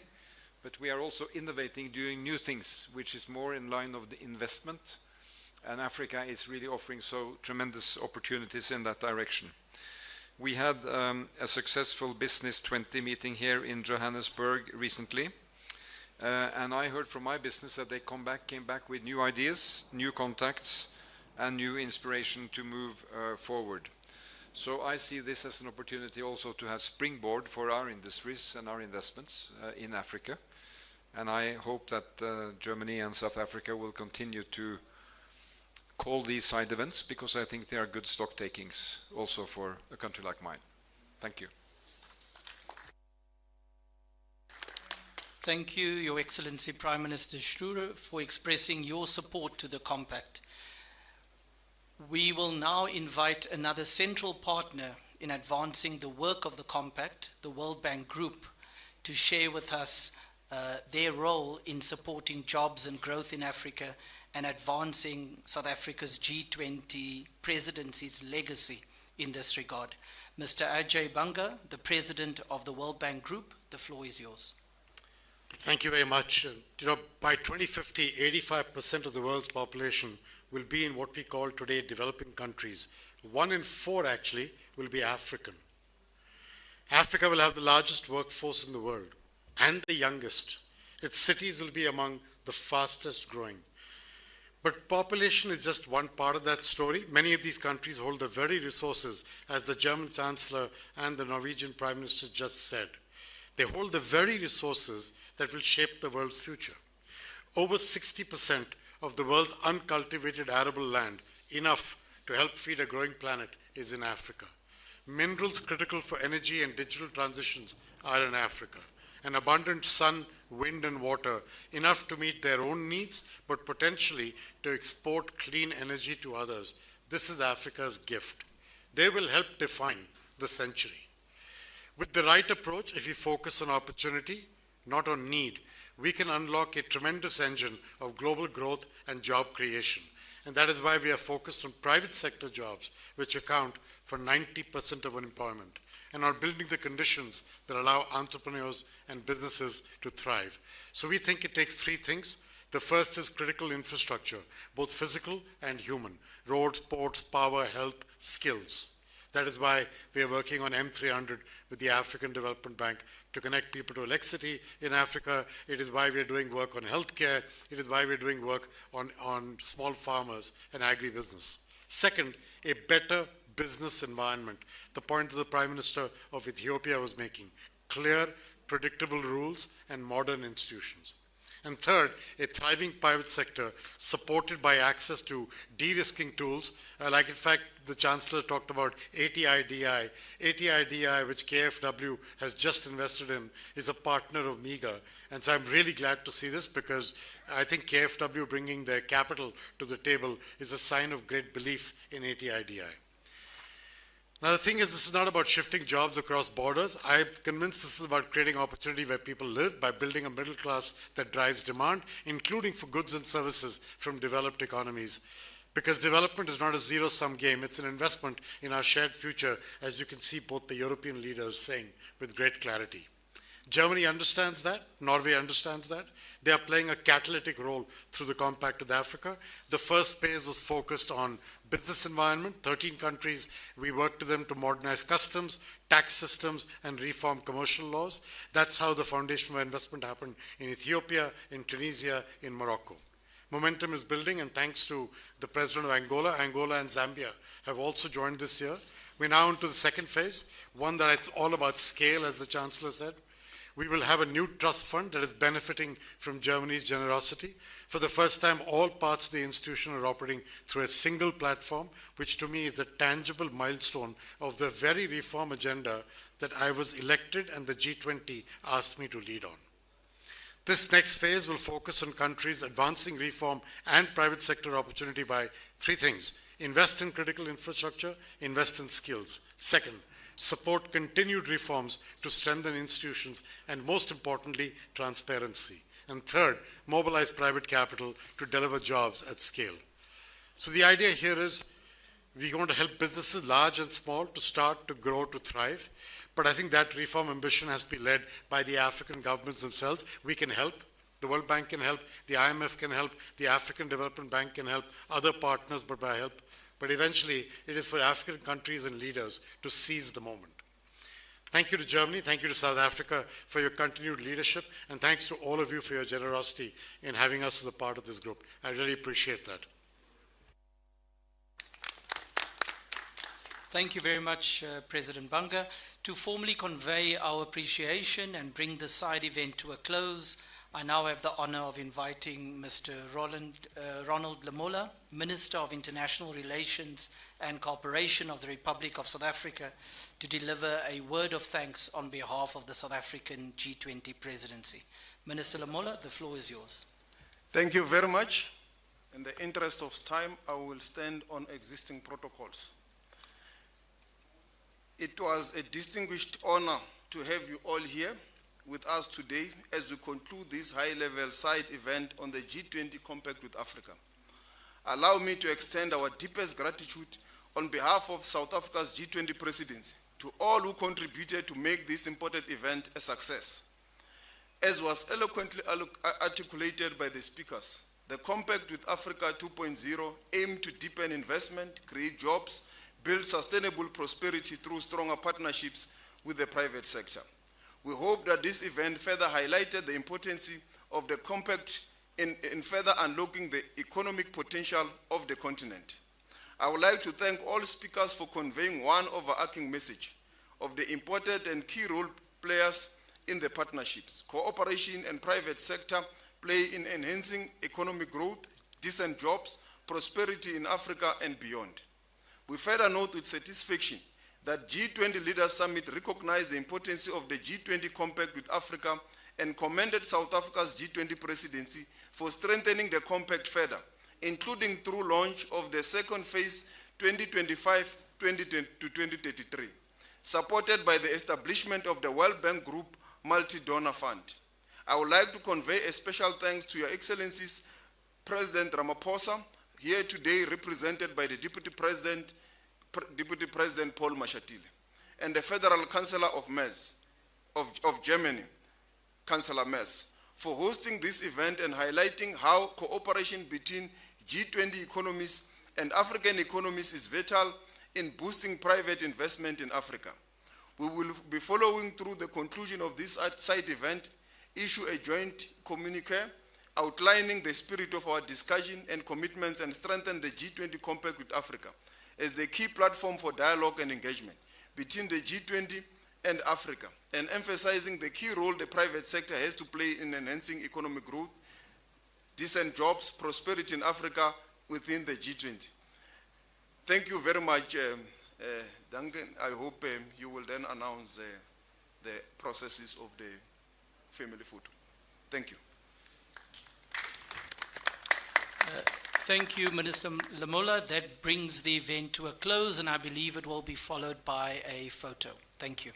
But we are also innovating, doing new things, which is more in line of the investment. And Africa is really offering so tremendous opportunities in that direction. We had a successful Business 20 meeting here in Johannesburg recently. And I heard from my business that they came back with new ideas, new contacts, and new inspiration to move forward. So I see this as an opportunity also to have springboard for our industries and our investments in Africa. And I hope that Germany and South Africa will continue to call these side events, because I think they are good stock takings also for a country like mine. Thank you. Thank you, Your Excellency Prime Minister Struer, for expressing your support to the Compact. We will now invite another central partner in advancing the work of the Compact, the World Bank Group, to share with us their role in supporting jobs and growth in Africa and advancing South Africa's G20 presidency's legacy in this regard. Mr. Ajay Banga, the President of the World Bank Group, the floor is yours. Thank you very much. By 2050, 85% of the world's population will be in what we call today developing countries. 1 in 4 actually will be African. Africa will have the largest workforce in the world and the youngest. Its cities will be among the fastest growing. But population is just one part of that story. Many of these countries hold the very resources, as the German Chancellor and the Norwegian Prime Minister just said. They hold the very resources that will shape the world's future. Over 60% of the world's uncultivated arable land, enough to help feed a growing planet, is in Africa. Minerals critical for energy and digital transitions are in Africa. An abundant sun, wind, and water, enough to meet their own needs, but potentially to export clean energy to others. This is Africa's gift. They will help define the century. With the right approach, if we focus on opportunity, not on need, we can unlock a tremendous engine of global growth and job creation. And that is why we are focused on private sector jobs, which account for 90% of unemployment, and on building the conditions that allow entrepreneurs and businesses to thrive. So we think it takes 3 things. The first is critical infrastructure, both physical and human: roads, ports, power, health, skills. That is why we are working on M300 with the African Development Bank to connect people to electricity in Africa. It is why we are doing work on healthcare. It is why we are doing work on small farmers and agribusiness. Second, a better business environment. The point that the Prime Minister of Ethiopia was making: clear, predictable rules and modern institutions. And third, a thriving private sector supported by access to de-risking tools, like in fact the Chancellor talked about ATIDI. ATIDI, which KfW has just invested in, is a partner of MEGA. And so I'm really glad to see this, because I think KfW bringing their capital to the table is a sign of great belief in ATIDI. Now the thing is, this is not about shifting jobs across borders. I'm convinced this is about creating opportunity where people live by building a middle class that drives demand, including for goods and services from developed economies. Because development is not a zero-sum game, it's an investment in our shared future, as you can see both the European leaders saying with great clarity. Germany understands that, Norway understands that. They are playing a catalytic role through the Compact with Africa. The first phase was focused on business environment. 13 countries, we worked with them to modernize customs, tax systems, and reform commercial laws. That's how the foundation for investment happened in Ethiopia, in Tunisia, in Morocco. Momentum is building, and thanks to the President of Angola, Angola and Zambia have also joined this year. We're now into the second phase, one that it's all about scale, as the Chancellor said. We will have a new trust fund that is benefiting from Germany's generosity. For the first time, all parts of the institution are operating through a single platform, which to me is a tangible milestone of the very reform agenda that I was elected and the G20 asked me to lead on. This next phase will focus on countries advancing reform and private sector opportunity by 3 things: invest in critical infrastructure, invest in skills. Second, support continued reforms to strengthen institutions, and most importantly, transparency. And third, mobilize private capital to deliver jobs at scale. So the idea here is we want to help businesses, large and small, to start, to grow, to thrive. But I think that reform ambition has to be led by the African governments themselves. We can help. The World Bank can help. The IMF can help. The African Development Bank can help. Other partners but by help. But eventually, it is for African countries and leaders to seize the moment. Thank you to Germany. Thank you to South Africa for your continued leadership. And thanks to all of you for your generosity in having us as a part of this group. I really appreciate that. Thank you very much, President Banga. To formally convey our appreciation and bring this side event to a close, I now have the honor of inviting Mr. Ronald Lamola, Minister of International Relations and Cooperation of the Republic of South Africa, to deliver a word of thanks on behalf of the South African G20 presidency. Minister Lamola, the floor is yours. Thank you very much. In the interest of time, I will stand on existing protocols. It was a distinguished honor to have you all here with us today as we conclude this high-level side event on the G20 Compact with Africa. Allow me to extend our deepest gratitude on behalf of South Africa's G20 presidency to all who contributed to make this important event a success. As was eloquently articulated by the speakers, the Compact with Africa 2.0 aimed to deepen investment, create jobs, build sustainable prosperity through stronger partnerships with the private sector. We hope that this event further highlighted the importance of the Compact in further unlocking the economic potential of the continent. I would like to thank all speakers for conveying one overarching message of the important and key role players in the partnerships. Cooperation and private sector play in enhancing economic growth, decent jobs, prosperity in Africa and beyond. We further note with satisfaction that G20 Leaders Summit recognized the importance of the G20 Compact with Africa and commended South Africa's G20 presidency for strengthening the compact further, including through launch of the second phase 2025 to 2033, supported by the establishment of the World Bank Group Multi-Donor Fund. I would like to convey a special thanks to Your Excellencies President Ramaphosa, here today represented by the Deputy President Paul Mashatile, and the Federal Chancellor of MES, of Germany, Chancellor Merz, for hosting this event and highlighting how cooperation between G20 economies and African economies is vital in boosting private investment in Africa. We will be following through the conclusion of this side event, issue a joint communique outlining the spirit of our discussion and commitments and strengthen the G20 Compact with Africa as the key platform for dialogue and engagement between the G20 and Africa, and emphasizing the key role the private sector has to play in enhancing economic growth, decent jobs, prosperity in Africa within the G20. Thank you very much, Duncan. I hope you will then announce the processes of the family photo. Thank you. Thank you, Minister Lamola. That brings the event to a close, and I believe it will be followed by a photo. Thank you.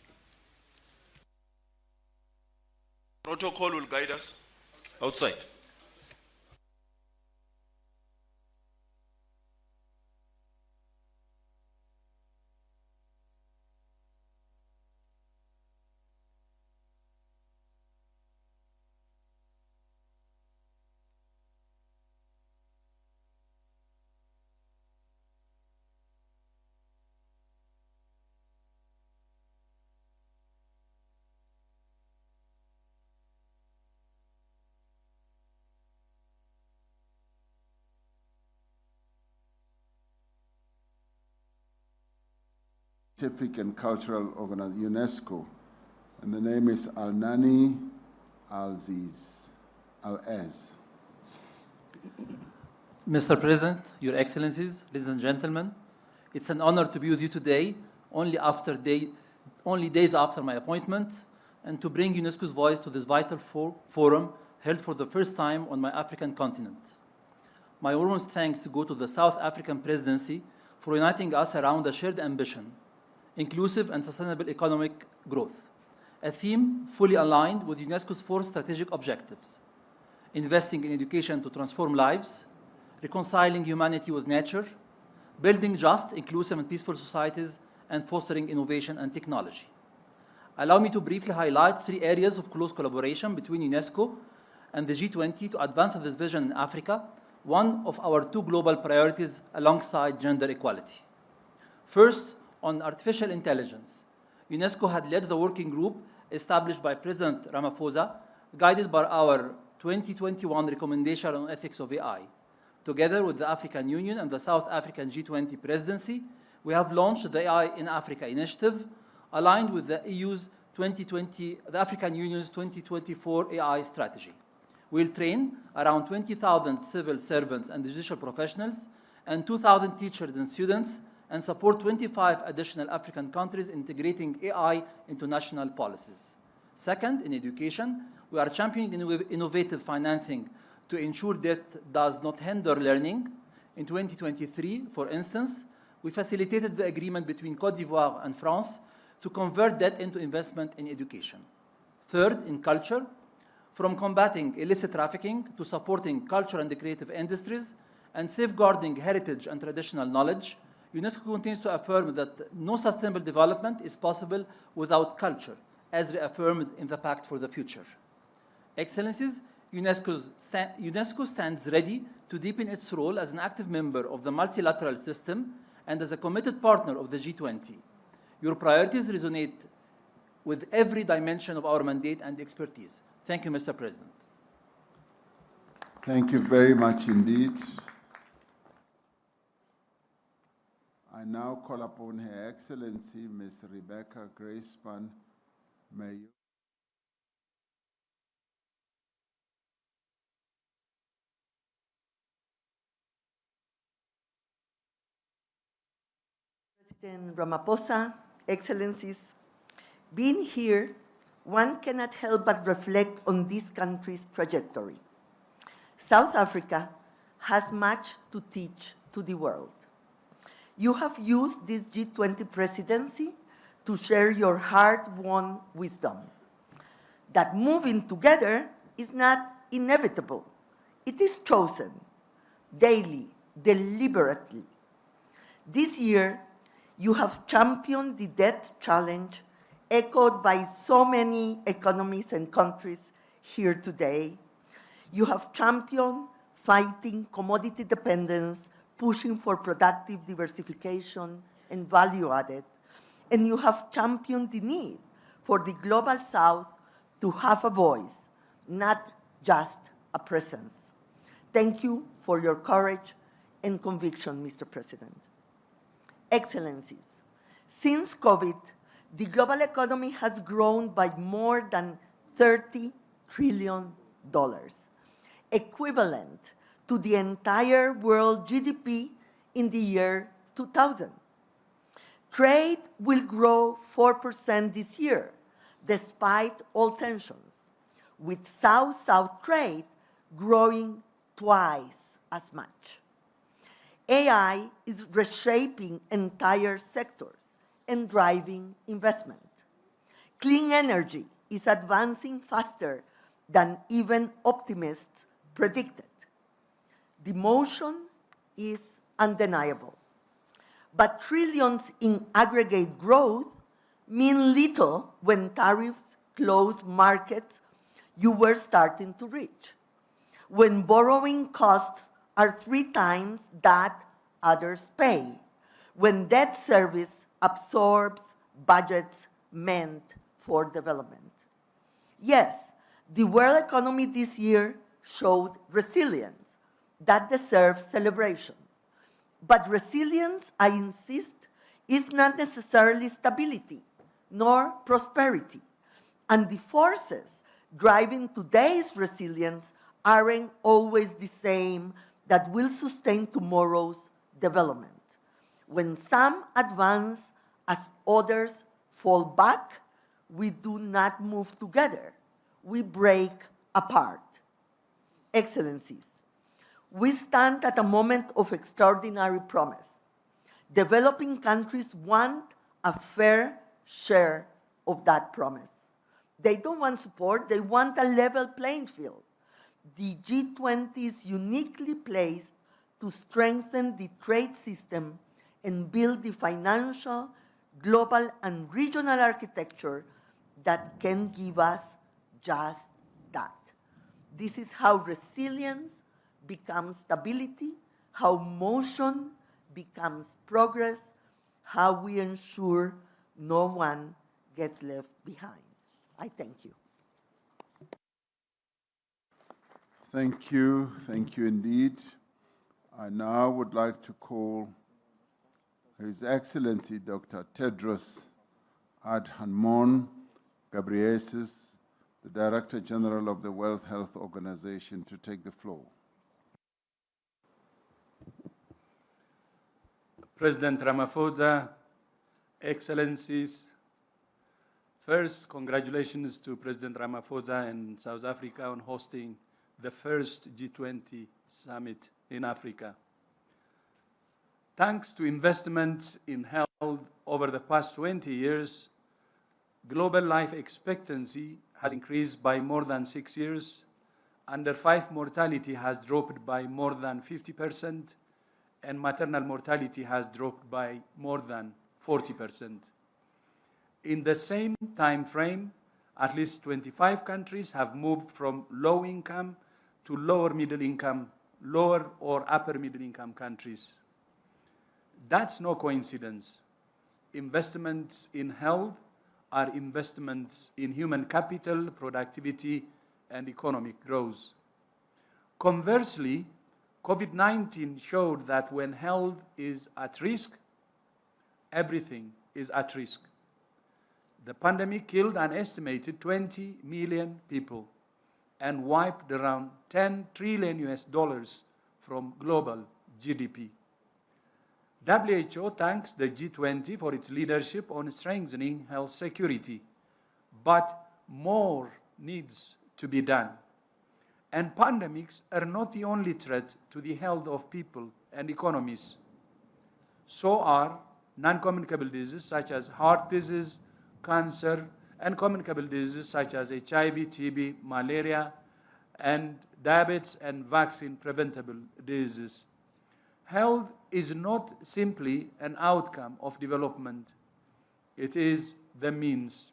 Protocol will guide us outside. Scientific and Cultural Organization, UNESCO, and the name is Al-Nani Al-Aziz. Mr. President, Your Excellencies, ladies and gentlemen, it's an honor to be with you today, only days after my appointment, and to bring UNESCO's voice to this vital forum held for the first time on my African continent. My warmest thanks go to the South African presidency for uniting us around a shared ambition, inclusive and sustainable economic growth, a theme fully aligned with UNESCO's 4 strategic objectives: investing in education to transform lives, reconciling humanity with nature, building just, inclusive, and peaceful societies, and fostering innovation and technology. Allow me to briefly highlight 3 areas of close collaboration between UNESCO and the G20 to advance this vision in Africa, one of our 2 global priorities alongside gender equality. First, on artificial intelligence, UNESCO had led the working group established by President Ramaphosa, guided by our 2021 recommendation on ethics of AI. Together with the African Union and the South African G20 presidency, we have launched the AI in Africa initiative, aligned with the the African Union's 2024 AI strategy. We'll train around 20,000 civil servants and judicial professionals and 2,000 teachers and students, and support 25 additional African countries integrating AI into national policies. Second, in education, we are championing innovative financing to ensure debt does not hinder learning. In 2023, for instance, we facilitated the agreement between Côte d'Ivoire and France to convert debt into investment in education. Third, in culture, from combating illicit trafficking to supporting culture and the creative industries and safeguarding heritage and traditional knowledge, UNESCO continues to affirm that no sustainable development is possible without culture, as reaffirmed in the Pact for the Future. Excellencies, UNESCO stands ready to deepen its role as an active member of the multilateral system and as a committed partner of the G20. Your priorities resonate with every dimension of our mandate and expertise. Thank you, Mr. President. Thank you very much indeed. I now call upon Her Excellency, Ms. Rebecca Grace-Pan Mayo. President Ramaphosa, Excellencies, being here, one cannot help but reflect on this country's trajectory. South Africa has much to teach to the world. You have used this G20 presidency to share your hard-won wisdom, that moving together is not inevitable. It is chosen, daily, deliberately. This year, you have championed the debt challenge echoed by so many economies and countries here today. You have championed fighting commodity dependence, pushing for productive diversification and value added, and you have championed the need for the Global South to have a voice, not just a presence. Thank you for your courage and conviction, Mr. President. Excellencies, since COVID, the global economy has grown by more than $30 trillion, equivalent to the entire world GDP in the year 2000. Trade will grow 4% this year, despite all tensions, with South-South trade growing twice as much. AI is reshaping entire sectors and driving investment. Clean energy is advancing faster than even optimists predicted. The motion is undeniable. But trillions in aggregate growth mean little when tariffs close markets you were starting to reach, when borrowing costs are 3 times that others pay, when debt service absorbs budgets meant for development. Yes, the world economy this year showed resilience that deserves celebration. But resilience, I insist, is not necessarily stability nor prosperity. And the forces driving today's resilience aren't always the same that will sustain tomorrow's development. When some advance as others fall back, we do not move together. We break apart. Excellencies, we stand at a moment of extraordinary promise. Developing countries want a fair share of that promise. They don't want support, they want a level playing field. The G20 is uniquely placed to strengthen the trade system and build the financial, global, and regional architecture that can give us just that. This is how resilience becomes stability, how motion becomes progress, how we ensure no one gets left behind. I thank you. Thank you indeed. I now would like to call His Excellency Dr. Tedros Adhanom Ghebreyesus, the Director General of the World Health Organization, to take the floor. President Ramaphosa, Excellencies, first, congratulations to President Ramaphosa and South Africa on hosting the first G20 Summit in Africa. Thanks to investments in health over the past 20 years, global life expectancy has increased by more than 6 years, under 5 mortality has dropped by more than 50%, and maternal mortality has dropped by more than 40%. In the same time frame, at least 25 countries have moved from low income to lower middle income, lower or upper middle income countries. That's no coincidence. Investments in health are investments in human capital, productivity, and economic growth. Conversely, COVID-19 showed that when health is at risk, everything is at risk. The pandemic killed an estimated 20 million people and wiped around $10 trillion from global GDP. WHO thanks the G20 for its leadership on strengthening health security, but more needs to be done. And pandemics are not the only threat to the health of people and economies. So are non-communicable diseases such as heart disease, cancer, and communicable diseases such as HIV, TB, malaria, and diabetes and vaccine-preventable diseases. Health is not simply an outcome of development. It is the means.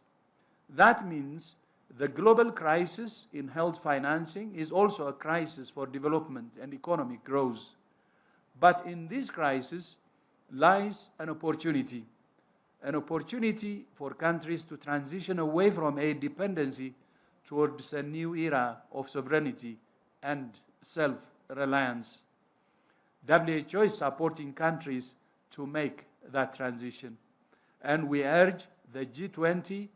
That means the global crisis in health financing is also a crisis for development and economic growth. But in this crisis lies an opportunity for countries to transition away from aid dependency towards a new era of sovereignty and self-reliance. WHO is supporting countries to make that transition, and we urge the G20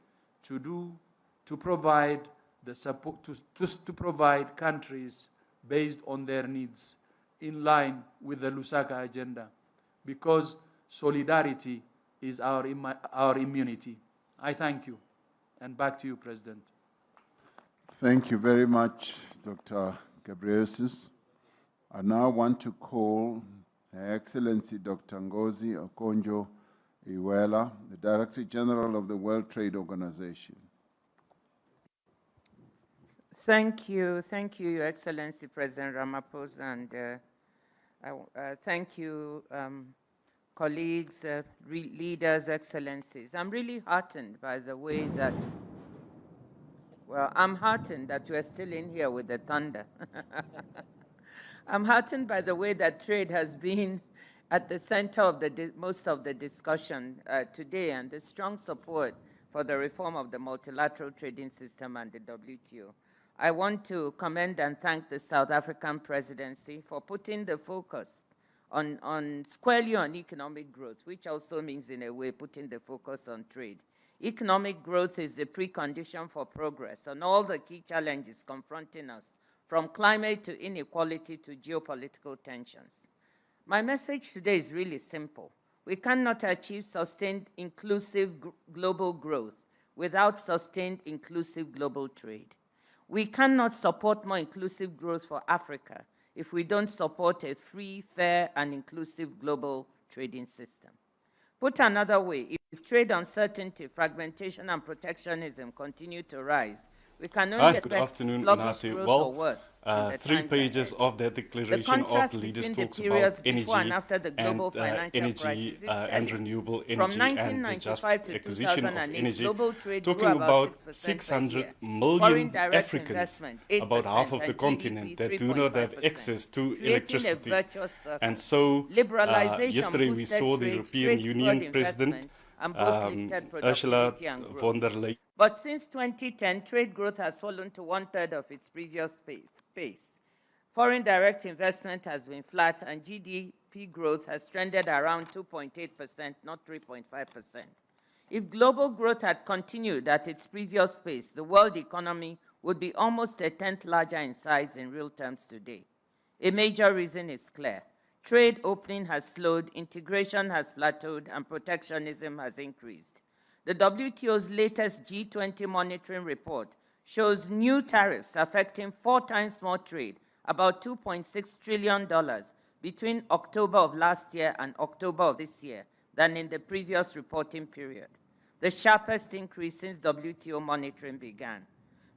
to provide the support to provide countries based on their needs, in line with the Lusaka agenda, because solidarity is our immunity. I thank you, and back to you, President. Thank you very much, Dr. Ghebreyesus. I now want to call Her Excellency Dr. Ngozi Okonjo-Iweala, the Director General of the World Trade Organization. Thank you, Your Excellency President Ramaphosa, and thank you, colleagues, leaders, excellencies. I'm really heartened by the way that, well, I'm heartened that we're still in here with the thunder. I'm heartened by the way that trade has been at the center of most of the discussion today, and the strong support for the reform of the multilateral trading system and the WTO. I want to commend and thank the South African presidency for putting the focus squarely on economic growth, which also means, in a way, putting the focus on trade. Economic growth is the precondition for progress on all the key challenges confronting us, from climate to inequality to geopolitical tensions. My message today is really simple. We cannot achieve sustained inclusive global growth without sustained inclusive global trade. We cannot support more inclusive growth for Africa if we don't support a free, fair, and inclusive global trading system. Put another way, if If trade uncertainty, fragmentation, and protectionism continue to rise, we can only Good expect afternoon, sluggish Nati. growth Well, or worse in the 3 times pages ahead. of that The declaration of contrast the leaders between the talks about periods before and energy after the global financial crisis is and telling. renewable From energy and the just 1995 to acquisition of 2008, energy, global trade grew talking about about 6% per 600 year. million Foreign direct Africans, investment, 8%, about half of the and continent, GDP, that do not have 3.5%, access to creating electricity. a virtuous circle. And so Liberalization yesterday we boosted saw the trade, European trade Union spurred President investment, and both lifted Ursula productivity and growth. von der Leyen. But since 2010, trade growth has fallen to 1/3 of its previous pace. Foreign direct investment has been flat, and GDP growth has trended around 2.8%, not 3.5%. If global growth had continued at its previous pace, the world economy would be almost a tenth larger in size in real terms today. A major reason is clear. Trade opening has slowed, integration has plateaued, and protectionism has increased. The WTO's latest G20 monitoring report shows new tariffs affecting 4 times more trade, about $2.6 trillion, between October of last year and October of this year than in the previous reporting period, the sharpest increase since WTO monitoring began.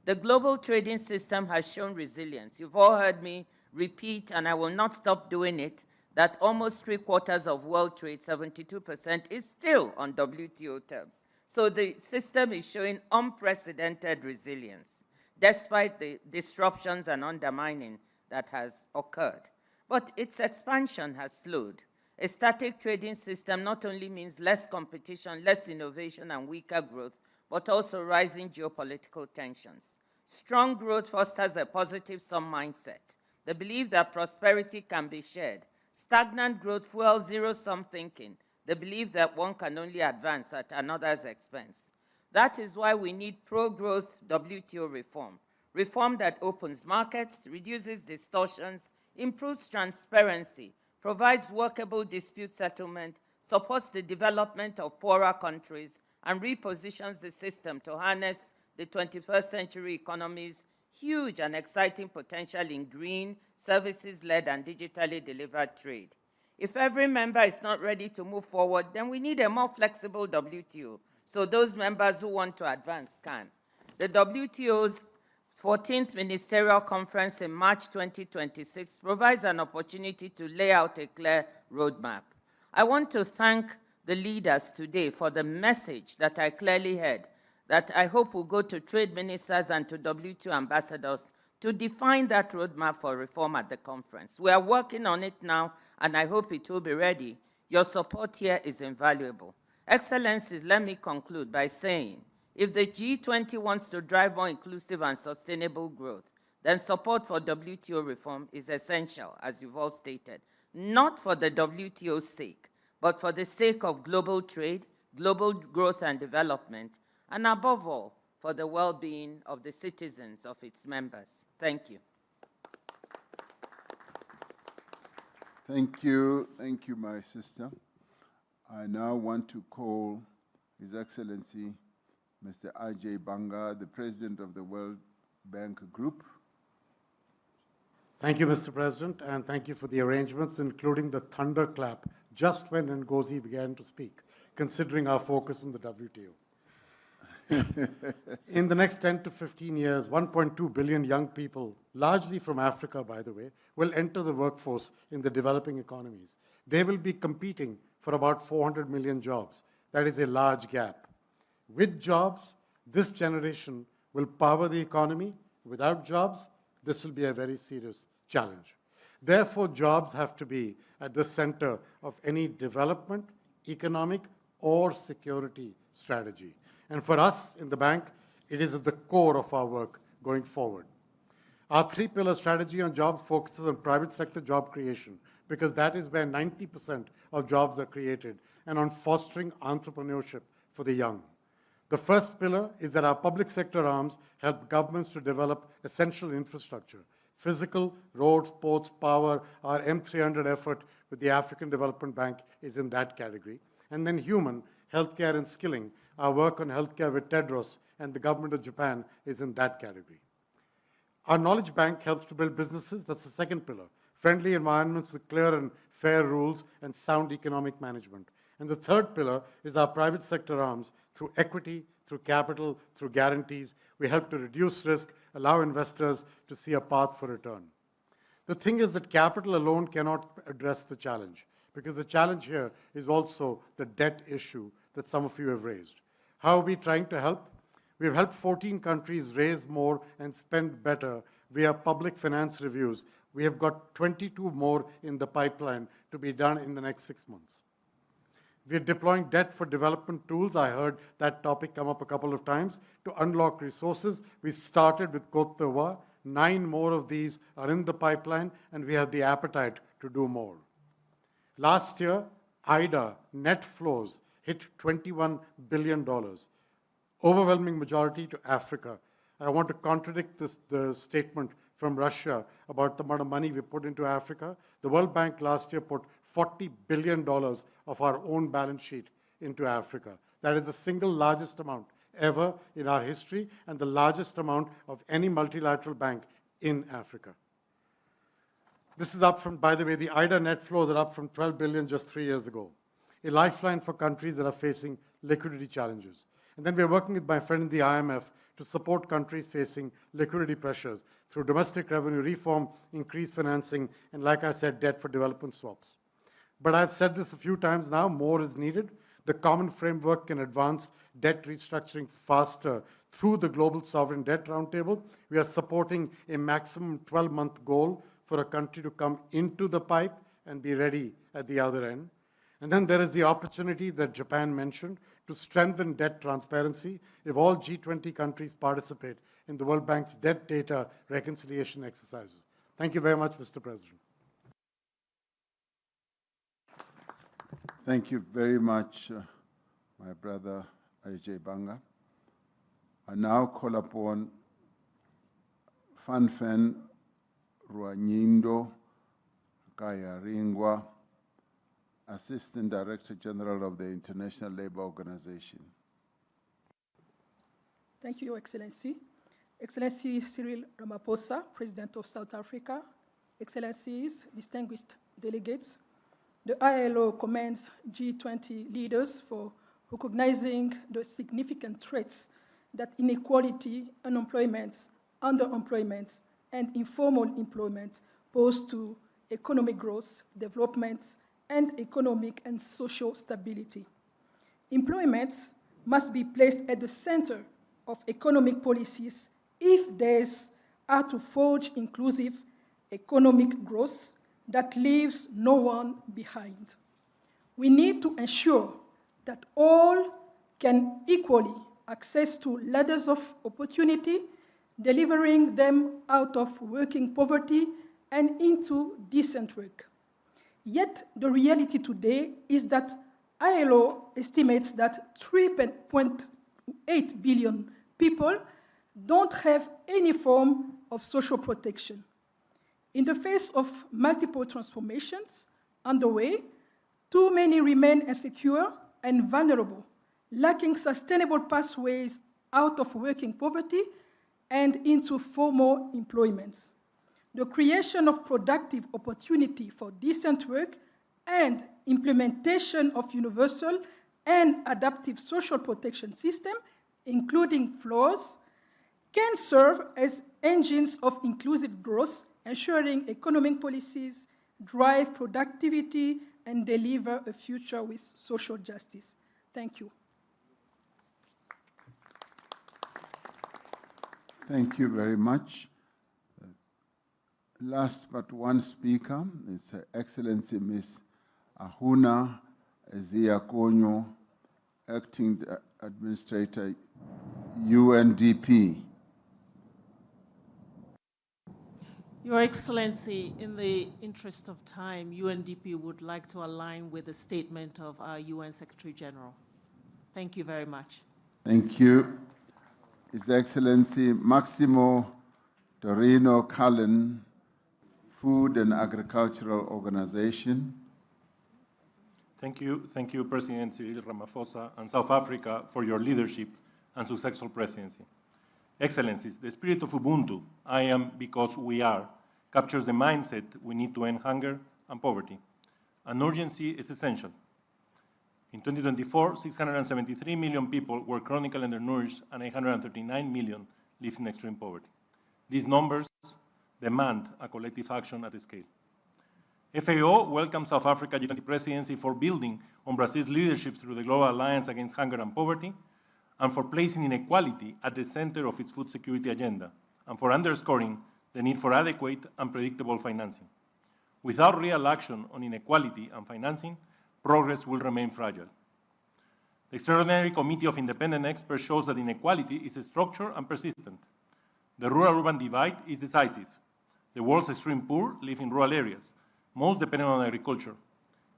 The global trading system has shown resilience. You've all heard me repeat, and I will not stop doing it, that almost 3/4 of world trade, 72%, is still on WTO terms. So the system is showing unprecedented resilience, despite the disruptions and undermining that has occurred. But its expansion has slowed. A static trading system not only means less competition, less innovation, and weaker growth, but also rising geopolitical tensions. Strong growth fosters a positive-sum mindset, the belief that prosperity can be shared. Stagnant growth fuels zero-sum thinking, the belief that one can only advance at another's expense. That is why we need pro-growth WTO reform, reform that opens markets, reduces distortions, improves transparency, provides workable dispute settlement, supports the development of poorer countries, and repositions the system to harness the 21st century economy's huge and exciting potential in green, services-led, and digitally delivered trade. If every member is not ready to move forward, then we need a more flexible WTO, so those members who want to advance can. The WTO's 14th Ministerial Conference in March 2026 provides an opportunity to lay out a clear roadmap. I want to thank the leaders today for the message that I clearly heard, that I hope will go to trade ministers and to WTO ambassadors to define that roadmap for reform at the conference. We are working on it now, and I hope it will be ready. Your support here is invaluable. Excellencies, let me conclude by saying, if the G20 wants to drive more inclusive and sustainable growth, then support for WTO reform is essential, as you've all stated, not for the WTO's sake, but for the sake of global trade, global growth and development, and above all, for the well-being of the citizens of its members. Thank you. Thank you, my sister. I now want to call His Excellency Mr. Ajay Banga, the President of the World Bank Group. Thank you, Mr. President, and thank you for the arrangements, including the thunderclap just when Ngozi began to speak, considering our focus in the WTO. In the next 10 to 15 years, 1.2 billion young people, largely from Africa, by the way, will enter the workforce in the developing economies. They will be competing for about 400 million jobs. That is a large gap. With jobs, this generation will power the economy. Without jobs, this will be a very serious challenge. Therefore, jobs have to be at the center of any development, economic, or security strategy. And for us in the bank, it is at the core of our work going forward. Our 3-pillar strategy on jobs focuses on private sector job creation, because that is where 90% of jobs are created, and on fostering entrepreneurship for the young. The first pillar is that our public sector arms help governments to develop essential infrastructure. Physical, roads, ports, power, our M300 effort with the African Development Bank is in that category. And then human, healthcare and skilling. Our work on healthcare with Tedros and the government of Japan is in that category. Our knowledge bank helps to build businesses. That's the second pillar. Friendly environments with clear and fair rules and sound economic management. And the third pillar is our private sector arms through equity, through capital, through guarantees. We help to reduce risk, allow investors to see a path for return. The thing is that capital alone cannot address the challenge, because the challenge here is also the debt issue that some of you have raised. How are we trying to help? We've helped 14 countries raise more and spend better via public finance reviews. We have got 22 more in the pipeline to be done in the next 6 months. We're deploying debt for development tools. I heard that topic come up a couple of times. To unlock resources, we started with Côte d'Ivoire. 9 more of these are in the pipeline, and we have the appetite to do more. Last year, IDA net flows hit $21 billion, overwhelming majority to Africa. I want to contradict the statement from Russia about the amount of money we put into Africa. The World Bank last year put $40 billion of our own balance sheet into Africa. That is the single largest amount ever in our history and the largest amount of any multilateral bank in Africa. This is up from, by the way, the IDA net flows are up from 12 billion just 3 years ago. A lifeline for countries that are facing liquidity challenges. And then we're working with my friend in the IMF to support countries facing liquidity pressures through domestic revenue reform, increased financing, and like I said, debt for development swaps. But I've said this a few times now, more is needed. The common framework can advance debt restructuring faster through the Global Sovereign Debt Roundtable. We are supporting a maximum 12-month goal for a country to come into the pipe and be ready at the other end. And then there is the opportunity that Japan mentioned to strengthen debt transparency if all G20 countries participate in the World Bank's debt data reconciliation exercises. Thank you very much, Mr. President. Thank you very much, my brother Ajay Banga. I now call upon Fanfen Ruanyindo Kayaringwa, Assistant Director General of the International Labour Organization. Thank you, Your Excellency. Excellency Cyril Ramaphosa, President of South Africa, Excellencies, distinguished delegates, the ILO commends G20 leaders for recognizing the significant threats that inequality, unemployment, underemployment, and informal employment pose to economic growth, development, and economic and social stability. Employment must be placed at the center of economic policies if these are to forge inclusive economic growth that leaves no one behind. We need to ensure that all can equally access to ladders of opportunity, delivering them out of working poverty and into decent work. Yet the reality today is that ILO estimates that 3.8 billion people don't have any form of social protection. In the face of multiple transformations underway, too many remain insecure and vulnerable, lacking sustainable pathways out of working poverty and into formal employment. The creation of productive opportunity for decent work and implementation of universal and adaptive social protection system, including floors, can serve as engines of inclusive growth, ensuring economic policies drive productivity and deliver a future with social justice. Thank you. Thank you very much. Last but one speaker is Her Excellency Ms. Ahuna Eziakonyo, Acting Administrator, UNDP. Your Excellency, in the interest of time, UNDP would like to align with the statement of our UN Secretary General. Thank you very much. Thank you. His Excellency Maximo Torino Cullen, Food and Agricultural Organization. Thank you, President Cyril Ramaphosa and South Africa for your leadership and successful presidency. Excellencies, the spirit of Ubuntu, I am because we are, captures the mindset we need to end hunger and poverty. An urgency is essential. In 2024, 673 million people were chronically undernourished and 839 million lived in extreme poverty. These numbers demand a collective action at scale. FAO welcomes South Africa G20 presidency for building on Brazil's leadership through the Global Alliance Against Hunger and Poverty, and for placing inequality at the center of its food security agenda, and for underscoring the need for adequate and predictable financing. Without real action on inequality and financing, progress will remain fragile. The Extraordinary Committee of Independent Experts shows that inequality is structured and persistent. The rural-urban divide is decisive. The world's extreme poor live in rural areas, most dependent on agriculture.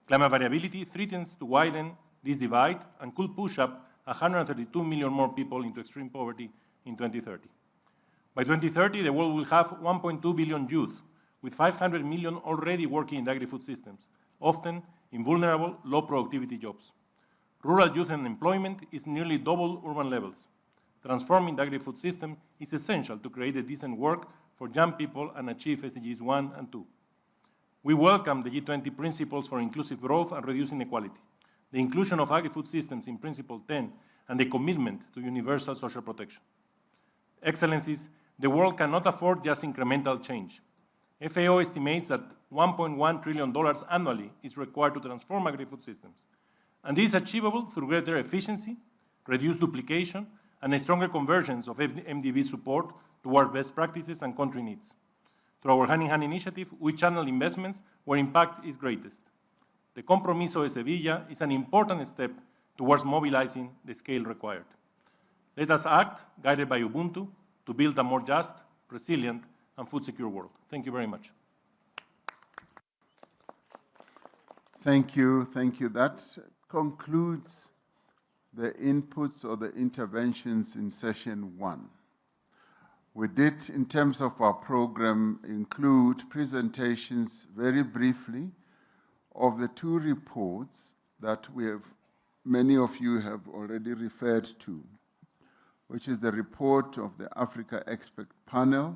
Climate variability threatens to widen this divide and could push up 132 million more people into extreme poverty in 2030. By 2030, the world will have 1.2 billion youth, with 500 million already working in the agri-food systems, often in vulnerable, low-productivity jobs. Rural youth unemployment is nearly double urban levels. Transforming the agri-food system is essential to create a decent work for young people and achieve SDGs 1 and 2. We welcome the G20 principles for inclusive growth and reducing inequality, the inclusion of agri-food systems in Principle 10, and the commitment to universal social protection. Excellencies, the world cannot afford just incremental change. FAO estimates that $1.1 trillion annually is required to transform agri-food systems. And this is achievable through greater efficiency, reduced duplication, and a stronger convergence of MDB support toward best practices and country needs. Through our hand-in-hand initiative, we channel investments where impact is greatest. The Compromiso de Sevilla is an important step towards mobilizing the scale required. Let us act, guided by Ubuntu, to build a more just, resilient, and food-secure world. Thank you very much. Thank you. Thank you. That concludes the inputs or the interventions in session 1. We did, in terms of our program, include presentations very briefly of the 2 reports that many of you have already referred to, which is the report of the Africa Expert Panel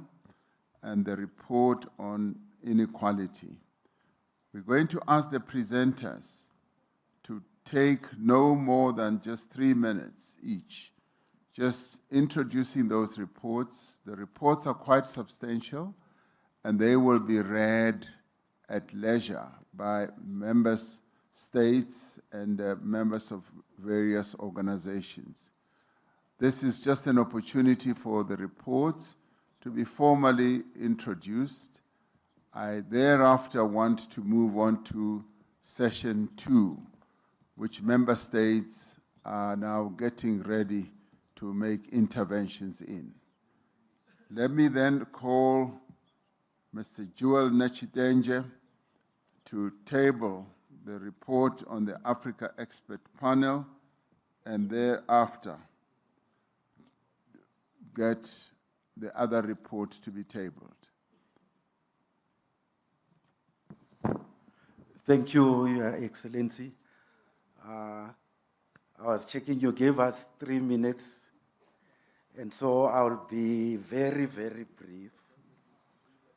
and the report on inequality. We're going to ask the presenters to take no more than just 3 minutes each, just introducing those reports. The reports are quite substantial, and they will be read at leisure by member states and members of various organizations. This is just an opportunity for the reports to be formally introduced. I thereafter want to move on to session 2, which member states are now getting ready to make interventions in. Let me then call Mr. Joel Nechitenje to table the report on the Africa Expert Panel, and thereafter get the other report to be tabled. Thank you, Your Excellency. I was checking, you gave us 3 minutes, and so I'll be very, very brief.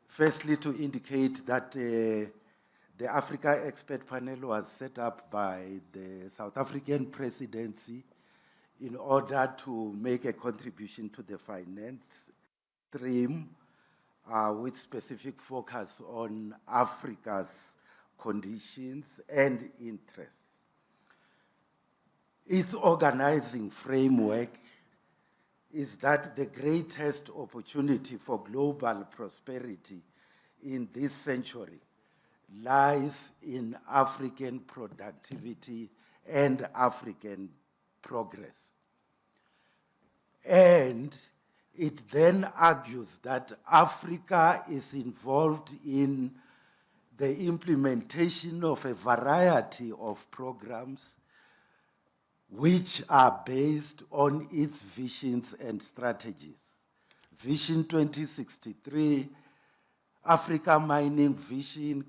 Firstly, to indicate that the Africa Expert Panel was set up by the South African presidency in order to make a contribution to the finance stream with specific focus on Africa's conditions and interests. Its organizing framework is that the greatest opportunity for global prosperity in this century lies in African productivity and African progress. And it then argues that Africa is involved in the implementation of a variety of programs which are based on its visions and strategies. Vision 2063, Africa Mining Vision,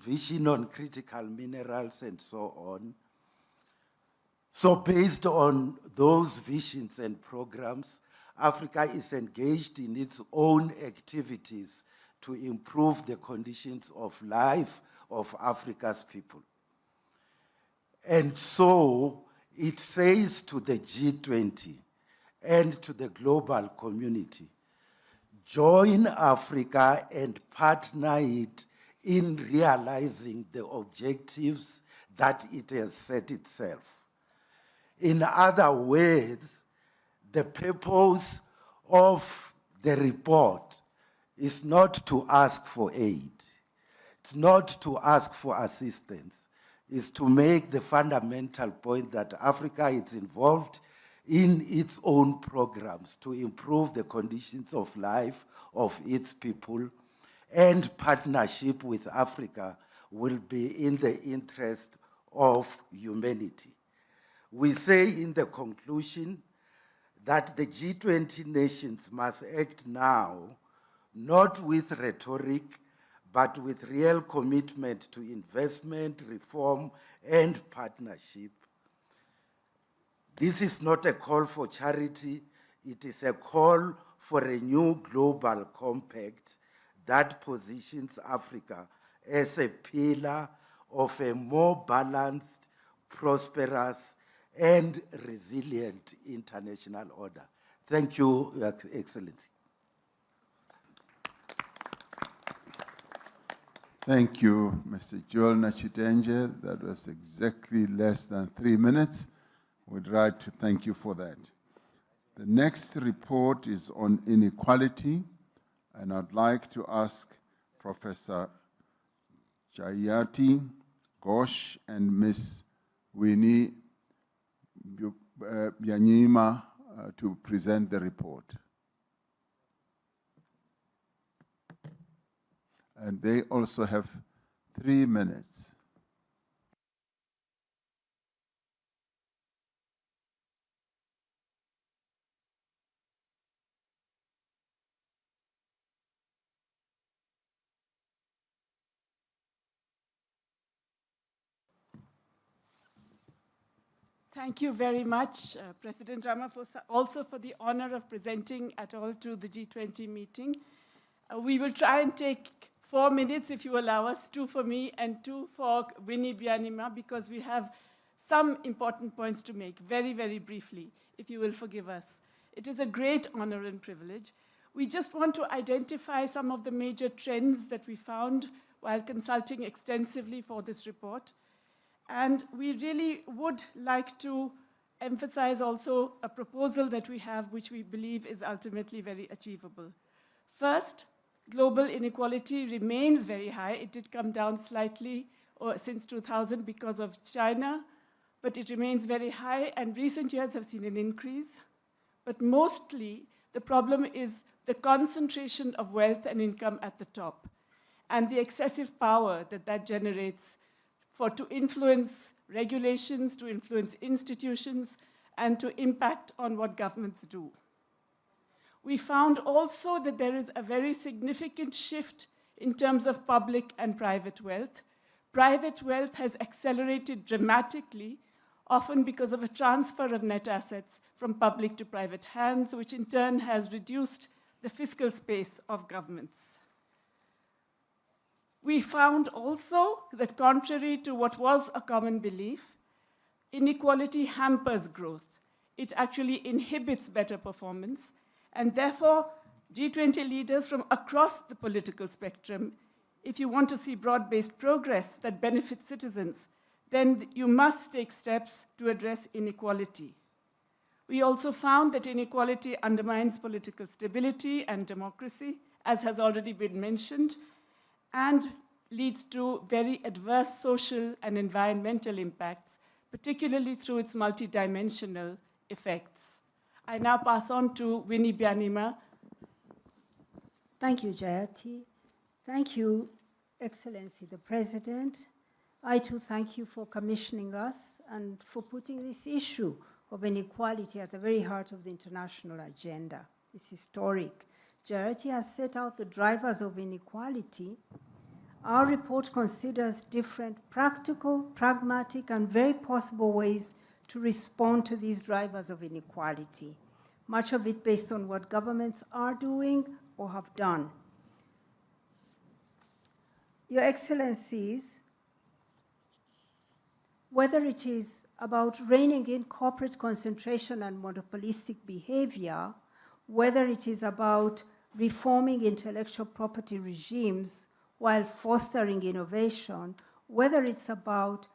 Vision on Critical Minerals, and so on. So based on those visions and programs, Africa is engaged in its own activities to improve the conditions of life of Africa's people. And so it says to the G20 and to the global community, join Africa and partner it in realizing the objectives that it has set itself. In other words, the purpose of the report is not to ask for aid. It's not to ask for assistance. It's to make the fundamental point that Africa is involved in its own programs to improve the conditions of life of its people, and partnership with Africa will be in the interest of humanity. We say in the conclusion that the G20 nations must act now, not with rhetoric, but with real commitment to investment, reform, and partnership. This is not a call for charity, it is a call for a new global compact that positions Africa as a pillar of a more balanced, prosperous, and resilient international order. Thank you, Your Excellency. Thank you, Mr. Joel Nachitenge. That was exactly less than 3 minutes. We'd like to thank you for that. The next report is on inequality, and I'd like to ask Professor Jayati Ghosh and Ms. Winnie Byanyima to present the report. And they also have 3 minutes. Thank you very much, President Ramaphosa, also for the honor of presenting at all to the G20 meeting. We will try and take 4 minutes, if you allow us, 2 for me and 2 for Winnie Byanyima, because we have some important points to make, very, very briefly, if you will forgive us. It is a great honor and privilege. We just want to identify some of the major trends that we found while consulting extensively for this report. And we really would like to emphasize also a proposal that we have, which we believe is ultimately very achievable. First, global inequality remains very high. It did come down slightly since 2000 because of China, but it remains very high, and recent years have seen an increase. But mostly, the problem is the concentration of wealth and income at the top, and the excessive power that that generates to influence regulations, to influence institutions, and to impact on what governments do. We found also that there is a very significant shift in terms of public and private wealth. Private wealth has accelerated dramatically, often because of a transfer of net assets from public to private hands, which in turn has reduced the fiscal space of governments. We found also that contrary to what was a common belief, inequality hampers growth. It actually inhibits better performance, and therefore, G20 leaders from across the political spectrum, if you want to see broad-based progress that benefits citizens, then you must take steps to address inequality. We also found that inequality undermines political stability and democracy, as has already been mentioned, and leads to very adverse social and environmental impacts, particularly through its multidimensional effects. I now pass on to Winnie Byanyima. Thank you, Jayati. Thank you, Excellency the President. I too thank you for commissioning us and for putting this issue of inequality at the very heart of the international agenda. It's historic. Jayati has set out the drivers of inequality. Our report considers different practical, pragmatic, and very possible ways to respond to these drivers of inequality, much of it based on what governments are doing or have done. Your Excellencies, whether it is about reining in corporate concentration and monopolistic behavior, whether it is about reforming intellectual property regimes while fostering innovation, whether it's about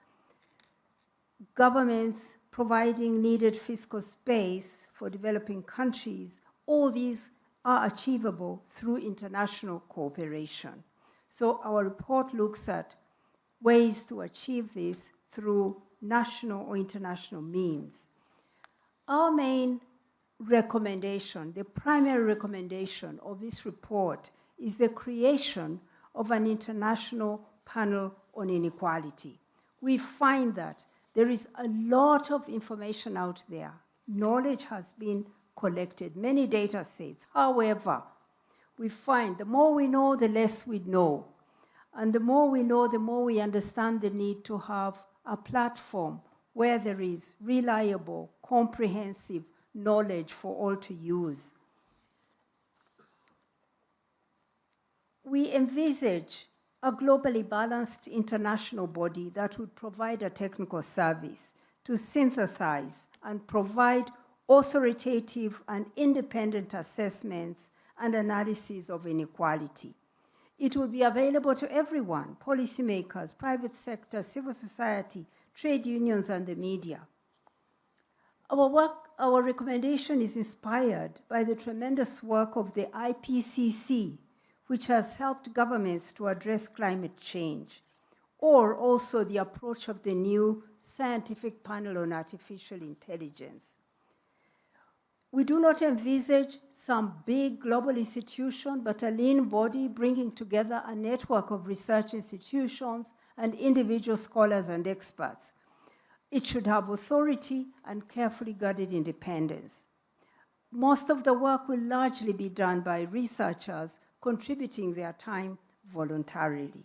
governments providing needed fiscal space for developing countries, all these are achievable through international cooperation. So our report looks at ways to achieve this through national or international means. Our main recommendation, the primary recommendation of this report, is the creation of an international panel on inequality. We find that there is a lot of information out there. Knowledge has been collected, many data sets. However, we find the more we know, the less we know. And the more we know, the more we understand the need to have a platform where there is reliable, comprehensive knowledge for all to use. We envisage a globally balanced international body that would provide a technical service to synthesize and provide authoritative and independent assessments and analysis of inequality. It will be available to everyone, policymakers, private sector, civil society, trade unions, and the media. Our recommendation is inspired by the tremendous work of the IPCC, which has helped governments to address climate change, or also the approach of the new scientific panel on artificial intelligence. We do not envisage some big global institution, but a lean body bringing together a network of research institutions and individual scholars and experts. It should have authority and carefully guarded independence. Most of the work will largely be done by researchers contributing their time voluntarily.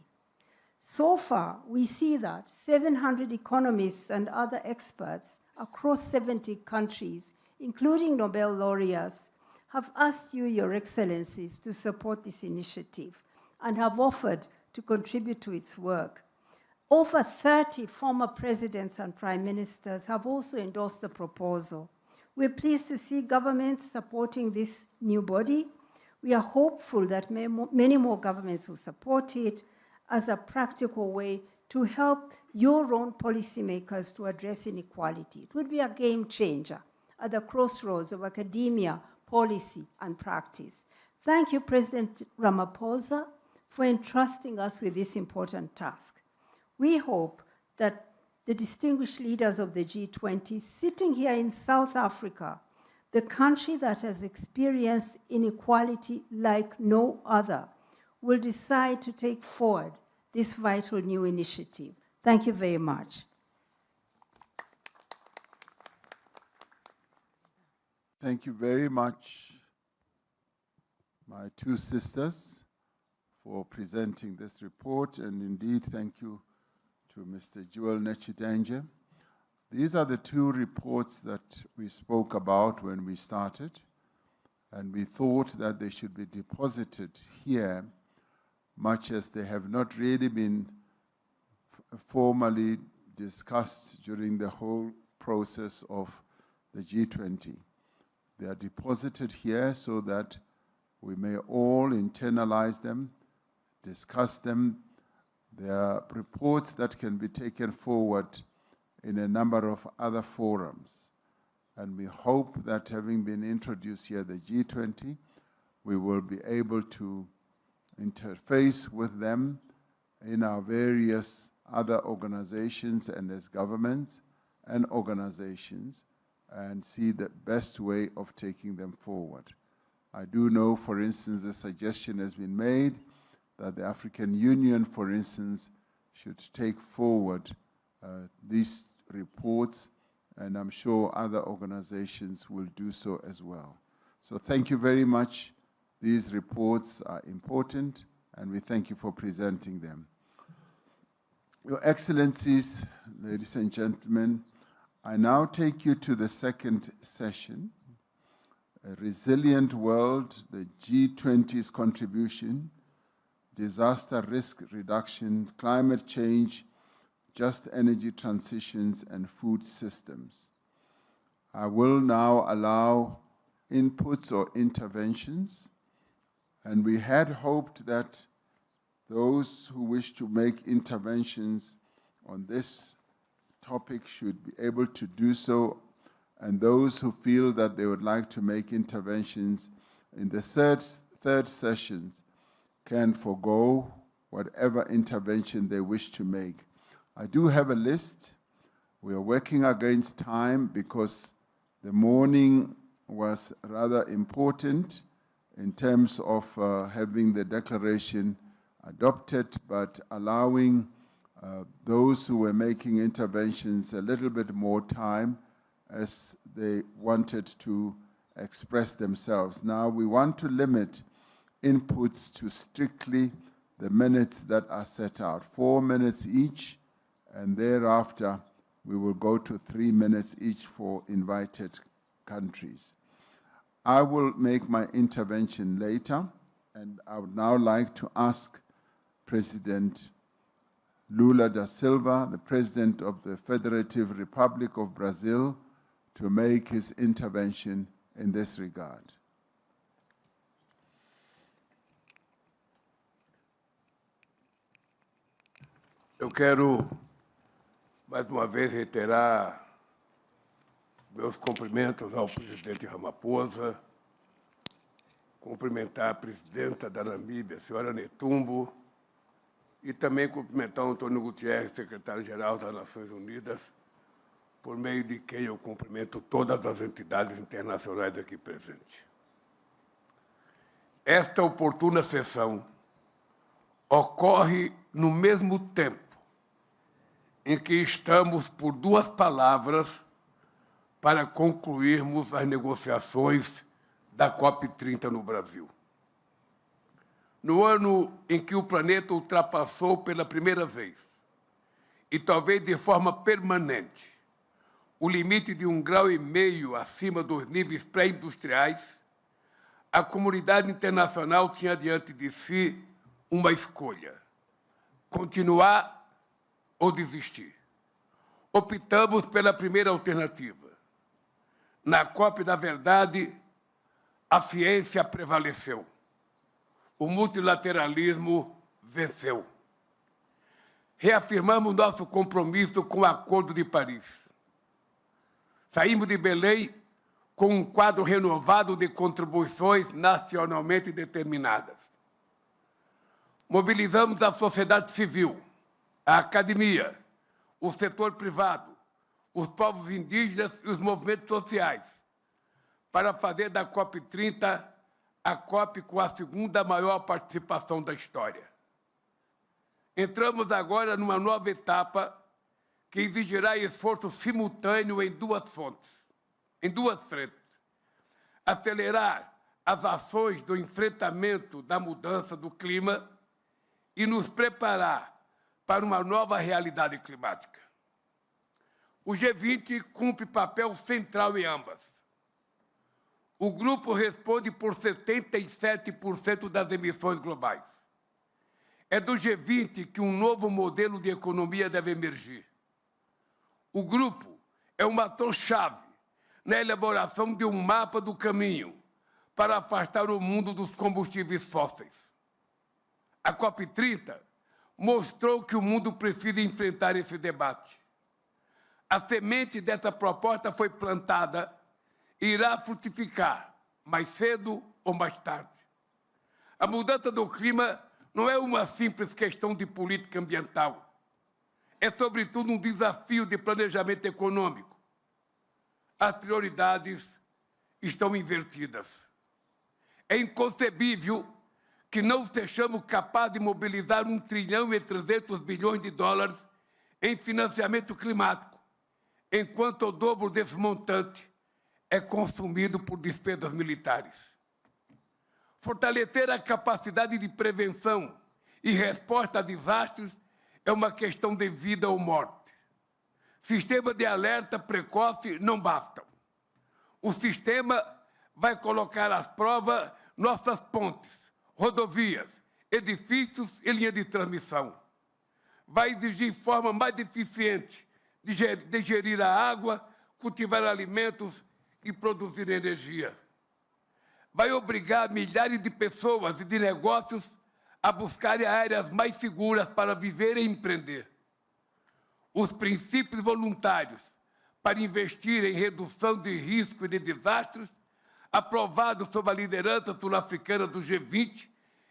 So far, we see that 700 economists and other experts across 70 countries, including Nobel laureates, have asked you, Your Excellencies, to support this initiative and have offered to contribute to its work. Over 30 former presidents and prime ministers have also endorsed the proposal. We're pleased to see governments supporting this new body. We are hopeful that many more governments will support it as a practical way to help your own policymakers to address inequality. It would be a game changer at the crossroads of academia, policy, and practice. Thank you, President Ramaphosa, for entrusting us with this important task. We hope that the distinguished leaders of the G20 sitting here in South Africa, the country that has experienced inequality like no other, will decide to take forward this vital new initiative. Thank you very much. Thank you very much, my two sisters, for presenting this report, and indeed thank you to Mr. Joel Nechidenge. These are the two reports that we spoke about when we started, and we thought that they should be deposited here, much as they have not really been formally discussed during the whole process of the G20. They are deposited here so that we may all internalize them, discuss them. They are reports that can be taken forward in a number of other forums. And we hope that having been introduced here, the G20, we will be able to interface with them in our various other organizations and as governments and organizations and see the best way of taking them forward. I do know, for instance, a suggestion has been made that the African Union, for instance, should take forward these reports, and I'm sure other organizations will do so as well. So thank you very much. These reports are important, and we thank you for presenting them. Your Excellencies, ladies and gentlemen, I now take you to the second session, A Resilient World, the G20's Contribution, Disaster Risk Reduction, Climate Change, just energy transitions and food systems. I will now allow inputs or interventions, and we had hoped that those who wish to make interventions on this topic should be able to do so, and those who feel that they would like to make interventions in the third session can forego whatever intervention they wish to make. I do have a list. We are working against time because the morning was rather important in terms of having the declaration adopted, but allowing those who were making interventions a little bit more time as they wanted to express themselves. Now, we want to limit inputs to strictly the minutes that are set out, 4 minutes each, and thereafter we will go to 3 minutes each for invited countries. I will make my intervention later, and I would now like to ask President Lula da Silva, the President of the Federative Republic of Brazil, to make his intervention in this regard. Eu quero, mais uma vez, reiterar meus cumprimentos ao presidente Ramaphosa, cumprimentar a presidenta da Namíbia, a senhora Netumbo, e também cumprimentar o Antônio Guterres, secretário-geral das Nações Unidas, por meio de quem eu cumprimento todas as entidades internacionais aqui presentes. Esta oportuna sessão ocorre no mesmo tempo em que estamos por 2 palavras para concluirmos as negociações da COP30 no Brasil. No ano em que o planeta ultrapassou pela primeira vez, e talvez de forma permanente, o limite de 1,5 graus acima dos níveis pré-industriais, a comunidade internacional tinha diante de si uma escolha: continuar ou desistir. Optamos pela primeira alternativa. Na COP da verdade, a ciência prevaleceu. O multilateralismo venceu. Reafirmamos nosso compromisso com o Acordo de Paris. Saímos de Belém com um quadro renovado de contribuições nacionalmente determinadas. Mobilizamos a sociedade civil, a academia, o setor privado, os povos indígenas e os movimentos sociais, para fazer da COP30 a COP com a segunda maior participação da história. Entramos agora numa nova etapa que exigirá esforço simultâneo em 2 frentes. Acelerar as ações do enfrentamento da mudança do clima e nos preparar para uma nova realidade climática. O G20 cumpre papel central em ambas. O grupo responde por 77% das emissões globais. É do G20 que um novo modelo de economia deve emergir. O grupo é um ator-chave na elaboração de um mapa do caminho para afastar o mundo dos combustíveis fósseis. A COP30 mostrou que o mundo precisa enfrentar esse debate. A semente dessa proposta foi plantada e irá frutificar mais cedo ou mais tarde. A mudança do clima não é uma simples questão de política ambiental. É, sobretudo, um desafio de planejamento econômico. As prioridades estão invertidas. É inconcebível que não sejamos capazes de mobilizar US$ 1,3 trilhão em financiamento climático, enquanto o dobro desse montante é consumido por despesas militares. Fortalecer a capacidade de prevenção e resposta a desastres é uma questão de vida ou morte. Sistemas de alerta precoce não bastam. O sistema vai colocar às provas nossas pontes, rodovias, edifícios e linha de transmissão. vai exigir forma mais eficiente de gerir a água, cultivar alimentos e produzir energia. Vai obrigar milhares de pessoas e de negócios a buscarem áreas mais seguras para viver e empreender. Os princípios voluntários para investir em redução de risco e de desastres, aprovados sob a liderança sul-africana do G20,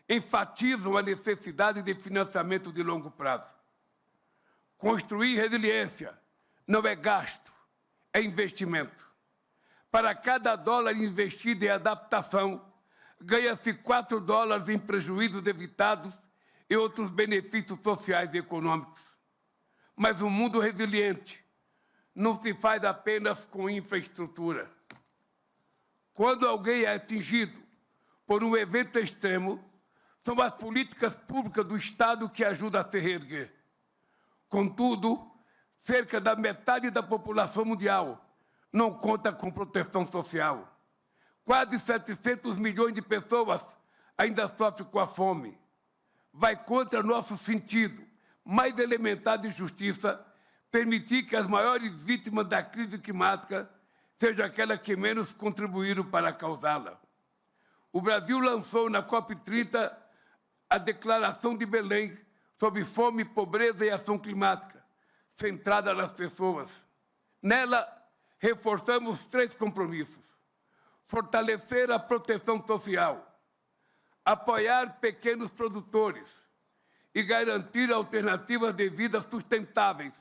enfatizam a necessidade de financiamento de longo prazo. Construir resiliência não é gasto, é investimento. Para cada dólar investido em adaptação, ganha-se 4 dólares em prejuízos evitados e outros benefícios sociais e econômicos. Mas um mundo resiliente não se faz apenas com infraestrutura. Quando alguém é atingido por um evento extremo, são as políticas públicas do Estado que ajudam a se reerguer. Contudo, cerca da metade da população mundial não conta com proteção social. Quase 700 milhões de pessoas ainda sofrem com a fome. Vai contra nosso sentido mais elementar de justiça permitir que as maiores vítimas da crise climática sejam aquelas que menos contribuíram para causá-la. O Brasil lançou na COP30 a Declaração de Belém sobre fome, pobreza e ação climática, centrada nas pessoas. Nela, reforçamos 3 compromissos: fortalecer a proteção social, apoiar pequenos produtores e garantir alternativas de vida sustentáveis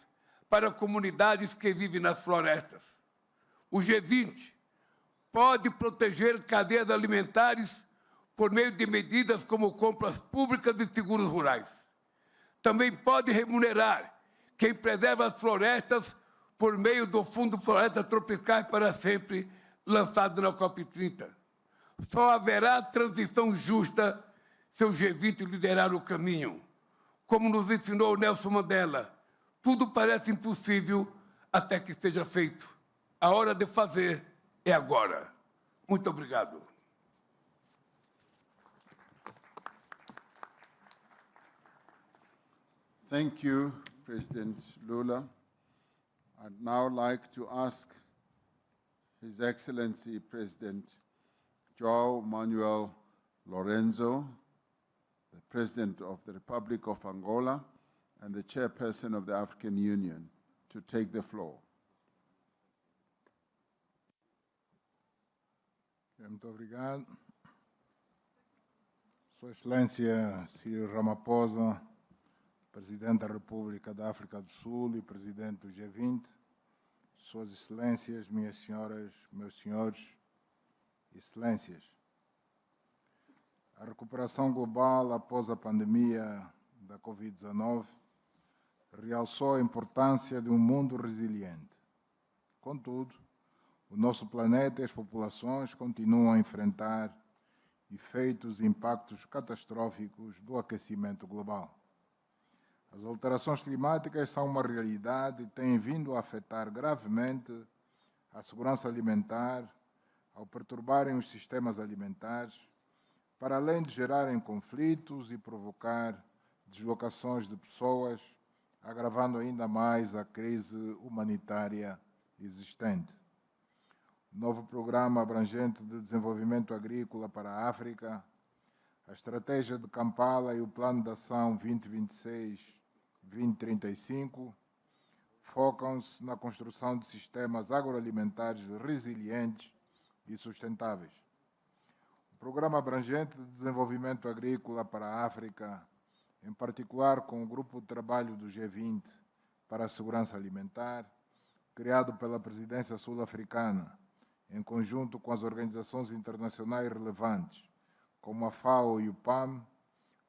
para comunidades que vivem nas florestas. O G20 pode proteger cadeias alimentares por meio de medidas como compras públicas e seguros rurais. Também pode remunerar quem preserva as florestas por meio do Fundo Florestas Tropicais para Sempre, lançado na COP30. Só haverá transição justa se o G20 liderar o caminho. Como nos ensinou Nelson Mandela, tudo parece impossível até que seja feito. A hora de fazer é agora. Muito obrigado. Thank you, President Lula. I'd now like to ask His Excellency President João Manuel Lorenzo, the President of the Republic of Angola and the Chairperson of the African Union, to take the floor. Muito obrigado. Sua Excelência Cyril Ramaphosa, Presidente da República da África do Sul e Presidente do G20, Suas Excelências, minhas senhoras, meus senhores, Excelências. A recuperação global após a pandemia da Covid-19 realçou a importância de um mundo resiliente. Contudo, o nosso planeta e as populações continuam a enfrentar efeitos e impactos catastróficos do aquecimento global. As alterações climáticas são uma realidade e têm vindo a afetar gravemente a segurança alimentar, ao perturbarem os sistemas alimentares, para além de gerarem conflitos e provocar deslocações de pessoas, agravando ainda mais a crise humanitária existente. O novo Programa Abrangente de Desenvolvimento Agrícola para a África, a Estratégia de Kampala e o Plano de Ação 2026-2035 focam-se na construção de sistemas agroalimentares resilientes e sustentáveis. O Programa Abrangente de Desenvolvimento Agrícola para a África, em particular com o Grupo de Trabalho do G20 para a Segurança Alimentar, criado pela Presidência Sul-Africana, em conjunto com as organizações internacionais relevantes, como a FAO e o PAM,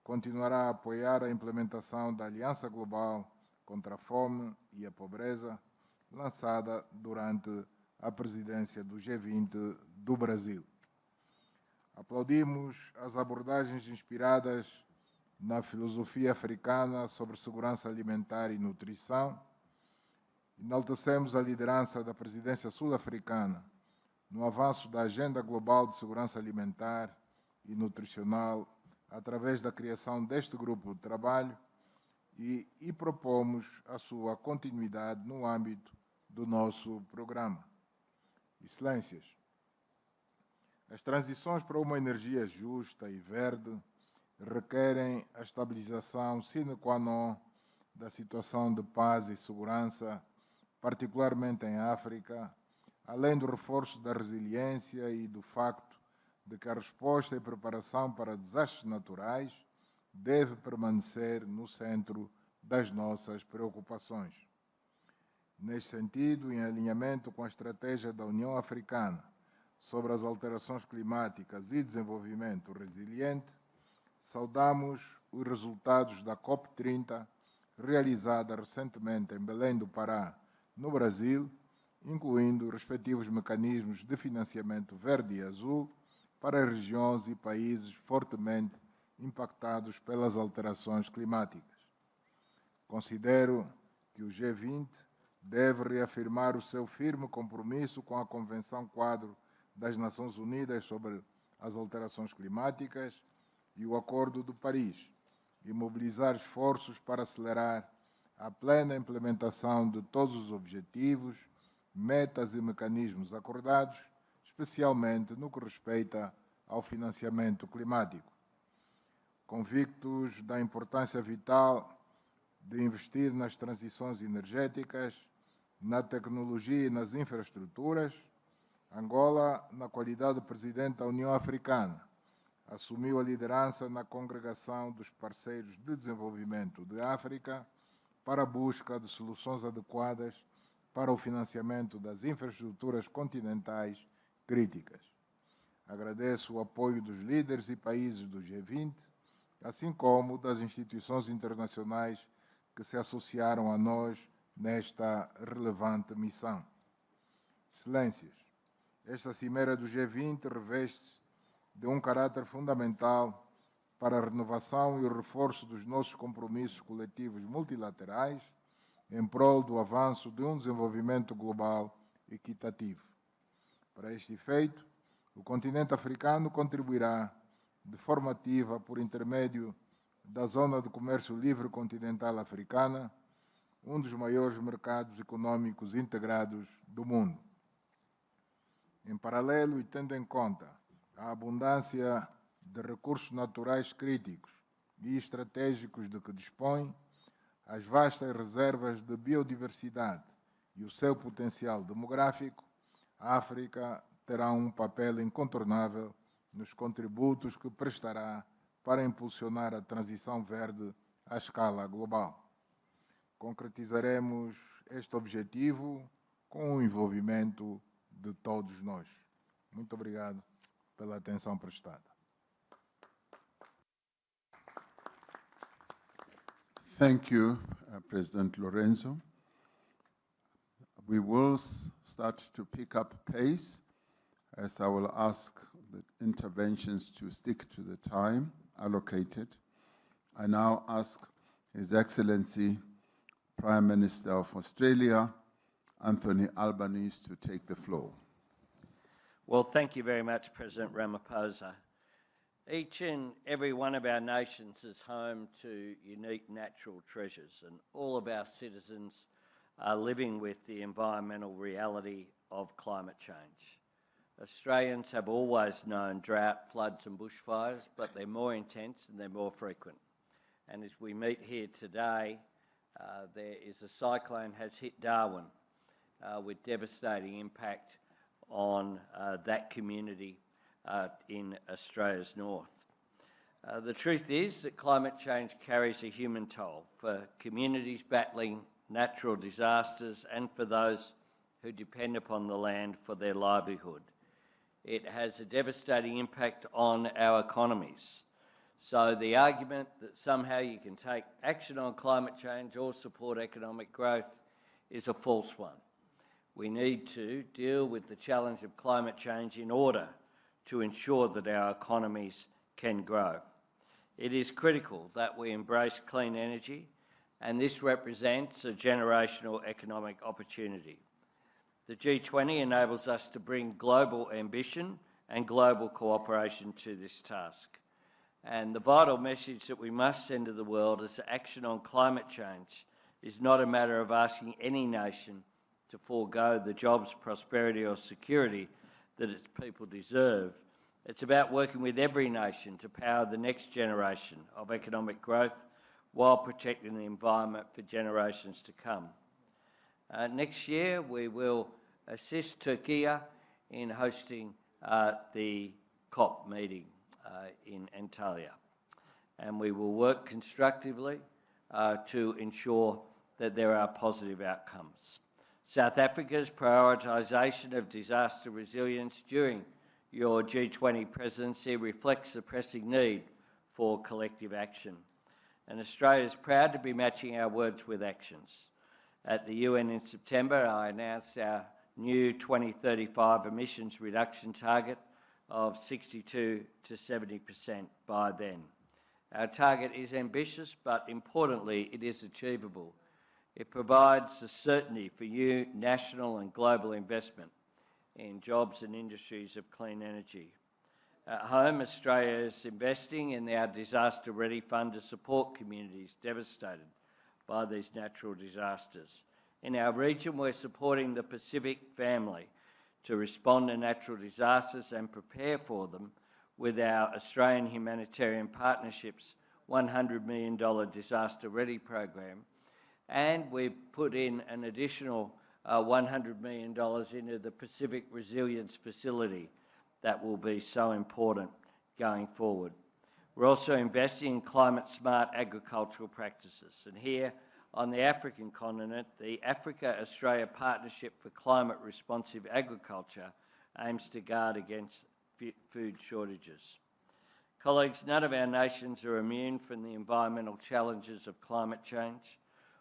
continuará a apoiar a implementação da Aliança Global contra a Fome e a Pobreza, lançada durante a presidência do G20 do Brasil. Aplaudimos as abordagens inspiradas na filosofia africana sobre segurança alimentar e nutrição. Enaltecemos a liderança da presidência sul-africana no avanço da Agenda Global de Segurança Alimentar e Nutricional através da criação deste grupo de trabalho e propomos a sua continuidade no âmbito do nosso programa. Excelências, as transições para uma energia justa e verde requerem a estabilização sine qua non da situação de paz e segurança, particularmente em África, além do reforço da resiliência e do facto de que a resposta e preparação para desastres naturais deve permanecer no centro das nossas preocupações. Neste sentido, em alinhamento com a estratégia da União Africana sobre as alterações climáticas e desenvolvimento resiliente, saudamos os resultados da COP30, realizada recentemente em Belém do Pará, no Brasil, incluindo respectivos mecanismos de financiamento verde e azul para regiões e países fortemente impactados pelas alterações climáticas. Considero que o G20 deve reafirmar o seu firme compromisso com a Convenção Quadro das Nações Unidas sobre as Alterações Climáticas e o Acordo de Paris, e mobilizar esforços para acelerar a plena implementação de todos os objetivos, metas e mecanismos acordados, especialmente no que respeita ao financiamento climático. Convictos da importância vital de investir nas transições energéticas, na tecnologia e nas infraestruturas, Angola, na qualidade de presidente da União Africana, assumiu a liderança na Congregação dos Parceiros de Desenvolvimento de África para a busca de soluções adequadas para o financiamento das infraestruturas continentais críticas. Agradeço o apoio dos líderes e países do G20, assim como das instituições internacionais que se associaram a nós nesta relevante missão. Excelências, esta cimeira do G20 reveste de um caráter fundamental para a renovação e o reforço dos nossos compromissos coletivos multilaterais em prol do avanço de um desenvolvimento global equitativo. Para este efeito, o continente africano contribuirá de forma ativa por intermédio da Zona de Comércio Livre Continental Africana, um dos maiores mercados econômicos integrados do mundo. Em paralelo e tendo em conta a abundância de recursos naturais críticos e estratégicos de que dispõe, as vastas reservas de biodiversidade e o seu potencial demográfico, a África terá um papel incontornável nos contributos que prestará para impulsionar a transição verde à escala global. Concretizaremos este objetivo com o envolvimento de todos nós. Muito obrigado pela atenção prestada. Thank you, President Lorenzo. We will start to pick up pace, as I will ask the interventions to stick to the time allocated. I now ask His Excellency Prime Minister of Australia, Anthony Albanese, to take the floor. Well, thank you very much, President Ramaphosa. Each and every one of our nations is home to unique natural treasures, and all of our citizens are living with the environmental reality of climate change. Australians have always known drought, floods and bushfires, but they're more intense and they're more frequent. And as we meet here today, there is a cyclone has hit Darwin with devastating impact on that community in Australia's north. The truth is that climate change carries a human toll for communities battling natural disasters and for those who depend upon the land for their livelihood. It has a devastating impact on our economies. So the argument that somehow you can take action on climate change or support economic growth is a false one. We need to deal with the challenge of climate change in order to ensure that our economies can grow. It is critical that we embrace clean energy, and this represents a generational economic opportunity. The G20 enables us to bring global ambition and global cooperation to this task. And the vital message that we must send to the world is that action on climate change is not a matter of asking any nation to forego the jobs, prosperity or security that its people deserve. It's about working with every nation to power the next generation of economic growth while protecting the environment for generations to come. Next year, we will assist Turkey in hosting the COP meeting in Antalya. And we will work constructively to ensure that there are positive outcomes. South Africa's prioritisation of disaster resilience during your G20 presidency reflects the pressing need for collective action. And Australia is proud to be matching our words with actions. At the UN in September, I announced our new 2035 emissions reduction target of 62 to 70% by then. Our target is ambitious, but importantly, it is achievable. It provides the certainty for new national and global investment in jobs and industries of clean energy. At home, Australia is investing in our Disaster Ready Fund to support communities devastated by these natural disasters. In our region, we're supporting the Pacific family to respond to natural disasters and prepare for them with our Australian Humanitarian Partnerships $100 million Disaster Ready program. And we've put in an additional $100 million into the Pacific Resilience Facility that will be so important going forward. We're also investing in climate-smart agricultural practices. And here on the African continent, the Africa-Australia Partnership for Climate-Responsive Agriculture aims to guard against food shortages. Colleagues, none of our nations are immune from the environmental challenges of climate change.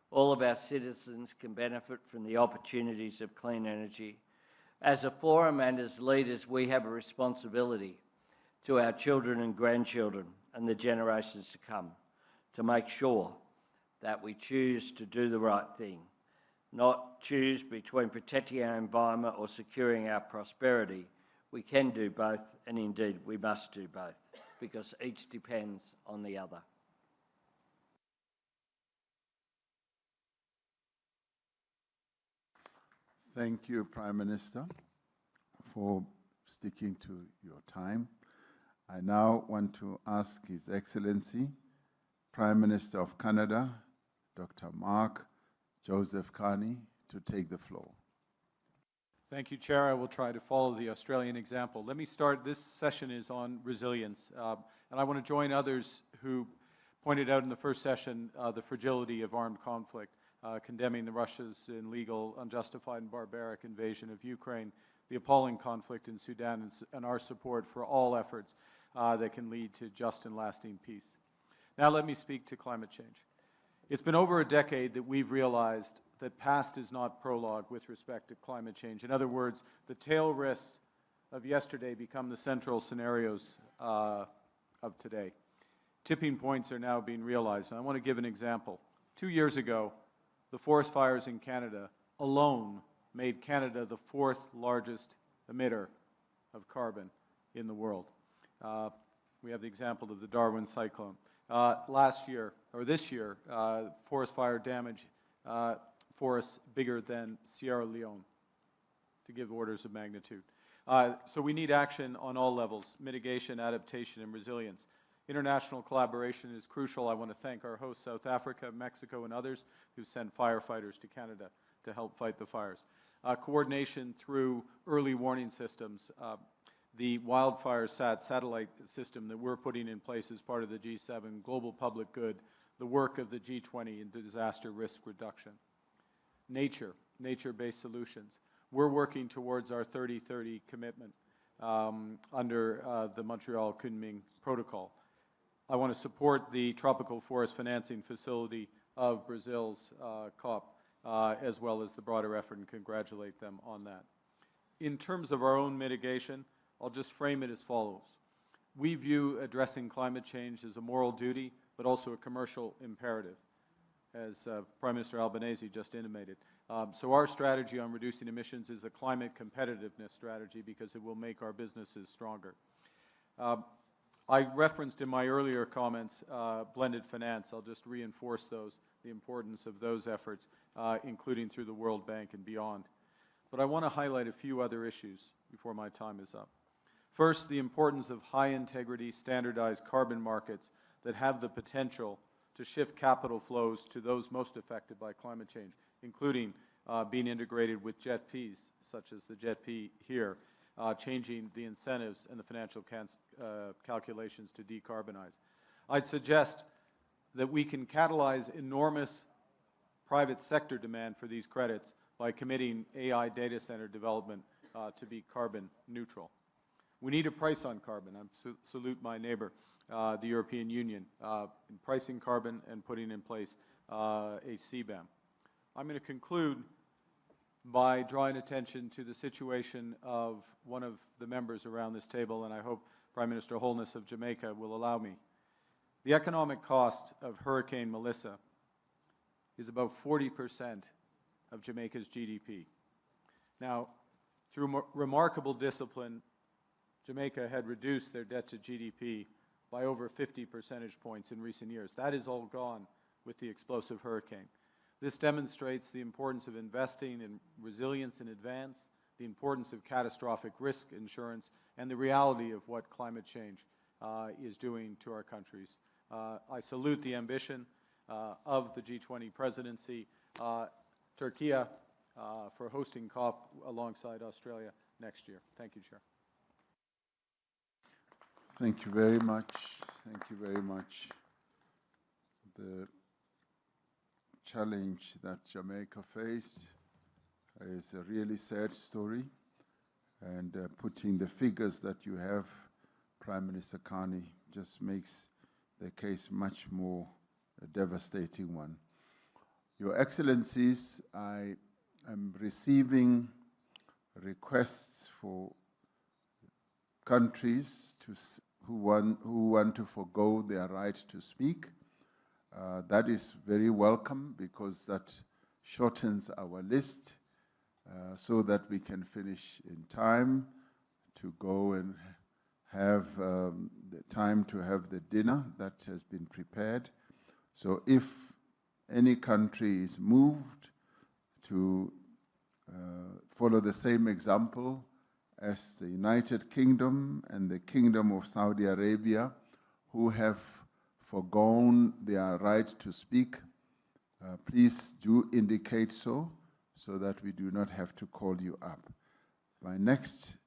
All of our citizens can benefit from the opportunities of clean energy. As a forum and as leaders, we have a responsibility to our children and grandchildren and the generations to come to make sure that we choose to do the right thing, not choose between protecting our environment or securing our prosperity. We can do both, and indeed we must do both, because each depends on the other. Thank you, Prime Minister, for sticking to your time. I now want to ask His Excellency, Prime Minister of Canada, Dr. Mark Joseph Carney, to take the floor. Thank you, Chair. I will try to follow the Australian example. Let me start. This session is on resilience, and I want to join others who pointed out in the first session the fragility of armed conflict, condemning the Russia's illegal, unjustified, and barbaric invasion of Ukraine, the appalling conflict in Sudan, and our support for all efforts that can lead to just and lasting peace. Now let me speak to climate change. It's been over a decade that we've realized that past is not prologue with respect to climate change. In other words, the tail risks of yesterday become the central scenarios of today. Tipping points are now being realized. And I want to give an example. 2 years ago, the forest fires in Canada alone made Canada the 4th largest emitter of carbon in the world. We have the example of the Darwin cyclone. Last year, or this year, forest fire damage forests bigger than Sierra Leone, to give orders of magnitude. So we need action on all levels: mitigation, adaptation, and resilience. International collaboration is crucial. I want to thank our hosts, South Africa, Mexico, and others who sent firefighters to Canada to help fight the fires. Coordination through early warning systems. The wildfire satellite system that we're putting in place as part of the G7 global public good, the work of the G20 in disaster risk reduction. Nature-based solutions. We're working towards our 30-30 commitment under the Montreal Kunming Protocol. I want to support the tropical forest financing facility of Brazil's COP, as well as the broader effort, and congratulate them on that. In terms of our own mitigation, I'll just frame it as follows. We view addressing climate change as a moral duty, but also a commercial imperative, as Prime Minister Albanese just intimated. So our strategy on reducing emissions is a climate competitiveness strategy because it will make our businesses stronger. I referenced in my earlier comments blended finance. I'll just reinforce those, the importance of those efforts, including through the World Bank and beyond. But I want to highlight a few other issues before my time is up. First, the importance of high-integrity, standardized carbon markets that have the potential to shift capital flows to those most affected by climate change, including being integrated with JETPs, such as the JETP here, changing the incentives and the financial calculations to decarbonize. I'd suggest that we can catalyze enormous private sector demand for these credits by committing AI data center development to be carbon neutral. We need a price on carbon. I salute my neighbor, the European Union, in pricing carbon and putting in place a CBAM. I'm going to conclude by drawing attention to the situation of one of the members around this table, and I hope Prime Minister Holness of Jamaica will allow me. The economic cost of Hurricane Melissa is about 40% of Jamaica's GDP. Now, through remarkable discipline, Jamaica had reduced their debt to GDP by over 50 percentage points in recent years. That is all gone with the explosive hurricane. This demonstrates the importance of investing in resilience in advance, the importance of catastrophic risk insurance, and the reality of what climate change is doing to our countries. I salute the ambition of the G20 presidency, Turkey for hosting COP alongside Australia next year. Thank you, Chair. Thank you very much. Thank you very much. The challenge that Jamaica faced is a really sad story, and putting the figures that you have, Prime Minister Carney, just makes the case much more a devastating one. Your Excellencies, I am receiving requests for countries who want to forgo their right to speak. That is very welcome, because that shortens our list so that we can finish in time to go and have the time to have the dinner that has been prepared. So if any country is moved to follow the same example as the United Kingdom and the Kingdom of Saudi Arabia, who have forgone their right to speak, please do indicate so that we do not have to call you up. My next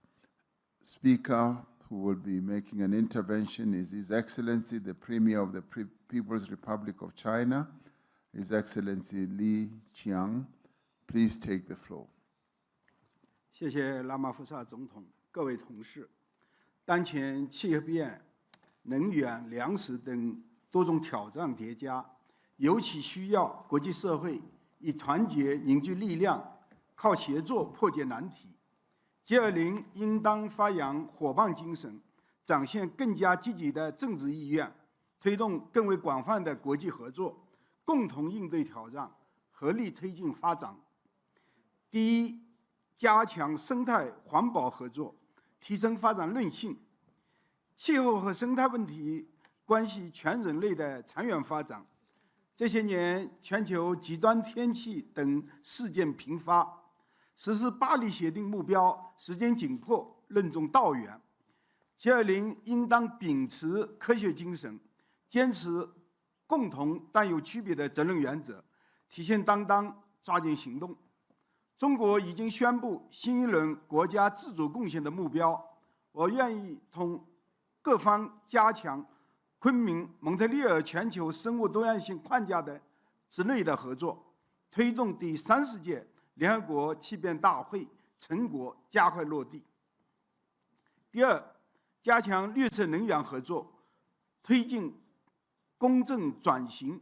speaker who will be making an intervention is His Excellency, the Premier of the People's Republic of China, His Excellency Li Qiang. Please take the floor. 谢谢拉马福萨总统，各位同事，当前气候变、能源、粮食等多种挑战叠加，尤其需要国际社会以团结凝聚力量，靠协作破解难题。G20应当发扬伙伴精神，展现更加积极的政治意愿，推动更为广泛的国际合作，共同应对挑战，合力推进发展。第一，加强生态环保合作，提升发展韧性。气候和生态问题关系全人类的长远发展。这些年，全球极端天气等事件频发，实施巴黎协定目标时间紧迫，任重道远。G20应当秉持科学精神，坚持共同但有区别的责任原则，体现担当，抓紧行动。中国已经宣布新一轮国家自主贡献的目标，我愿意同各方加强昆明、蒙特利尔全球生物多样性框架的之内的合作，推动第30届联合国气变大会成果加快落地。第二，加强绿色能源合作，推进公正转型。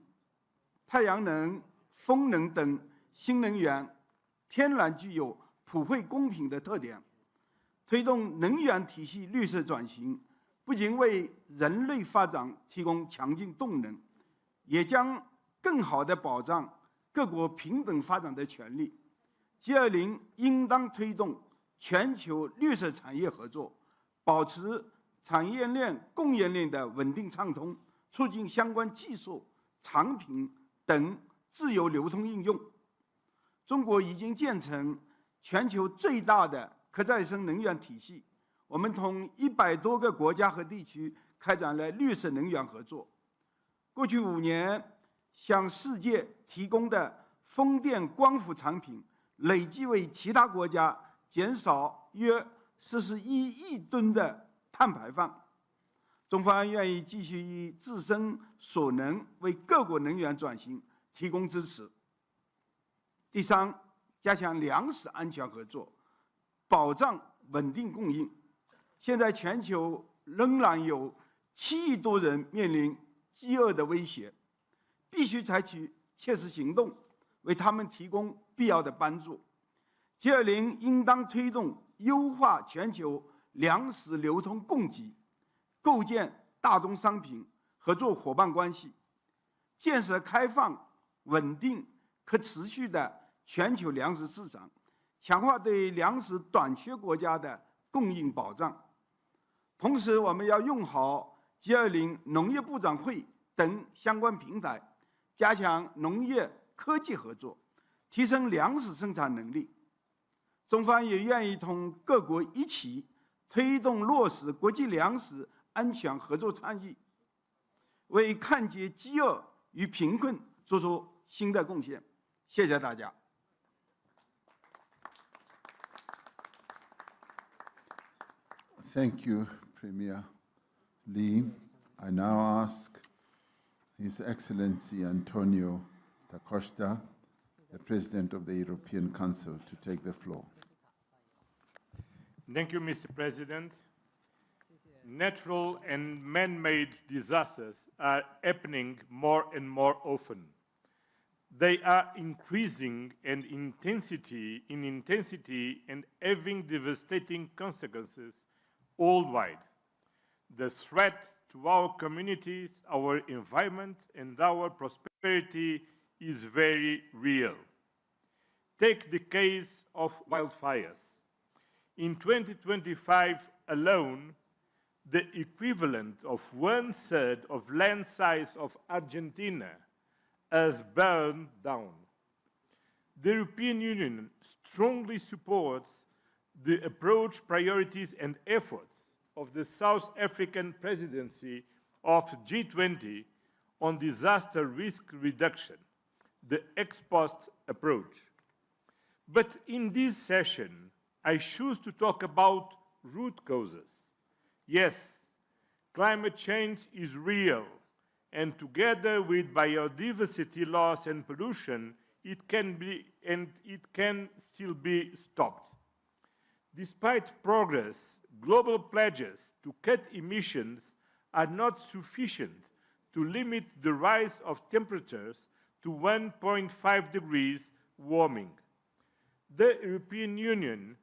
太阳能、风能等新能源天然具有普惠公平的特点，推动能源体系绿色转型，不仅为人类发展提供强劲动能，也将更好地保障各国平等发展的权利。G20应当推动全球绿色产业合作，保持产业链、供应链的稳定畅通，促进相关技术、产品等自由流通应用。中国已经建成全球最大的可再生能源体系，我们同100多个国家和地区开展了绿色能源合作。过去5年，向世界提供的风电、光伏产品，累计为其他国家减少约41亿吨的碳排放。中方愿意继续以自身所能为各国能源转型提供支持。第三，加强粮食安全合作，保障稳定供应。现在全球仍然有7亿多人面临饥饿的威胁，必须采取切实行动，为他们提供必要的帮助。G20应当推动优化全球粮食流通供给，构建大宗商品合作伙伴关系，建设开放、稳定、可持续的全球粮食市场，强化对粮食短缺国家的供应保障。同时，我们要用好 G20 农业部长会等相关平台，加强农业科技合作，提升粮食生产能力。中方也愿意同各国一起推动落实国际粮食安全合作倡议，为抗击饥饿与贫困做出新的贡献。谢谢大家。Thank you, Premier Lee. I now ask His Excellency Antonio da Costa, the President of the European Council, to take the floor. Thank you, Mr. President. Natural and man-made disasters are happening more and more often. They are increasing in intensity and having devastating consequences worldwide. The threat to our communities, our environment, and our prosperity is very real. Take the case of wildfires. In 2025 alone, the equivalent of 1/3 of land size of Argentina has burned down. The European Union strongly supports the approach, priorities, and efforts of the South African presidency of G20 on disaster risk reduction, the ex-post approach. But in this session, I choose to talk about root causes. Yes, climate change is real, and together with biodiversity loss and pollution, it can still be stopped. Despite progress, global pledges to cut emissions are not sufficient to limit the rise of temperatures to 1.5 degrees warming. The European Union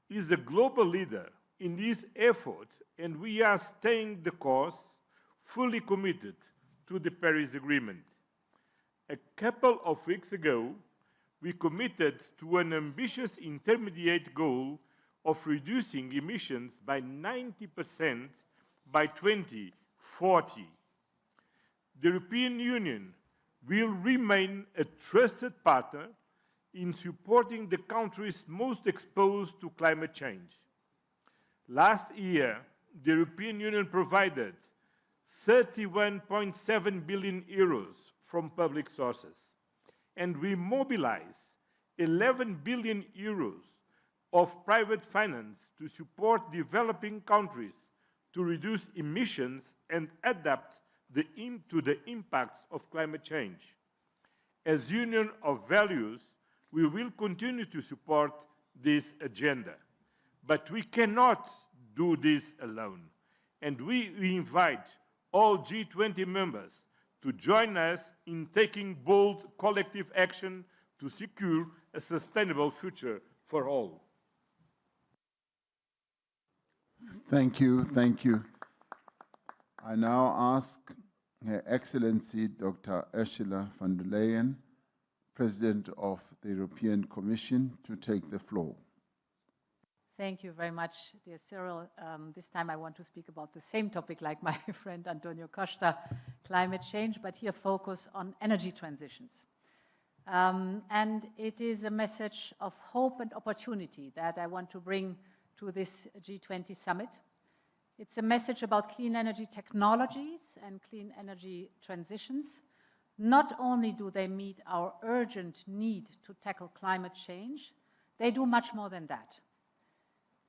is a global leader in this effort, and we are staying the course, fully committed to the Paris Agreement. A couple of weeks ago, we committed to an ambitious intermediate goal of reducing emissions by 90% by 2040. The European Union will remain a trusted partner in supporting the countries most exposed to climate change. Last year, the European Union provided 31.7 billion euros from public sources, and we mobilized 11 billion euros of private finance to support developing countries to reduce emissions and adapt to the impacts of climate change. As Union of Values, we will continue to support this agenda. But we cannot do this alone, and we invite all G20 members to join us in taking bold collective action to secure a sustainable future for all. Thank you, thank you. I now ask Her Excellency Dr. Ursula von der Leyen, President of the European Commission, to take the floor. Thank you very much, dear Cyril. This time I want to speak about the same topic like my friend Antonio Costa, climate change, but here focus on energy transitions. And it is a message of hope and opportunity that I want to bring to this G20 Summit. It's a message about clean energy technologies and clean energy transitions. Not only do they meet our urgent need to tackle climate change, they do much more than that.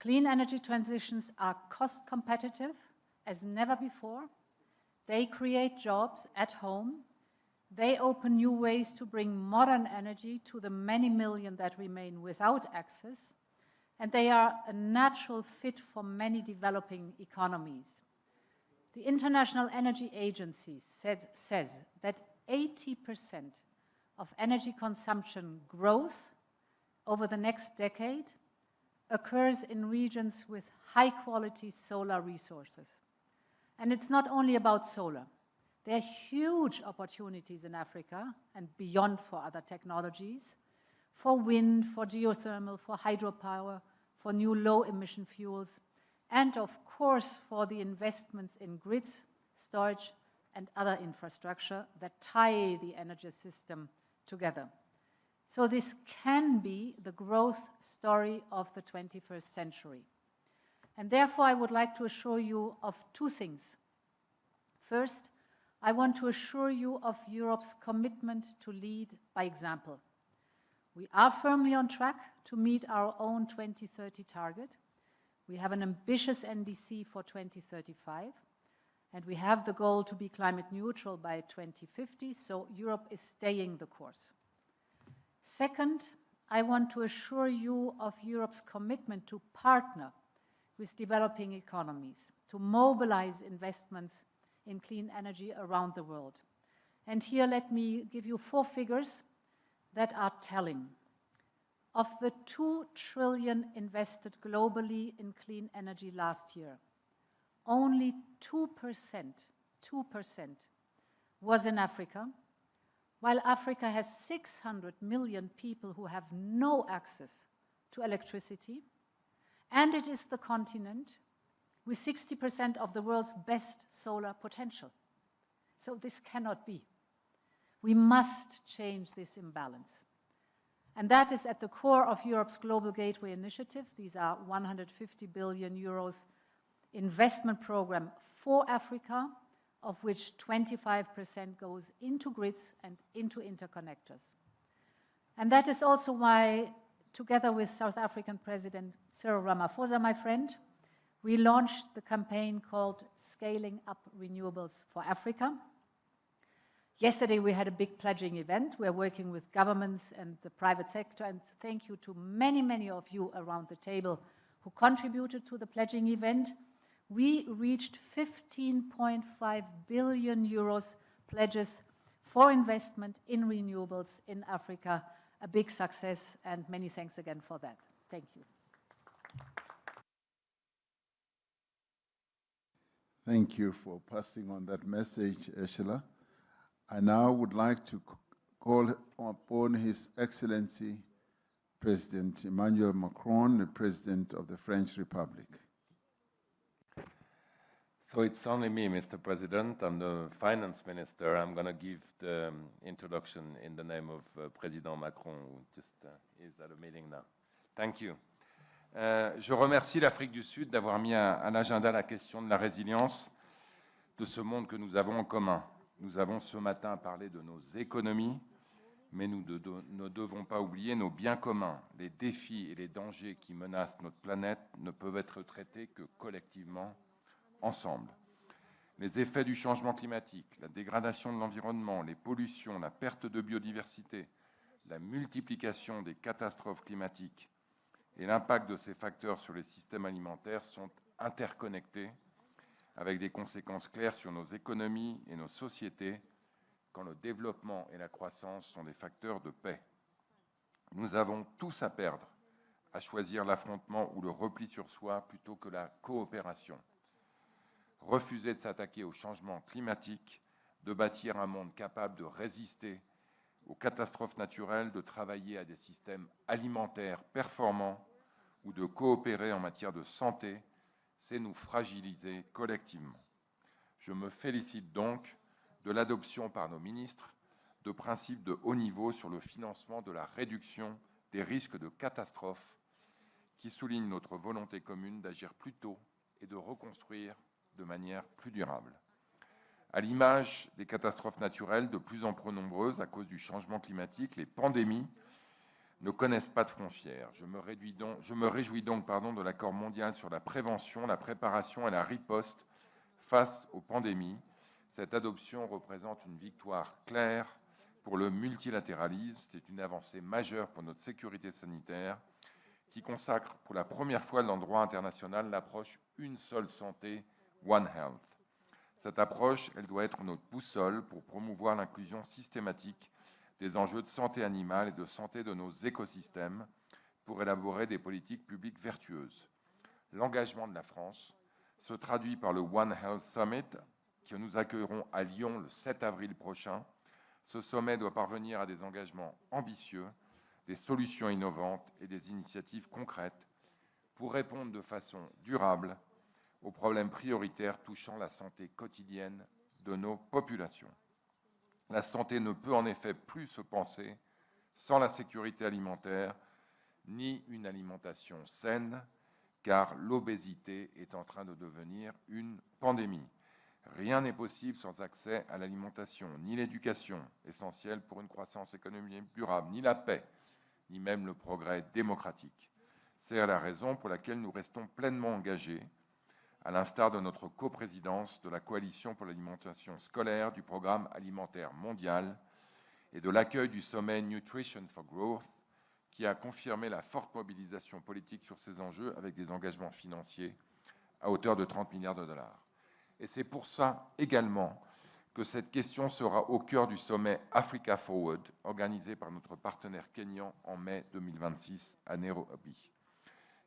Clean energy transitions are cost competitive as never before. They create jobs at home. They open new ways to bring modern energy to the many million that remain without access. And they are a natural fit for many developing economies. The International Energy Agency says that 80% of energy consumption growth over the next decade occurs in regions with high-quality solar resources. And it's not only about solar. There are huge opportunities in Africa and beyond for other technologies, for wind, for geothermal, for hydropower, for new low-emission fuels, and of course for the investments in grids, storage, and other infrastructure that tie the energy system together. So this can be the growth story of the 21st century. And therefore, I would like to assure you of two things. First, I want to assure you of Europe's commitment to lead by example. We are firmly on track to meet our own 2030 target. We have an ambitious NDC for 2035, and we have the goal to be climate neutral by 2050, so Europe is staying the course. Second, I want to assure you of Europe's commitment to partner with developing economies, to mobilize investments in clean energy around the world. And here let me give you 4 figures that are telling. Of the 2 trillion invested globally in clean energy last year, only 2% was in Africa, while Africa has 600 million people who have no access to electricity, and it is the continent with 60% of the world's best solar potential. So this cannot be. We must change this imbalance. And that is at the core of Europe's Global Gateway Initiative. These are 150 billion euros investment program for Africa, of which 25% goes into grids and into interconnectors. And that is also why, together with South African President Cyril Ramaphosa, my friend, we launched the campaign called Scaling Up Renewables for Africa. Yesterday, we had a big pledging event. We're working with governments and the private sector, and thank you to many, many of you around the table who contributed to the pledging event. We reached 15.5 billion euros pledges for investment in renewables in Africa. A big success, and many thanks again for that. Thank you. Thank you for passing on that message, Ursula. I now would like to call upon His Excellency President Emmanuel Macron, the President of the French Republic. So it's only me, Mr. President. I'm the finance minister. I'm going to give the introduction in the name of President Macron, who just is at a meeting now. Thank you. Je remercie l'Afrique du Sud d'avoir mis à l'agenda la question de la résilience de ce monde que nous avons en commun. Nous avons ce matin parlé de nos économies, mais nous ne devons pas oublier nos biens communs. Les défis et les dangers qui menacent notre planète ne peuvent être traités que collectivement, ensemble. Les effets du changement climatique, la dégradation de l'environnement, les pollutions, la perte de biodiversité, la multiplication des catastrophes climatiques et l'impact de ces facteurs sur les systèmes alimentaires sont interconnectés, avec des conséquences claires sur nos économies et nos sociétés, quand le développement et la croissance sont des facteurs de paix. Nous avons tous à perdre à choisir l'affrontement ou le repli sur soi plutôt que la coopération. Refuser de s'attaquer au changement climatique, de bâtir un monde capable de résister aux catastrophes naturelles, de travailler à des systèmes alimentaires performants ou de coopérer en matière de santé, c'est nous fragiliser collectivement. Je me félicite donc de l'adoption par nos ministres de principes de haut niveau sur le financement de la réduction des risques de catastrophes qui soulignent notre volonté commune d'agir plus tôt et de reconstruire de manière plus durable. À l'image des catastrophes naturelles de plus en plus nombreuses à cause du changement climatique, les pandémies ne connaissent pas de frontières. Je me réjouis donc de l'accord mondial sur la prévention, la préparation et la riposte face aux pandémies. Cette adoption représente une victoire claire pour le multilatéralisme. C'est une avancée majeure pour notre sécurité sanitaire qui consacre pour la première fois dans le droit international l'approche une seule santé, One Health. Cette approche, elle doit être notre boussole pour promouvoir l'inclusion systématique des enjeux de santé animale et de santé de nos écosystèmes pour élaborer des politiques publiques vertueuses. L'engagement de la France se traduit par le One Health Summit que nous accueillerons à Lyon le 7 avril prochain. Ce sommet doit parvenir à des engagements ambitieux, des solutions innovantes et des initiatives concrètes pour répondre de façon durable aux problèmes prioritaires touchant la santé quotidienne de nos populations. La santé ne peut en effet plus se penser sans la sécurité alimentaire ni une alimentation saine, car l'obésité est en train de devenir une pandémie. Rien n'est possible sans accès à l'alimentation, ni l'éducation, essentielle pour une croissance économique durable, ni la paix, ni même le progrès démocratique. C'est la raison pour laquelle nous restons pleinement engagés, à l'instar de notre coprésidence de la Coalition pour l'alimentation scolaire, du Programme alimentaire mondial et de l'accueil du sommet Nutrition for Growth, qui a confirmé la forte mobilisation politique sur ces enjeux avec des engagements financiers à hauteur de 30 milliards de dollars. Et c'est pour ça également que cette question sera au cœur du sommet Africa Forward, organisé par notre partenaire kényan en mai 2026 à Nairobi.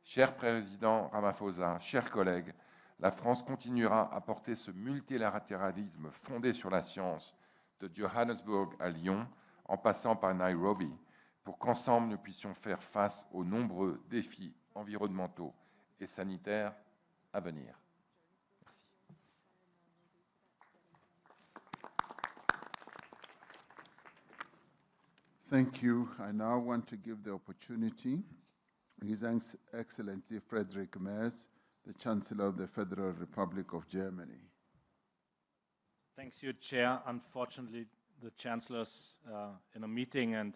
Cher Président Ramaphosa, chers collègues, la France continuera à porter ce multilatéralisme fondé sur la science de Johannesburg à Lyon, en passant par Nairobi, pour qu'ensemble nous puissions faire face aux nombreux défis environnementaux et sanitaires à venir. Thank you. I now want to give the opportunity to His Excellency Friedrich Merz, the Chancellor of the Federal Republic of Germany. Thanks, you, Chair. Unfortunately, the Chancellor's in a meeting, and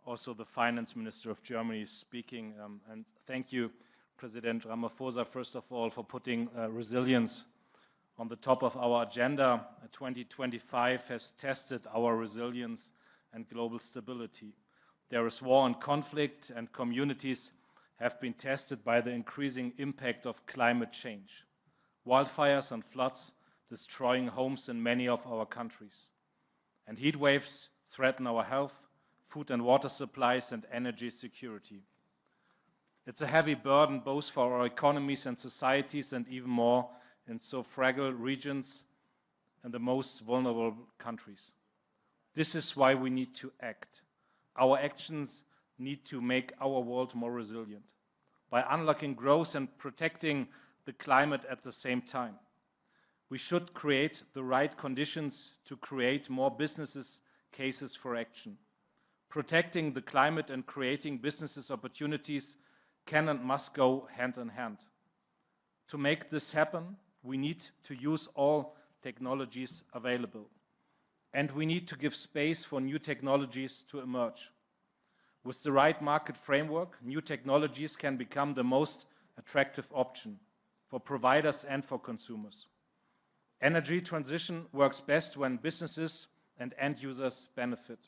also the Finance Minister of Germany is speaking. And thank you, President Ramaphosa, first of all, for putting resilience on the top of our agenda. 2025 has tested our resilience and global stability. There is war and conflict, and communities have been tested by the increasing impact of climate change. Wildfires and floods destroying homes in many of our countries. And heat waves threaten our health, food and water supplies, and energy security. It's a heavy burden both for our economies and societies, and even more in so fragile regions and the most vulnerable countries. This is why we need to act. Our actions need to make our world more resilient by unlocking growth and protecting the climate at the same time. We should create the right conditions to create more business cases for action. Protecting the climate and creating business opportunities can and must go hand in hand. To make this happen, we need to use all technologies available. And we need to give space for new technologies to emerge. With the right market framework, new technologies can become the most attractive option for providers and for consumers. Energy transition works best when businesses and end users benefit.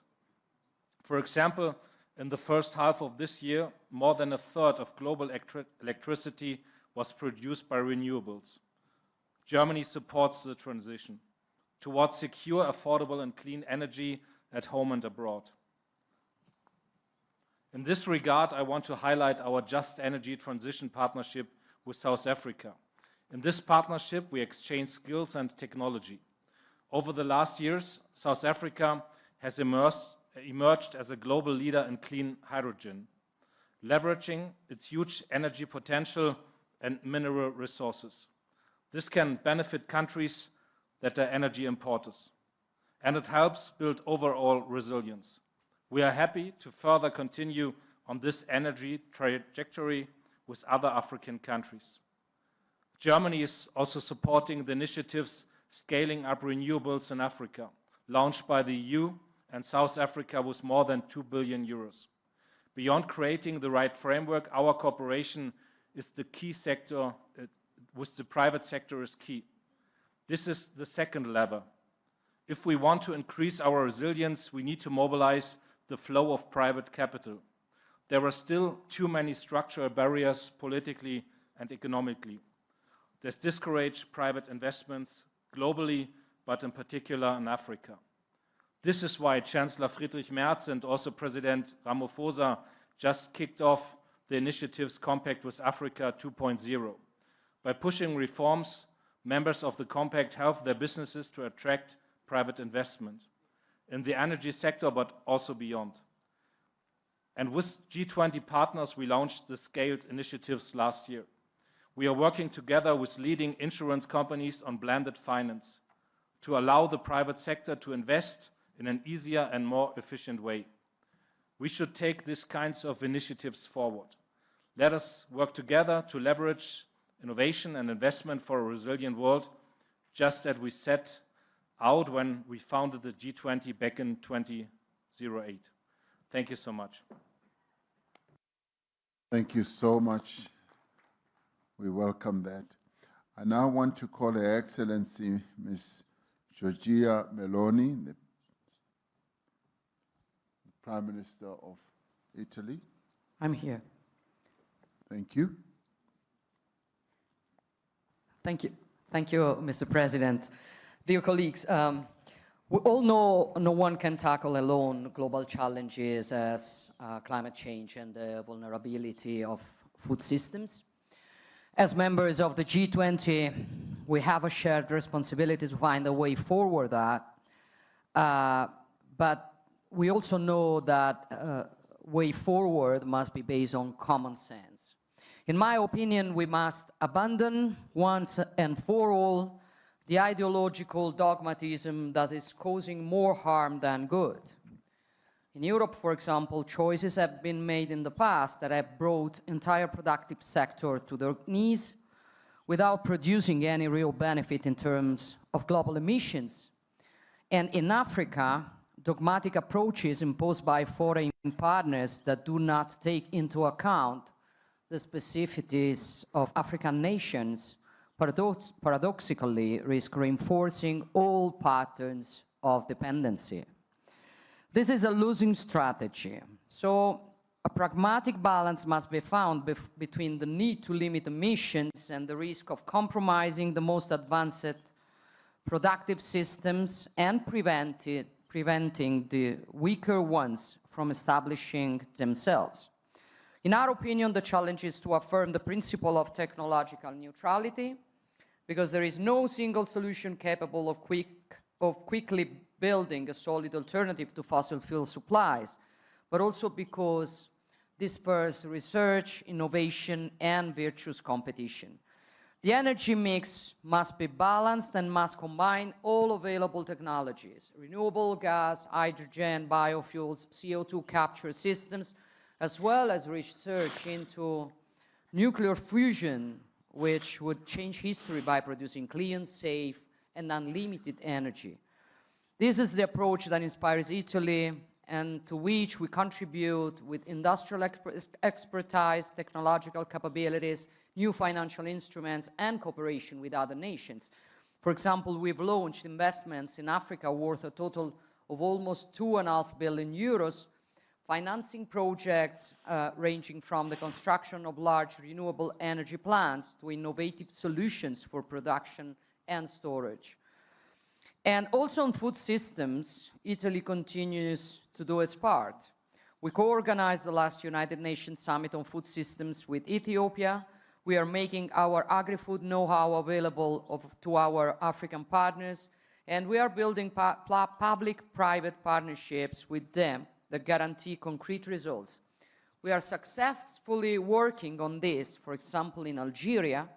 For example, in the first half of this year, more than a third of global electricity was produced by renewables. Germany supports the transition towards secure, affordable, and clean energy at home and abroad. In this regard, I want to highlight our Just Energy Transition Partnership with South Africa. In this partnership, we exchange skills and technology. Over the last years, South Africa has emerged as a global leader in clean hydrogen. leveraging its huge energy potential and mineral resources. This can benefit countries that are energy importers, and it helps build overall resilience. We are happy to further continue on this energy trajectory with other African countries. Germany is also supporting the initiatives scaling up renewables in Africa, launched by the EU and South Africa with more than 2 billion euros. Beyond creating the right framework, our cooperation is the key sector, with the private sector is key. This is the second lever. If we want to increase our resilience, we need to mobilize the flow of private capital. There are still too many structural barriers politically and economically. This discourages private investments globally, but in particular in Africa. This is why Chancellor Friedrich Merz and also President Ramaphosa just kicked off the initiatives Compact with Africa 2.0. By pushing reforms, members of the Compact help their businesses to attract private investment in the energy sector, but also beyond. And with G20 partners, we launched the scaled initiatives last year. We are working together with leading insurance companies on blended finance to allow the private sector to invest in an easier and more efficient way. We should take these kinds of initiatives forward. Let us work together to leverage innovation and investment for a resilient world, just as we set out when we founded the G20 back in 2008. Thank you so much. Thank you so much. We welcome that. I now want to call Her Excellency Ms. Giorgia Meloni, the Prime Minister of Italy. I'm here. Thank you. Thank you. Thank you, Mr. President. Dear colleagues, we all know no one can tackle alone global challenges as climate change and the vulnerability of food systems. As members of the G20, we have a shared responsibility to find a way forward but we also know that way forward must be based on common sense. In my opinion, we must abandon once and for all the ideological dogmatism that is causing more harm than good. In Europe, for example, choices have been made in the past that have brought entire productive sector to their knees without producing any real benefit in terms of global emissions. And in Africa, dogmatic approaches imposed by foreign partners that do not take into account the specificities of African nations paradoxically risk reinforcing all patterns of dependency. This is a losing strategy. So a pragmatic balance must be found between the need to limit emissions and the risk of compromising the most advanced productive systems and preventing the weaker ones from establishing themselves. In our opinion, the challenge is to affirm the principle of technological neutrality, because there is no single solution capable of quickly building a solid alternative to fossil fuel supplies, but also because this spurs research, innovation, and virtuous competition. The energy mix must be balanced and must combine all available technologies: renewable gas, hydrogen, biofuels, CO2 capture systems, as well as research into nuclear fusion, which would change history by producing clean, safe, and unlimited energy. This is the approach that inspires Italy and to which we contribute with industrial expertise, technological capabilities, new financial instruments, and cooperation with other nations. For example, we've launched investments in Africa worth a total of almost 2.5 billion euros, financing projects ranging from the construction of large renewable energy plants to innovative solutions for production and storage. And also on food systems, Italy continues to do its part. We co-organized the last United Nations Summit on food systems with Ethiopia. We are making our agri-food know-how available to our African partners, and we are building public-private partnerships with them that guarantee concrete results. We are successfully working on this, for example, in Algeria,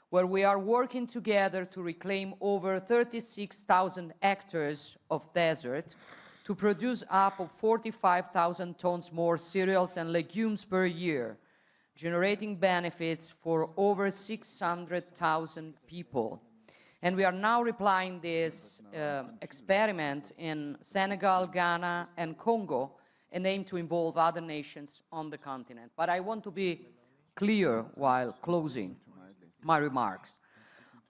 where we are working together to reclaim over 36,000 hectares of desert to produce up of 45,000 tons more cereals and legumes per year, generating benefits for over 600,000 people. And we are now replying this experiment in Senegal, Ghana, and Congo, and aim to involve other nations on the continent. But I want to be clear while closing my remarks.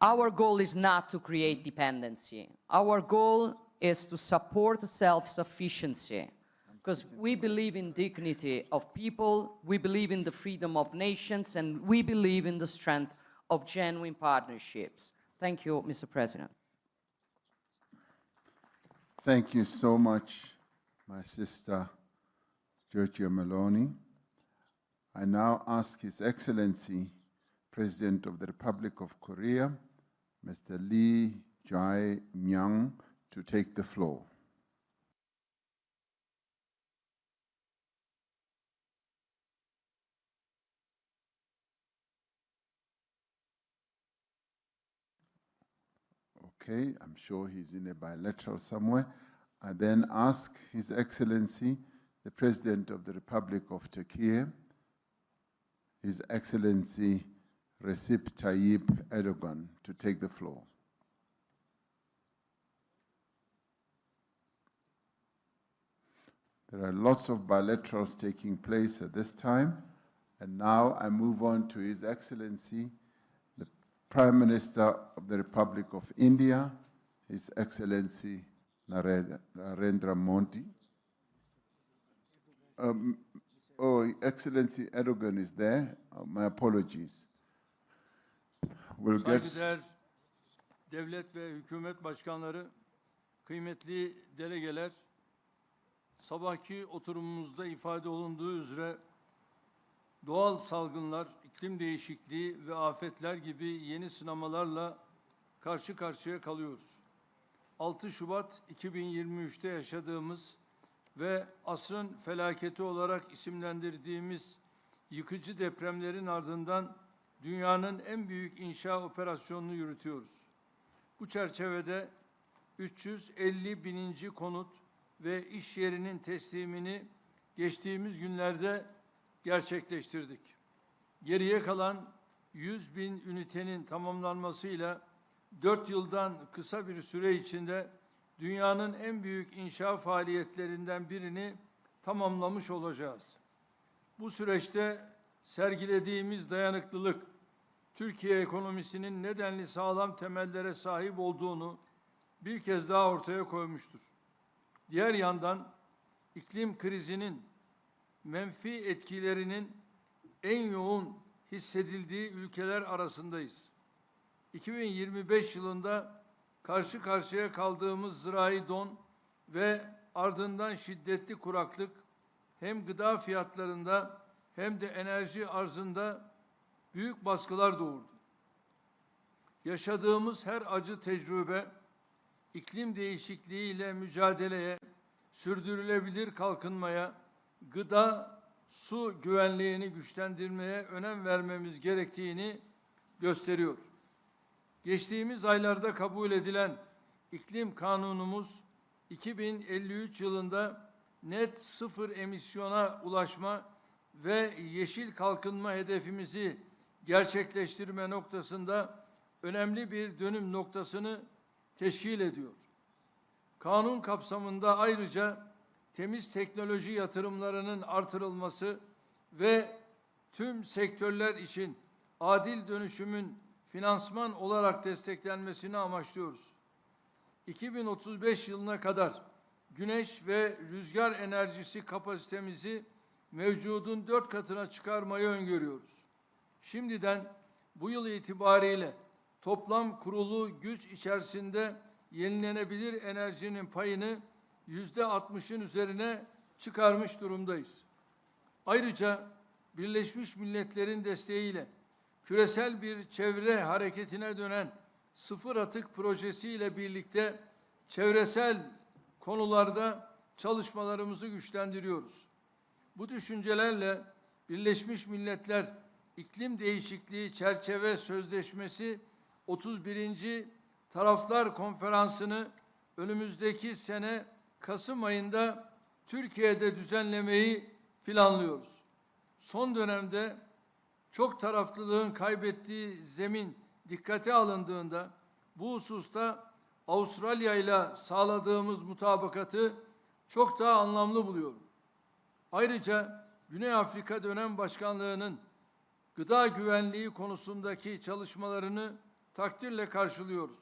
Our goal is not to create dependency. Our goal is to support self-sufficiency, because we believe in dignity of people, we believe in the freedom of nations, and we believe in the strength of genuine partnerships. Thank you, Mr. President. Thank you so much, my sister, Giorgia Meloni. I now ask His Excellency, President of the Republic of Korea, Mr. Lee Jae-myung, to take the floor. Okay, I'm sure he's in a bilateral somewhere. I then ask His Excellency, the President of the Republic of Turkey, His Excellency Recep Tayyip Erdogan, to take the floor. There are lots of bilaterals taking place at this time, and now I move on to His Excellency, the Prime Minister of the Republic of India, His Excellency Narendra Modi. Excellency Erdogan is there. My apologies. We'll get... Saygıdeğer devlet ve hükümet başkanları, kıymetli delegeler, sabahki oturumumuzda ifade olunduğu üzere doğal salgınlar, iklim değişikliği ve afetler gibi yeni sınamalarla karşı karşıya kalıyoruz. 6 Şubat 2023'te yaşadığımız ve asrın felaketi olarak isimlendirdiğimiz yıkıcı depremlerin ardından dünyanın en büyük inşa operasyonunu yürütüyoruz. Bu çerçevede 350.000. konut ve iş yerinin teslimini geçtiğimiz günlerde gerçekleştirdik. Geriye kalan 100.000 ünitenin tamamlanmasıyla 4 yıldan kısa bir süre içinde dünyanın en büyük inşa faaliyetlerinden birini tamamlamış olacağız. Bu süreçte sergilediğimiz dayanıklılık, Türkiye ekonomisinin nedenli sağlam temellere sahip olduğunu bir kez daha ortaya koymuştur. Diğer yandan iklim krizinin menfi etkilerinin en yoğun hissedildiği ülkeler arasındayız. 2025 yılında karşı karşıya kaldığımız zirai don ve ardından şiddetli kuraklık hem gıda fiyatlarında hem de enerji arzında büyük baskılar doğurdu. Yaşadığımız her acı tecrübe, iklim değişikliğiyle mücadeleye, sürdürülebilir kalkınmaya, gıda, su güvenliğini güçlendirmeye önem vermemiz gerektiğini gösteriyor. Geçtiğimiz aylarda kabul edilen iklim kanunumuz 2053 yılında net sıfır emisyona ulaşma ve yeşil kalkınma hedefimizi gerçekleştirme noktasında önemli bir dönüm noktasını teşkil ediyor. Kanun kapsamında ayrıca temiz teknoloji yatırımlarının artırılması ve tüm sektörler için adil dönüşümün finansman olarak desteklenmesini amaçlıyoruz. 2035 yılına kadar güneş ve rüzgar enerjisi kapasitemizi mevcudun 4 katına çıkarmayı öngörüyoruz. Şimdiden bu yıl itibariyle toplam kurulu güç içerisinde yenilenebilir enerjinin payını %60'ın üzerine çıkarmış durumdayız. Ayrıca Birleşmiş Milletler'in desteğiyle küresel bir çevre hareketine dönen sıfır atık projesiyle birlikte çevresel konularda çalışmalarımızı güçlendiriyoruz. Bu düşüncelerle Birleşmiş Milletler İklim Değişikliği Çerçeve Sözleşmesi 31. Taraflar Konferansı'nı önümüzdeki sene Kasım ayında Türkiye'de düzenlemeyi planlıyoruz. Son dönemde çok taraflılığın kaybettiği zemin dikkate alındığında bu hususta Avustralya ile sağladığımız mutabakatı çok daha anlamlı buluyorum. Ayrıca Güney Afrika Dönem Başkanlığı'nın gıda güvenliği konusundaki çalışmalarını takdirle karşılıyoruz.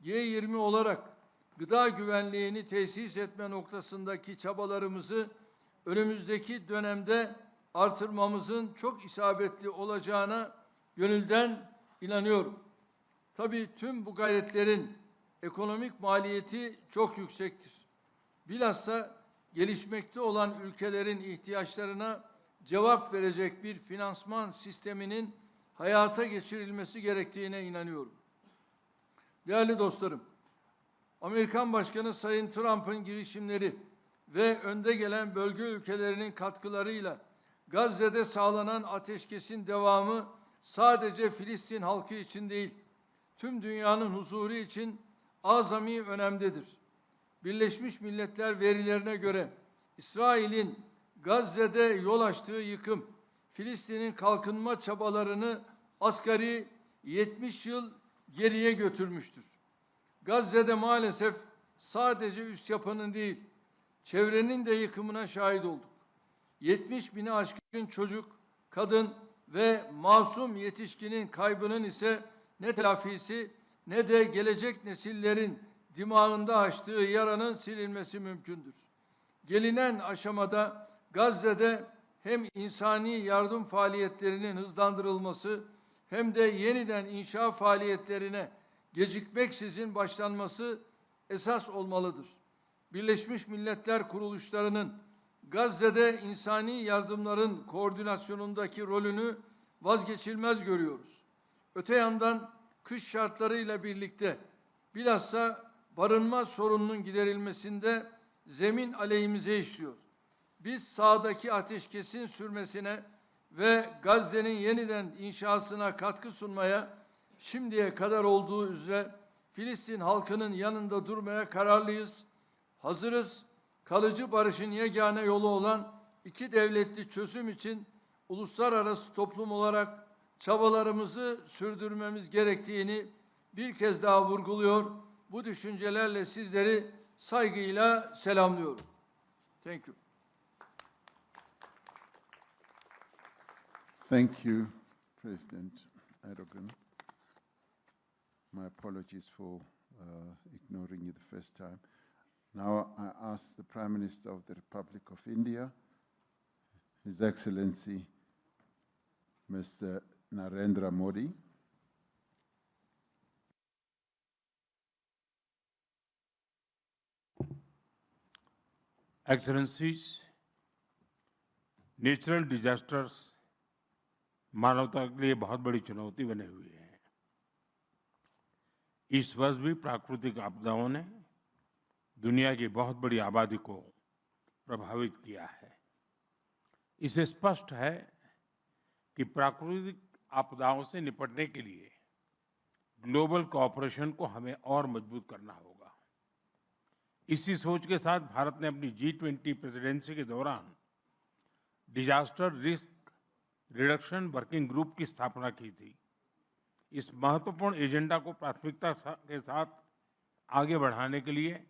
G20 olarak gıda güvenliğini tesis etme noktasındaki çabalarımızı önümüzdeki dönemde artırmamızın çok isabetli olacağına gönülden inanıyorum. Tabii tüm bu gayretlerin ekonomik maliyeti çok yüksektir. Bilhassa gelişmekte olan ülkelerin ihtiyaçlarına cevap verecek bir finansman sisteminin hayata geçirilmesi gerektiğine inanıyorum. Değerli dostlarım, Amerikan Başkanı Sayın Trump'ın girişimleri ve önde gelen bölge ülkelerinin katkılarıyla Gazze'de sağlanan ateşkesin devamı sadece Filistin halkı için değil, tüm dünyanın huzuru için azami önemlidir. Birleşmiş Milletler verilerine göre İsrail'in Gazze'de yol açtığı yıkım, Filistin'in kalkınma çabalarını asgari 70 yıl geriye götürmüştür. Gazze'de maalesef sadece üst yapının değil, çevrenin de yıkımına şahit olduk. 70 bini aşkın çocuk, kadın ve masum yetişkinin kaybının ise ne telafisi ne de gelecek nesillerin dimağında açtığı yaranın silinmesi mümkündür. Gelinen aşamada Gazze'de hem insani yardım faaliyetlerinin hızlandırılması hem de yeniden inşa faaliyetlerine gecikmeksizin başlanması esas olmalıdır. Birleşmiş Milletler kuruluşlarının Gazze'de insani yardımların koordinasyonundaki rolünü vazgeçilmez görüyoruz. Öte yandan kış şartlarıyla birlikte bilhassa barınma sorununun giderilmesinde zemin aleyhimize işliyor. Biz sahadaki ateşkesin sürmesine ve Gazze'nin yeniden inşasına katkı sunmaya şimdiye kadar olduğu üzere Filistin halkının yanında durmaya kararlıyız, hazırız. Kalıcı barışın yegane yolu olan iki devletli çözüm için uluslararası toplum olarak çabalarımızı sürdürmemiz gerektiğini bir kez daha vurguluyor. Bu düşüncelerle sizleri saygıyla selamlıyorum. Thank you. Thank you, President Erdogan. My apologies for ignoring you the first time. Now I ask the Prime Minister of the Republic of India, His Excellency Mr. Narendra Modi. Excellencies, natural disasters मानवता के लिए बहुत बड़ी चुनौती बने हुए हैं। इस वर्ष भी प्राकृतिक आपदाओं ने दुनिया की बहुत बड़ी आबादी को प्रभावित किया है। इससे स्पष्ट है कि प्राकृतिक आपदाओं से निपटने के लिए ग्लोबल कोऑपरेशन को हमें और मजबूत करना होगा। इसी सोच के साथ भारत ने अपनी G20 प्रेसिडेंसी के दौरान disaster risk reduction working group की स्थापना की थी। इस महत्वपूर्ण एजेंडा को प्राथमिकता के साथ आगे बढ़ाने के लिए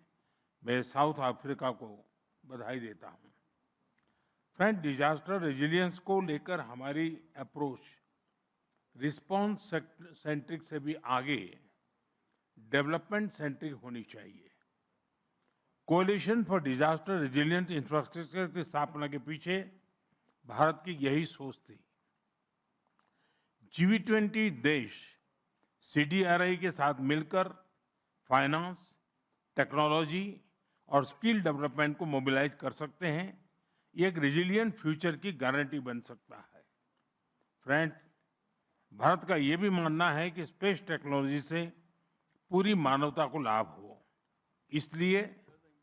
मैं साउथ अफ्रीका को बधाई देता हूं। फ्रेंड, डिजास्टर रेजिलियंस को लेकर हमारी अप्रोच रिस्पॉन्स सेंट्रिक से भी आगे डेवलपमेंट सेंट्रिक होनी चाहिए। कोalition फॉर डिजास्टर रेजिलिएंट इंफ्रास्ट्रक्चर की स्थापना के पीछे भारत की यही सोच थी। G20 देश CDRI के साथ मिलकर फाइनेंस, टेक्नोलॉजी और स्किल डेवलपमेंट को मोबिलाइज कर सकते हैं। ये एक रेजिलिएंट फ्यूचर की गारंटी बन सकता है। फ्रेंड्स, भारत का ये भी मानना है कि स्पेस टेक्नोलॉजी से पूरी मानवता को लाभ हो, इसलिए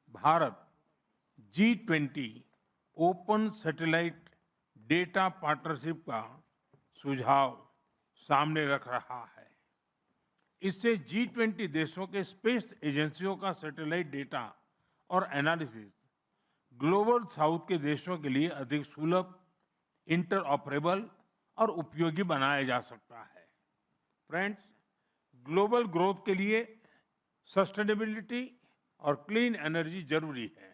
Bharat G20 open satellite data partnership का सुझाव सामने रख रहा है। इससे G20 देशों के स्पेस एजेंसियों का सैटेलाइट डेटा और एनालिसिस ग्लोबल साउथ के देशों के लिए अधिक सुलभ, इंटरऑपरेबल और उपयोगी बनाया जा सकता है। फ्रेंड्स, ग्लोबल ग्रोथ के लिए सस्टेनेबिलिटी और क्लीन एनर्जी जरूरी है।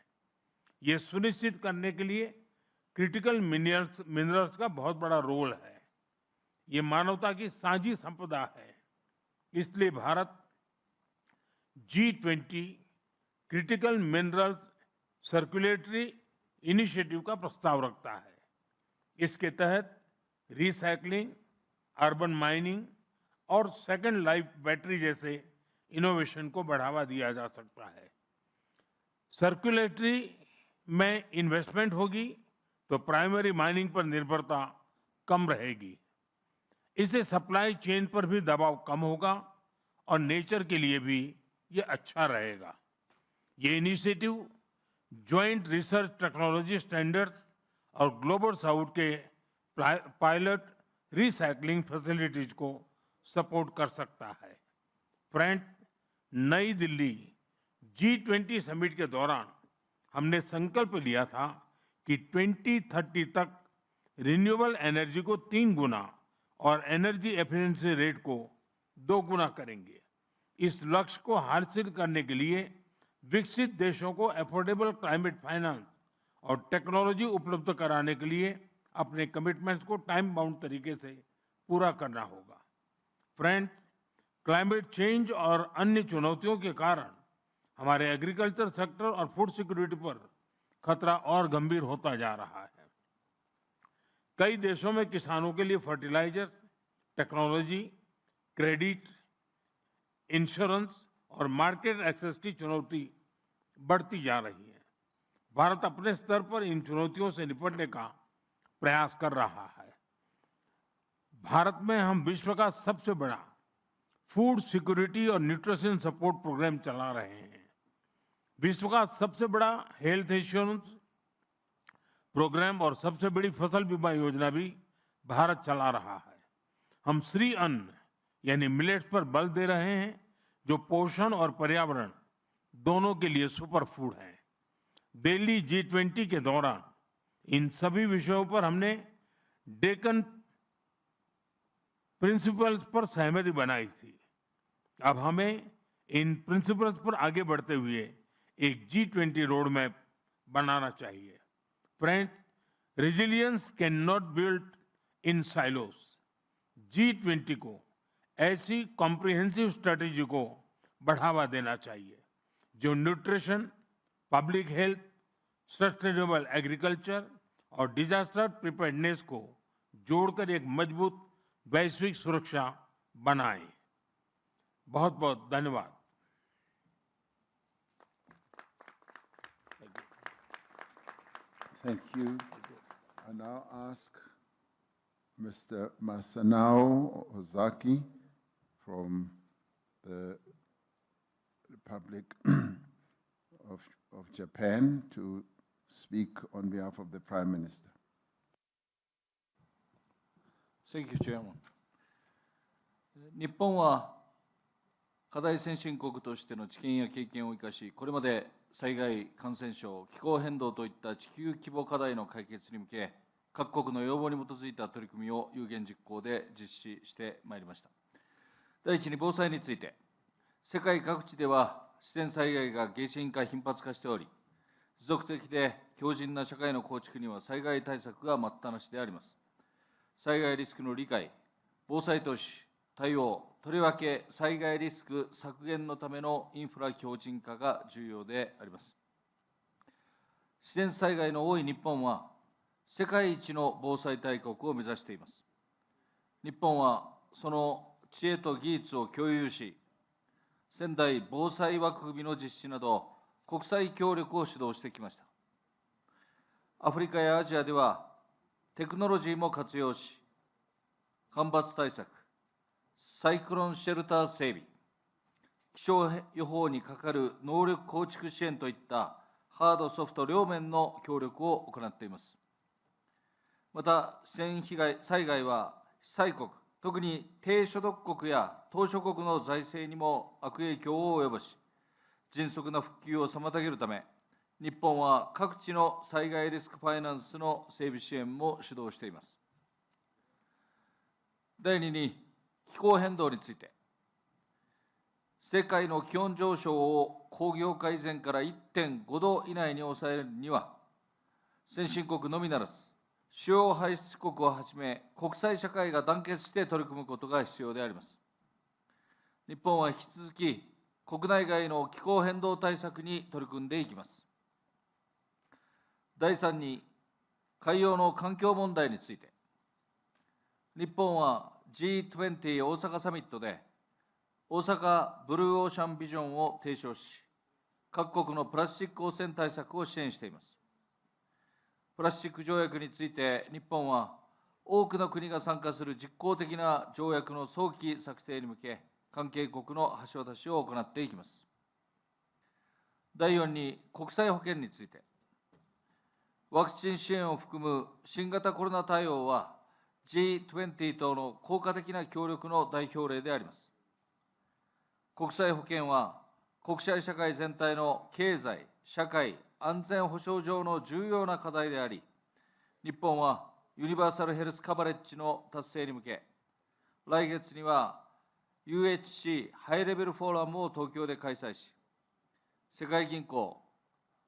ये सुनिश्चित करने के लिए क्रिटिकल मिनरल्स का बहुत बड़ा रोल है। ये मानवता की साझी संपदा है। इसलिए Bharat G20 critical minerals circulatory initiative का प्रस्ताव रखता है। इसके तहत रिसाइकलिंग, अर्बन माइनिंग और सेकेंड लाइफ बैटरी जैसे इनोवेशन को बढ़ावा दिया जा सकता है। सर्कुलेटरी में इन्वेस्टमेंट होगी तो प्राइमरी माइनिंग पर निर्भरता कम रहेगी। इससे सप्लाई चेन पर भी दबाव कम होगा और नेचर के लिए भी ये अच्छा रहेगा। ये initiative joint research technology standards और ग्लोबल साउथ के पायलट रिसाइकलिंग फैसिलिटीज को सपोर्ट कर सकता है। फ्रेंड्स, नई दिल्ली G20 समिट के दौरान हमने संकल्प लिया था कि 2030 तक रिन्यूएबल एनर्जी को 3 गुना और एनर्जी एफिशिएंसी रेट को 2 गुना करेंगे। इस लक्ष्य को हासिल करने के लिए विकसित देशों को अफोर्डेबल क्लाइमेट फाइनेंस और टेक्नोलॉजी उपलब्ध कराने के लिए अपने कमिटमेंट्स को टाइम बाउंड तरीके से पूरा करना होगा। फ्रेंड्स, क्लाइमेट चेंज और अन्य चुनौतियों के कारण हमारे एग्रीकल्चर सेक्टर और फूड सिक्योरिटी पर खतरा और गंभीर होता जा रहा है। कई देशों में किसानों के लिए फर्टिलाइजर्स, टेक्नोलॉजी, क्रेडिट, इंश्योरेंस और मार्केट एक्सेस की चुनौती बढ़ती जा रही है। भारत अपने स्तर पर इन चुनौतियों से निपटने का प्रयास कर रहा है। भारत में हम विश्व का सबसे बड़ा फूड सिक्योरिटी और न्यूट्रिशन सपोर्ट प्रोग्राम चला रहे हैं। विश्व का सबसे बड़ा हेल्थ इंश्योरेंस प्रोग्राम और सबसे बड़ी फसल बीमा योजना भी भारत चला रहा है। हम श्री अन्न यानी मिलेट्स पर बल दे रहे हैं, जो पोषण और पर्यावरण दोनों के लिए सुपर फूड है। दिल्ली G20 के दौरान इन सभी विषयों पर हमने डेकन प्रिंसिपल्स पर सहमति बनाई थी। अब हमें इन प्रिंसिपल्स पर आगे बढ़ते हुए एक G20 रोड मैप बनाना चाहिए। Friends, resilience can not build in silos. G20 को ऐसी कॉम्प्रिहेंसिव स्ट्रेटेजी को बढ़ावा देना चाहिए जो nutrition, public health, sustainable agriculture और डिजास्टर प्रिपेयर्डनेस को जोड़कर एक मजबूत वैश्विक सुरक्षा बनाए। बहुत बहुत धन्यवाद। Thank you. I now ask Mr. Masanao Ozaki from the Republic of Japan to speak on behalf of the Prime Minister. Thank you, Chairman. 日本は課題先進国としての知見や経験を生かし、これまで災害、感染症、気候変動といった地球規模課題の解決に向け、各国の要望に基づいた取り組みを有言実行で実施してまいりました。第一に防災について、世界各地では自然災害が激甚化頻発化しており、持続的で強靭な社会の構築には災害対策が待ったなしであります。災害リスクの理解、防災投資、対応、とりわけ災害リスク削減のためのインフラ強靭化が重要であります。自然災害の多い日本は、世界一の防災大国を目指しています。日本はその知恵と技術を共有し、仙台防災枠組みの実施など、国際協力を主導してきました。アフリカやアジアでは、テクノロジーも活用し、干ばつ対策、サイクロンシェルター整備、気象予報にかかる能力構築支援といったハード・ソフト両面の協力を行っています。また、自然災害は被災国、特に低所得国や島諸国の財政にも悪影響を及ぼし、迅速な復旧を妨げるため、日本は各地の災害リスクファイナンスの整備支援も主導しています。第2に、気候変動について、世界の気温上昇を工業化以前から 1.5 度以内に抑えるには、先進国のみならず、主要排出国をはじめ、国際社会が団結して取り組むことが必要であります。日本は引き続き、国内外の気候変動対策に取り組んでいきます。第3に、海洋の環境問題について、日本は G20 大阪サミットで、大阪ブルーオーシャンビジョンを提唱し、各国のプラスチック汚染対策を支援しています。プラスチック条約について、日本は多くの国が参加する実効的な条約の早期策定に向け、関係国の橋渡しを行っていきます。第4に、国際保険について、ワクチン支援を含む新型コロナ対応は、G20 との効果的な協力の代表例であります。国際保険は、国際社会全体の経済、社会、安全保障上の重要な課題であり、日本はユニバーサルヘルスカバレッジの達成に向け、来月には UHC ハイレベルフォーラムを東京で開催し、世界銀行、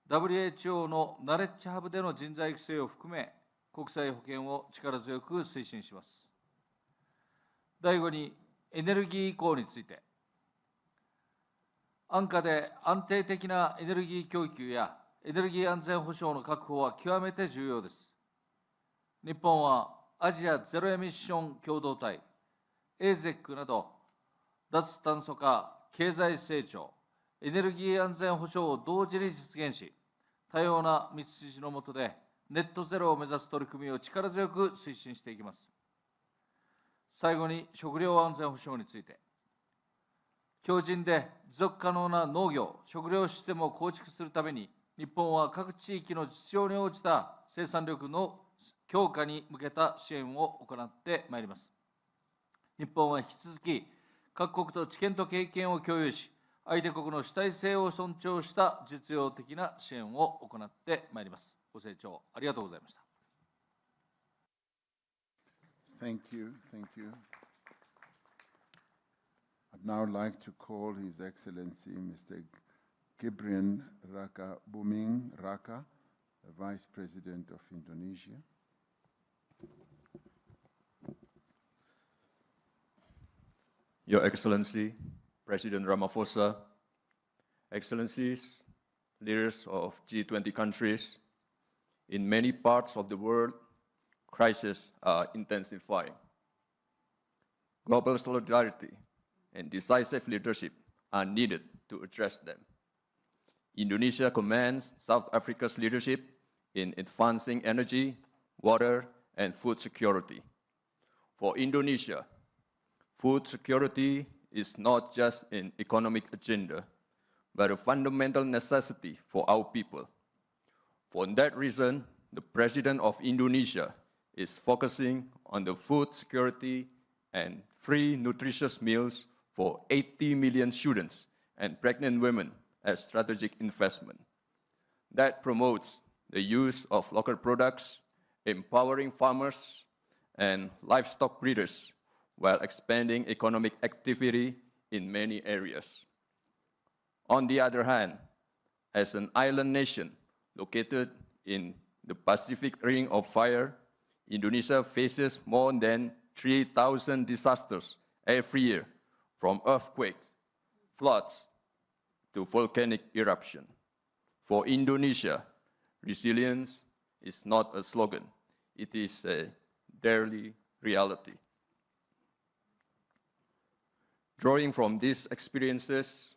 WHO のナレッジハブでの人材育成を含め、国際保険を力強く推進します。第5に、エネルギー移行について、安価で安定的なエネルギー供給やエネルギー安全保障の確保は極めて重要です。日本はアジアゼロエミッション共同体、AZEC など、脱炭素化、経済成長、エネルギー安全保障を同時に実現し、多様な道筋の下でネットゼロを目指す取り組みを力強く推進していきます。最後に、食料安全保障について、強靭で持続可能な農業・食料システムを構築するために、日本は各地域の実情に応じた生産力の強化に向けた支援を行ってまいります。日本は引き続き、各国と知見と経験を共有し、相手国の主体性を尊重した実用的な支援を行ってまいります。ご清聴ありがとうございました。Thank you. Thank you. I'd now like to call His Excellency Mr. Gibrian Raka Buming Raka, the Vice President of Indonesia. Your Excellency, President Ramaphosa, Excellencies, leaders of G20 countries, in many parts of the world, crises are intensifying. Global solidarity and decisive leadership are needed to address them. Indonesia commends South Africa's leadership in advancing energy, water, and food security. For Indonesia, food security is not just an economic agenda, but a fundamental necessity for our people. For that reason, the President of Indonesia is focusing on the food security and free nutritious meals for 80 million students and pregnant women as strategic investment. That promotes the use of local products, empowering farmers and livestock breeders, while expanding economic activity in many areas. On the other hand, as an island nation located in the Pacific Ring of Fire, Indonesia faces more than 3,000 disasters every year, from earthquakes, floods, to volcanic eruption. For Indonesia, resilience is not a slogan, it is a daily reality. Drawing from these experiences,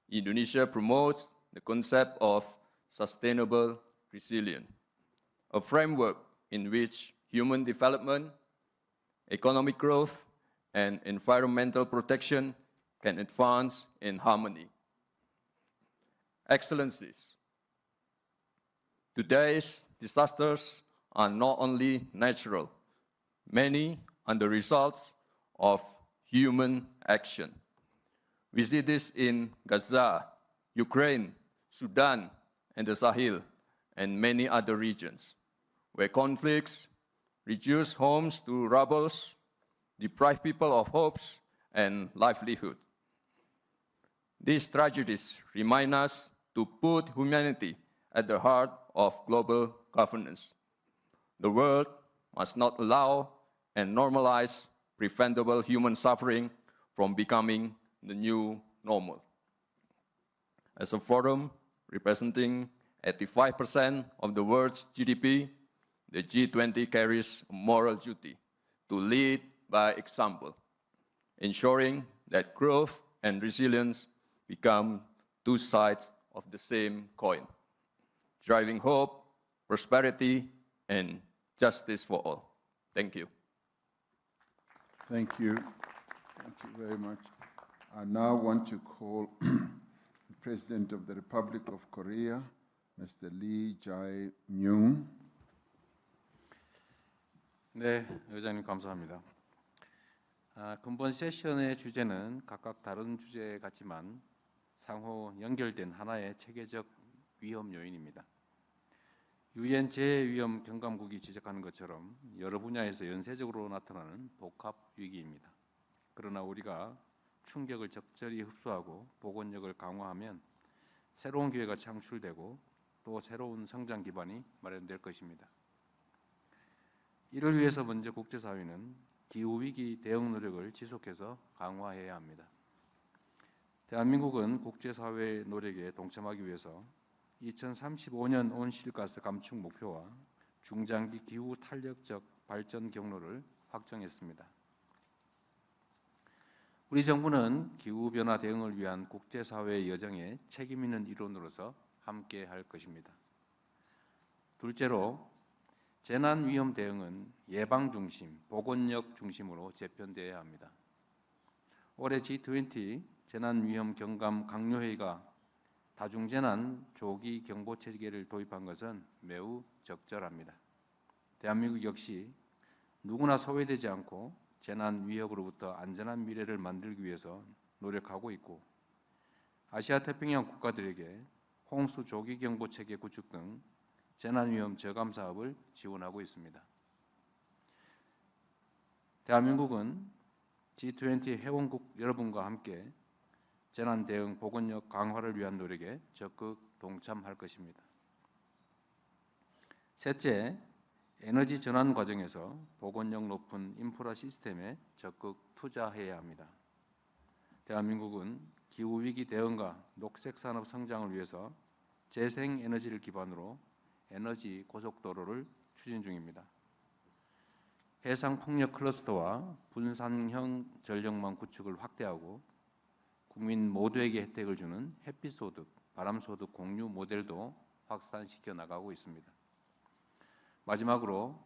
Indonesia promotes the concept of sustainable resilience, a framework in which human development, economic growth, and environmental protection can advance in harmony. Excellencies, today's disasters are not only natural, many are the results of human action. We see this in Gaza, Ukraine, Sudan, and the Sahel, and many other regions, where conflicts reduce homes to rubble, deprive people of hopes and livelihood. These tragedies remind us to put humanity at the heart of global governance. The world must not allow and normalize preventable human suffering from becoming the new normal. As a forum representing 85% of the world's GDP, the G20 carries a moral duty to lead by example, ensuring that growth and resilience become two sides of the same coin, driving hope, prosperity, and justice for all. Thank you. Thank you. Thank you very much. I now want to call the President of the Republic of Korea, Mr. Lee Jae-myung. 네, 의장님 감사합니다. 근본 세션의 주제는 각각 다른 주제 같지만 상호 연결된 하나의 체계적 위험 요인입니다. 유엔 재해위험 경감국이 지적하는 것처럼 여러 분야에서 연쇄적으로 나타나는 복합 위기입니다. 그러나 우리가 충격을 적절히 흡수하고 복원력을 강화하면 새로운 기회가 창출되고 또 새로운 성장 기반이 마련될 것입니다. 이를 위해서 먼저 국제사회는 기후위기 대응 노력을 지속해서 강화해야 합니다. 대한민국은 국제사회의 노력에 동참하기 위해서 2035년 온실가스 감축 목표와 중장기 기후 탄력적 발전 경로를 확정했습니다. 우리 정부는 기후변화 대응을 위한 국제사회의 여정에 책임 있는 일원으로서 함께 할 것입니다. 둘째로, 재난위험 대응은 예방 중심, 복원력 중심으로 재편되어야 합니다. 올해 G20 재난위험 경감 강요회의가 다중재난 조기 경보 체계를 도입한 것은 매우 적절합니다. 대한민국 역시 누구나 소외되지 않고 재난 위협으로부터 안전한 미래를 만들기 위해서 노력하고 있고, 아시아 태평양 국가들에게 홍수 조기 경보 체계 구축 등 재난 위험 저감 사업을 지원하고 있습니다. 대한민국은 G20 회원국 여러분과 함께 재난 대응 복원력 강화를 위한 노력에 적극 동참할 것입니다. 셋째, 에너지 전환 과정에서 복원력 높은 인프라 시스템에 적극 투자해야 합니다. 대한민국은 기후위기 대응과 녹색 산업 성장을 위해서 재생에너지를 기반으로 에너지 고속도로를 추진 중입니다. 해상풍력 클러스터와 분산형 전력망 구축을 확대하고 국민 모두에게 혜택을 주는 햇빛소득, 바람소득 공유 모델도 확산시켜 나가고 있습니다. 마지막으로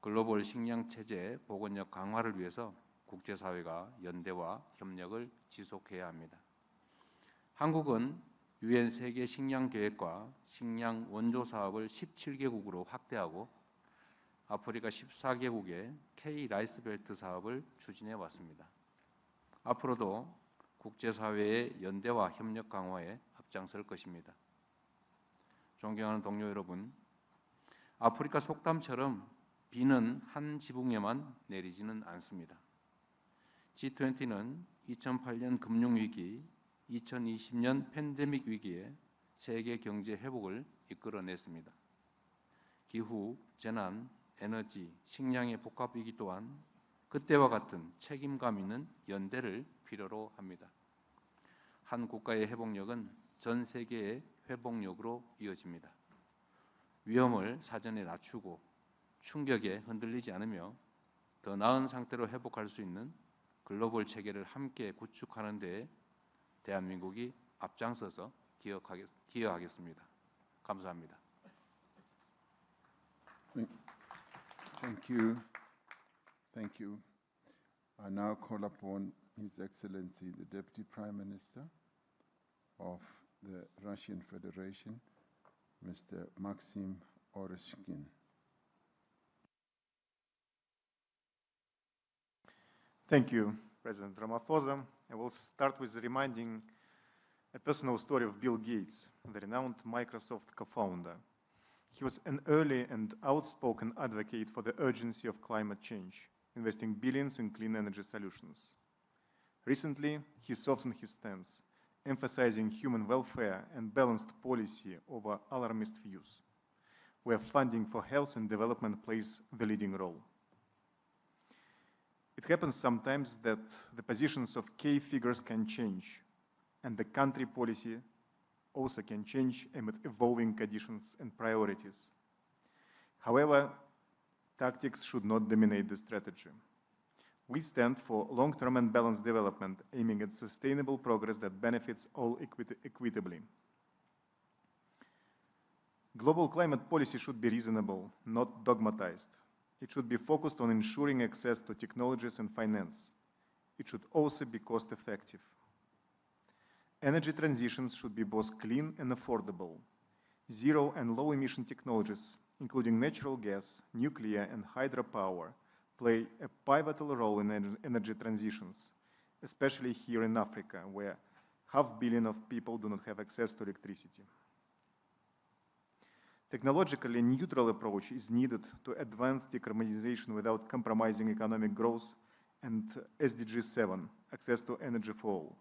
글로벌 식량 체제 복원력 강화를 위해서 국제사회가 연대와 협력을 지속해야 합니다. 한국은 유엔 세계 식량 계획과 식량 원조 사업을 17개국으로 확대하고 아프리카 14개국의 K 라이스벨트 사업을 추진해 왔습니다. 앞으로도 국제사회의 연대와 협력 강화에 앞장설 것입니다. 존경하는 동료 여러분, 아프리카 속담처럼 비는 한 지붕에만 내리지는 않습니다. G20는 2008년 금융위기, 2020년 팬데믹 위기에 세계 경제 회복을 이끌어냈습니다. 기후, 재난, 에너지, 식량의 복합 위기 또한 그때와 같은 책임감 있는 연대를 필요로 합니다. 한 국가의 회복력은 전 세계의 회복력으로 이어집니다. 위험을 사전에 낮추고 충격에 흔들리지 않으며 더 나은 상태로 회복할 수 있는 글로벌 체계를 함께 구축하는 데 대한민국이 앞장서서 기여하겠습니다. 감사합니다. Thank you. Thank you. I now call upon His Excellency the Deputy Prime Minister of the Russian Federation, Mr. Maxim Oreshkin. Thank you, President Ramaphosa. I will start with reminding a personal story of Bill Gates, the renowned Microsoft co-founder. He was an early and outspoken advocate for the urgency of climate change, investing billions in clean energy solutions. Recently, he softened his stance, emphasizing human welfare and balanced policy over alarmist views, where funding for health and development plays the leading role. It happens sometimes that the positions of key figures can change, and the country policy also can change amid evolving conditions and priorities. However, tactics should not dominate the strategy. We stand for long-term and balanced development, aiming at sustainable progress that benefits all equitably. Global climate policy should be reasonable, not dogmatized. It should be focused on ensuring access to technologies and finance. It should also be cost-effective. Energy transitions should be both clean and affordable. Zero and low-emission technologies, including natural gas, nuclear, and hydropower, play a pivotal role in energy transitions, especially here in Africa, where 500 million of people do not have access to electricity. Technologically neutral approach is needed to advance decarbonization without compromising economic growth and SDG 7, access to energy for all.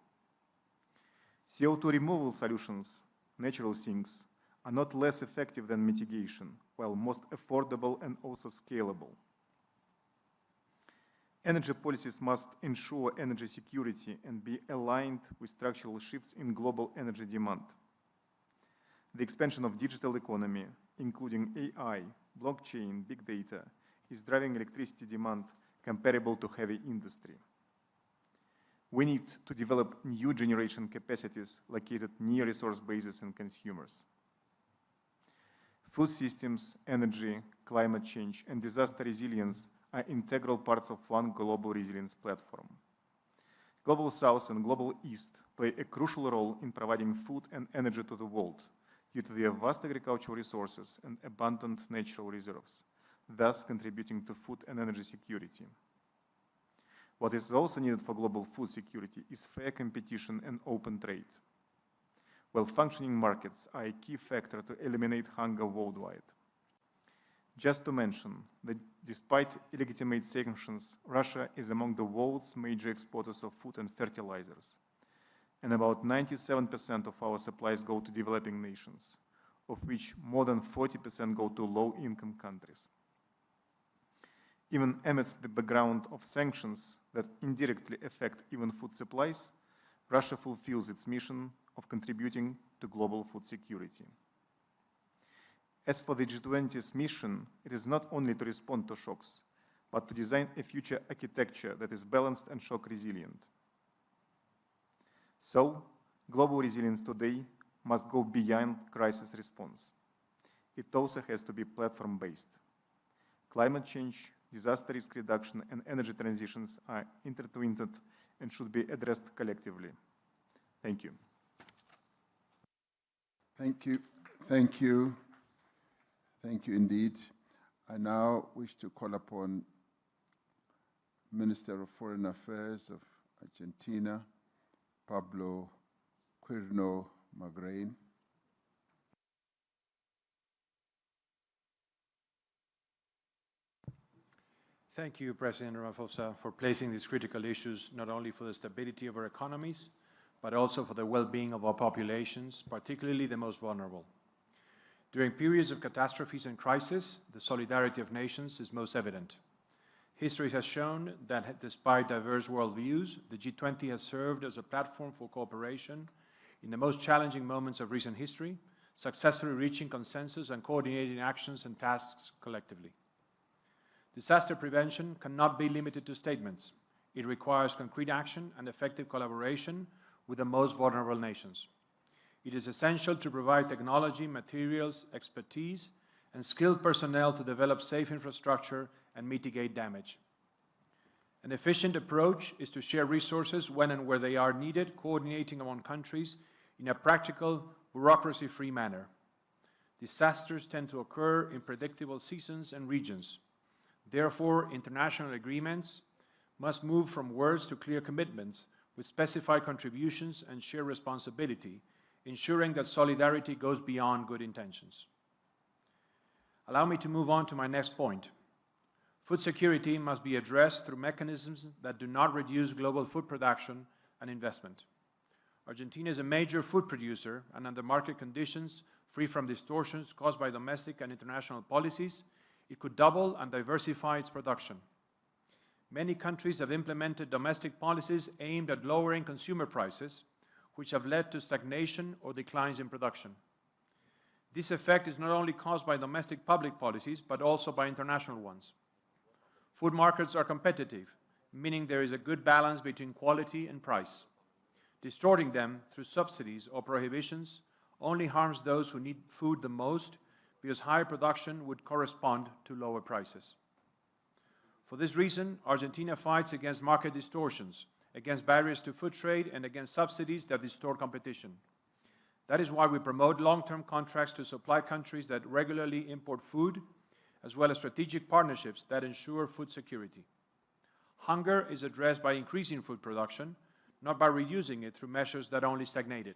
CO2 removal solutions, natural sinks, are not less effective than mitigation, while most affordable and also scalable. Energy policies must ensure energy security and be aligned with structural shifts in global energy demand. The expansion of digital economy, including AI, blockchain, big data, is driving electricity demand comparable to heavy industry. We need to develop new generation capacities located near resource bases and consumers. Food systems, energy, climate change, and disaster resilience are integral parts of one global resilience platform. Global South and Global East play a crucial role in providing food and energy to the world due to their vast agricultural resources and abundant natural reserves, thus contributing to food and energy security. What is also needed for global food security is fair competition and open trade. Well-functioning markets are a key factor to eliminate hunger worldwide. Just to mention that despite illegitimate sanctions, Russia is among the world's major exporters of food and fertilizers, and about 97% of our supplies go to developing nations, of which more than 40% go to low-income countries. Even amidst the background of sanctions that indirectly affect even food supplies, Russia fulfills its mission of contributing to global food security. As for the G20's mission, it is not only to respond to shocks, but to design a future architecture that is balanced and shock resilient. So, global resilience today must go beyond crisis response. It also has to be platform-based. Climate change, disaster risk reduction, and energy transitions are intertwined and should be addressed collectively. Thank you. Thank you. Thank you. Thank you indeed. I now wish to call upon Minister of Foreign Affairs of Argentina, Pablo Quirno Magrain. Thank you, President Ramaphosa, for placing these critical issues not only for the stability of our economies, but also for the well-being of our populations, particularly the most vulnerable. During periods of catastrophes and crisis, the solidarity of nations is most evident. History has shown that despite diverse worldviews, the G20 has served as a platform for cooperation in the most challenging moments of recent history, successfully reaching consensus and coordinating actions and tasks collectively. Disaster prevention cannot be limited to statements. It requires concrete action and effective collaboration with the most vulnerable nations. It is essential to provide technology, materials, expertise, and skilled personnel to develop safe infrastructure and mitigate damage. An efficient approach is to share resources when and where they are needed, coordinating among countries in a practical, bureaucracy-free manner. Disasters tend to occur in predictable seasons and regions. Therefore, international agreements must move from words to clear commitments with specified contributions and shared responsibility, ensuring that solidarity goes beyond good intentions. Allow me to move on to my next point. Food security must be addressed through mechanisms that do not reduce global food production and investment. Argentina is a major food producer, and under market conditions, free from distortions caused by domestic and international policies, it could double and diversify its production. Many countries have implemented domestic policies aimed at lowering consumer prices, which have led to stagnation or declines in production. This effect is not only caused by domestic public policies, but also by international ones. Food markets are competitive, meaning there is a good balance between quality and price. Distorting them through subsidies or prohibitions only harms those who need food the most, because higher production would correspond to lower prices. For this reason, Argentina fights against market distortions, against barriers to food trade, and against subsidies that distort competition. That is why we promote long-term contracts to supply countries that regularly import food, as well as strategic partnerships that ensure food security. Hunger is addressed by increasing food production, not by reducing it through measures that only stagnate it.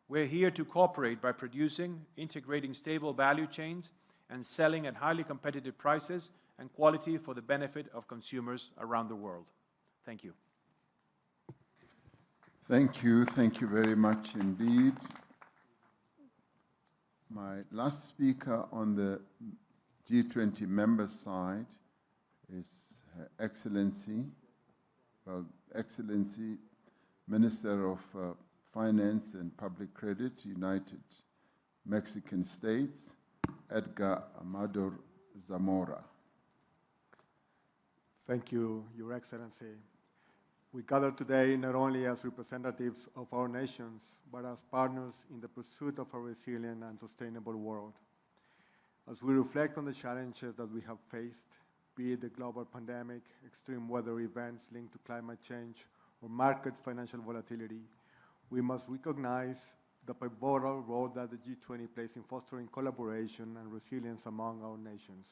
We're here to cooperate by producing, integrating stable value chains, and selling at highly competitive prices and quality for the benefit of consumers around the world. Thank you. Thank you very much indeed. My last speaker on the G20 member side is Her Excellency, Minister of Finance and Public Credit, United Mexican States, Edgar Amador Zamora. Thank you, Your Excellency. We gather today not only as representatives of our nations, but as partners in the pursuit of a resilient and sustainable world. As we reflect on the challenges that we have faced, be it the global pandemic, extreme weather events linked to climate change, or market financial volatility, we must recognize the pivotal role that the G20 plays in fostering collaboration and resilience among our nations.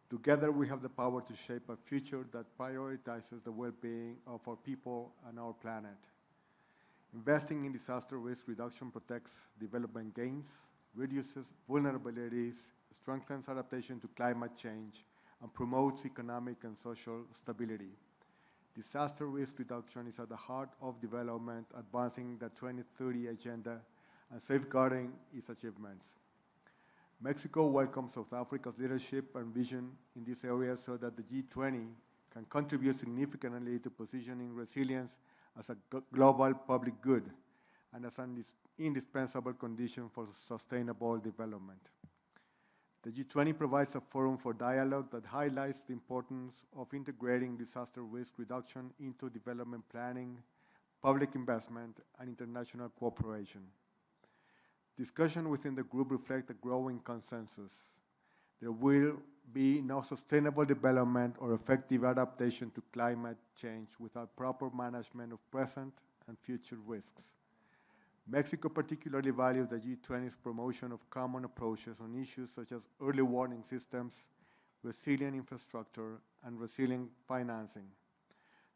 Together, we have the power to shape a future that prioritizes the well-being of our people and our planet. Investing in disaster risk reduction protects development gains, reduces vulnerabilities, strengthens adaptation to climate change, and promotes economic and social stability. Disaster risk reduction is at the heart of development, advancing the 2030 agenda and safeguarding its achievements. Mexico welcomes South Africa's leadership and vision in this area so that the G20 can contribute significantly to positioning resilience as a global public good and as an indispensable condition for sustainable development. The G20 provides a forum for dialogue that highlights the importance of integrating disaster risk reduction into development planning, public investment, and international cooperation. Discussion within the group reflects a growing consensus. There will be no sustainable development or effective adaptation to climate change without proper management of present and future risks. Mexico particularly values the G20's promotion of common approaches on issues such as early warning systems, resilient infrastructure, and resilient financing.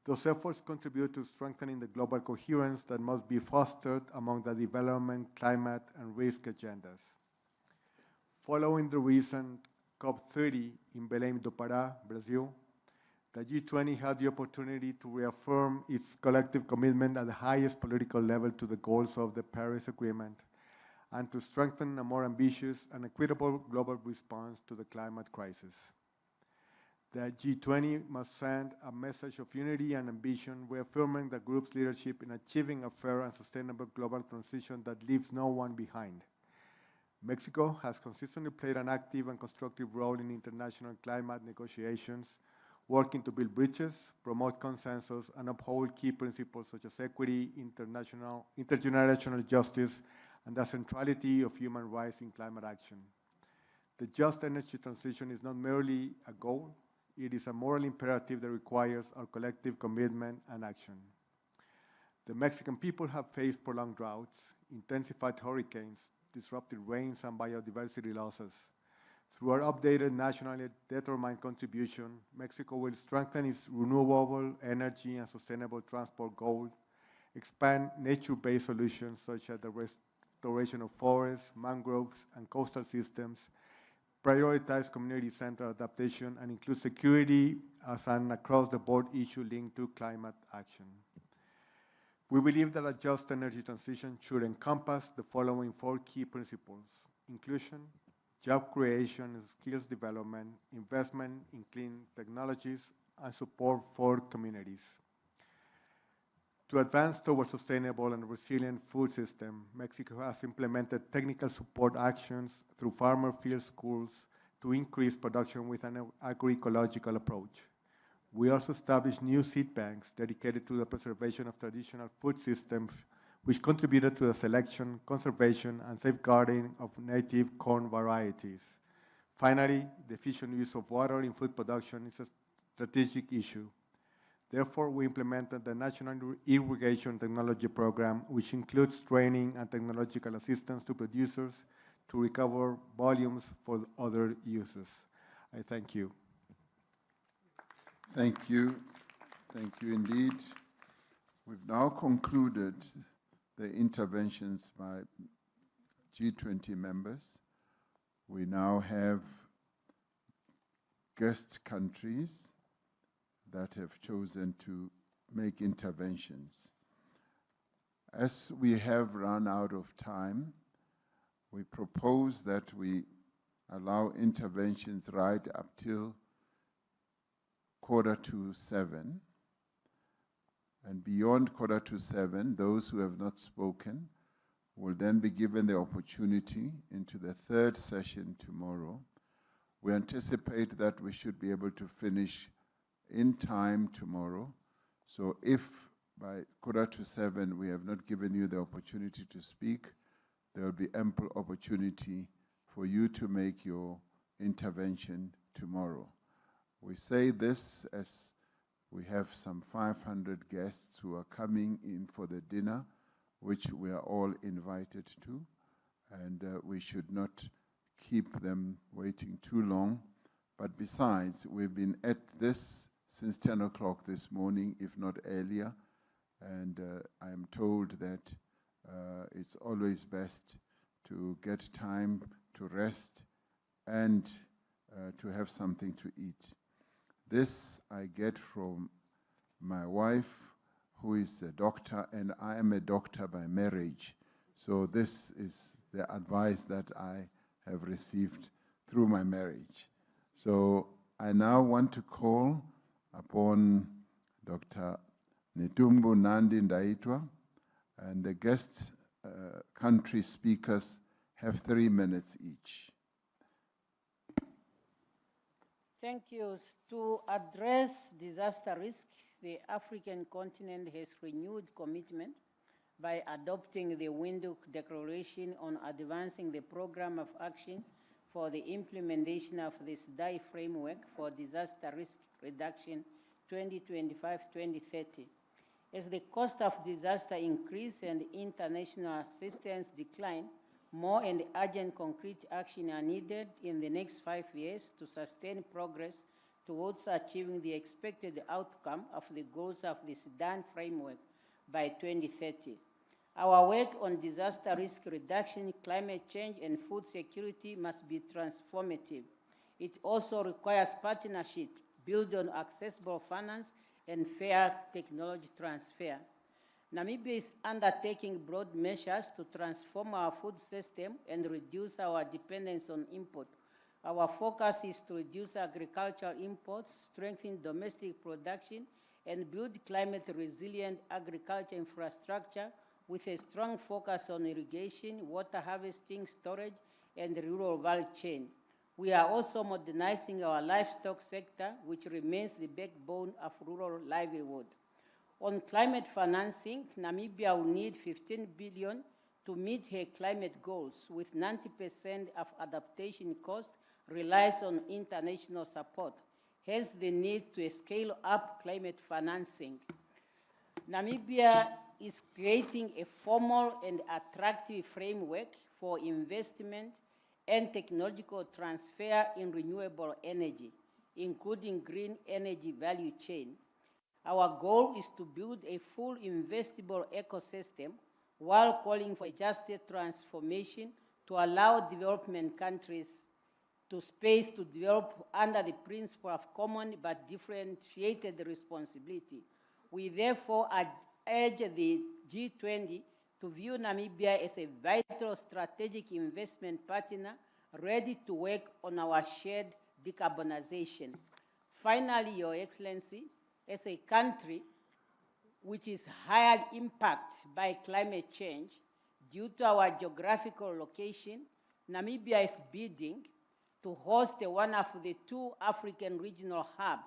Those efforts contribute to strengthening the global coherence that must be fostered among the development, climate, and risk agendas. Following the recent COP30 in Belém do Pará, Brazil, the G20 had the opportunity to reaffirm its collective commitment at the highest political level to the goals of the Paris Agreement and to strengthen a more ambitious and equitable global response to the climate crisis. The G20 must send a message of unity and ambition, reaffirming the group's leadership in achieving a fair and sustainable global transition that leaves no one behind. Mexico has consistently played an active and constructive role in international climate negotiations, working to build bridges, promote consensus, and uphold key principles such as equity, intergenerational justice, and the centrality of human rights in climate action. The just energy transition is not merely a goal, it is a moral imperative that requires our collective commitment and action. The Mexican people have faced prolonged droughts, intensified hurricanes, disrupted rains, and biodiversity losses. Through our updated nationally determined contribution, Mexico will strengthen its renewable energy and sustainable transport goals, expand nature-based solutions such as the restoration of forests, mangroves, and coastal systems, prioritize community-centered adaptation, and include security as an across-the-board issue linked to climate action. We believe that a just energy transition should encompass the following 4 key principles: inclusion, job creation and skills development, investment in clean technologies, and support for communities. To advance towards sustainable and resilient food system, Mexico has implemented technical support actions through farmer field schools to increase production with an agroecological approach. We also established new seed banks dedicated to the preservation of traditional food systems, which contributed to the selection, conservation, and safeguarding of native corn varieties. Finally, the efficient use of water in food production is a strategic issue. Therefore, we implemented the National Irrigation Technology Program, which includes training and technological assistance to producers to recover volumes for other uses. I thank you. Thank you. Thank you indeed. We've now concluded the interventions by G20 members. We now have guest countries that have chosen to make interventions. As we have run out of time, we propose that we allow interventions right up till 6:45. And beyond 6:45, those who have not spoken will then be given the opportunity into the 3rd session tomorrow. We anticipate that we should be able to finish in time tomorrow. So if by 6:45 we have not given you the opportunity to speak, there will be ample opportunity for you to make your intervention tomorrow. We say this as we have some 500 guests who are coming in for the dinner, which we are all invited to, and we should not keep them waiting too long. But besides, we've been at this since 10 o'clock this morning, if not earlier, and I am told that it's always best to get time to rest and to have something to eat. This I get from my wife, who is a doctor, and I am a doctor by marriage. So this is the advice that I have received through my marriage. So I now want to call upon Dr. Netumbo Nandi Ndaitwah, and the guest country speakers have 3 minutes each. Thank you. To address disaster risk, the African continent has renewed commitment by adopting the Windhoek Declaration on advancing the program of action for the implementation of the SDI framework for disaster risk reduction 2025-2030. As the cost of disaster increase and international assistance decline, more and urgent concrete action are needed in the next 5 years to sustain progress towards achieving the expected outcome of the goals of the SDI framework by 2030. Our work on disaster risk reduction, climate change, and food security must be transformative. It also requires partnership built on accessible finance and fair technology transfer. Namibia is undertaking broad measures to transform our food system and reduce our dependence on import. Our focus is to reduce agricultural imports, strengthen domestic production, and build climate-resilient agriculture infrastructure with a strong focus on irrigation, water harvesting, storage, and the rural value chain. We are also modernizing our livestock sector, which remains the backbone of rural livelihood. On climate financing, Namibia will need 15 billion to meet her climate goals, with 90% of adaptation cost relies on international support, hence the need to scale up climate financing. Namibia is creating a formal and attractive framework for investment and technological transfer in renewable energy, including green energy value chain. Our goal is to build a full investable ecosystem while calling for a just transformation to allow development countries to space to develop under the principle of common but differentiated responsibility. We therefore urge the G20 to view Namibia as a vital strategic investment partner ready to work on our shared decarbonization. Finally, Your Excellency, as a country which is higher impact by climate change due to our geographical location, Namibia is bidding to host one of the 2 African regional hubs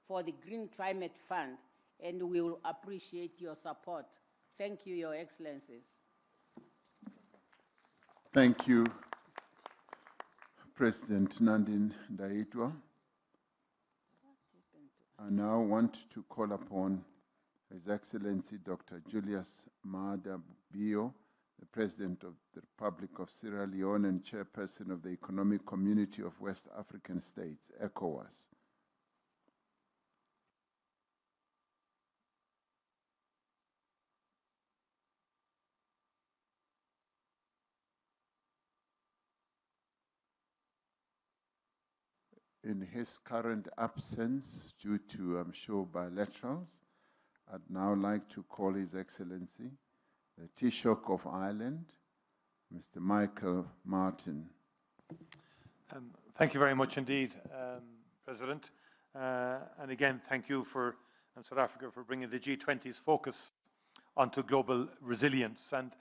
for the Green Climate Fund, and we will appreciate your support. Thank you, Your Excellencies. Thank you, President Nandine Ndaitwah. I now want to call upon His Excellency Dr. Julius Maada Bio, the President of the Republic of Sierra Leone and Chairperson of the Economic Community of West African States, ECOWAS. In his current absence, due to, I'm sure, bilaterals, I'd now like to call His Excellency, the Taoiseach of Ireland, Mr. Michael Martin. Thank you very much indeed, President. And again, thank you and South Africa for bringing the G20's focus onto global resilience. And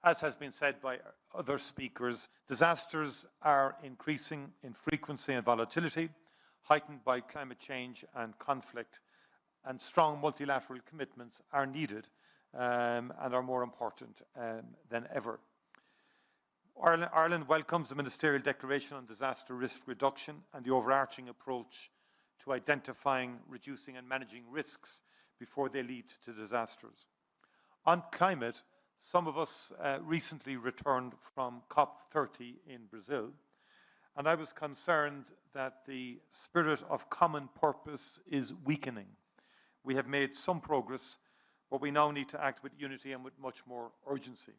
as has been said by other speakers, disasters are increasing in frequency and volatility, heightened by climate change and conflict, and strong multilateral commitments are needed and are more important than ever. Ireland welcomes the Ministerial Declaration on Disaster Risk Reduction and the overarching approach to identifying, reducing and managing risks before they lead to disasters. On climate, some of us recently returned from COP30 in Brazil, and I was concerned that the spirit of common purpose is weakening. We have made some progress, but we now need to act with unity and with much more urgency.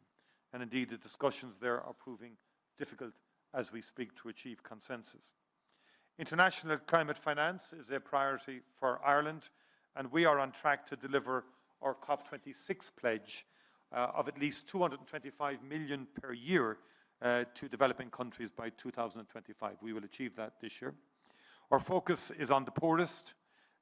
And indeed, the discussions there are proving difficult as we speak to achieve consensus. International climate finance is a priority for Ireland, and we are on track to deliver our COP26 pledge of at least 225 million per year to developing countries by 2025. We will achieve that this year. Our focus is on the poorest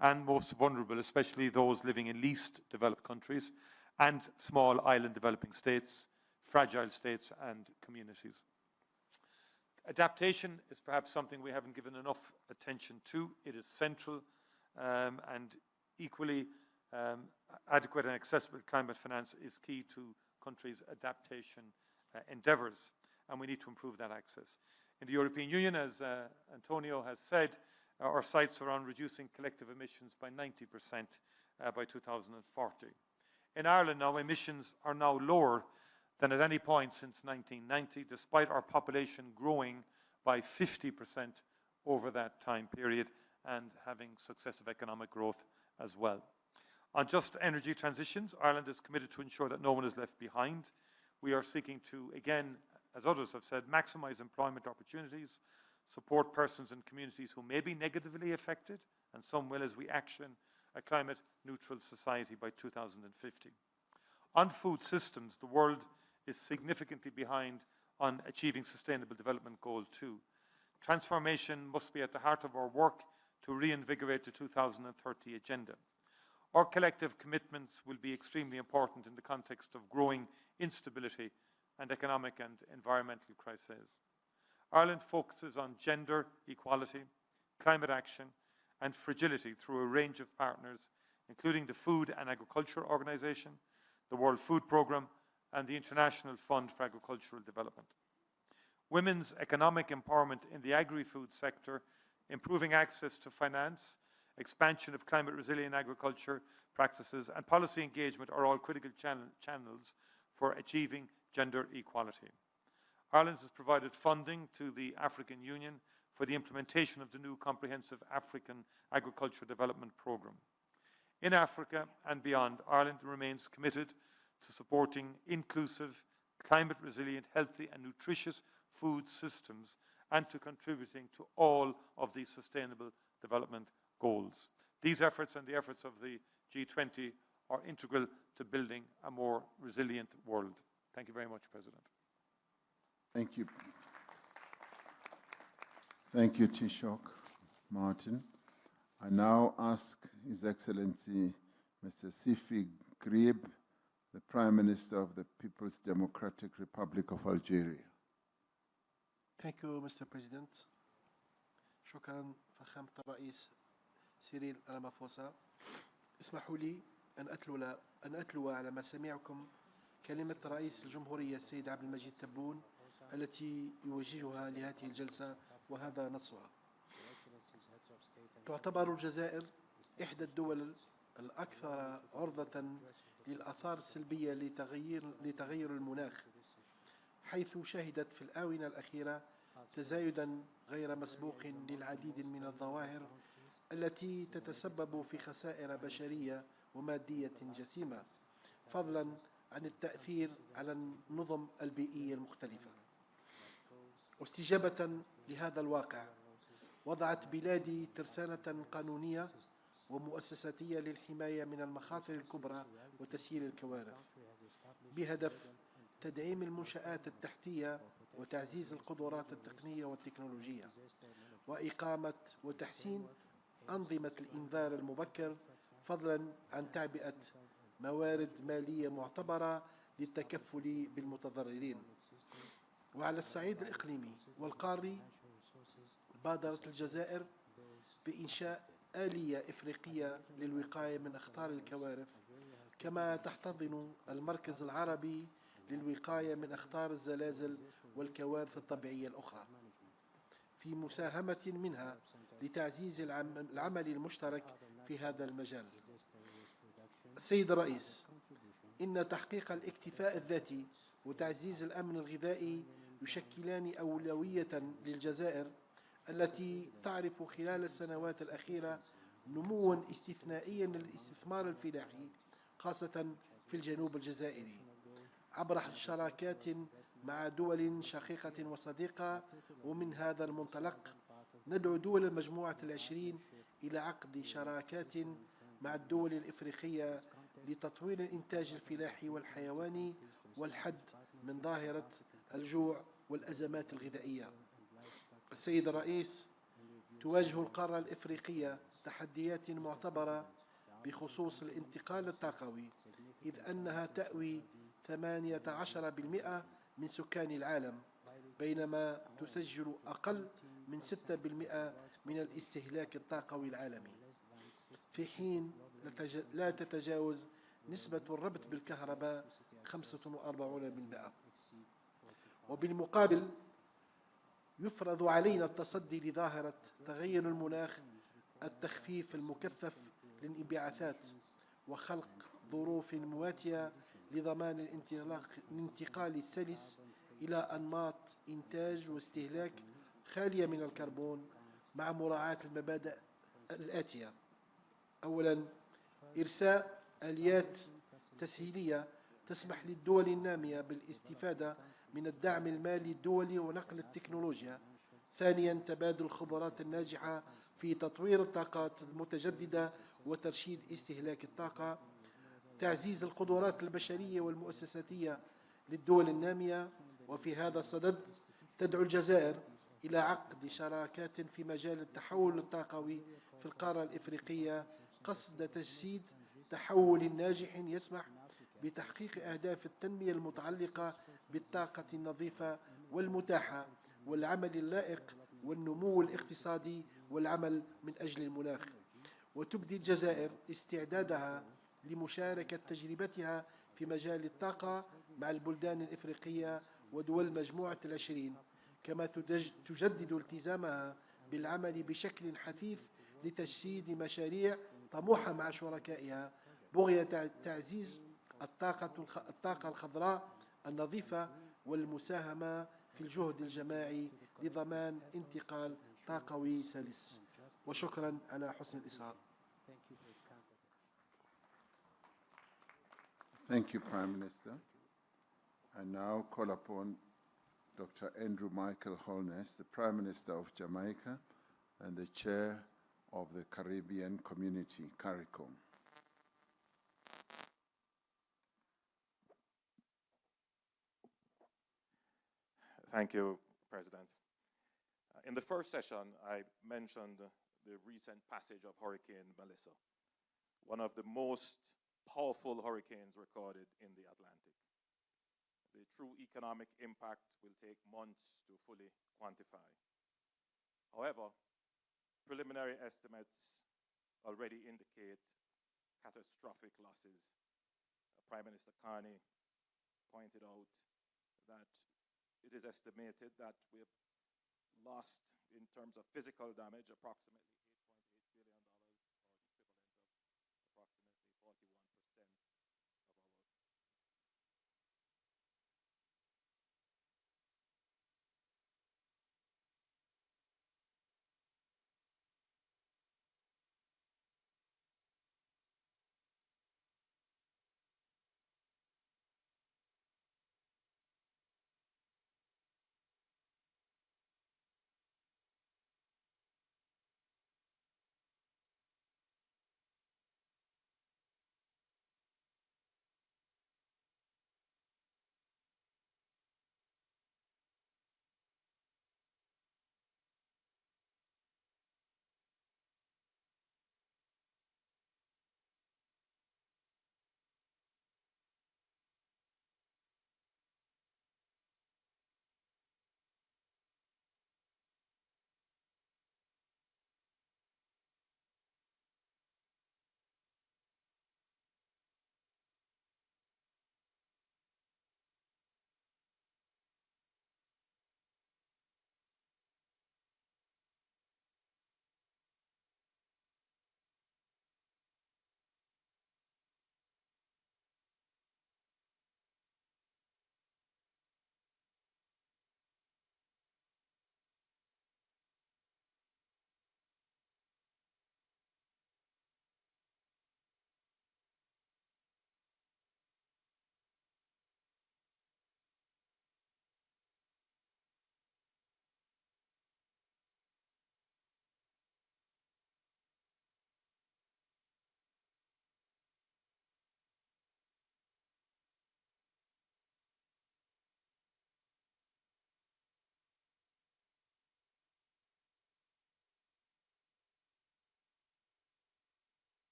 and most vulnerable, especially those living in least developed countries and small island developing states, fragile states and communities. Adaptation is perhaps something we haven't given enough attention to. It is central and equally adequate and accessible climate finance is key to countries' adaptation endeavours, and we need to improve that access. In the European Union, as Antonio has said, our sights are on reducing collective emissions by 90% by 2040. In Ireland now, emissions are now lower than at any point since 1990, despite our population growing by 50% over that time period and having successive economic growth as well. On just energy transitions, Ireland is committed to ensure that no one is left behind. We are seeking to, again, as others have said, maximize employment opportunities, support persons and communities who may be negatively affected, and some will as we action a climate-neutral society by 2050. On food systems, the world is significantly behind on achieving Sustainable Development Goal 2. Transformation must be at the heart of our work to reinvigorate the 2030 agenda. Our collective commitments will be extremely important in the context of growing instability and economic and environmental crises. Ireland focuses on gender equality, climate action, and fragility through a range of partners, including the Food and Agriculture Organization, the World Food Programme, and the International Fund for Agricultural Development. Women's economic empowerment in the agri-food sector, improving access to finance, expansion of climate-resilient agriculture practices, and policy engagement are all critical channels for achieving gender equality. Ireland has provided funding to the African Union for the implementation of the new Comprehensive African Agriculture Development Programme. In Africa and beyond, Ireland remains committed to supporting inclusive, climate-resilient, healthy and nutritious food systems and to contributing to all of the Sustainable Development Goals. These efforts and the efforts of the G20 are integral to building a more resilient world. Thank you very much, President. Thank you. Thank you, Taoiseach Martin. I now ask His Excellency Mr. Sifi Grieb, the Prime Minister of the People's Democratic Republic of Algeria. Thank you, Mr. President. شكرا فخامة الرئيس سيريل رامافوسا. اسمحوا لي أن أتلو على مسامعكم كلمة رئيس الجمهورية السيد عبد المجيد تبون التي يوجهها لهذه الجلسة وهذا نصها. تعتبر الجزائر إحدى الدول الأكثر عرضة للآثار السلبية لتغير المناخ، حيث شهدت في الآونة الأخيرة تزايدا غير مسبوق للعديد من الظواهر التي تتسبب في خسائر بشرية ومادية جسيمة، فضلا عن التأثير على النظم البيئية المختلفة. واستجابة لهذا الواقع وضعت بلادي ترسانة قانونية ومؤسساتية للحماية من المخاطر الكبرى وتسيير الكوارث، بهدف تدعيم المنشآت التحتية وتعزيز القدرات التقنية والتكنولوجية، وإقامة وتحسين أنظمة الإنذار المبكر، فضلا عن تعبئة موارد مالية معتبرة للتكفل بالمتضررين. وعلى الصعيد الإقليمي والقاري، بادرت الجزائر بإنشاء آلية إفريقية للوقاية من أخطار الكوارث، كما تحتضن المركز العربي للوقاية من أخطار الزلازل والكوارث الطبيعية الأخرى، في مساهمة منها لتعزيز العمل المشترك في هذا المجال. السيد الرئيس، إن تحقيق الاكتفاء الذاتي وتعزيز الأمن الغذائي يشكلان أولوية للجزائر التي تعرف خلال السنوات الأخيرة نمواً استثنائياً للاستثمار الفلاحي، خاصة في الجنوب الجزائري، عبر شراكات مع دول شقيقة وصديقة. ومن هذا المنطلق ندعو دول المجموعة العشرين إلى عقد شراكات مع الدول الإفريقية لتطوير الإنتاج الفلاحي والحيواني والحد من ظاهرة الجوع والأزمات الغذائية. السيد الرئيس، تواجه القارة الإفريقية تحديات معتبرة بخصوص الانتقال الطاقوي، إذ أنها تأوي 18% من سكان العالم، بينما تسجل أقل من 6% من الاستهلاك الطاقوي العالمي، في حين لا تتجاوز نسبة الربط بالكهرباء 45%. وبالمقابل يفرض علينا التصدي لظاهرة تغير المناخ، التخفيف المكثف للانبعاثات، وخلق ظروف مواتية لضمان الانتقال السلس إلى أنماط إنتاج واستهلاك خالية من الكربون، مع مراعاة المبادئ الآتية: أولاً، إرساء آليات تسهيلية تسمح للدول النامية بالاستفادة من الدعم المالي الدولي ونقل التكنولوجيا. ثانياً، تبادل الخبرات الناجحة في تطوير الطاقات المتجددة وترشيد استهلاك الطاقة. تعزيز القدرات البشرية والمؤسساتية للدول النامية. وفي هذا الصدد تدعو الجزائر إلى عقد شراكات في مجال التحول الطاقوي في القارة الإفريقية، قصد تجسيد تحول ناجح يسمح بتحقيق أهداف التنمية المتعلقة بالطاقة النظيفة والمتاحة والعمل اللائق والنمو الاقتصادي والعمل من أجل المناخ. وتبدي الجزائر استعدادها لمشاركة تجربتها في مجال الطاقة مع البلدان الإفريقية ودول مجموعة العشرين، كما تجدد التزامها بالعمل بشكل حثيث لتجسيد مشاريع طموحة مع شركائها بغية تعزيز الطاقة الخضراء النظيفة والمساهمة في الجهد الجماعي لضمان انتقال طاقوي سلس. وشكرا على حسن الإصغاء. Thank you, Prime Minister. I now call upon Dr. Andrew Michael Holness, the Prime Minister of Jamaica and the Chair of the Caribbean Community, CARICOM. Thank you, President. In the first session, I mentioned the recent passage of Hurricane Melissa, one of the most powerful hurricanes recorded in the Atlantic. The true economic impact will take months to fully quantify. However, preliminary estimates already indicate catastrophic losses. Prime Minister Carney pointed out that it is estimated that we've lost, in terms of physical damage, approximately $8.8 billion, or the equivalent of approximately 41%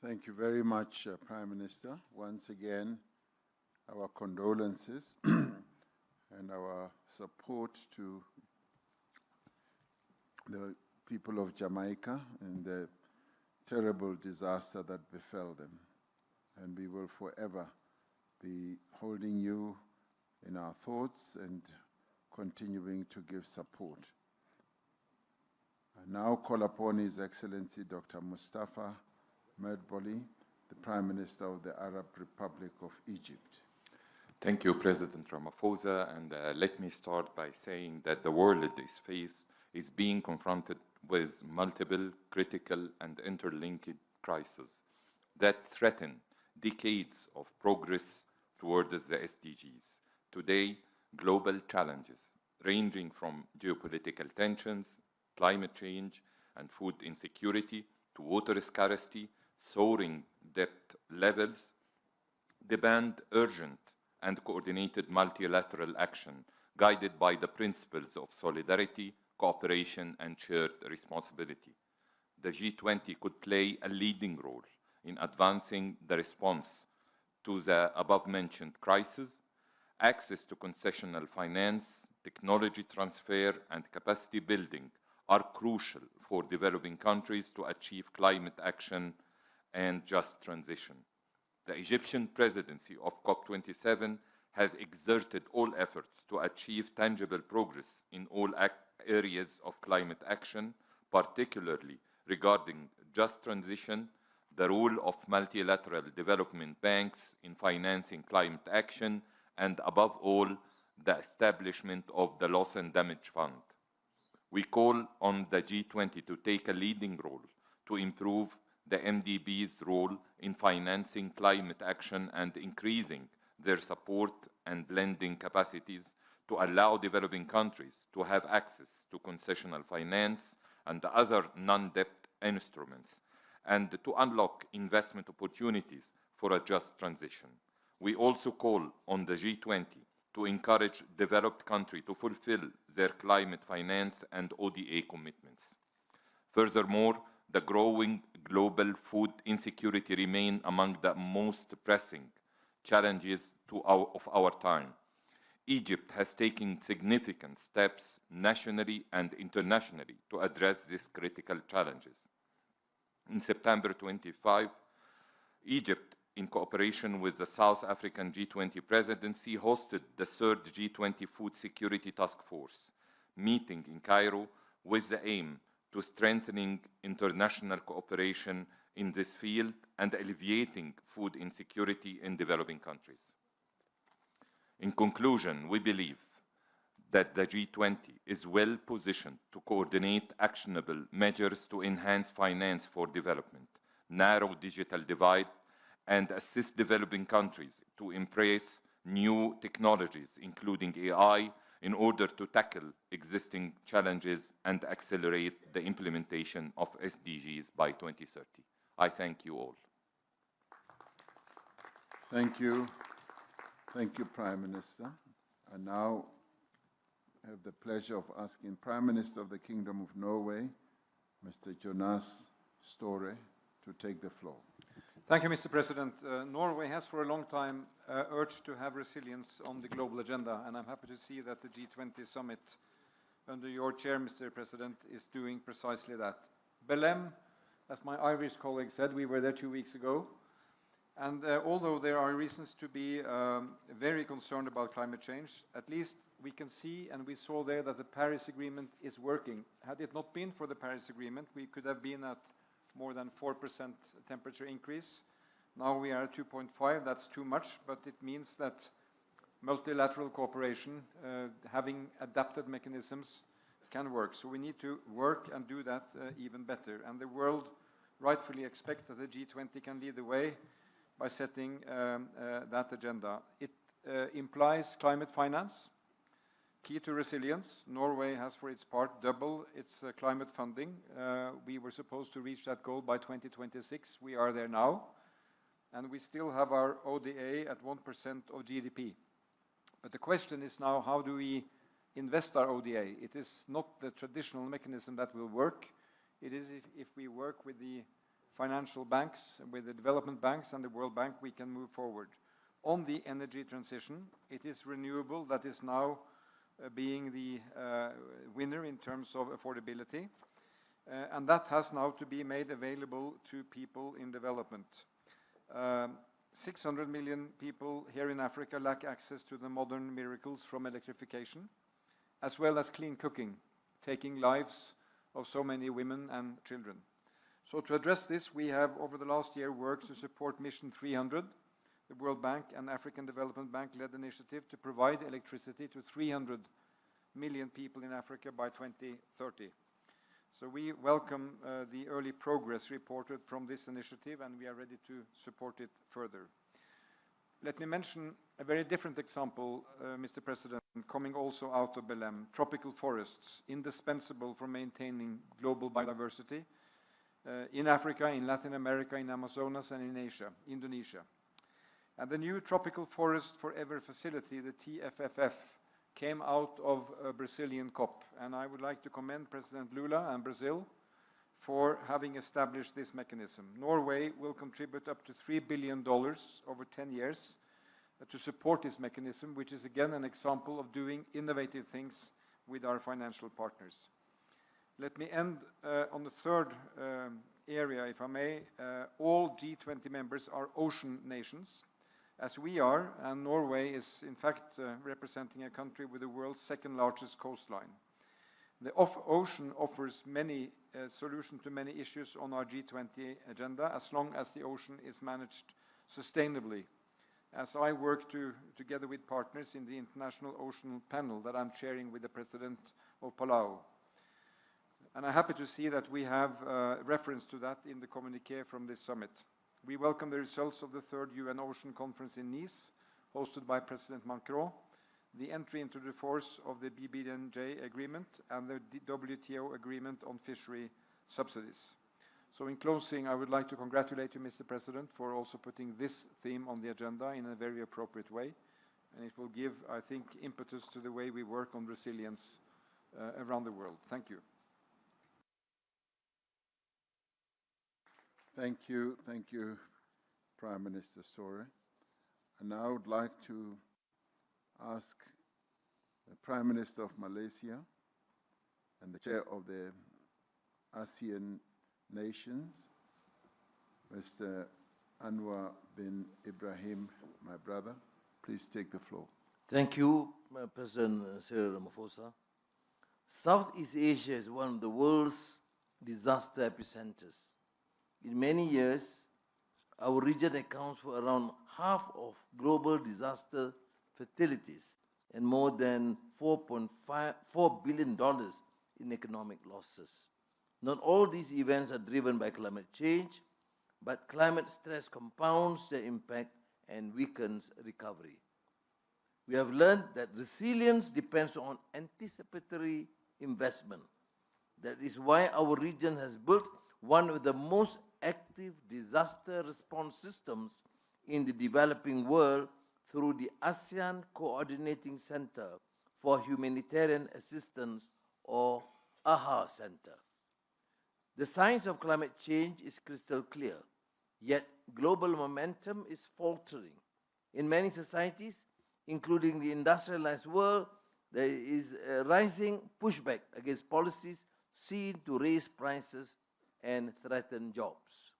Thank you very much, Prime Minister. Once again, our condolences and our support to the people of Jamaica and the terrible disaster that befell them. And we will forever be holding you in our thoughts and continuing to give support. I now call upon His Excellency Dr. Mustafa Medboli, the Prime Minister of the Arab Republic of Egypt. Thank you, President Ramaphosa, and let me start by saying that the world is being confronted with multiple critical and interlinked crises that threaten decades of progress towards the SDGs. Today, global challenges ranging from geopolitical tensions, climate change, and food insecurity to water scarcity, soaring debt levels, demand urgent and coordinated multilateral action guided by the principles of solidarity, cooperation, and shared responsibility. The G20 could play a leading role in advancing the response to the above-mentioned crisis. Access to concessional finance, technology transfer, and capacity building are crucial for developing countries to achieve climate action and just transition. The Egyptian presidency of COP27 has exerted all efforts to achieve tangible progress in all areas of climate action, particularly regarding just transition, the role of multilateral development banks in financing climate action, and above all, the establishment of the Loss and Damage Fund. We call on the G20 to take a leading role to improve the MDB's role in financing climate action and increasing their support and blending capacities to allow developing countries to have access to concessional finance and other non-debt instruments, and to unlock investment opportunities for a just transition. We also call on the G20 to encourage developed countries to fulfill their climate finance and ODA commitments. Furthermore, the growing global food insecurity remains among the most pressing challenges of our time. Egypt has taken significant steps nationally and internationally to address these critical challenges. In September 25, Egypt, in cooperation with the South African G20 presidency, hosted the third G20 Food Security Task Force meeting in Cairo with the aim to strengthening international cooperation in this field and alleviating food insecurity in developing countries. In conclusion, we believe that the G20 is well positioned to coordinate actionable measures to enhance finance for development, narrow digital divide, and assist developing countries to embrace new technologies, including AI, in order to tackle existing challenges and accelerate the implementation of SDGs by 2030. I thank you all. Thank you. Thank you, Prime Minister. I now have the pleasure of asking Prime Minister of the Kingdom of Norway, Mr. Jonas Støre, to take the floor. Thank you, Mr. President. Norway has for a long time urged to have resilience on the global agenda, and I'm happy to see that the G20 Summit under your chair, Mr. President, is doing precisely that. Belém, as my Irish colleague said, we were there 2 weeks ago, and although there are reasons to be very concerned about climate change, at least we can see and we saw there that the Paris Agreement is working. Had it not been for the Paris Agreement, we could have been at more than 4% temperature increase. Now we are at 2.5, that's too much, but it means that multilateral cooperation, having adapted mechanisms, can work. So we need to work and do that even better. And the world rightfully expects that the G20 can lead the way by setting that agenda. It implies climate finance, key to resilience. Norway has, for its part, double its climate funding. We were supposed to reach that goal by 2026. We are there now. And we still have our ODA at 1% of GDP. But the question is now, how do we invest our ODA? It is not the traditional mechanism that will work. It is if we work with the financial banks, with the development banks and the World Bank, we can move forward. On the energy transition, it is renewable that is now being the winner in terms of affordability, and that has now to be made available to people in development. 600 million people here in Africa lack access to the modern miracles from electrification, as well as clean cooking, taking lives of so many women and children. So to address this, we have over the last year worked to support Mission 300, the World Bank and African Development Bank-led initiative to provide electricity to 300 million people in Africa by 2030. So we welcome the early progress reported from this initiative, and we are ready to support it further. Let me mention a very different example, Mr. President, coming also out of Belém: tropical forests, indispensable for maintaining global biodiversity in Africa, in Latin America, in Amazonas, and in Asia, Indonesia. And the new Tropical Forest Forever facility, the TFFF, came out of a Brazilian COP, and I would like to commend President Lula and Brazil for having established this mechanism. Norway will contribute up to $3 billion over 10 years to support this mechanism, which is again an example of doing innovative things with our financial partners. Let me end on the third area, if I may. All G20 members are ocean nations, as we are, and Norway is in fact representing a country with the world's second largest coastline. The ocean offers many solutions to many issues on our G20 agenda, as long as the ocean is managed sustainably, as I work together with partners in the International Ocean Panel that I'm chairing with the President of Palau. And I'm happy to see that we have reference to that in the communiqué from this summit. We welcome the results of the third UN Ocean Conference in Nice, hosted by President Macron, the entry into the force of the BBNJ agreement, and the WTO agreement on fishery subsidies. So in closing, I would like to congratulate you, Mr. President, for also putting this theme on the agenda in a very appropriate way. And it will give, I think, impetus to the way we work on resilience around the world. Thank you. Thank you, Prime Minister Store. And now I would like to ask the Prime Minister of Malaysia and the Chair of the ASEAN Nations, Mr. Anwar bin Ibrahim, my brother. Please take the floor. Thank you, President Cyril Ramaphosa. Southeast Asia is one of the world's disaster epicenters. In many years, our region accounts for around half of global disaster fatalities and more than $4 billion in economic losses. Not all these events are driven by climate change, but climate stress compounds their impact and weakens recovery. We have learned that resilience depends on anticipatory investment. That is why our region has built one of the most active disaster response systems in the developing world through the ASEAN Coordinating Center for Humanitarian Assistance, or AHA Center. The science of climate change is crystal clear, yet global momentum is faltering. In many societies, including the industrialized world, there is a rising pushback against policies seen to raise prices and threaten jobs.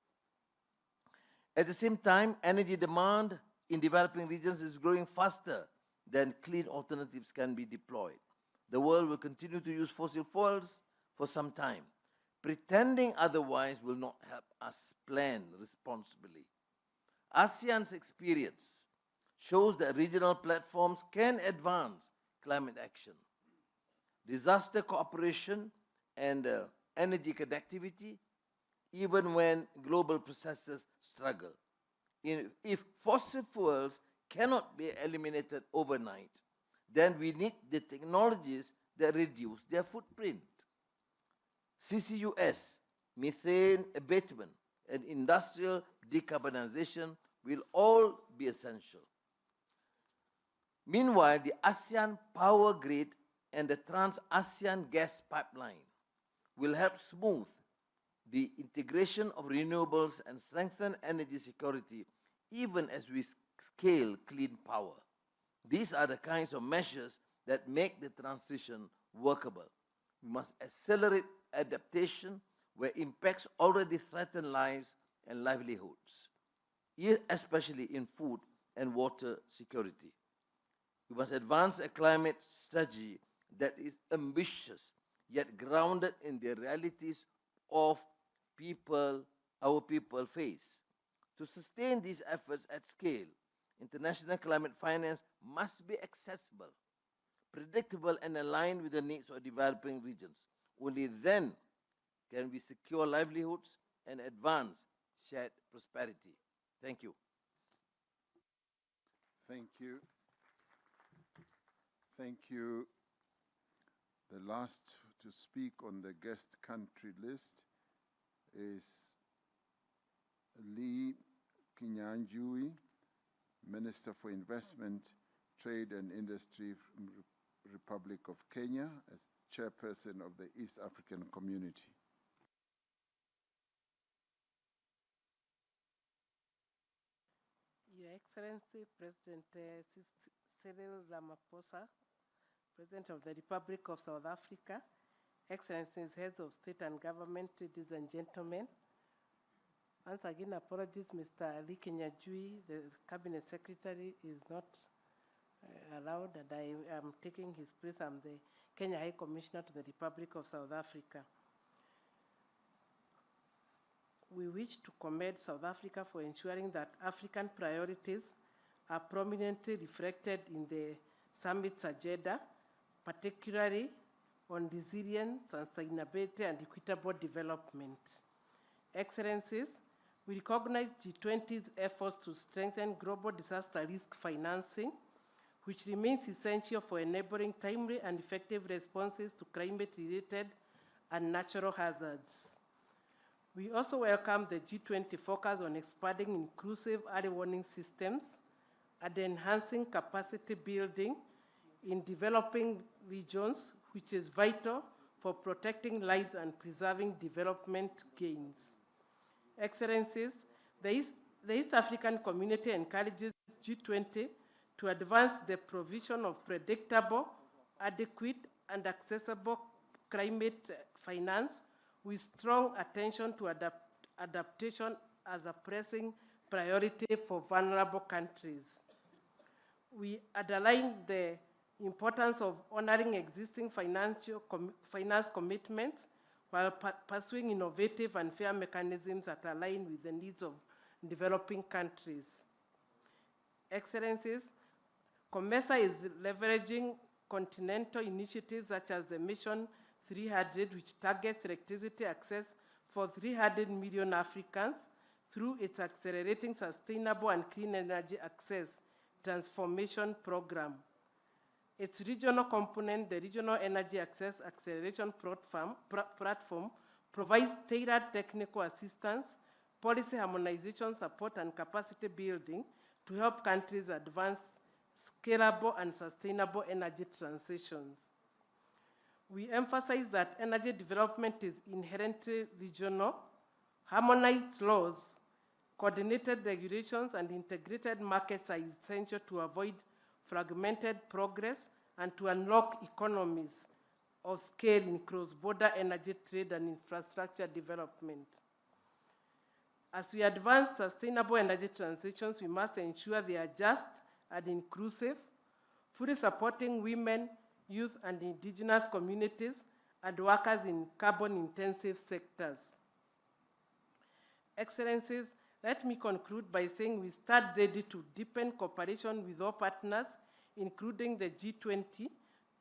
At the same time, energy demand in developing regions is growing faster than clean alternatives can be deployed. The world will continue to use fossil fuels for some time. Pretending otherwise will not help us plan responsibly. ASEAN's experience shows that regional platforms can advance climate action. Disaster cooperation and energy connectivity, even when global processes struggle. If fossil fuels cannot be eliminated overnight, then we need the technologies that reduce their footprint. CCUS, methane abatement, and industrial decarbonization will all be essential. Meanwhile, the ASEAN power grid and the Trans-ASEAN gas pipeline will help smooth the integration of renewables and strengthen energy security, even as we scale clean power. These are the kinds of measures that make the transition workable. We must accelerate adaptation where impacts already threaten lives and livelihoods, especially in food and water security. We must advance a climate strategy that is ambitious, yet grounded in the realities of our people face. To sustain these efforts at scale, international climate finance must be accessible, predictable, and aligned with the needs of developing regions. Only then can we secure livelihoods and advance shared prosperity. Thank you. Thank you. Thank you. The last to speak on the guest country list is Lee Kinyanjui, Minister for Investment, Trade and Industry from Republic of Kenya, as chairperson of the East African Community. Your Excellency, President Cyril Ramaphosa, President of the Republic of South Africa, Excellencies, Heads of State and Government, ladies and gentlemen. Once again, apologies, Mr. Ali Kenyajui, the Cabinet Secretary, is not allowed, and I am taking his place. I'm the Kenya High Commissioner to the Republic of South Africa. We wish to commend South Africa for ensuring that African priorities are prominently reflected in the summit's agenda, particularly on resilience, sustainability, and equitable development. Excellencies, we recognize G20's efforts to strengthen global disaster risk financing, which remains essential for enabling timely and effective responses to climate-related and natural hazards. We also welcome the G20 focus on expanding inclusive early warning systems and enhancing capacity building in developing regions, which is vital for protecting lives and preserving development gains. Excellencies, the East African community encourages G20 to advance the provision of predictable, adequate, and accessible climate finance with strong attention to adaptation as a pressing priority for vulnerable countries. We underline the importance of honoring existing finance commitments while pursuing innovative and fair mechanisms that align with the needs of developing countries. Excellencies, COMESA is leveraging continental initiatives such as the Mission 300, which targets electricity access for 300 million Africans through its Accelerating Sustainable and Clean Energy Access Transformation Program. Its regional component, the Regional Energy Access Acceleration Platform, provides tailored technical assistance, policy harmonization support, and capacity building to help countries advance scalable and sustainable energy transitions. We emphasize that energy development is inherently regional. Harmonized laws, coordinated regulations, and integrated markets are essential to avoid fragmented progress and to unlock economies of scale in cross-border energy trade and infrastructure development. As we advance sustainable energy transitions, we must ensure they are just and inclusive, fully supporting women, youth, and indigenous communities and workers in carbon-intensive sectors. Excellencies, let me conclude by saying we stand ready to deepen cooperation with all partners, including the G20,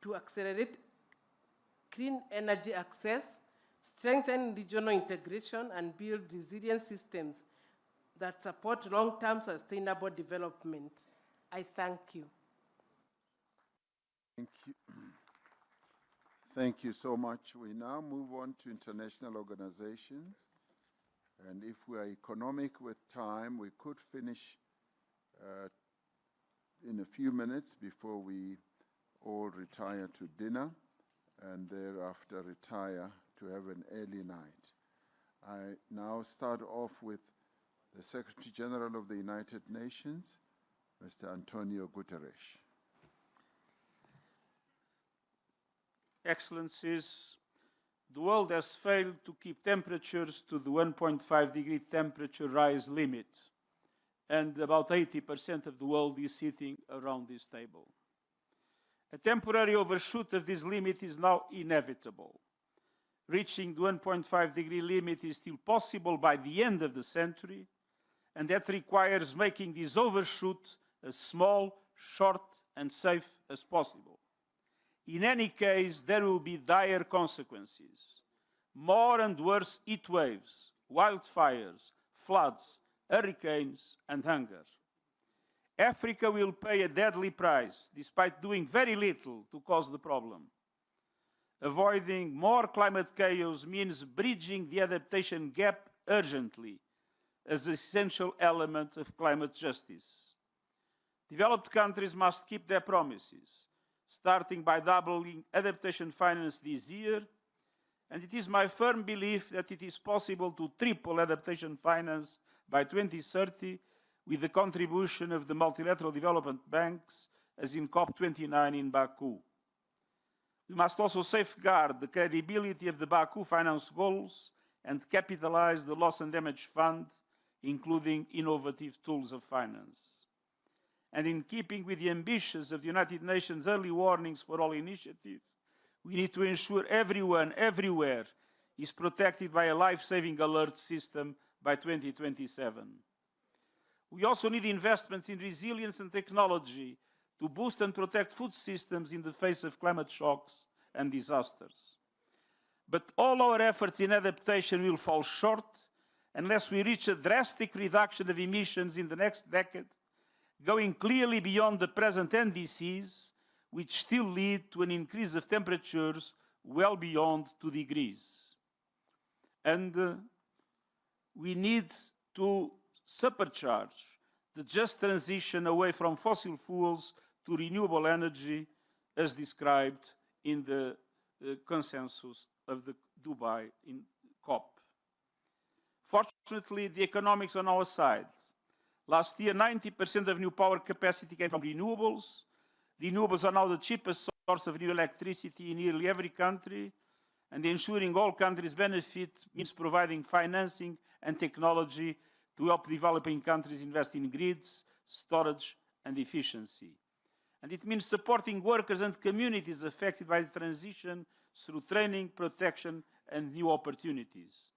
to accelerate clean energy access, strengthen regional integration, and build resilient systems that support long-term sustainable development. I thank you. Thank you. Thank you so much. We now move on to international organizations. And if we are economic with time, we could finish in a few minutes before we all retire to dinner and thereafter retire to have an early night. I now start off with the Secretary General of the United Nations, Mr. Antonio Guterres. Excellencies, the world has failed to keep temperatures to the 1.5 degree temperature rise limit, and about 80% of the world is sitting around this table. A temporary overshoot of this limit is now inevitable. Reaching the 1.5 degree limit is still possible by the end of the century, and that requires making this overshoot as small, short, and safe as possible. In any case, there will be dire consequences. More and worse heat waves, wildfires, floods, hurricanes, and hunger. Africa will pay a deadly price, despite doing very little to cause the problem. Avoiding more climate chaos means bridging the adaptation gap urgently as an essential element of climate justice. Developed countries must keep their promises, starting by doubling adaptation finance this year, and it is my firm belief that it is possible to triple adaptation finance by 2030 with the contribution of the multilateral development banks, as in COP29 in Baku. We must also safeguard the credibility of the Baku finance goals and capitalize the loss and damage fund, including innovative tools of finance. And in keeping with the ambitions of the United Nations Early Warnings for All initiative, we need to ensure everyone, everywhere, is protected by a life-saving alert system by 2027. We also need investments in resilience and technology to boost and protect food systems in the face of climate shocks and disasters. But all our efforts in adaptation will fall short unless we reach a drastic reduction of emissions in the next decade, going clearly beyond the present NDCs, which still lead to an increase of temperatures well beyond 2 degrees. And we need to supercharge the just transition away from fossil fuels to renewable energy, as described in the consensus of the Dubai in COP. Fortunately, the economics on our side. Last year, 90% of new power capacity came from renewables. Renewables are now the cheapest source of new electricity in nearly every country, and ensuring all countries benefit means providing financing and technology to help developing countries invest in grids, storage, and efficiency. And it means supporting workers and communities affected by the transition through training, protection, and new opportunities.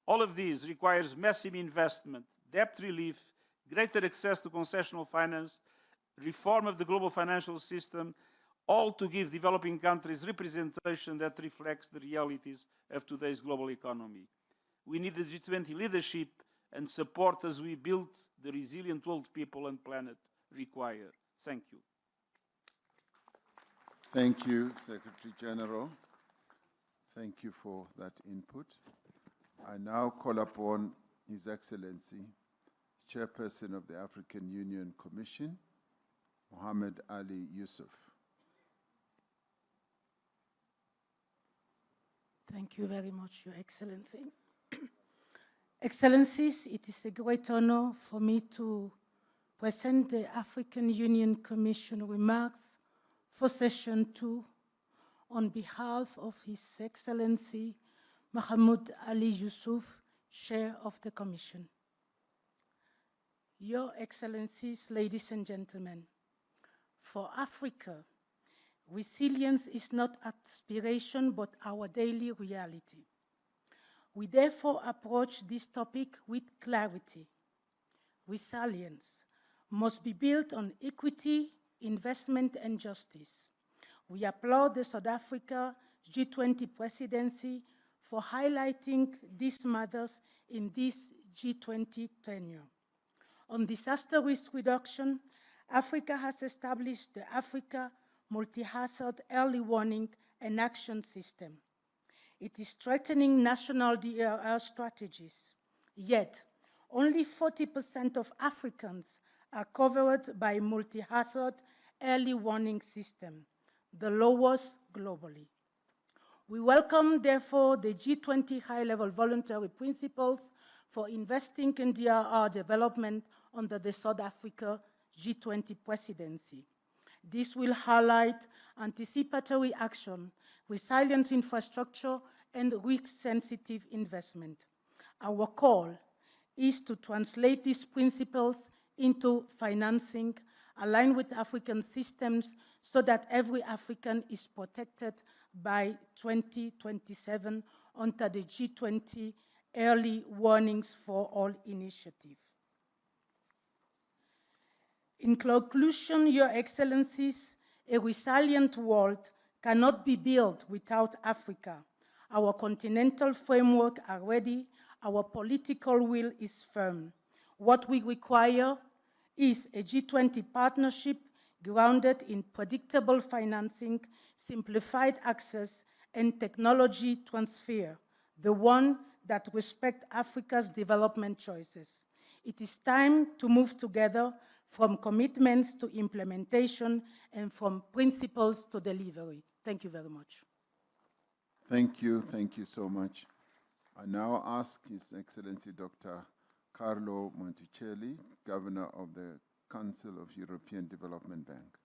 All of these requires massive investment, debt relief, greater access to concessional finance, reform of the global financial system, all to give developing countries representation that reflects the realities of today's global economy. We need the G20 leadership and support as we build the resilient world people and planet require. Thank you. Thank you, Secretary General. Thank you for that input. I now call upon His Excellency, Chairperson of the African Union Commission, Mohammed Ali Yusuf. Thank you very much, Your Excellency. Excellencies, it is a great honor for me to present the African Union Commission remarks for Session 2 on behalf of His Excellency Mohammed Ali Yusuf, Chair of the Commission. Your Excellencies, ladies and gentlemen, for Africa, resilience is not aspiration but our daily reality. We therefore approach this topic with clarity. Resilience must be built on equity, investment, and justice. We applaud the South Africa G20 presidency for highlighting these matters in this G20 tenure. On disaster risk reduction, Africa has established the Africa Multi-Hazard Early Warning and Action System. It is strengthening national DRR strategies. Yet, only 40% of Africans are covered by multi-hazard early warning system, the lowest globally. We welcome, therefore, the G20 high-level voluntary principles for investing in DRR development under the South Africa G20 presidency. This will highlight anticipatory action, resilient infrastructure, and risk-sensitive investment. Our call is to translate these principles into financing aligned with African systems so that every African is protected by 2027 under the G20 Early Warnings for All initiative. In conclusion, Your Excellencies, a resilient world cannot be built without Africa. Our continental framework are ready, our political will is firm. What we require is a G20 partnership grounded in predictable financing, simplified access, and technology transfer, the one that respects Africa's development choices. It is time to move together from commitments to implementation and from principles to delivery. Thank you very much. Thank you so much. I now ask His Excellency Dr. Carlo Monticelli, Governor of the Council of European Development Bank.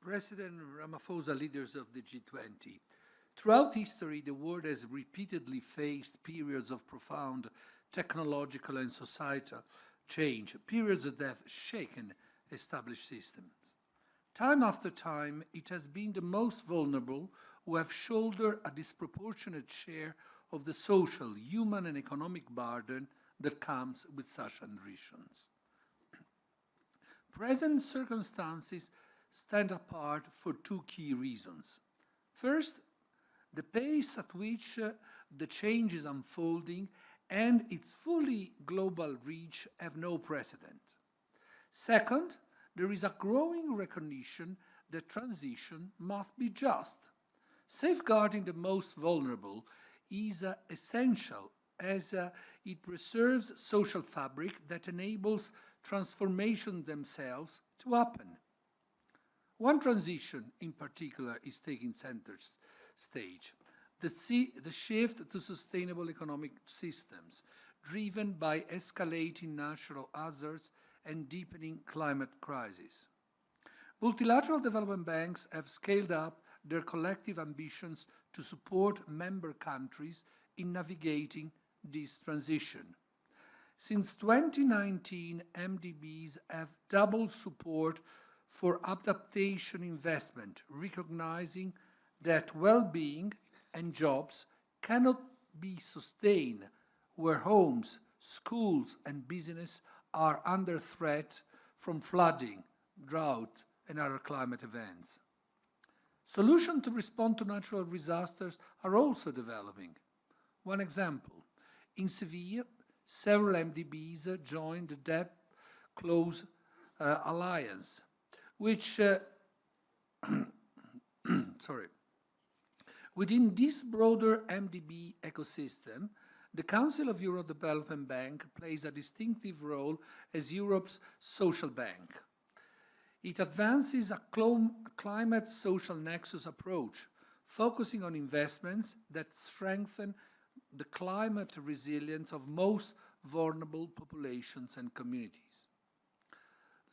President Ramaphosa, leaders of the G20. Throughout history, the world has repeatedly faced periods of profound technological and societal change, periods that have shaken established systems. Time after time, it has been the most vulnerable who have shouldered a disproportionate share of the social, human, and economic burden that comes with such transitions. Present circumstances stand apart for two key reasons. First, the pace at which the change is unfolding and its fully global reach have no precedent. Second, there is a growing recognition that transition must be just. Safeguarding the most vulnerable is essential as it preserves social fabric that enables transformation themselves to happen. One transition in particular is taking center stage, the shift to sustainable economic systems driven by escalating natural hazards and deepening climate crisis. Multilateral development banks have scaled up their collective ambitions to support member countries in navigating this transition. Since 2019, MDBs have doubled support for adaptation investment, recognizing that well-being and jobs cannot be sustained where homes, schools, and business are under threat from flooding, drought, and other climate events. Solutions to respond to natural disasters are also developing. One example, in Seville, several MDBs joined the Debt Close Alliance, which, within this broader MDB ecosystem, the Council of Europe Development Bank plays a distinctive role as Europe's social bank. It advances a climate social nexus approach, focusing on investments that strengthen the climate resilience of most vulnerable populations and communities.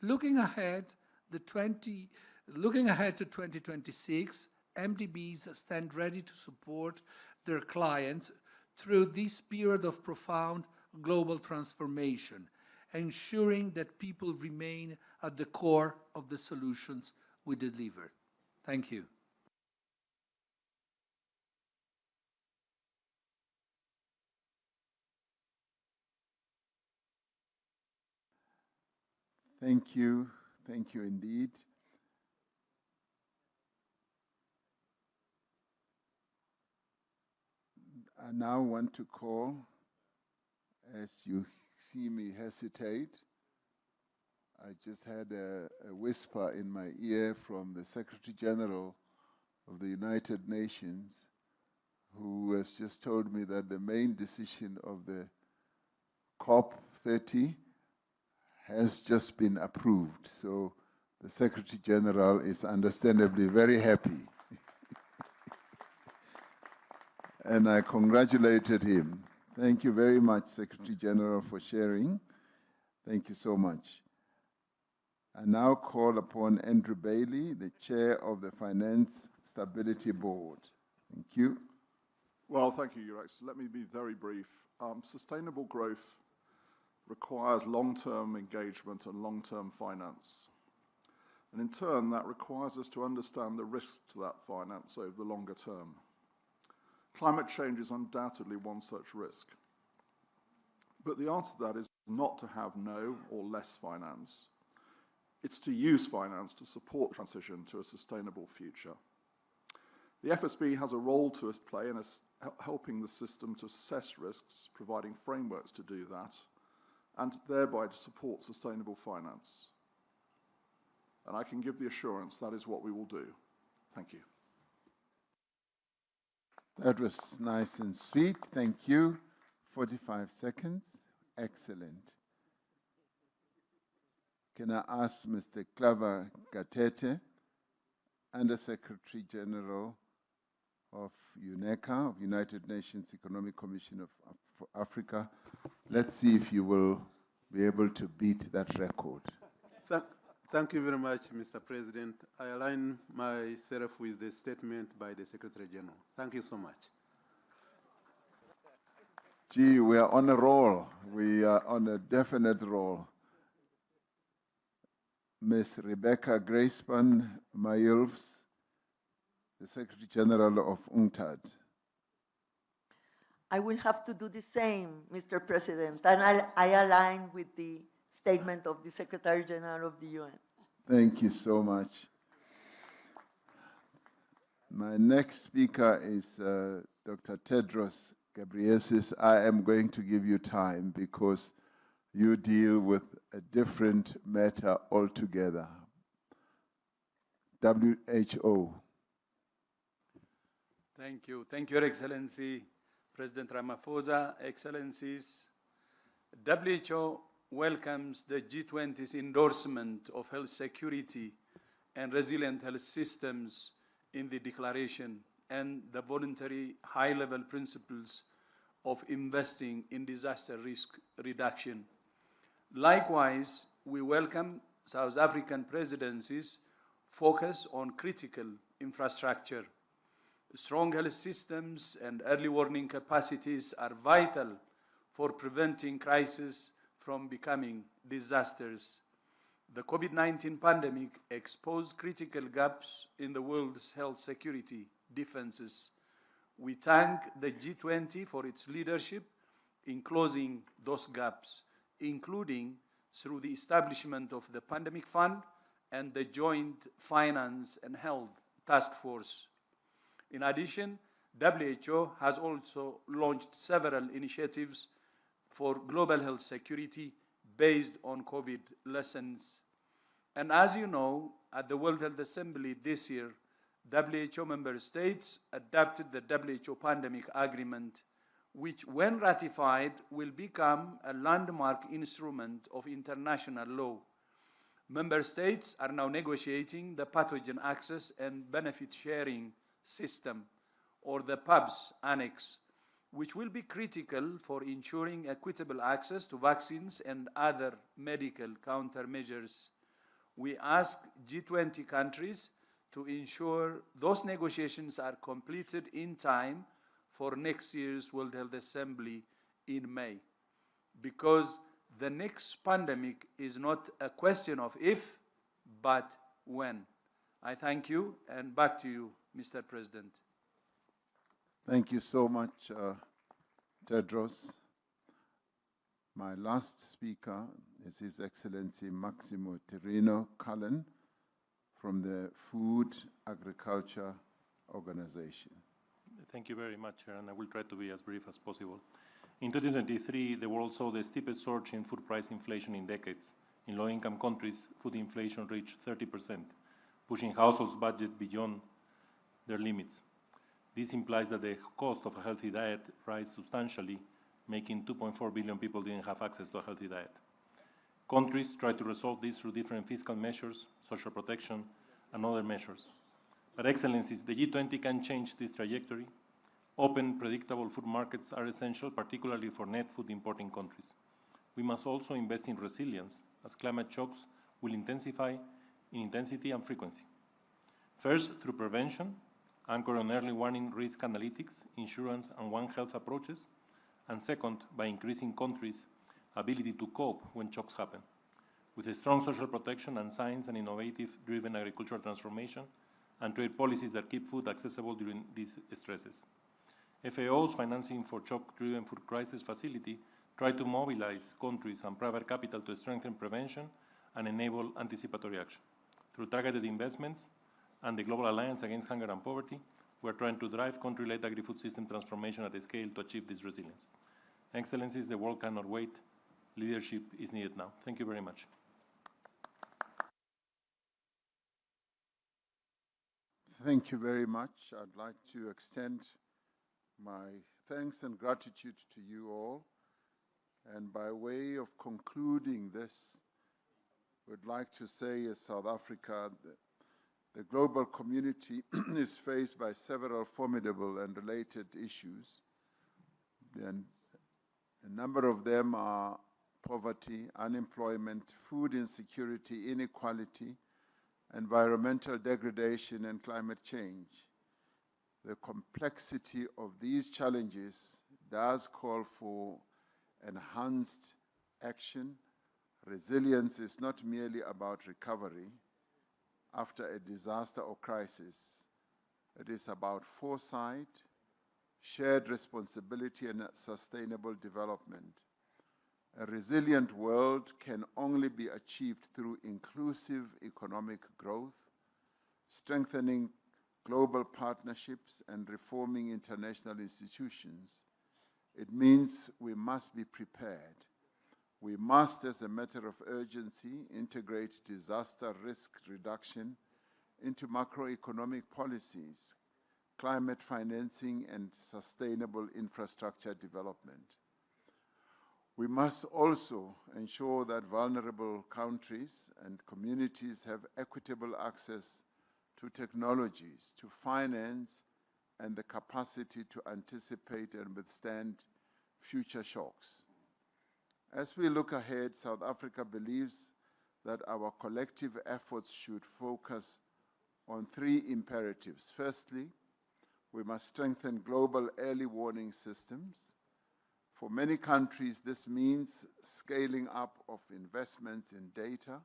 Looking ahead to 2026, MDBs stand ready to support their clients through this period of profound global transformation, ensuring that people remain at the core of the solutions we deliver. Thank you. Thank you indeed. I now want to call, as you see me hesitate, I just had a whisper in my ear from the Secretary General of the United Nations, who has just told me that the main decision of the COP30 has just been approved. So the Secretary General is understandably very happy. and I congratulated him. Thank you very much, Secretary General, for sharing. Thank you so much. I now call upon Andrew Bailey, the Chair of the Finance Stability Board. Thank you. Well, thank you, Your Excellency. Let me be very brief. Sustainable growth requires long-term engagement and long-term finance. And in turn, that requires us to understand the risks to that finance over the longer term. Climate change is undoubtedly one such risk. But the answer to that is not to have no or less finance. It's to use finance to support transition to a sustainable future. The FSB has a role to play in helping the system to assess risks, providing frameworks to do that, and thereby to support sustainable finance. And I can give the assurance that is what we will do. Thank you. That was nice and sweet. Thank you. 45 seconds. Excellent. Can I ask Mr. Claver Gatete, Under Secretary General of UNECA, of United Nations Economic Commission for Africa. Let's see if you will be able to beat that record. Thank you very much, Mr. President. I align myself with the statement by the Secretary General. Thank you so much. Gee, we are on a roll. We are on a definite roll. Ms. Rebecca Gracepan Mayulfs, the Secretary General of UNCTAD. I will have to do the same, Mr. President, and I align with the statement of the Secretary General of the UN. Thank you so much. My next speaker is Dr. Tedros Ghebreyesus. I am going to give you time because you deal with a different matter altogether. WHO. Thank you. Thank you, Your Excellency, President Ramaphosa, Excellencies. WHO welcomes the G20's endorsement of health security and resilient health systems in the declaration and the voluntary high-level principles of investing in disaster risk reduction. Likewise, we welcome South African presidency's focus on critical infrastructure. Strong health systems and early warning capacities are vital for preventing crises from becoming disasters. The COVID-19 pandemic exposed critical gaps in the world's health security defenses. We thank the G20 for its leadership in closing those gaps, including through the establishment of the Pandemic Fund and the Joint Finance and Health Task Force. In addition, WHO has also launched several initiatives for global health security based on COVID lessons. And as you know, at the World Health Assembly this year, WHO member states adopted the WHO Pandemic Agreement, which, when ratified, will become a landmark instrument of international law. Member states are now negotiating the Pathogen Access and Benefit Sharing System, or the PABS Annex, which will be critical for ensuring equitable access to vaccines and other medical countermeasures. We ask G20 countries to ensure those negotiations are completed in time for next year's World Health Assembly in May, because the next pandemic is not a question of if, but when. I thank you, and back to you, Mr. President. Thank you so much, Tedros. My last speaker is His Excellency Maximo Terino Cullen from the Food Agriculture Organization. Thank you very much, Chair, and I will try to be as brief as possible. In 2023, the world saw the steepest surge in food price inflation in decades. In low-income countries, food inflation reached 30%, pushing households' budget beyond their limits. This implies that the cost of a healthy diet rise substantially, making 2.4 billion people didn't have access to a healthy diet. Countries try to resolve this through different fiscal measures, social protection, and other measures. But Excellencies, the G20 can change this trajectory. Open, predictable food markets are essential, particularly for net food importing countries. We must also invest in resilience, as climate shocks will intensify in intensity and frequency. First, through prevention, anchored on early warning risk analytics, insurance, and One Health approaches, and second, by increasing countries' ability to cope when shocks happen, with a strong social protection and science and innovative-driven agricultural transformation and trade policies that keep food accessible during these stresses. FAO's Financing for Shock-Driven Food Crisis facility tried to mobilize countries and private capital to strengthen prevention and enable anticipatory action. Through targeted investments and the Global Alliance Against Hunger and Poverty, we are trying to drive country-led agri-food system transformation at a scale to achieve this resilience. Excellencies, the world cannot wait. Leadership is needed now. Thank you very much. Thank you very much. I'd like to extend my thanks and gratitude to you all. And by way of concluding this, we'd like to say as South Africa, the global community is faced by several formidable and related issues. And a number of them are poverty, unemployment, food insecurity, inequality, environmental degradation, and climate change. The complexity of these challenges does call for enhanced action. Resilience is not merely about recovery after a disaster or crisis. It is about foresight, shared responsibility, and sustainable development. A resilient world can only be achieved through inclusive economic growth, strengthening global partnerships, and reforming international institutions. It means we must be prepared. We must, as a matter of urgency, integrate disaster risk reduction into macroeconomic policies, climate financing, and sustainable infrastructure development. We must also ensure that vulnerable countries and communities have equitable access to technologies, to finance, and the capacity to anticipate and withstand future shocks. As we look ahead, South Africa believes that our collective efforts should focus on three imperatives. Firstly, we must strengthen global early warning systems. For many countries, this means scaling up of investments in data,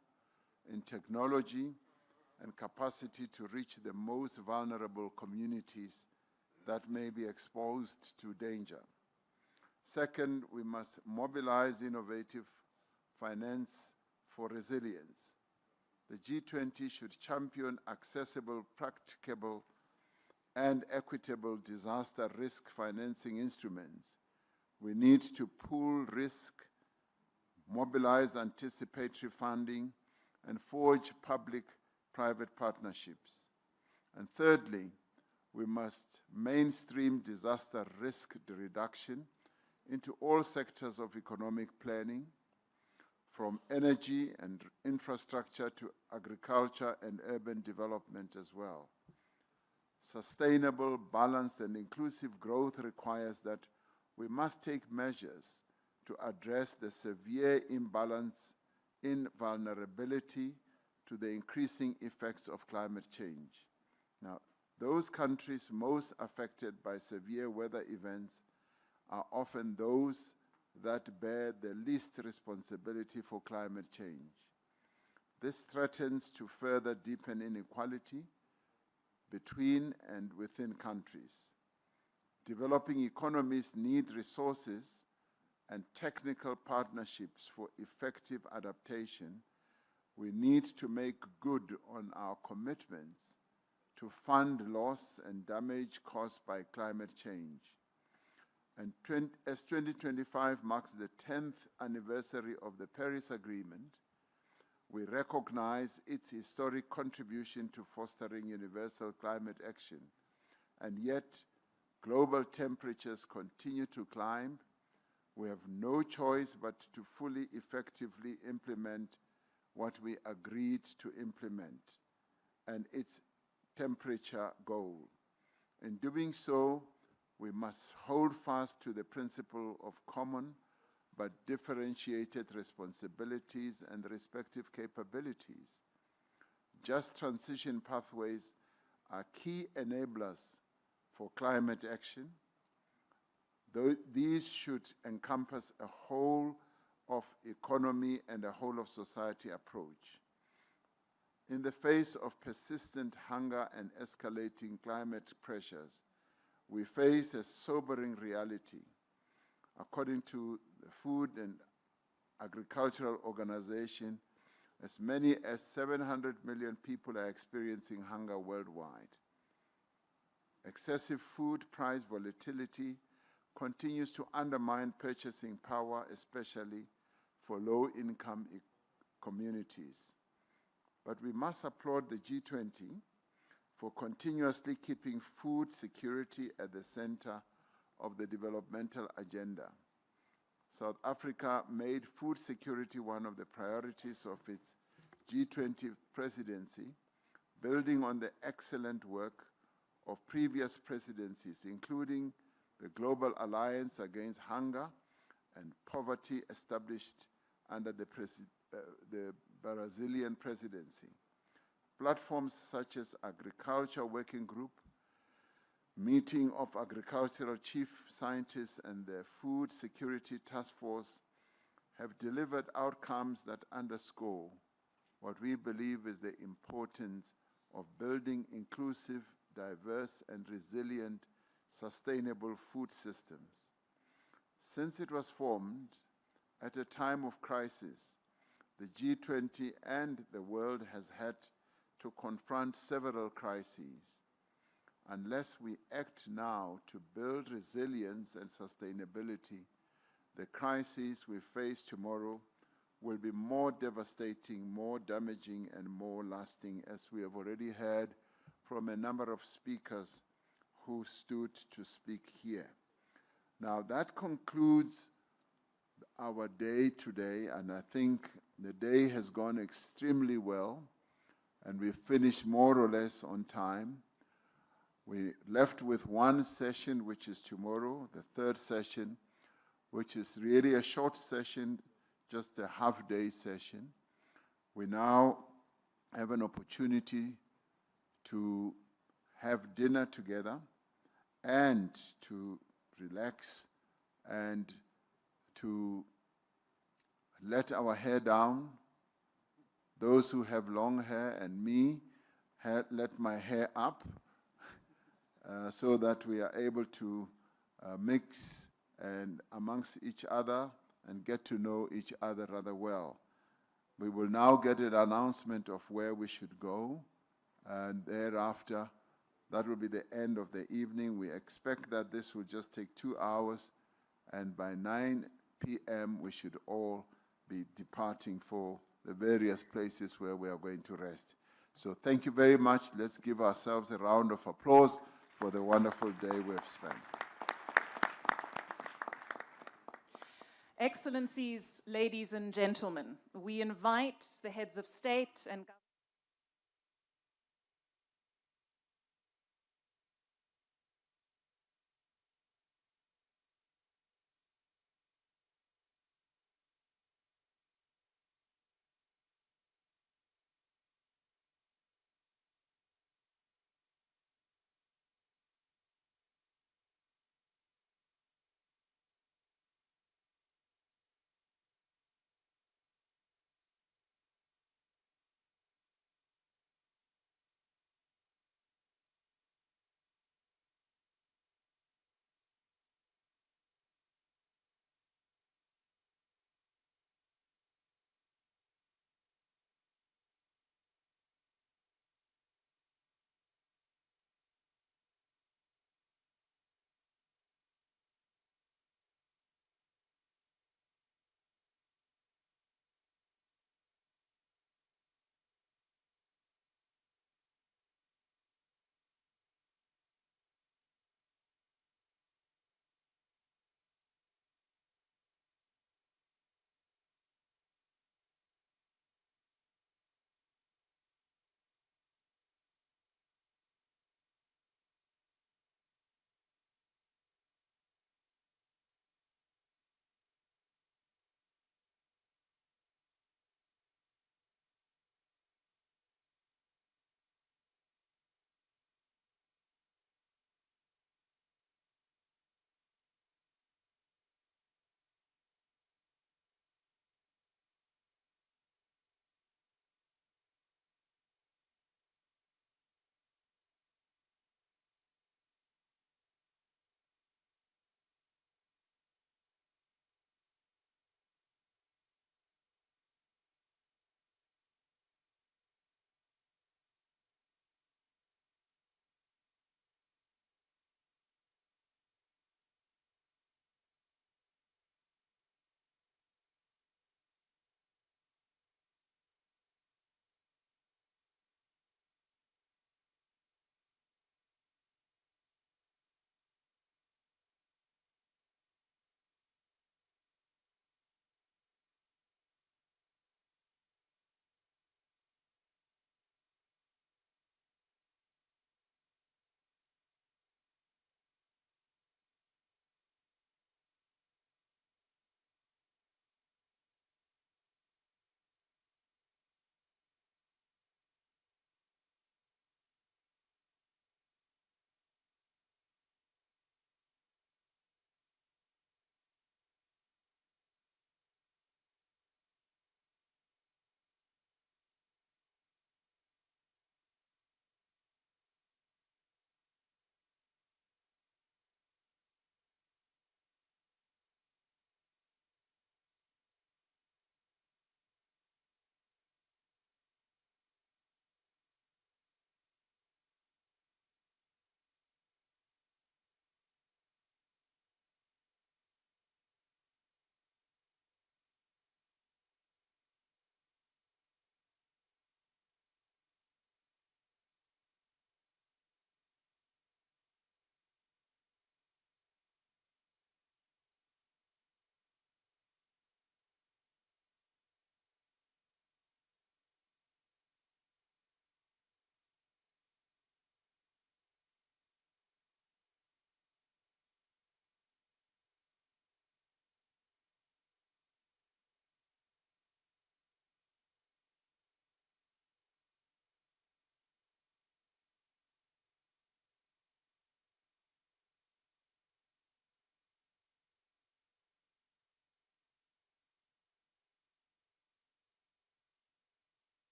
in technology, and capacity to reach the most vulnerable communities that may be exposed to danger. Second, we must mobilize innovative finance for resilience. The G20 should champion accessible, practicable, and equitable disaster risk financing instruments. We need to pool risk, mobilize anticipatory funding, and forge public-private partnerships. And thirdly, we must mainstream disaster risk reduction into all sectors of economic planning, from energy and infrastructure to agriculture and urban development as well. Sustainable, balanced, and inclusive growth requires that we must take measures to address the severe imbalance in vulnerability to the increasing effects of climate change. Now, those countries most affected by severe weather events are often those that bear the least responsibility for climate change. This threatens to further deepen inequality between and within countries. Developing economies need resources and technical partnerships for effective adaptation. We need to make good on our commitments to fund loss and damage caused by climate change. And as 2025 marks the 10th anniversary of the Paris Agreement, we recognize its historic contribution to fostering universal climate action. And yet, global temperatures continue to climb. We have no choice but to fully effectively implement what we agreed to implement and its temperature goal. In doing so, We must hold fast to the principle of common but differentiated responsibilities and respective capabilities. Just transition pathways are key enablers for climate action. These should encompass a whole of economy and a whole of society approach. In the face of persistent hunger and escalating climate pressures, we face a sobering reality. According to the Food and Agricultural Organization, as many as 700 million people are experiencing hunger worldwide. Excessive food price volatility continues to undermine purchasing power, especially for low-income communities. But we must applaud the G20 for continuously keeping food security at the center of the developmental agenda. South Africa made food security one of the priorities of its G20 presidency, building on the excellent work of previous presidencies, including the Global Alliance Against Hunger and Poverty established under the Brazilian presidency. Platforms such as Agriculture Working Group, Meeting of Agricultural Chief Scientists, and the Food Security Task Force have delivered outcomes that underscore what we believe is the importance of building inclusive, diverse, and resilient, sustainable food systems. Since it was formed at a time of crisis, the G20 and the world has had to confront several crises. Unless we act now to build resilience and sustainability, the crises we face tomorrow will be more devastating, more damaging, and more lasting, as we have already heard from a number of speakers who stood to speak here. Now, that concludes our day today, and I think the day has gone extremely well, and we finished more or less on time. We left with one session, which is tomorrow, the third session, which is really a short session, just a half-day session. We now have an opportunity to have dinner together and to relax and to let our hair down. Those who have long hair and me, let my hair up so that we are able to mix and amongst each other and get to know each other rather well. We will now get an announcement of where we should go, and thereafter, that will be the end of the evening. We expect that this will just take 2 hours, and by 9 p.m. we should all be departing for the various places where we are going to rest. So thank you very much. Let's give ourselves a round of applause for the wonderful day we have spent. Excellencies, ladies and gentlemen, we invite the heads of state and government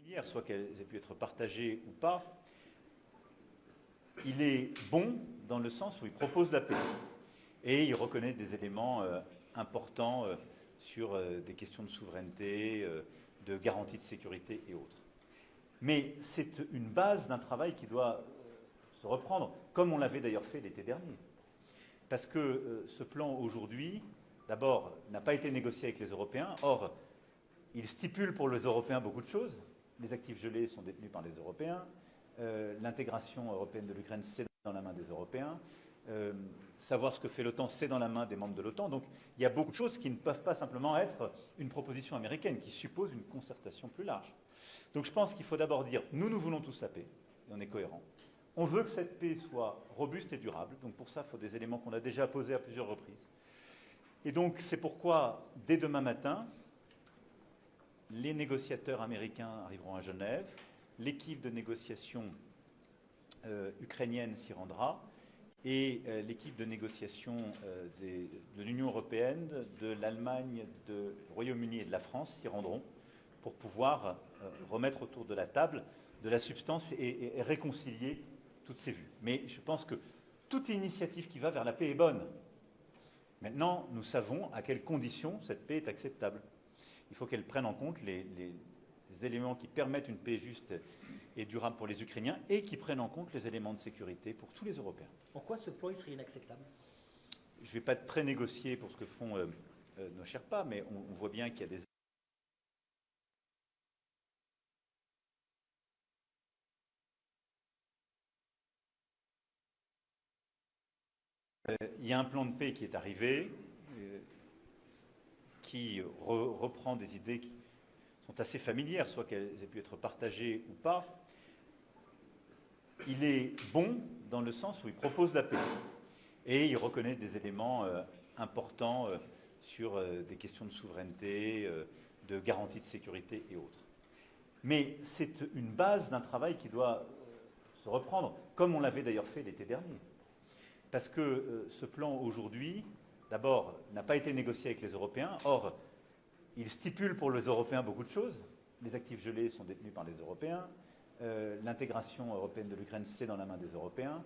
familières, soit qu'elles aient pu être partagées ou pas, il est bon dans le sens où il propose la paix. Et il reconnaît des éléments importants sur des questions de souveraineté, de garantie de sécurité et autres. Mais c'est une base d'un travail qui doit se reprendre, comme on l'avait d'ailleurs fait l'été dernier. Parce que ce plan aujourd'hui, d'abord, n'a pas été négocié avec les Européens. Or, il stipule pour les Européens beaucoup de choses. Les actifs gelés sont détenus par les Européens. L'intégration européenne de l'Ukraine, c'est dans la main des Européens. Savoir ce que fait l'OTAN, c'est dans la main des membres de l'OTAN. Donc, il y a beaucoup de choses qui ne peuvent pas simplement être une proposition américaine, qui suppose une concertation plus large. Donc, je pense qu'il faut d'abord dire, nous voulons tous la paix, et on est cohérent. On veut que cette paix soit robuste et durable. Donc, pour ça, il faut des éléments qu'on a déjà posés à plusieurs reprises. Et donc, c'est pourquoi, dès demain matin, les négociateurs américains arriveront à Genève, l'équipe de négociation ukrainienne s'y rendra, et l'équipe de négociation de l'Union européenne, de l'Allemagne, du Royaume-Uni et de la France s'y rendront pour pouvoir remettre autour de la table de la substance et réconcilier toutes ces vues. Mais je pense que toute initiative qui va vers la paix est bonne. Maintenant, nous savons à quelles conditions cette paix est acceptable. Il faut qu'elle prenne en compte les éléments qui permettent une paix juste et durable pour les Ukrainiens et qui prennent en compte les éléments de sécurité pour tous les Européens. Pourquoi ce plan serait inacceptable? Je ne vais pas pré-négocier pour ce que font nos Sherpas, mais on voit bien qu'il y a des... Il y a un plan de paix qui est arrivé, qui reprend des idées qui sont assez familières, soit qu'elles aient pu être partagées ou pas. Il est bon dans le sens où il propose la paix. Et il reconnaît des éléments importants sur des questions de souveraineté, de garantie de sécurité et autres. Mais c'est une base d'un travail qui doit se reprendre, comme on l'avait d'ailleurs fait l'été dernier. Parce que ce plan aujourd'hui, d'abord, n'a pas été négocié avec les Européens. Or, il stipule pour les Européens beaucoup de choses. Les actifs gelés sont détenus par les Européens. L'intégration européenne de l'Ukraine, c'est dans la main des Européens.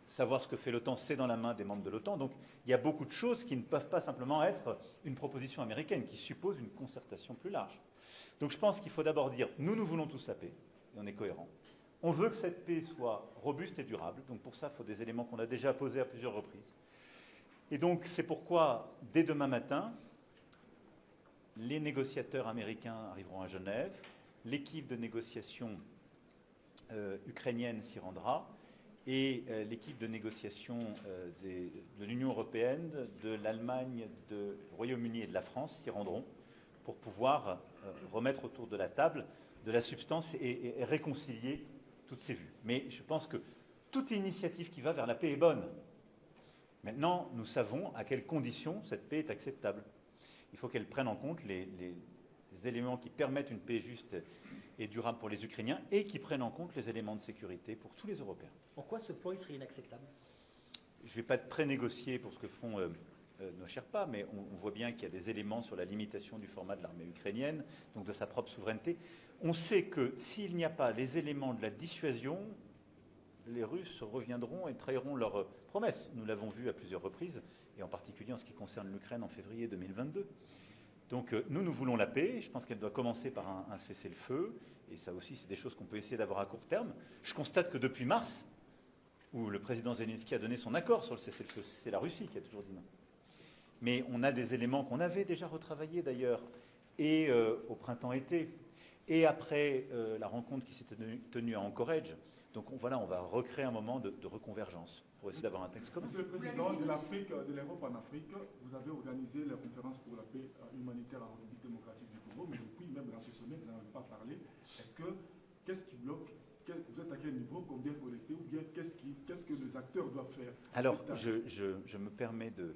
Savoir ce que fait l'OTAN, c'est dans la main des membres de l'OTAN. Donc, il y a beaucoup de choses qui ne peuvent pas simplement être une proposition américaine, qui suppose une concertation plus large. Donc, je pense qu'il faut d'abord dire, nous voulons tous la paix, et on est cohérent. On veut que cette paix soit robuste et durable. Donc, pour ça, il faut des éléments qu'on a déjà posés à plusieurs reprises. Et donc, c'est pourquoi, dès demain matin, les négociateurs américains arriveront à Genève, l'équipe de négociation ukrainienne s'y rendra, et l'équipe de négociation de l'Union européenne, de l'Allemagne, du Royaume-Uni et de la France s'y rendront pour pouvoir remettre autour de la table de la substance et réconcilier toutes ces vues. Mais je pense que toute initiative qui va vers la paix est bonne. Maintenant, nous savons à quelles conditions cette paix est acceptable. Il faut qu'elle prenne en compte les éléments qui permettent une paix juste et durable pour les Ukrainiens et qui prennent en compte les éléments de sécurité pour tous les Européens. Pourquoi ce plan serait inacceptable? Je ne vais pas pré-négocier pour ce que font nos Sherpas, mais on voit bien qu'il y a des éléments sur la limitation du format de l'armée ukrainienne, donc de sa propre souveraineté. On sait que s'il n'y a pas les éléments de la dissuasion, les Russes reviendront et trahiront leurs promesses. Nous l'avons vu à plusieurs reprises, et en particulier en ce qui concerne l'Ukraine en février 2022. Donc nous voulons la paix. Je pense qu'elle doit commencer par un cessez-le-feu. Et ça aussi, c'est des choses qu'on peut essayer d'avoir à court terme. Je constate que depuis mars, où le président Zelensky a donné son accord sur le cessez-le-feu, c'est la Russie qui a toujours dit non. Mais on a des éléments qu'on avait déjà retravaillés d'ailleurs, et au printemps-été, et après la rencontre qui s'était tenue à Anchorage. Donc voilà, on va recréer un moment de reconvergence pour essayer d'avoir un texte commun. Monsieur le Président, de l'Afrique, de l'Europe en Afrique, vous avez organisé la conférence pour la paix humanitaire en République démocratique du Congo, mais depuis, même dans ce sommet, vous n'en avez pas parlé. Qu'est-ce qui bloque? Vous êtes à quel niveau? Combien collecté? Ou bien qu'est-ce que les acteurs doivent faire? Alors, je me permets de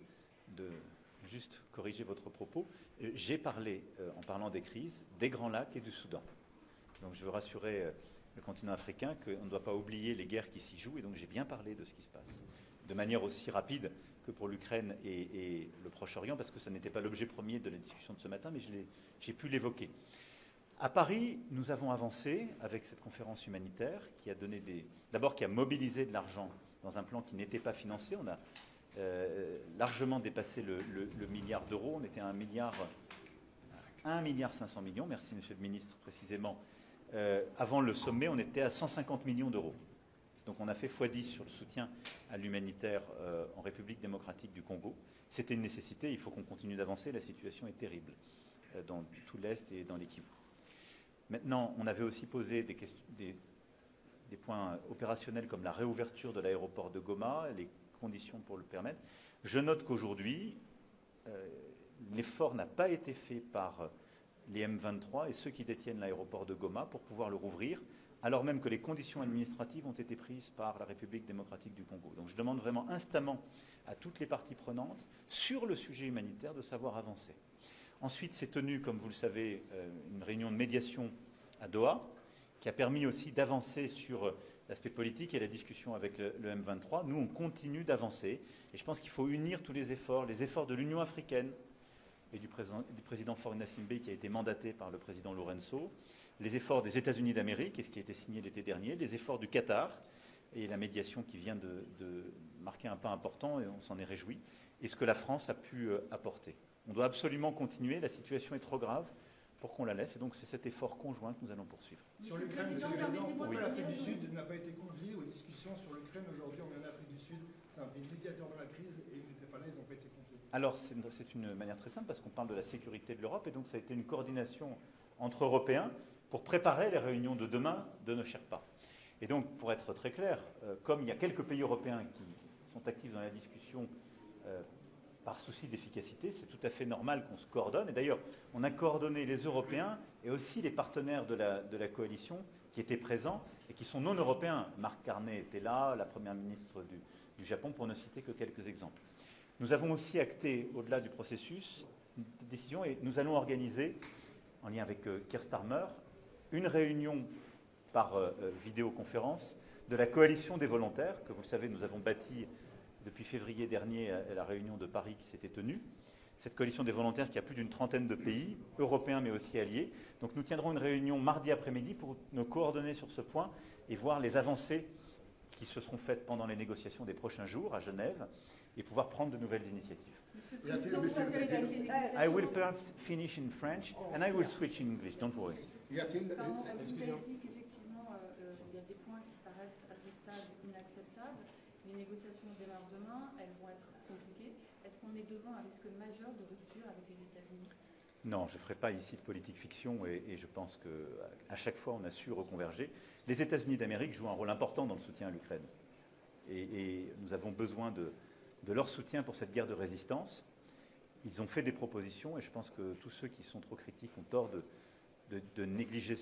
juste corriger votre propos. J'ai parlé, en parlant des crises, des Grands Lacs et du Soudan. Donc je veux rassurer le continent africain qu'on ne doit pas oublier les guerres qui s'y jouent, et donc j'ai bien parlé de ce qui se passe, de manière aussi rapide que pour l'Ukraine et le Proche-Orient, parce que ça n'était pas l'objet premier de la discussion de ce matin, mais j'ai pu l'évoquer. À Paris, nous avons avancé avec cette conférence humanitaire qui a donné d'abord qui a mobilisé de l'argent dans un plan qui n'était pas financé. On a largement dépassé le milliard d'euros. On était à 1,5 milliard, merci Monsieur le Ministre précisément. Avant le sommet, on était à 150 millions d'euros. Donc on a fait x10 sur le soutien à l'humanitaire en République démocratique du Congo. C'était une nécessité, il faut qu'on continue d'avancer, la situation est terrible dans tout l'Est et dans les Kivu. Maintenant, on avait aussi posé des points opérationnels comme la réouverture de l'aéroport de Goma, les conditions pour le permettre. Je note qu'aujourd'hui, l'effort n'a pas été fait par les M23 et ceux qui détiennent l'aéroport de Goma pour pouvoir le rouvrir, alors même que les conditions administratives ont été prises par la République démocratique du Congo. Donc je demande vraiment instamment à toutes les parties prenantes sur le sujet humanitaire de savoir avancer. Ensuite, s'est tenue, comme vous le savez, une réunion de médiation à Doha, qui a permis aussi d'avancer sur l'aspect politique et la discussion avec le M23. Nous, on continue d'avancer. Et je pense qu'il faut unir tous les efforts de l'Union africaine et du président Faure Gnassingbé, qui a été mandaté par le président Lorenzo, les efforts des États-Unis d'Amérique, et ce qui a été signé l'été dernier, les efforts du Qatar, et la médiation qui vient de marquer un pas important, et on s'en est réjoui, et ce que la France a pu apporter. On doit absolument continuer, la situation est trop grave pour qu'on la laisse, et donc c'est cet effort conjoint que nous allons poursuivre. Sur l'Ukraine, pourquoi l'Afrique du Sud n'a pas été conviée aux discussions sur l'Ukraine aujourd'hui? On est en Afrique du Sud, c'est un pays médiateur dans la crise, et ils n'étaient pas là, ils n'ont pas été conviés. Alors c'est une manière très simple, parce qu'on parle de la sécurité de l'Europe, et donc ça a été une coordination entre Européens pour préparer les réunions de demain de nos Sherpas. Et donc, pour être très clair, comme il y a quelques pays européens qui sont actifs dans la discussion par souci d'efficacité, c'est tout à fait normal qu'on se coordonne. Et d'ailleurs, on a coordonné les Européens et aussi les partenaires de la coalition qui étaient présents et qui sont non européens. Marc Carnet était là, la première ministre du Japon, pour ne citer que quelques exemples. Nous avons aussi acté, au-delà du processus, une décision, et nous allons organiser, en lien avec Keir Starmer, une réunion par vidéoconférence de la coalition des volontaires, que vous le savez, nous avons bâti depuis février dernier à la réunion de Paris qui s'était tenue. Cette coalition des volontaires qui a plus d'une trentaine de pays, européens mais aussi alliés. Donc nous tiendrons une réunion mardi après-midi pour nous coordonner sur ce point et voir les avancées qui se seront faites pendant les négociations des prochains jours à Genève et pouvoir prendre de nouvelles initiatives. I will perhaps finish in French and I will switch in English, don't worry. Excusez-moi. Qu'effectivement, il y a des points qui paraissent à ce stade inacceptables. Les négociations démarrent demain, elles vont être compliquées. Est-ce qu'on est devant un risque majeur de rupture avec les États-Unis? Non, je ne ferai pas ici de politique fiction et je pense qu'à chaque fois, on a su reconverger. Les États-Unis d'Amérique jouent un rôle important dans le soutien à l'Ukraine. Et nous avons besoin de leur soutien pour cette guerre de résistance. Ils ont fait des propositions et je pense que tous ceux qui sont trop critiques ont tort de négliger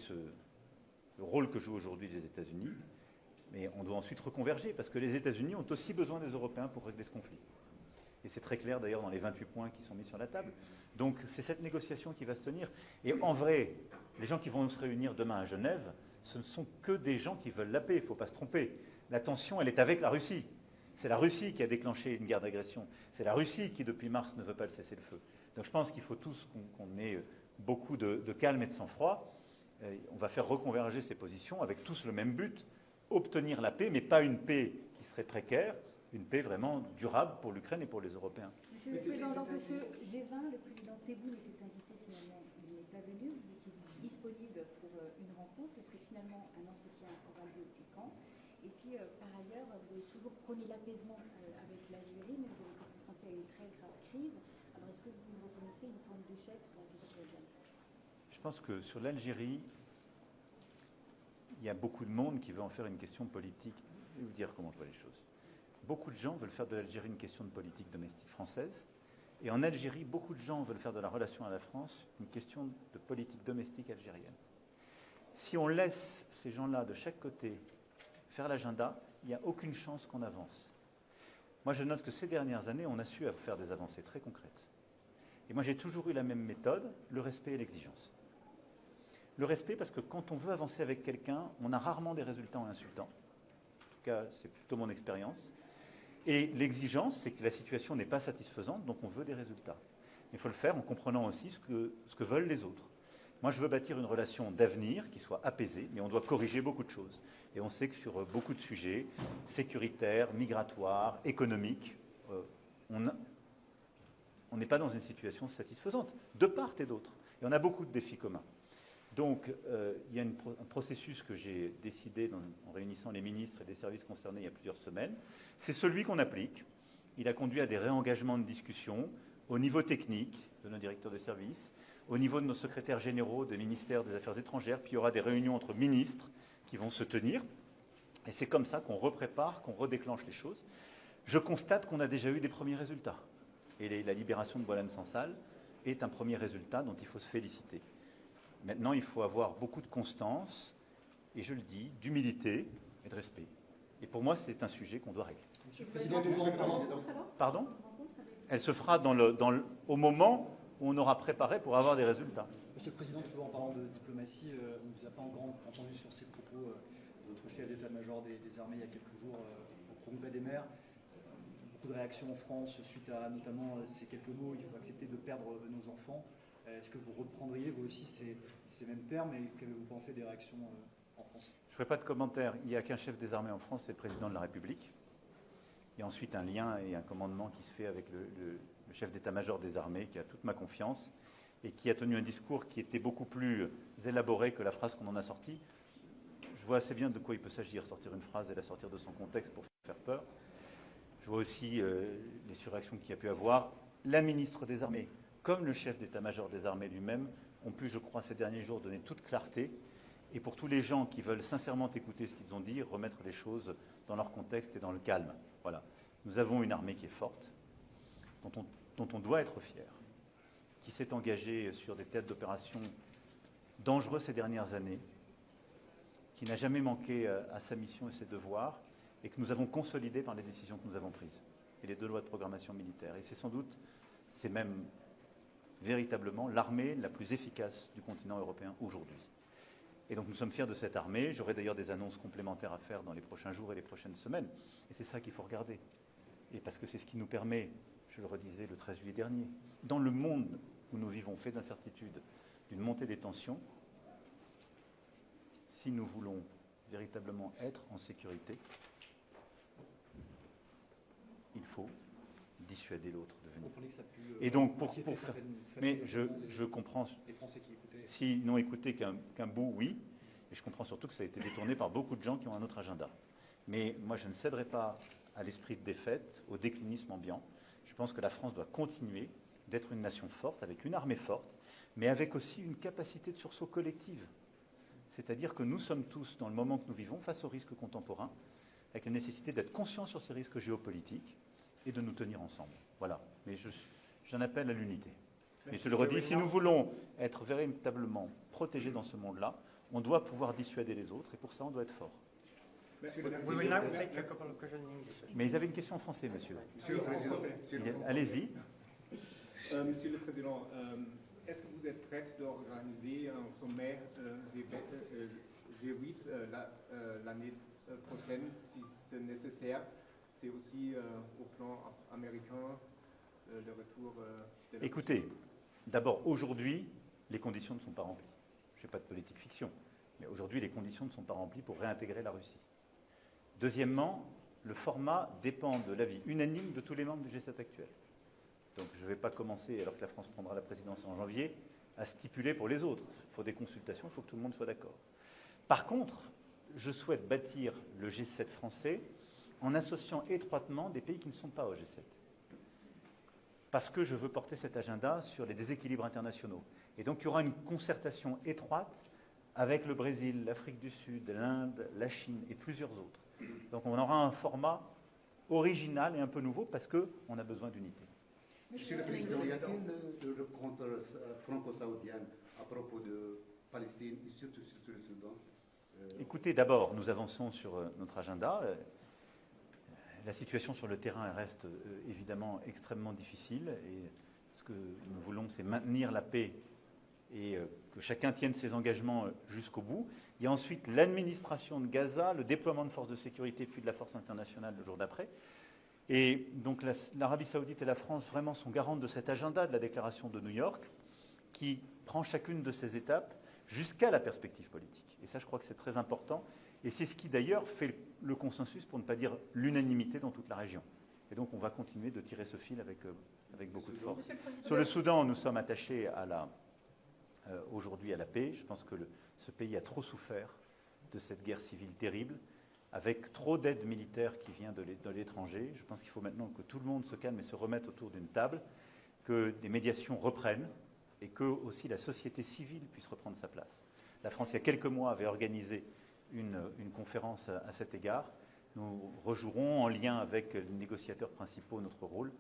le rôle que jouent aujourd'hui les États-Unis. Mais on doit ensuite reconverger parce que les États-Unis ont aussi besoin des Européens pour régler ce conflit. Et c'est très clair d'ailleurs dans les 28 points qui sont mis sur la table. Donc c'est cette négociation qui va se tenir. Et en vrai, les gens qui vont se réunir demain à Genève, ce ne sont que des gens qui veulent la paix, il ne faut pas se tromper. La tension, elle est avec la Russie. C'est la Russie qui a déclenché une guerre d'agression. C'est la Russie qui, depuis mars, ne veut pas le cessez-le-feu. Donc je pense qu'il faut tous qu'on ait beaucoup de calme et de sang-froid. On va faire reconverger ces positions avec tous le même but, obtenir la paix, mais pas une paix qui serait précaire, une paix vraiment durable pour l'Ukraine et pour les Européens. Monsieur le Président, dans ce G20, le président Tebboune était invité, finalement, il n'est pas venu. Vous étiez disponible pour une rencontre. Est-ce que finalement un entretien aura lieu et quand? Et puis, par ailleurs, vous avez toujours prôné l'apaisement avec l'Algérie, mais vous avez été confronté à une très grave crise. Alors, est-ce que vous reconnaissez une forme d'échec sur la question? Je pense que sur l'Algérie, il y a beaucoup de monde qui veut en faire une question politique. Je vais vous dire comment je vois les choses. Beaucoup de gens veulent faire de l'Algérie une question de politique domestique française. Et en Algérie, beaucoup de gens veulent faire de la relation à la France une question de politique domestique algérienne. Si on laisse ces gens-là de chaque côté faire l'agenda, il n'y a aucune chance qu'on avance. Moi, je note que ces dernières années, on a su faire des avancées très concrètes. Et moi, j'ai toujours eu la même méthode, le respect et l'exigence. Le respect, parce que quand on veut avancer avec quelqu'un, on a rarement des résultats en insultant. En tout cas, c'est plutôt mon expérience. Et l'exigence, c'est que la situation n'est pas satisfaisante, donc on veut des résultats. Mais il faut le faire en comprenant aussi ce que veulent les autres. Moi, je veux bâtir une relation d'avenir qui soit apaisée, mais on doit corriger beaucoup de choses. Et on sait que sur beaucoup de sujets, sécuritaires, migratoires, économiques, on n'est pas dans une situation satisfaisante, de part et d'autre. Et on a beaucoup de défis communs. Donc, il y a un processus que j'ai décidé en réunissant les ministres et les services concernés il y a plusieurs semaines. C'est celui qu'on applique. Il a conduit à des réengagements de discussion au niveau technique de nos directeurs de services, au niveau de nos secrétaires généraux des ministères des Affaires étrangères, puis il y aura des réunions entre ministres qui vont se tenir. Et c'est comme ça qu'on reprépare, qu'on redéclenche les choses. Je constate qu'on a déjà eu des premiers résultats. Et la libération de Boualem Sansal est un premier résultat dont il faut se féliciter. Maintenant, il faut avoir beaucoup de constance, et je le dis, d'humilité et de respect. Et pour moi, c'est un sujet qu'on doit régler. Monsieur le Président, toujours en parlant. Pardon? Elle se fera au moment où on aura préparé pour avoir des résultats. Monsieur le Président, toujours en parlant de diplomatie, on ne vous a pas encore entendu sur ces propos de votre chef d'état-major des armées il y a quelques jours au congrès des maires. Beaucoup de réactions en France suite à notamment ces quelques mots, il faut accepter de perdre nos enfants. Est-ce que vous reprendriez vous aussi ces mêmes termes et qu'avez-vous pensé des réactions en France? Je ne ferai pas de commentaire. Il n'y a qu'un chef des armées en France, c'est le président de la République. Il y a ensuite un lien et un commandement qui se fait avec le chef d'état-major des armées, qui a toute ma confiance et qui a tenu un discours qui était beaucoup plus élaboré que la phrase qu'on en a sortie. Je vois assez bien de quoi il peut s'agir, sortir une phrase et la sortir de son contexte pour faire peur. Je vois aussi les surréactions qu'il y a pu avoir. La ministre des Armées, comme le chef d'état-major des armées lui-même, ont pu, je crois, ces derniers jours, donner toute clarté. Et pour tous les gens qui veulent sincèrement écouter ce qu'ils ont dit, remettre les choses dans leur contexte et dans le calme. Voilà. Nous avons une armée qui est forte, dont on doit être fier, qui s'est engagée sur des théâtres d'opération dangereux ces dernières années, qui n'a jamais manqué à sa mission et ses devoirs, et que nous avons consolidé par les décisions que nous avons prises, et les 2 lois de programmation militaire. Et c'est sans doute, c'est même véritablement l'armée la plus efficace du continent européen aujourd'hui. Et donc nous sommes fiers de cette armée. J'aurai d'ailleurs des annonces complémentaires à faire dans les prochains jours et les prochaines semaines. Et c'est ça qu'il faut regarder. Et parce que c'est ce qui nous permet, je le redisais le 13 juillet dernier, dans le monde où nous vivons, fait d'incertitudes, d'une montée des tensions, si nous voulons véritablement être en sécurité, il faut dissuader l'autre de venir. Et donc, pour faire... Mais je comprends... S'ils n'ont écouté qu'un bout, oui. Et je comprends surtout que ça a été détourné par beaucoup de gens qui ont un autre agenda. Mais moi, je ne céderai pas à l'esprit de défaite, au déclinisme ambiant. Je pense que la France doit continuer d'être une nation forte, avec une armée forte, mais avec aussi une capacité de sursaut collective. C'est-à-dire que nous sommes tous, dans le moment que nous vivons, face aux risques contemporains, avec la nécessité d'être conscients sur ces risques géopolitiques et de nous tenir ensemble. Voilà. Mais j'en appelle à l'unité. Mais je le redis, si nous voulons être véritablement protégés dans ce monde-là, on doit pouvoir dissuader les autres, et pour ça, on doit être fort. Mais ils avaient une question en français, monsieur. Allez-y. Monsieur le Président, est-ce que vous êtes prêt d'organiser un sommet G8 l'année prochaine, si c'est nécessaire? C'est aussi au plan américain, le retour... Écoutez, d'abord, aujourd'hui, les conditions ne sont pas remplies. Je ne fais pas de politique fiction, mais aujourd'hui, les conditions ne sont pas remplies pour réintégrer la Russie. Deuxièmement, le format dépend de l'avis unanime de tous les membres du G7 actuel. Donc je ne vais pas commencer, alors que la France prendra la présidence en janvier, à stipuler pour les autres. Il faut des consultations, il faut que tout le monde soit d'accord. Par contre, je souhaite bâtir le G7 français en associant étroitement des pays qui ne sont pas au G7. Parce que je veux porter cet agenda sur les déséquilibres internationaux. Et donc il y aura une concertation étroite avec le Brésil, l'Afrique du Sud, l'Inde, la Chine et plusieurs autres. Donc on aura un format original et un peu nouveau parce qu'on a besoin d'unité. Monsieur le Président, y a-t-il le compte franco-saoudien à propos de Palestine et surtout sur le Soudan? Écoutez, d'abord, nous avançons sur notre agenda. La situation sur le terrain reste évidemment extrêmement difficile et ce que nous voulons, c'est maintenir la paix et que chacun tienne ses engagements jusqu'au bout. Il y a ensuite l'administration de Gaza, le déploiement de forces de sécurité puis de la force internationale le jour d'après. Et donc l'Arabie saoudite et la France vraiment sont garantes de cet agenda de la déclaration de New York qui prend chacune de ces étapes jusqu'à la perspective politique. Et ça, je crois que c'est très important. Et c'est ce qui, d'ailleurs, fait le consensus, pour ne pas dire l'unanimité, dans toute la région. Et donc, on va continuer de tirer ce fil avec beaucoup de force. Sur le Soudan, nous sommes attachés aujourd'hui à la paix. Je pense que ce pays a trop souffert de cette guerre civile terrible, avec trop d'aide militaire qui vient de l'étranger. Je pense qu'il faut maintenant que tout le monde se calme et se remette autour d'une table, que des médiations reprennent et que aussi la société civile puisse reprendre sa place. La France, il y a quelques mois, avait organisé une conférence à cet égard. Nous rejouerons en lien avec les négociateurs principaux notre rôle,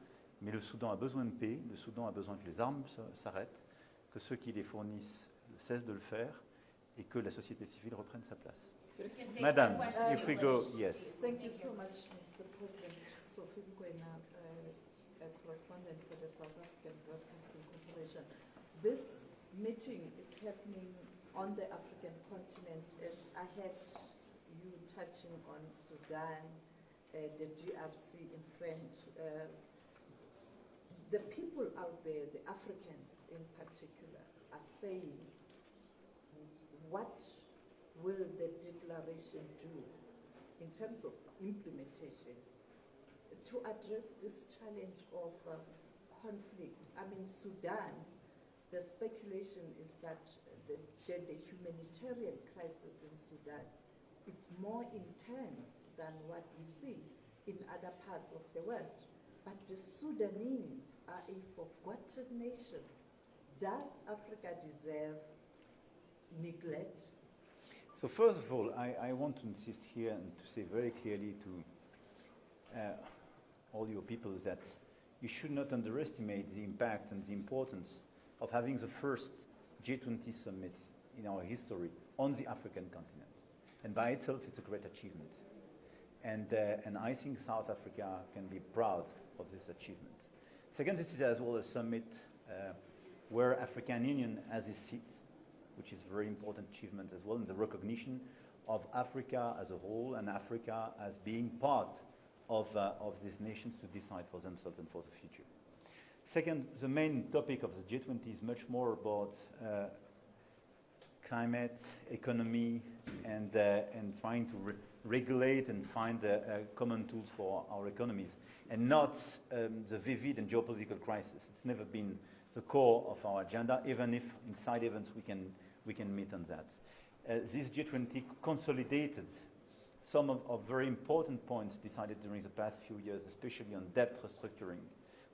mais le Soudan a besoin de paix, le Soudan a besoin que les armes s'arrêtent, que ceux qui les fournissent cessent de le faire et que la société civile reprenne sa place. Madame, if we go, yes. Thank you so much, Mr. President. Sophie Bukwena, a correspondent for the South African Broadcasting Corporation. This meeting is happening on the African continent, and I had you touching on Sudan, the DRC in French. The people out there, the Africans in particular, are saying, what will the declaration do in terms of implementation to address this challenge of conflict? I mean, Sudan, the speculation is that the humanitarian crisis in Sudan, it's more intense than what we see in other parts of the world. But the Sudanese are a forgotten nation. Does Africa deserve neglect? So first of all, I want to insist here and to say very clearly to all your people that you should not underestimate the impact and the importance of having the first G20 Summit in our history on the African continent. And by itself, it's a great achievement. And I think South Africa can be proud of this achievement. Second, this is as well a summit where African Union has its seat, which is a very important achievement as well, in the recognition of Africa as a whole and Africa as being part of these nations to decide for themselves and for the future. Second, the main topic of the G20 is much more about climate, economy, and trying to regulate and find common tools for our economies, and not the vivid and geopolitical crisis. It's never been the core of our agenda, even if in side events we can meet on that. This G20 consolidated some of very important points decided during the past few years, especially on debt restructuring,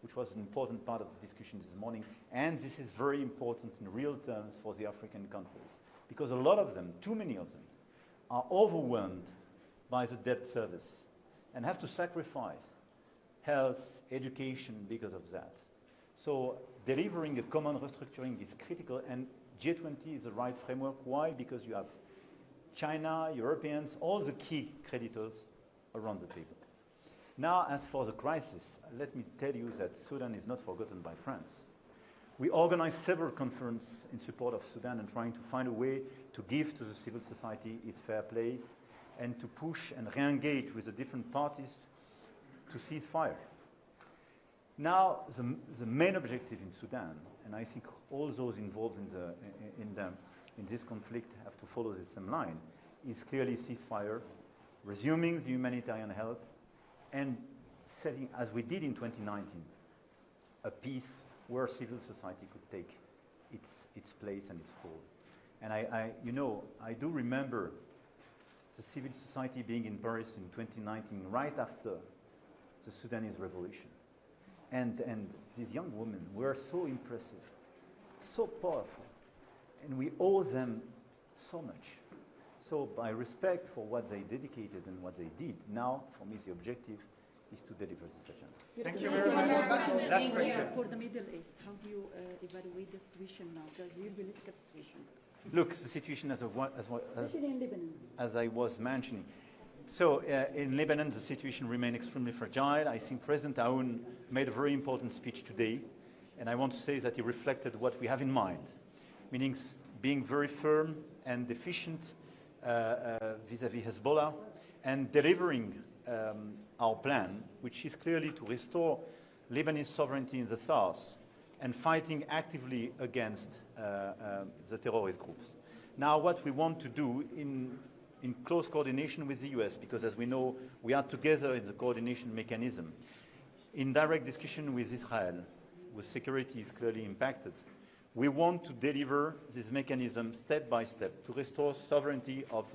which was an important part of the discussion this morning. And this is very important in real terms for the African countries, because a lot of them, too many of them, are overwhelmed by the debt service and have to sacrifice health, education because of that. So delivering a common restructuring is critical, and G20 is the right framework. Why? Because you have China, Europeans, all the key creditors around the table. Now, as for the crisis, let me tell you that Sudan is not forgotten by France. We organized several conferences in support of Sudan and trying to find a way to give to the civil society its fair place and to push and re-engage with the different parties to cease fire. Now, the main objective in Sudan, and I think all those involved in this conflict have to follow the same line, is clearly ceasefire, resuming the humanitarian help, and setting, as we did in 2019, a peace where civil society could take its place and its role. And I do remember the civil society being in Paris in 2019, right after the Sudanese revolution. And these young women were so impressive, so powerful, and we owe them so much. So by respect for what they dedicated and what they did, now, for me, the objective is to deliver this agenda. Thank you very much. Last question. For the Middle East, how do you evaluate the situation now, the geopolitical situation? Look, the situation Especially in Lebanon. as I was mentioning. So in Lebanon, the situation remains extremely fragile. I think President Aoun made a very important speech today, and I want to say that he reflected what we have in mind, meaning being very firm and efficient vis-à-vis Hezbollah, and delivering our plan, which is clearly to restore Lebanese sovereignty in the south, and fighting actively against the terrorist groups. Now, what we want to do in close coordination with the US, because as we know, we are together in the coordination mechanism, in direct discussion with Israel, whose security is clearly impacted, we want to deliver this mechanism step by step to restore sovereignty of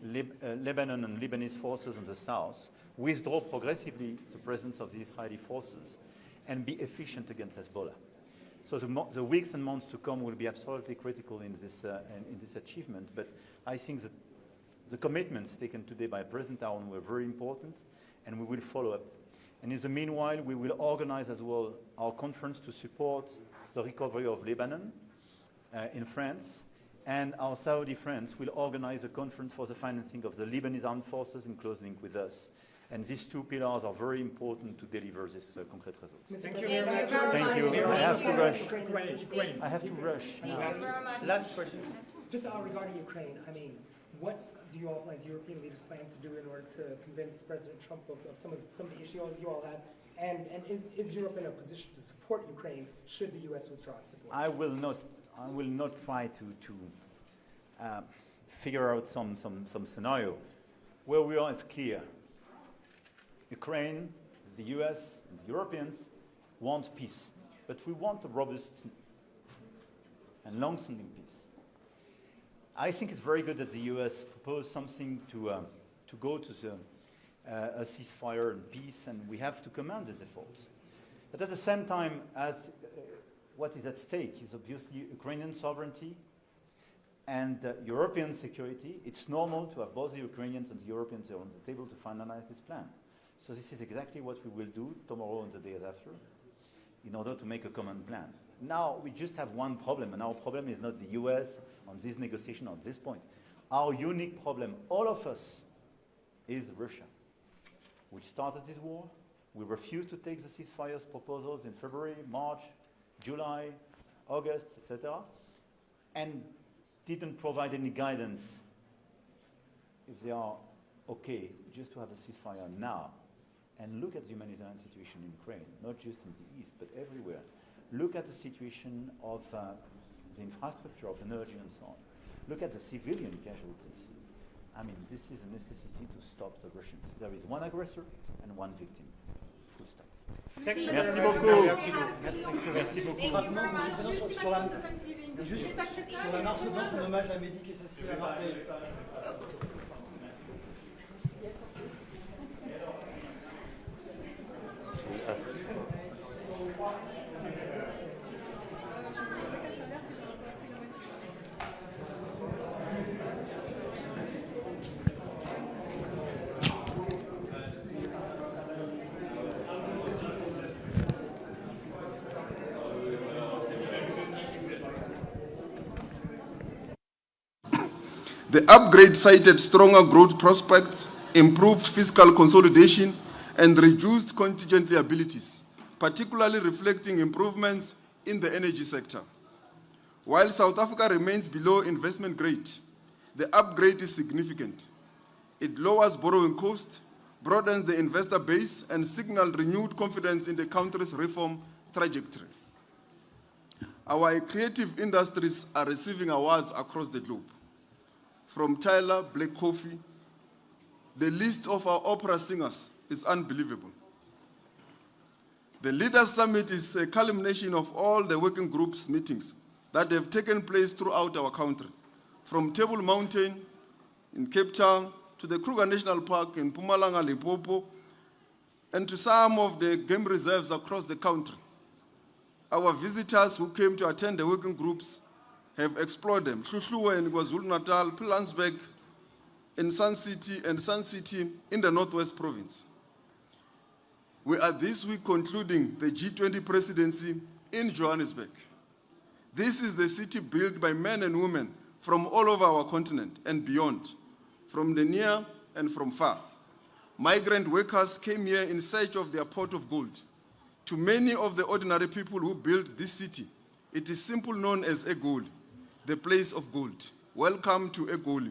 Lebanon and Lebanese forces in the south, withdraw progressively the presence of the Israeli forces, and be efficient against Hezbollah. So the weeks and months to come will be absolutely critical in this achievement, but I think that the commitments taken today by President Aaron were very important, and we will follow up. And in the meanwhile, we will organize as well our conference to support the recovery of Lebanon in France, and our Saudi friends will organize a conference for the financing of the Lebanese armed forces in close link with us. And these two pillars are very important to deliver this concrete results. Thank you very much. Thank you. I have to rush. Ukraine. I have to rush. Last question. Just regarding Ukraine, I mean, what do you all, as European leaders, plan to do in order to convince President Trump of some of the issues you all have? And is Europe in a position to support Ukraine should the U.S. withdraw its support? I will not try to figure out some scenario. Where we are is clear. Ukraine, the US, and the Europeans want peace, but we want a robust and long-standing peace. I think it's very good that the US proposed something to go to a ceasefire and peace, and we have to commend these efforts. But at the same time, as what is at stake is obviously Ukrainian sovereignty and European security. It's normal to have both the Ukrainians and the Europeans on the table to finalize this plan. So this is exactly what we will do tomorrow and the days after in order to make a common plan. Now, we just have one problem, and our problem is not the US on this negotiation at this point. Our unique problem, all of us, is Russia, which started this war. We refused to take the ceasefire proposals in February, March, July, August, etc., and didn't provide any guidance if they are okay just to have a ceasefire now. And look at the humanitarian situation in Ukraine, not just in the east, but everywhere. Look at the situation of the infrastructure of energy and so on. Look at the civilian casualties. I mean, this is a necessity to stop the Russians. There is one aggressor and one victim. Full stop. Merci beaucoup. Merci beaucoup. Rapidement, juste sur la marche blanche, un hommage à Mehdi Kessassi à Marseille. The upgrade cited stronger growth prospects, improved fiscal consolidation, and reduced contingent liabilities, particularly reflecting improvements in the energy sector. While South Africa remains below investment grade, the upgrade is significant. It lowers borrowing costs, broadens the investor base, and signals renewed confidence in the country's reform trajectory. Our creative industries are receiving awards across the globe. From Tyler, Black Coffee, the list of our opera singers is unbelievable. The Leaders Summit is a culmination of all the working groups meetings that have taken place throughout our country, from Table Mountain in Cape Town to the Kruger National Park in Mpumalanga, Limpopo, and to some of the game reserves across the country. Our visitors who came to attend the working groups have explored them. Hluhluwe in KwaZulu-Natal, Pilansberg in Sun City, and Sun City in the Northwest Province. We are this week concluding the G20 presidency in Johannesburg. This is the city built by men and women from all over our continent and beyond, from the near and from far. Migrant workers came here in search of their pot of gold. To many of the ordinary people who built this city, it is simply known as Egoli, the place of gold. Welcome to Egoli.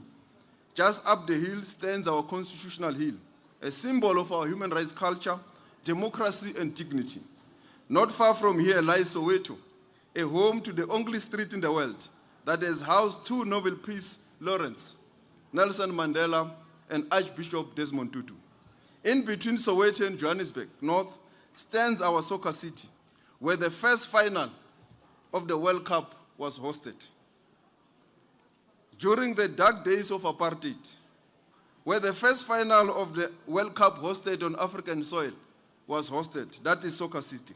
Just up the hill stands our constitutional hill, a symbol of our human rights culture, democracy, and dignity. Not far from here lies Soweto, a home to the only street in the world that has housed two Nobel Peace laureates, Nelson Mandela and Archbishop Desmond Tutu. In between Soweto and Johannesburg North stands our soccer city, where the first final of the World Cup was hosted. During the dark days of apartheid, where the first final of the World Cup hosted on African soil was hosted, that is Soccer City.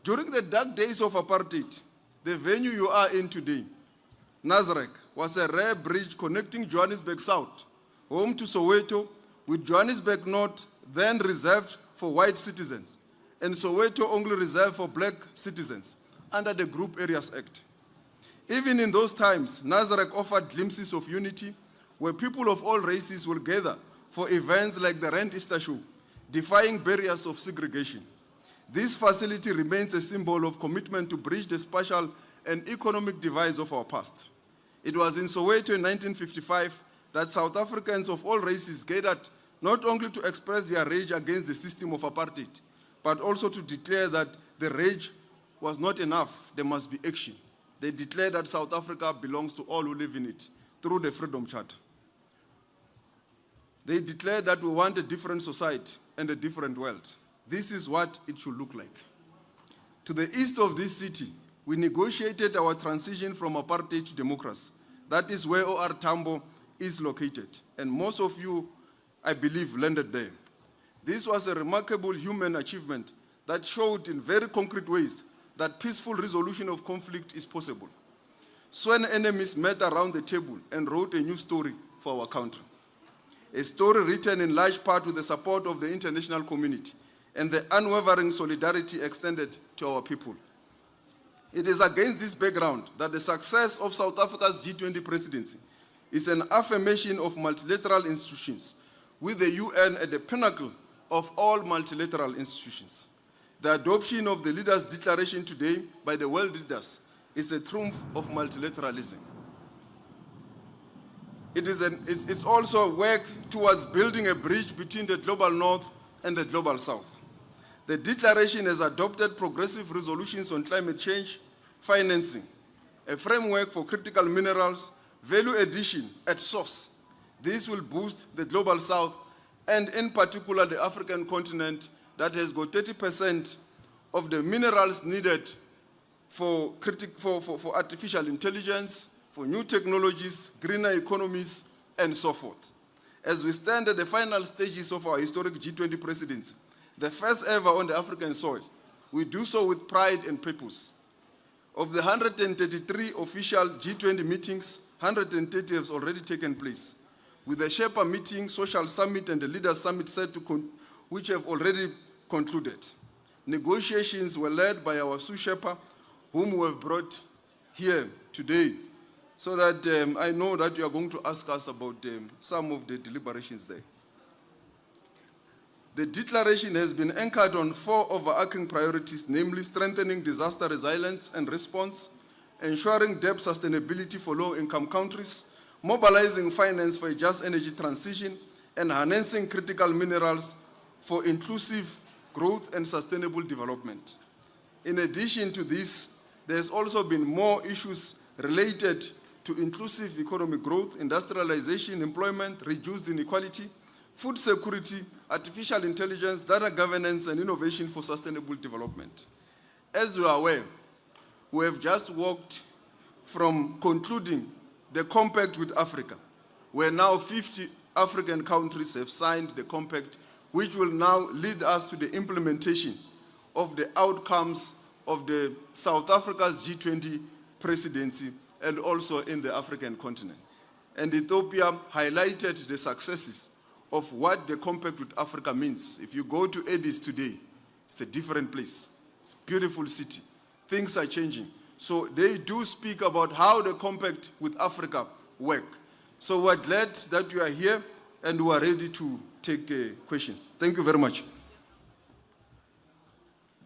During the dark days of apartheid, the venue you are in today, Nasrec, was a rare bridge connecting Johannesburg South, home to Soweto, with Johannesburg North then reserved for white citizens, and Soweto only reserved for black citizens under the Group Areas Act. Even in those times, Nasrec offered glimpses of unity where people of all races will gather for events like the Rand Easter Show, defying barriers of segregation. This facility remains a symbol of commitment to bridge the spatial and economic divides of our past. It was in Soweto in 1955 that South Africans of all races gathered not only to express their rage against the system of apartheid, but also to declare that the rage was not enough, there must be action. They declared that South Africa belongs to all who live in it through the Freedom Charter. They declared that we want a different society and a different world. This is what it should look like. To the east of this city, we negotiated our transition from apartheid to democracy. That is where OR Tambo is located, and most of you, I believe, landed there. This was a remarkable human achievement that showed in very concrete ways that peaceful resolution of conflict is possible. Sworn enemies met around the table and wrote a new story for our country. A story written in large part with the support of the international community and the unwavering solidarity extended to our people. It is against this background that the success of South Africa's G20 presidency is an affirmation of multilateral institutions, with the UN at the pinnacle of all multilateral institutions. The adoption of the Leaders' Declaration today by the world leaders is a triumph of multilateralism. It's also work towards building a bridge between the global north and the global south. The declaration has adopted progressive resolutions on climate change, financing, a framework for critical minerals, value addition at source. This will boost the global south and in particular the African continent that has got 30% of the minerals needed for artificial intelligence, for new technologies, greener economies, and so forth. As we stand at the final stages of our historic G20 presidency, the first ever on the African soil, we do so with pride and purpose. Of the 133 official G20 meetings, 130 have already taken place, with the Sherpa meeting, Social Summit, and the Leaders Summit which have already concluded. Negotiations were led by our Sous Sherpa, whom we have brought here today, so that I know that you are going to ask us about some of the deliberations there. The declaration has been anchored on 4 overarching priorities, namely strengthening disaster resilience and response, ensuring debt sustainability for low-income countries, mobilizing finance for a just energy transition, and harnessing critical minerals for inclusive growth and sustainable development. In addition to this, there has also been more issues related to inclusive economic growth, industrialization, employment, reduced inequality, food security, artificial intelligence, data governance, and innovation for sustainable development. As you are aware, we have just walked from concluding the compact with Africa, where now 50 African countries have signed the compact, which will now lead us to the implementation of the outcomes of the South Africa's G20 presidency and also in the African continent. And Ethiopia highlighted the successes of what the compact with Africa means. If you go to Addis today, it's a different place. It's a beautiful city. Things are changing. So they do speak about how the compact with Africa work. So we're glad that you are here and we are ready to take questions. Thank you very much.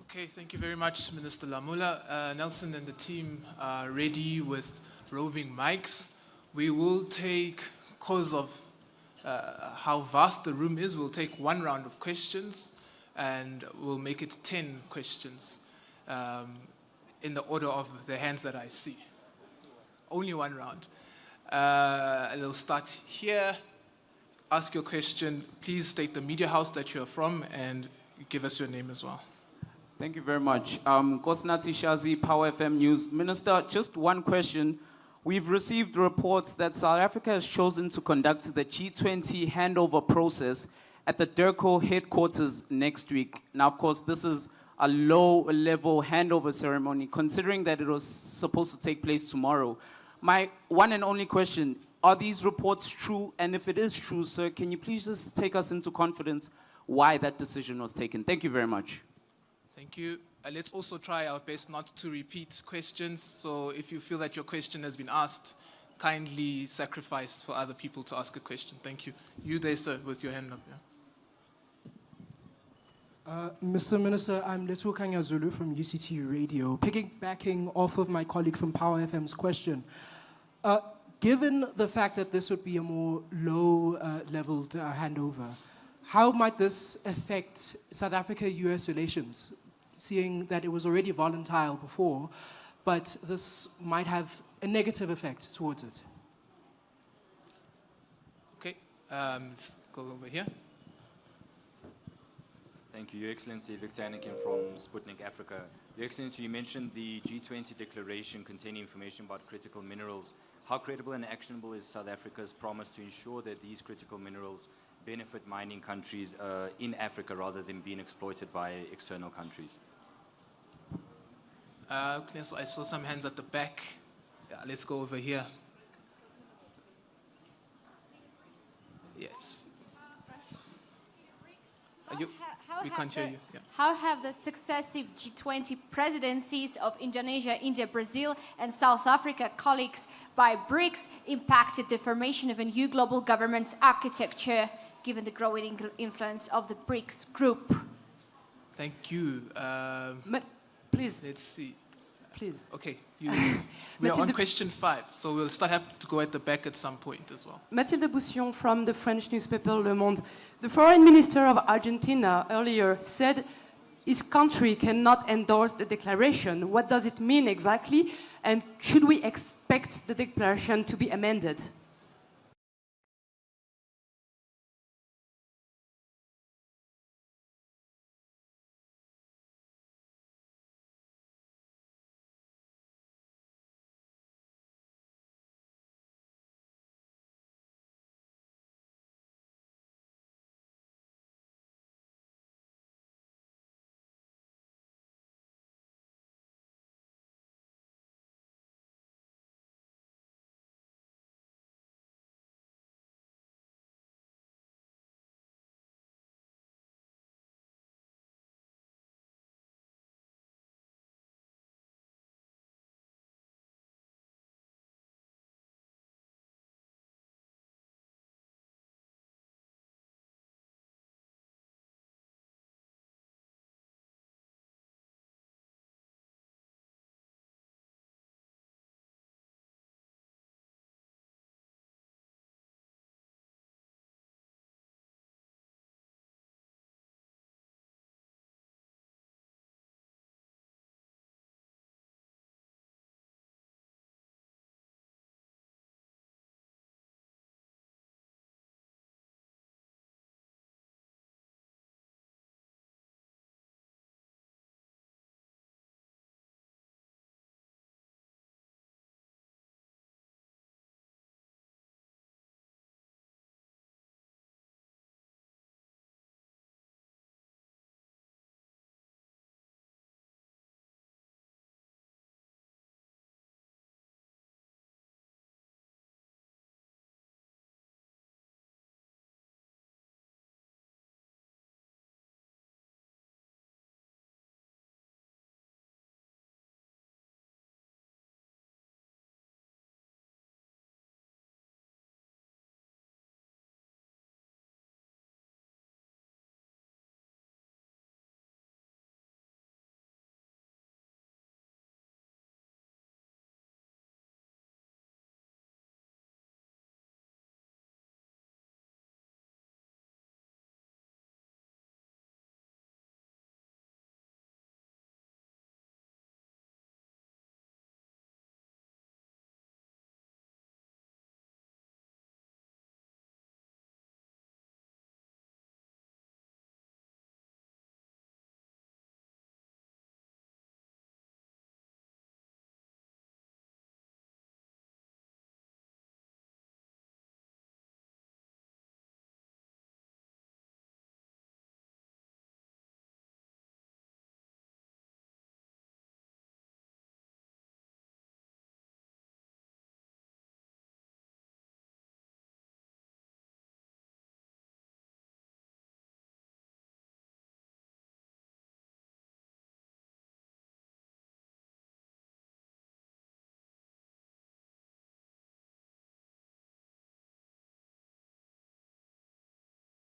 Okay, thank you very much, Minister Lamula. Nelson and the team are ready with roving mics. We will take, because of how vast the room is, we'll take one round of questions and we'll make it 10 questions. in the order of the hands that I see. Only one round. We'll start here. Ask your question. Please state the media house that you're from and give us your name as well. Thank you very much. Kosnati Shazi, Power FM News. Minister, just one question. We've received reports that South Africa has chosen to conduct the G20 handover process at the DIRCO headquarters next week. Now, of course, this is a low-level handover ceremony, considering that it was supposed to take place tomorrow. My one and only question, are these reports true? And if it is true, sir, can you please just take us into confidence why that decision was taken? Thank you very much. Thank you. Let's also try our best not to repeat questions. So if you feel that your question has been asked, kindly sacrifice for other people to ask a question. Thank you. You there, sir, with your hand up. Yeah. Mr. Minister, I'm Letu Kanya Zulu from UCT Radio. Piggybacking off of my colleague from Power FM's question, given the fact that this would be a more low-leveled handover, how might this affect South Africa-US relations, seeing that it was already volatile before, but this might have a negative effect towards it? Okay, let's go over here. Thank you, Your Excellency. Victor Anakin from Sputnik Africa. Your Excellency, you mentioned the G20 declaration containing information about critical minerals. How credible and actionable is South Africa's promise to ensure that these critical minerals benefit mining countries in Africa rather than being exploited by external countries? So I saw some hands at the back. Yeah, let's go over here. Yes. We can't hear you. Yeah. How have the successive G20 presidencies of Indonesia, India, Brazil, and South Africa colleagues by BRICS impacted the formation of a new global governance architecture, given the growing influence of the BRICS group? Thank you. Please. Let's see. Please. Okay. We're on question 5, so we'll have to go at the back at some point as well. Mathilde Boussillon from the French newspaper Le Monde. The foreign minister of Argentina earlier said his country cannot endorse the declaration. What does it mean exactly? And should we expect the declaration to be amended?